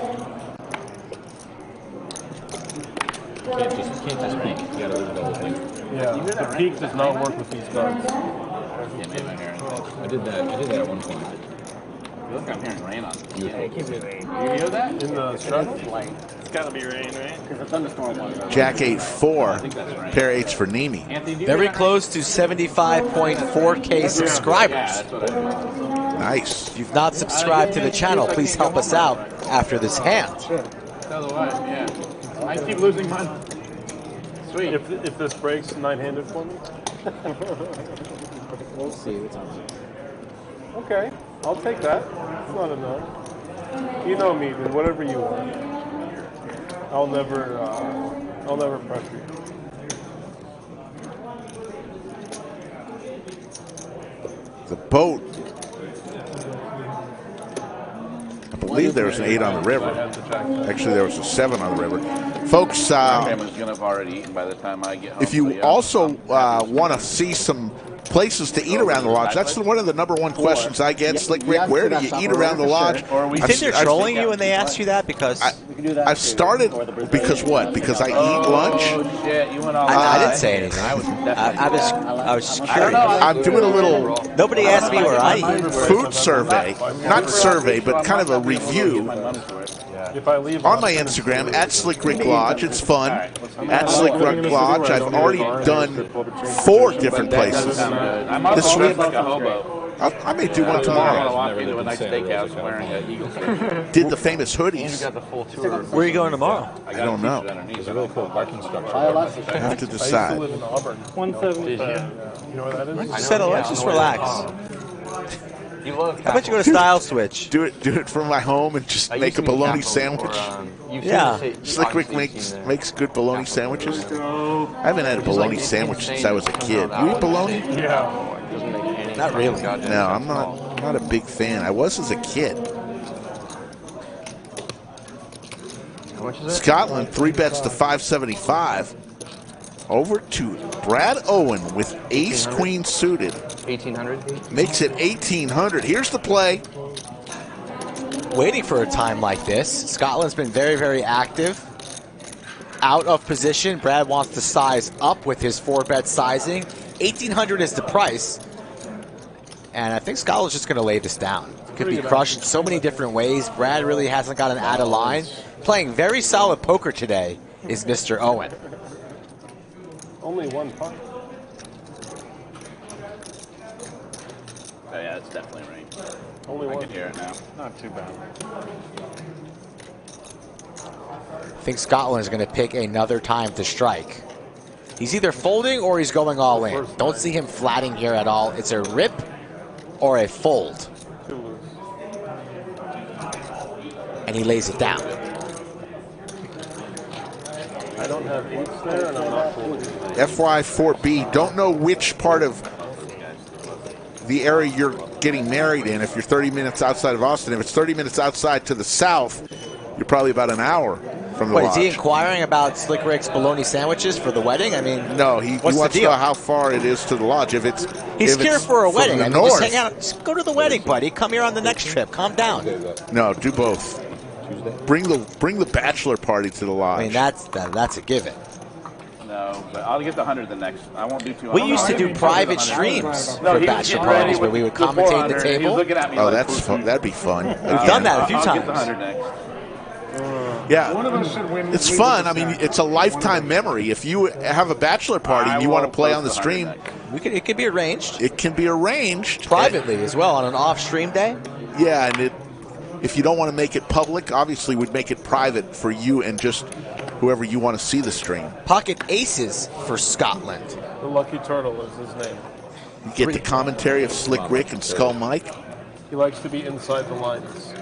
You can't just peek. You gotta look at the whole thing. Yeah, the peak does not work with these cards. I did that at one point. I feel like I'm hearing rain on You hear that? In the structure? It's got to be rain, right? Because a thunderstorm was. Jack 8-4, pair 8s for NEEME. Very close to 75.4K subscribers. Nice. If you've not subscribed to the channel, please help us out after this hand. Tell the wife, yeah. I keep losing money. Sweet. If this breaks 9-handed for me? We'll see. Okay, I'll take that. It's not enough. You know me, dude. Whatever you want. I'll never pressure you. The boat. I believe there was an 8 on the river. Actually, there was a 7 on the river. Folks, My family's gonna have already eaten by the time I get home. if you also want to see some places to eat around the lodge, that's one of the #1 questions I get. Slick Rick, where do you eat around the lodge? You think they're trolling you when they ask you that? Because I've started because what? Because I eat lunch. Shit, you went all I didn't say anything. I was just curious. I'm doing a little. Nobody asked me where I eat. Food survey, not survey, but kind of a review If I leave on my Instagram at Slick Rick Lodge. It's fun. At Slick Rick Lodge. I've already done 4 different places this week. like a hobo. I may do one tomorrow. Walk into a nice steakhouse wearing an eagle shirt. Did the famous hoodies. Where are you going tomorrow? I don't know. There's a really cool parking structure. I have to decide. 175. You know where that is? Settle. Let's just relax. How about you go to Style Switch? Do it from my home and just make a bologna sandwich. Yeah. Slick Rick makes good bologna sandwiches. I haven't had a bologna sandwich since I was a kid. You eat bologna? Yeah. Not really. No, I'm not a big fan. I was as a kid. How much is it? Scotland 3 bets to 575. Over to Brad Owen with ace queen suited. 1,800. Makes it 1,800. Here's the play. Waiting for a time like this. Scotland's been very, very active. Out of position. Brad wants to size up with his 4-bet sizing. 1,800 is the price. And I think Scotland's just going to lay this down. Could be crushed so many different ways. Brad really hasn't gotten out of line. Playing very solid poker today is Mr. Owen. Only 1 puck. Oh, yeah, it's definitely rain. Only I one. can hear it now. Not too bad. I think Scotland is going to pick another time to strike. He's either folding or he's going all in. Don't see him flatting here at all. It's a rip or a fold. And he lays it down. I don't have 8s there, and I'm not folding. FY4B, don't know which part of the area you're getting married in if you're 30 minutes outside of Austin. If it's 30 minutes outside to the south, you're probably about an hour from the Wait, lodge. is he inquiring about Slick Rick's bologna sandwiches for the wedding? I mean, no, he what's wants the to deal? know how far it is to the lodge. If it's He's here for a from wedding. the I mean, just north. hang out. Just go to the wedding, buddy. Come here on the next trip. Calm down. No, do both. Bring the bachelor party to the lodge. I mean, that's a given. No, but I'll get the 100 the next. I won't do 200. We used to do private streams for bachelor parties where we would commentate the He was table. looking at me Oh, like, that's fun. That'd be fun. We've done that a few I'll times. get the 100 next. Yeah, One of us should win. it's fun. I mean, it's a lifetime memory. If you have a bachelor party and you want to play on the stream, It could be arranged it can be arranged privately as well on an off-stream day. Yeah, and if you don't want to make it public, obviously we'd make it private for you and just whoever you want to see the stream. Pocket aces for Scotland. The Lucky Turtle is his name. You get the commentary of Slick Rick and Skull Mike. He likes to be inside the lines.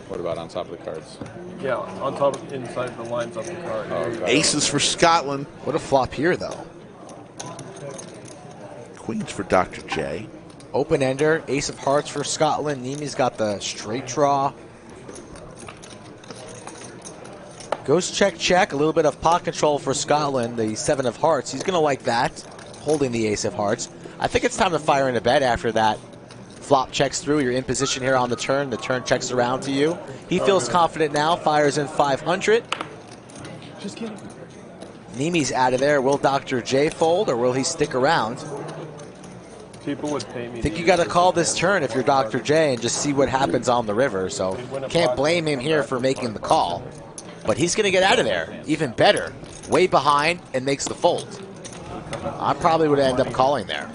What about on top of the cards? Yeah, on top of inside the lines of the card. Oh, Aces for Scotland. What a flop here, though. Queens for Dr. J. Open ender, ace of hearts for Scotland. NEEME's got the straight draw. Goes check, check. A little bit of pot control for Scotland. The 7 of hearts. He's going to like that, holding the ace of hearts. I think it's time to fire in a bet after that. Flop checks through. You're in position here on the turn. The turn checks around to you. He feels confident now. Fires in 500. Just kidding. NEEME's out of there. Will Dr. J fold or will he stick around? People would pay me. I think you got to call this turn if you're Dr. J and just see what happens on the river. So can't blame him here for making the call. But he's going to get out of there. Even better. Way behind and makes the fold. I probably would end up calling there.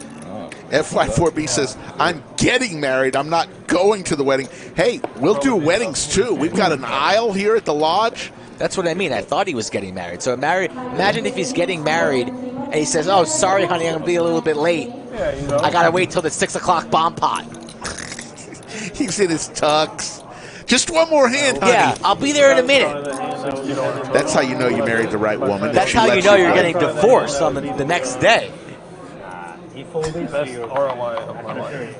FY4B says, I'm getting married. I'm not going to the wedding. Hey, we'll do weddings too. We've got an aisle here at the lodge. That's what I mean. I thought he was getting married. So imagine if he's getting married and he says, oh, sorry, honey, I'm going to be a little bit late. Yeah, you know. I got to wait till the 6 o'clock bomb pot. He's in his tux. Just one more hand, honey. Yeah, I'll be there in a minute. That's how you know you married the right woman. That's how you know you're getting divorced on the next day. Best ROI of my life.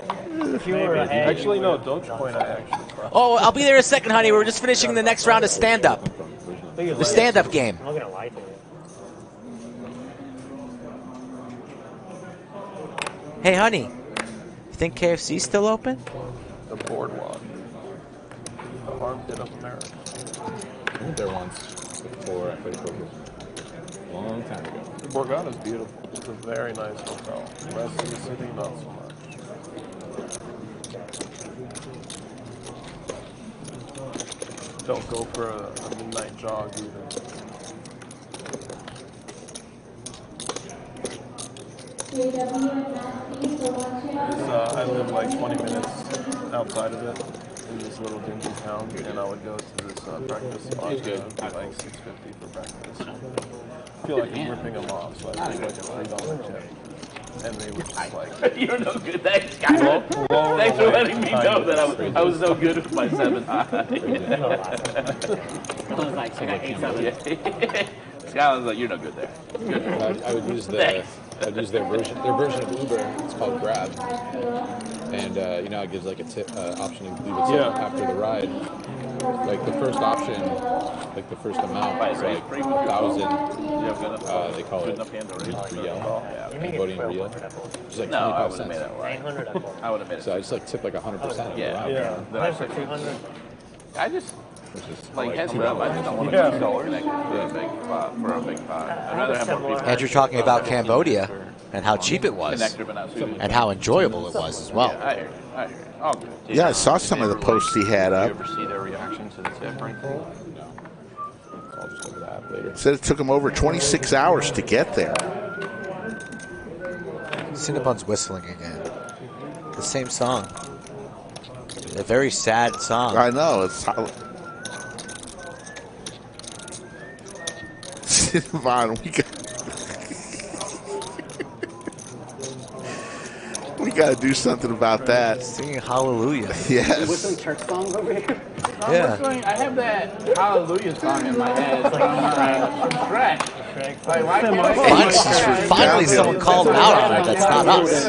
Actually, no, Dogecoin I actually. Oh, I'll be there in a second, honey. We're just finishing the next round of stand-up. The stand-up game. I'm not gonna lie to you. Hey, honey. You think KFC's still open? The boardwalk. The armpit of America. I went there once before I played poker. A long time ago. The Borgata's beautiful. It's a very nice hotel. The rest of the city, not so much. Don't go for a midnight jog either. I live like 20 minutes outside of it in this little dingy town, and I would go to this breakfast spot. It would be like $6.50 for breakfast. I feel like I'm ripping them off, so I take like a $3 tip. And they were just like, you're no good. Thanks, guys. Thanks for letting me know that I was so good with my 7 high. Scott was like, you're no good there. Good. I would use their version of Uber. It's called Grab, and you know it gives like a tip option to leave a tip after the ride. Like the first option, like the first amount is like 1,000. They call it real, Cambodian real. It's like 25 cents. I would have made it. So I just like tip like 100% of the ride. Yeah. I just like heads up. I just don't want to be so connected for a big pot. I'd rather have more people. Andrew talking about Cambodia and how cheap it was and how enjoyable it was as well. Yeah, I hear you. All good. Yeah, I saw some of the posts he had up. Did you ever see their reaction to the tip or anything? No. I'll just look at that later. Said it took him over 26 hours to get there. Cinnabon's whistling again. The same song. A very sad song. I know. It's Cinnabon, we got to do something about that. Singing Hallelujah. Yes. Whistling church songs over here. Yeah. I have that Hallelujah song in my head from Shrek. Finally, someone called him out on it. That's not us.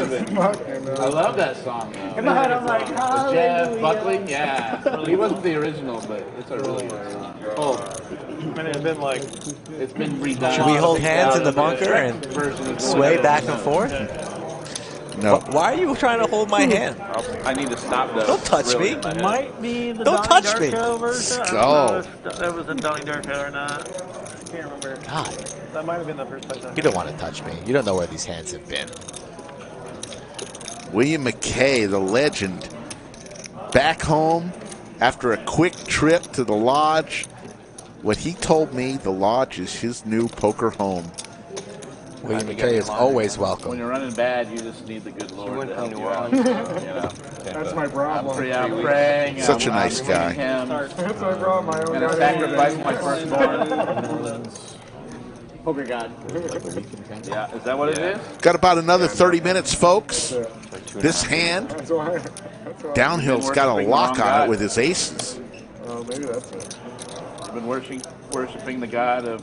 I love that song. In my head, I'm like, Jeff Buckley, yeah. He wasn't the original, but it's a really good song. And it's been like, it's been redone. Should we hold hands in the bunker and sway back and forth? No. Why are you trying to hold my hand? I need to stop this. Don't touch me. Might be the Don't Donnie touch me. Darko version. Go. That was a Donnie Darko or not. I can't remember. God. That might have been the first place. You don't want to touch me. You don't know where these hands have been. William McKay, the legend, back home after a quick trip to the lodge. What he told me, the lodge is his new poker home. William McKay is always welcome. When you're running bad, you just need the good Lord to help you out. That's my problem. I'm praying. Such a nice guy. That's my problem. I I'm going to sacrifice my firstborn. Poker God. Yeah, is that what it is? Got about another 30 minutes, folks. This hand, Downhill's got a lock on it with his aces. Oh, maybe that's it. I've been worshiping the god of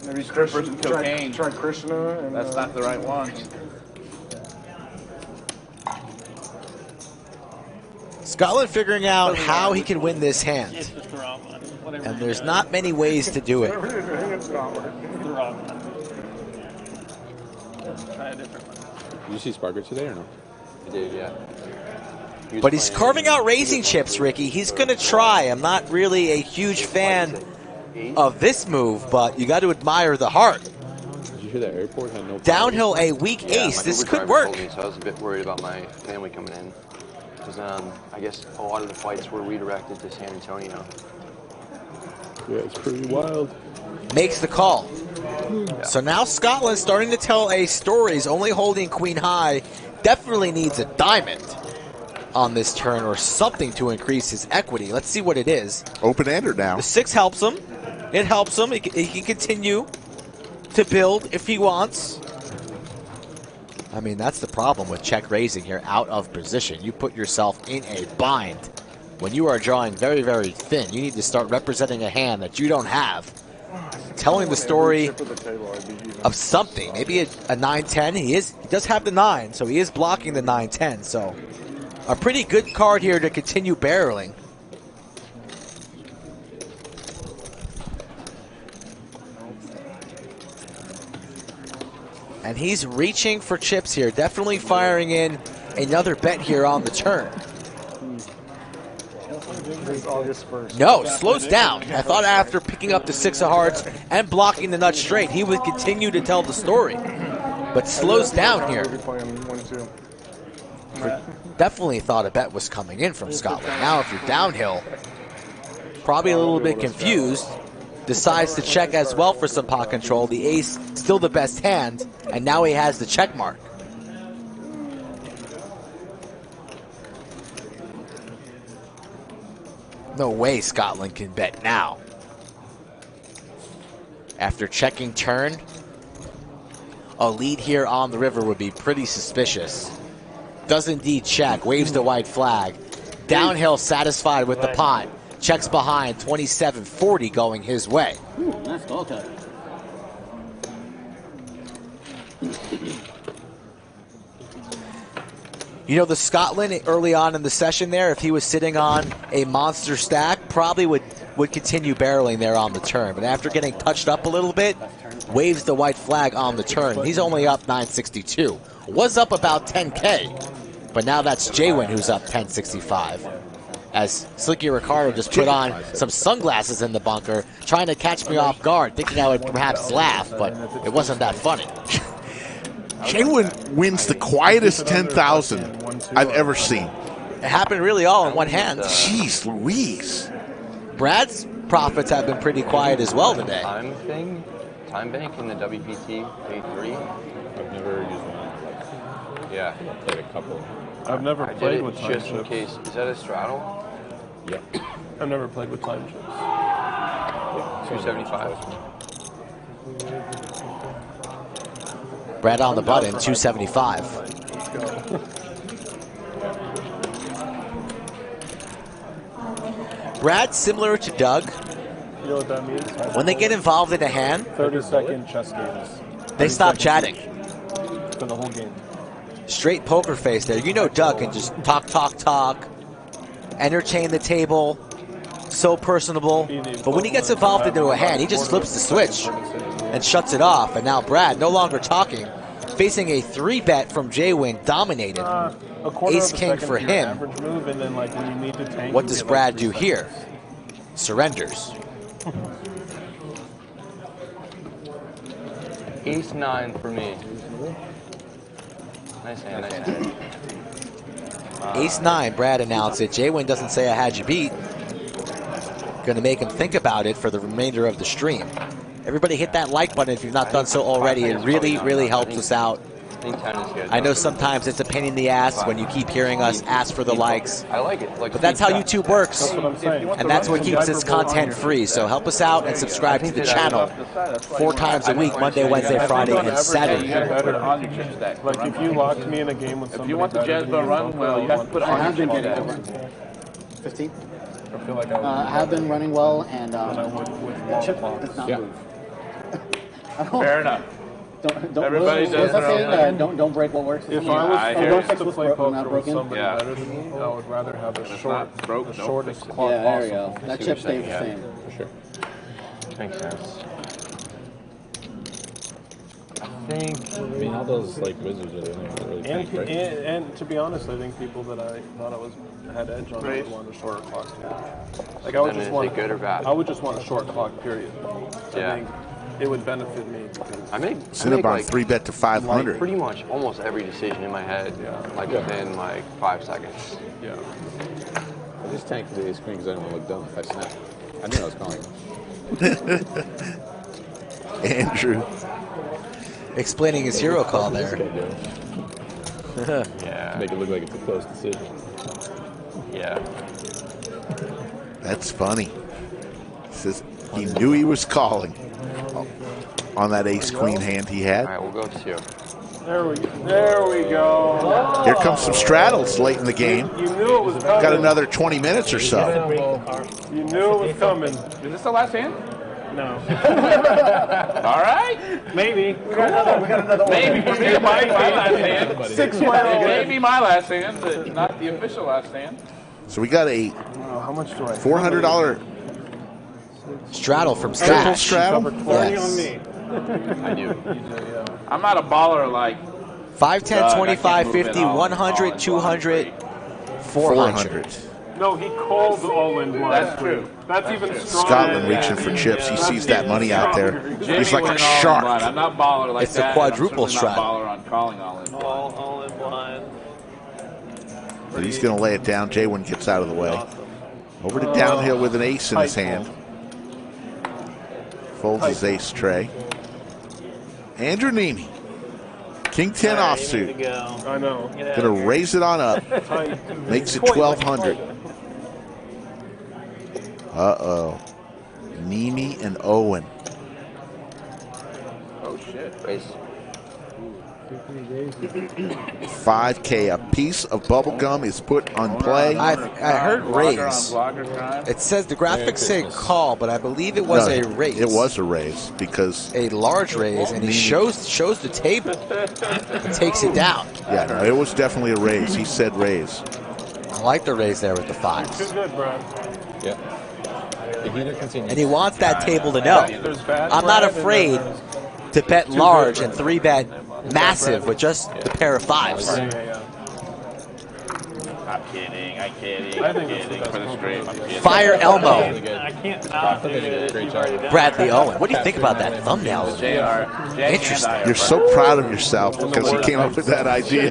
Maybe strippers and cocaine. Try Krishna. And, that's not the right one. Scotland figuring out how he can win this hand. And there's not many ways to do it. Did you see Sparker today or no? I did, yeah. But he's carving out raising chips, Ricky. He's going to try. I'm not really a huge fan of this move, but you got to admire the heart. Did you hear that airport had no Downhill, a weak ace. This could work. Told me, so I was a bit worried about my family coming in. Because I guess a lot of the fights were redirected to San Antonio. Yeah, it's pretty wild. Makes the call. Yeah. So now Scotland's starting to tell a story. He's only holding queen high. Definitely needs a diamond on this turn or something to increase his equity. Let's see what it is. Open-ender now. The 6 helps him. It helps him. He can continue to build if he wants. I mean, that's the problem with check raising here, out of position. You put yourself in a bind. When you are drawing very, very thin, you need to start representing a hand that you don't have. Telling the story of something. Maybe a 9-10. He does have the 9, so he is blocking the 9-10. So a pretty good card here to continue barreling. And he's reaching for chips here. Definitely firing in another bet here on the turn. No, slows down. I thought after picking up the 6 of hearts and blocking the nut straight, he would continue to tell the story. But slows down here. Definitely thought a bet was coming in from Scotland. Now if you're downhill, probably a little bit confused. Decides to check as well for some pot control. The ace, still the best hand, and now he has the check mark. No way Scotland can bet now. After checking turn, a lead here on the river would be pretty suspicious. Does indeed check, waves the white flag. Downhill satisfied with the pot. Checks behind, 27-40 going his way. Ooh, nice ball cut. You know, the Scotland early on in the session there, if he was sitting on a monster stack, probably would continue barreling there on the turn. But after getting touched up a little bit, waves the white flag on the turn. He's only up 962. Was up about 10K, but now that's Jaywin who's up 1065. As Slicky Ricardo just put on some sunglasses in the bunker, trying to catch me off guard, thinking I would perhaps laugh, but it wasn't that funny. Jaywin wins the quietest 10,000 I've ever seen. It happened really all in one hand. Jeez Louise. Brad's profits have been pretty quiet as well today. Time bank in the WPT A3. I've never used one. Yeah. I've played a couple. I've never played with time just chips. in case. Is that a straddle? Yep. I've never played with time chips. Yeah. 275. Brad on the button, 275. Brad, similar to Doug, You know what that means? when they get involved in a hand, 30-second chess games. they stop chatting. For the whole game. Straight poker face there. You know Doug can just talk, entertain the table, so personable. But when he gets involved into a hand, he just flips the switch and shuts it off. And now Brad, no longer talking, facing a 3-bet from Jaywin, dominated. Ace-king for him. Move, and then, like, when you need to tank, What does Brad do here? Surrenders. Ace-9 for me. Nice hand, nice hand. Ace-9, Brad announced it. Jaywin doesn't say I had you beat. Going to make him think about it for the remainder of the stream. Everybody hit that like button if you've not done so already. It really, really helps us out think 10 is good. I know sometimes it's a pain in the ass when you keep hearing us ask for the likes. I like it. Like, But that's how YouTube works. That's what I'm saying. And that's what keeps this content free. So help us out and subscribe to the channel 4 times a week, Monday, Wednesday, Friday, and Saturday. Like if you locked me in a game with somebody, if you want the Jazz to run well, you have to put it on. I have been getting over 15. I feel like I have been running well, and chip does not move. Fair enough. Don't Everybody what does was I their saying? own thing. Don't break what works. If I was don't fix to what's play broken, not poker with broken. somebody better than me, I would rather have a short, the shortest clock Yeah, there we possible. go. That chip stays the same. For sure. Makes sense. I mean, all those like wizards are the only ones that really think, right? And to be honest, I think people that I thought had edge on would want a shorter clock too. Like I would Then just is want it good or bad? I would just want a short clock period. Yeah. I think it would benefit me because I make Cinnabon like 3-bet to 500. Like pretty much almost every decision in my head, like within like 5 seconds. Yeah. I just tanked the ace queen because I didn't want to look dumb if I snapped. I knew I was calling. Andrew. Explaining his hero call This there. guy doing? Yeah. Make it look like it's a close decision. Yeah. That's funny. Says he knew he was calling on that ace queen hand he had. All right, we'll go 2. There we go. Here comes some straddles late in the game. You knew it was coming. Got another 20 minutes or so. You knew it was coming. Is this the last hand? No. All right. Maybe. We got another one. Maybe for me, my last hand. 6 went. Maybe my last hand, but not the official last hand. So we got a How much do I? $400 straddle from triple Stash. straddle. On me. I do. I'm not a baller like 5, 10, Doug, 25, I can't move 50, it all. 100, 200, 400. No, he called Owen blind. That's true. That's even stronger. Scotland reaching for chips. He sees that money out there. He's like a shark. I'm not baller like It's the that. quadruple I'm certainly strat. not baller on calling all in. All in blind. But he's going to lay it down. Jaywin gets out of the way. Over to downhill with an ace in his hand. Folds his ace tray. Andrew NEEME. King 10 offsuit. I know. Going to raise it on up. Makes it 1,200. Uh-oh. NEEME and Owen. Oh shit. Raise. 5K. A piece of bubble gum is put on play. I heard raise. Blogger time. It says the graphics say call, but I believe it was No, a raise. It was a raise because a large raise, and he shows the table and takes it down. yeah, no, it was definitely a raise. He said raise. I like the raise there with the 5s. Too good, Brad. Yeah. If either continues. And he wants that table to know. There's bad I'm not Brad and afraid then to bet large and 3-bet massive with just the pair of 5s. I'm kidding. I'm kidding. I I'm think that's kidding the for the best stream. poker. I'm kidding. Fire Elmo. I can't not do it. Great job. Bradley Owen. What do you think about that thumbnail? JR. Interesting. You're so proud of yourself because you came up with that idea.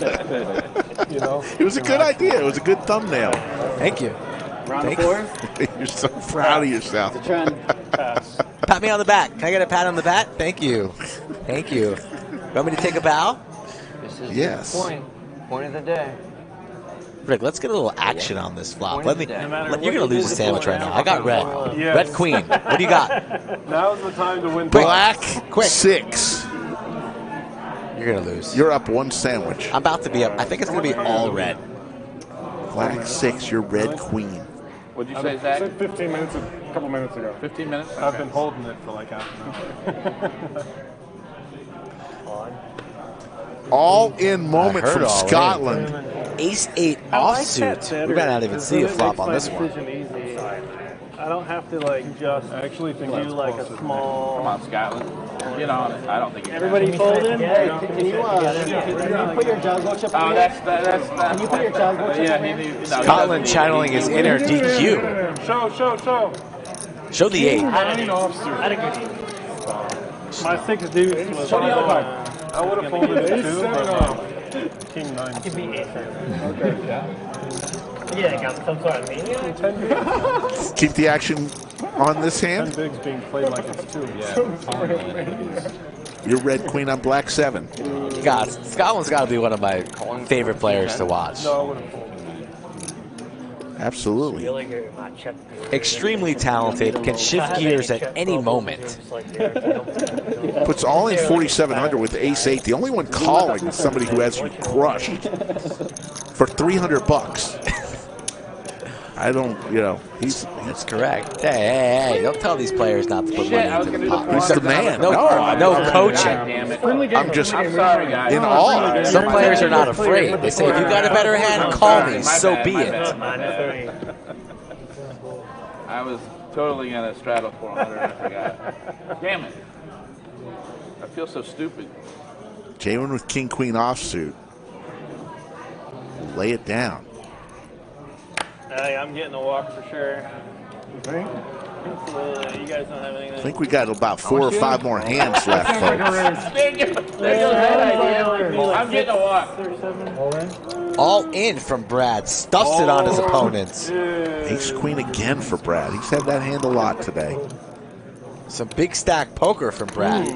You know? It was a good idea. It was a good thumbnail. Thank you. Round of Thank 4. You're so proud of yourself. The trend. Pass. Pat me on the back. Can I get a pat on the back? Thank you. Thank you. Want me to take a bow? This is Yes. the point of the day. Rick, let's get a little action on this flop. Let me. No matter You're what gonna you lose do a sandwich right now. I got red. Yes. Red queen. What do you got? Now's the time to win. Black Quick. 6. You're gonna lose. You're up 1 sandwich. I'm about to be up. I think it's gonna be all red. Black 6. You're red queen. What'd you I say, Zach? said 15 minutes, a couple minutes ago. 15 minutes? I've been holding it for like half an hour. All in moment I heard from all in. Scotland. Ace 8 offsuit. We might not even see a flop on this one. Easy. I don't have to like just I actually think do that's like a closer. small. Come on, Scotland. Get on it. I don't think you can. Everybody folding? Yeah, can you put your Jazz chip Oh, in that's here? Can you put your Jazz chip yeah, in he here? needs. No, Scotland channeling his inner DQ. Show. Show the 8. My 6 deuce was. I would have folded it too, but King 9. Give me 8. Okay, yeah, got some sort of mania. Keep the action on this 10 hand. bigs being played like it's 2. Yeah. You're red queen on black 7. Scotland's got to be one of my favorite players to watch. No, I wouldn't fold. Absolutely. Extremely talented, can shift gears at any moment. Puts all in 4,700 with ace-8. The only one calling is somebody who has you crushed for $300. I don't, That's correct. Hey, don't tell these players not to put money into the pot. He's the man. No coaching. I'm just I'm sorry, guys. in awe. Some players are not afraid. They say, if you got a better hand, call me. So be it. I was totally going to straddle 400 and I forgot. Damn it. I feel so stupid. Jalen with king-queen offsuit. Lay it down. Hey, I'm getting a walk for sure. You think? Absolutely. You guys don't have anything. I think we got about 4 or 5 more hands left, folks. I'm getting a walk. All in from Brad. Stuffs it on his opponents. Ace-queen again for Brad. He's had that hand a lot today. Some big stack poker from Brad.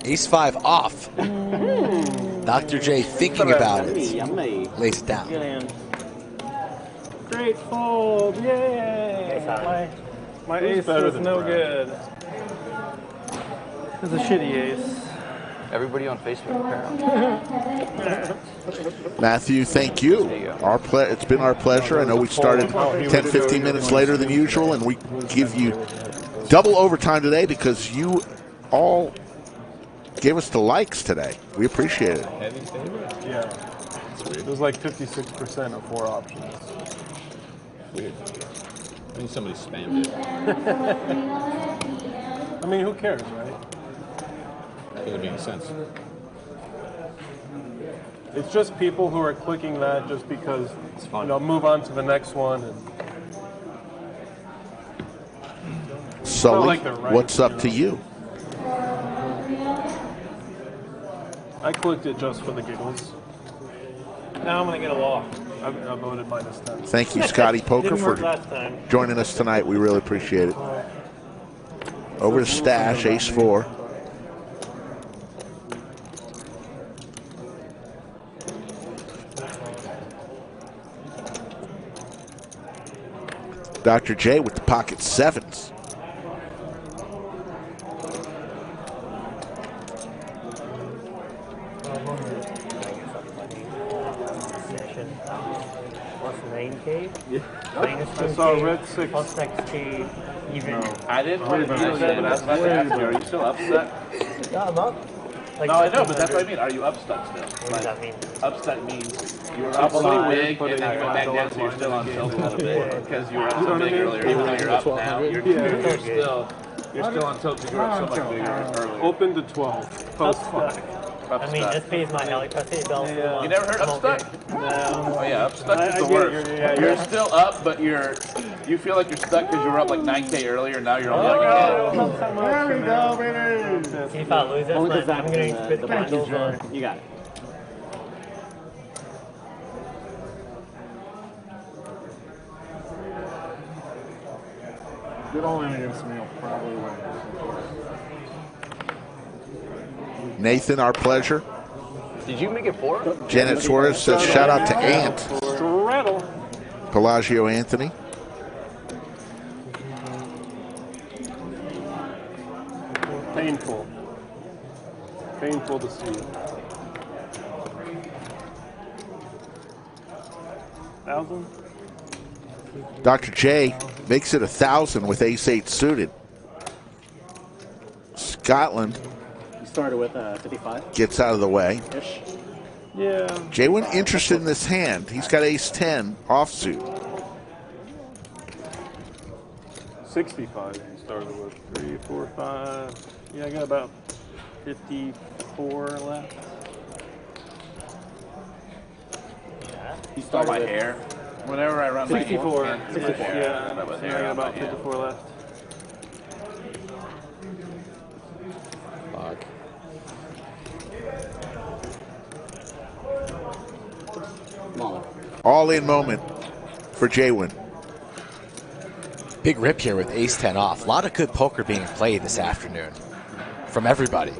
Ace-5 off. Dr. J thinking about it. Lays it down. Great fold, yay! My ace is no good. It's a shitty ace. Everybody on Facebook, apparently. Matthew, thank you. It's been our pleasure. I know we started 10, 15 minutes later than usual, and we give you double overtime today because you all gave us the likes today. We appreciate it. Yeah. It was like 56% of 4 options. Weird. I think somebody spammed it. I mean, who cares, right? Doesn't make any sense. It's just people who are clicking that just because, move on to the next one. And Sully, what's up to you? I clicked it just for the giggles. Now I'm going to get a walk. I voted -10. Thank you, Scotty Poker, Didn't for work last time. joining us tonight. We really appreciate it. Over to Stash, ace-4. Dr. J with the pocket 7s. Plus 9K? Yeah. Minus 2K. I saw red 6. Plus 6K. Even. No. I didn't want to do that, but I was about to ask you, are you still upset? Yeah, I'm up. Like, no, I know, but that's what I mean. Are you upset still? What does that mean? Upset means you were up so big and then you went back down, so you're still on tilt a little bit because you were up so big earlier. Even though you're up now, you're still on tilt because you were up so much bigger earlier. Open to 12. Post 5. I mean, this pays my helicopter bill. Yeah. You never heard Upstuck? No. Oh yeah, Upstuck is the worst. You're still up, but you feel like you're stuck because you were up like 9K earlier, and now you're only up There we go, baby. See, if I lose this, I'm going to split the bundles on. You got it. Get all in against me, I'll probably win. Nathan, our pleasure. Did you make it 4? Janet Suarez says shout out to Ant. Straddle. Pelagio Anthony. Painful. Painful to see. 1,000? Dr. J makes it 1,000 with ace-8 suited. Scotland Started with 55. gets out of the way. Ish. Yeah. Jay went interested in this hand. He's got ace-10 offsuit. 65 you started with. 3, 4, 5. Yeah, I got about 54 left. You stole my hair. Whenever I run 64. my 64. hair, Yeah, I have a I hair got on my about hand. 54 left. Fuck. All in moment for Jaywin. Big rip here with ace-10 off. A lot of good poker being played this afternoon from everybody.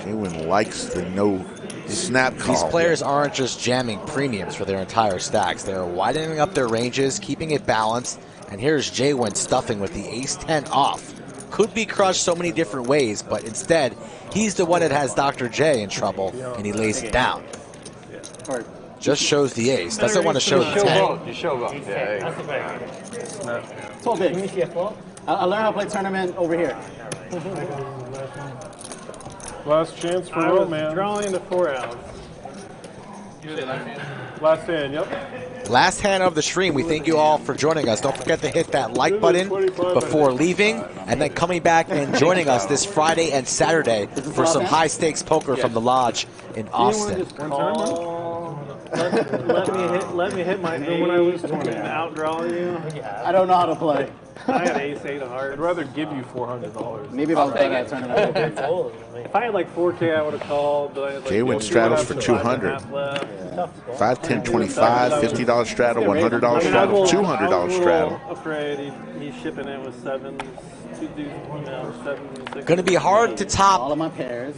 Owen likes the no snap call. These players aren't just jamming premiums for their entire stacks. They're widening up their ranges, keeping it balanced. And here's J-Win stuffing with the ace-10 off. Could be crushed so many different ways, but instead, he's the one that has Dr. J in trouble, and he lays it down. Just shows the ace. Doesn't want to show the 10. You show both. Yeah, It's all big. I learned how to play tournament over here. Last chance for I was Roman. drawing the 4-ounce. Last hand, yep. Last hand of the stream. We thank you all for joining us. Don't forget to hit that like button before leaving, and then coming back and joining us this Friday and Saturday for some high-stakes poker from the Lodge in Austin. Let me hit my when I was 20 and outdraw you. I don't know how to play. I had ace-8 of hearts. I'd rather give you $400. Maybe if I was playing that tournament. If I had like 4K, I would have called. But I had like J-Win straddles for 200. 5, 10, 25, $50 straddle, $100 straddle, $200 straddle. Afraid he's shipping it with 7s. Going to be hard to top all of my pairs.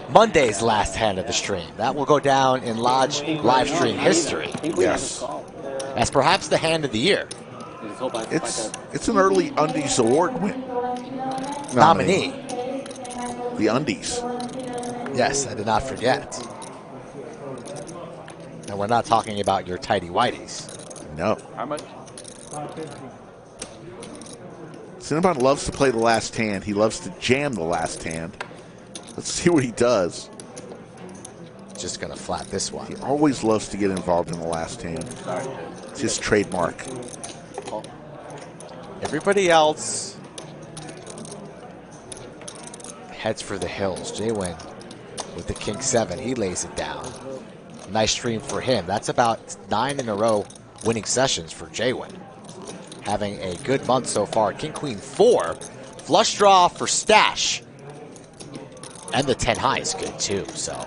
Monday's last hand of the stream. That will go down in Lodge live stream history. Yes. As perhaps the hand of the year. It's an early Undies Award win. Nominee. The Undies. Yes, I did not forget. And we're not talking about your tighty whities. No. How much? Cinnabon loves to play the last hand. He loves to jam the last hand. Let's see what he does. Just going to flat this one. He always loves to get involved in the last hand. It's his trademark. Everybody else heads for the hills. J-Win with the King 7. He lays it down. Nice stream for him. That's about 9 in a row winning sessions for J-Win. Having a good month so far. King Queen 4. Flush draw for Stash. And the 10 high is good too, so.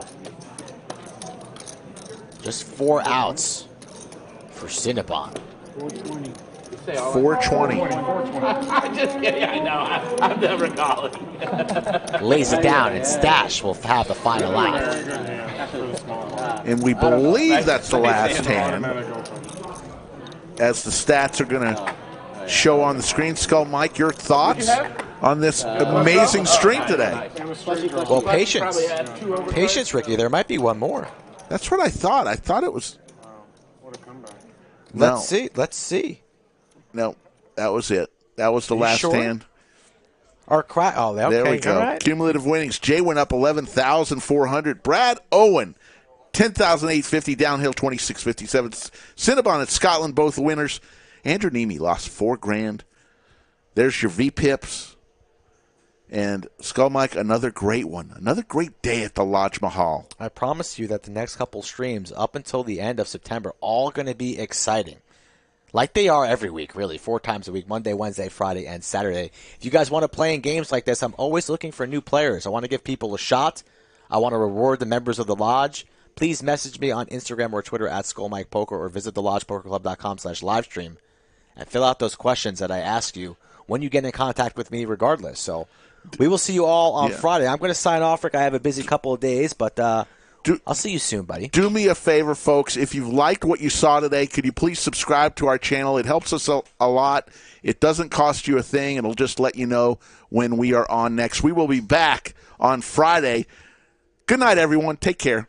Just 4 outs for Cinnabon. 420. I'm just kidding. I know. I'm never calling. Lays it down, and Stash will have the final out. And we believe that's the last hand. As the stats are going to show on the screen. Skull Mike, your thoughts on this amazing stream today? Well, patience. Patience, Ricky. There might be one more. That's what I thought. I thought it was. Let's see. Let's see. No, that was it. That was the last hand. Okay, there we go. Right. Cumulative winnings. Jay went up 11,400. Brad Owen, 10,850. Downhill 2,657. Cinnabon and Scotland, both winners. Andrew NEEME lost $4,000. There's your VPIPs. And Skull Mike, another great one. Another great day at the Lodge Mahal. I promise you that the next couple streams up until the end of September all going to be exciting. Like they are every week, really. 4 times a week, Monday, Wednesday, Friday, and Saturday. If you guys want to play in games like this, I'm always looking for new players. I want to give people a shot. I want to reward the members of the Lodge. Please message me on Instagram or Twitter at SkullMikePoker or visit thelodgepokerclub.com/livestream and fill out those questions that I ask you when you get in contact with me regardless. So we will see you all on Friday. I'm going to sign off, Rick. I have a busy couple of days, but I'll see you soon, buddy. Do me a favor, folks. If you've liked what you saw today, could you please subscribe to our channel? It helps us a lot. It doesn't cost you a thing. It'll just let you know when we are on next. We will be back on Friday. Good night, everyone. Take care.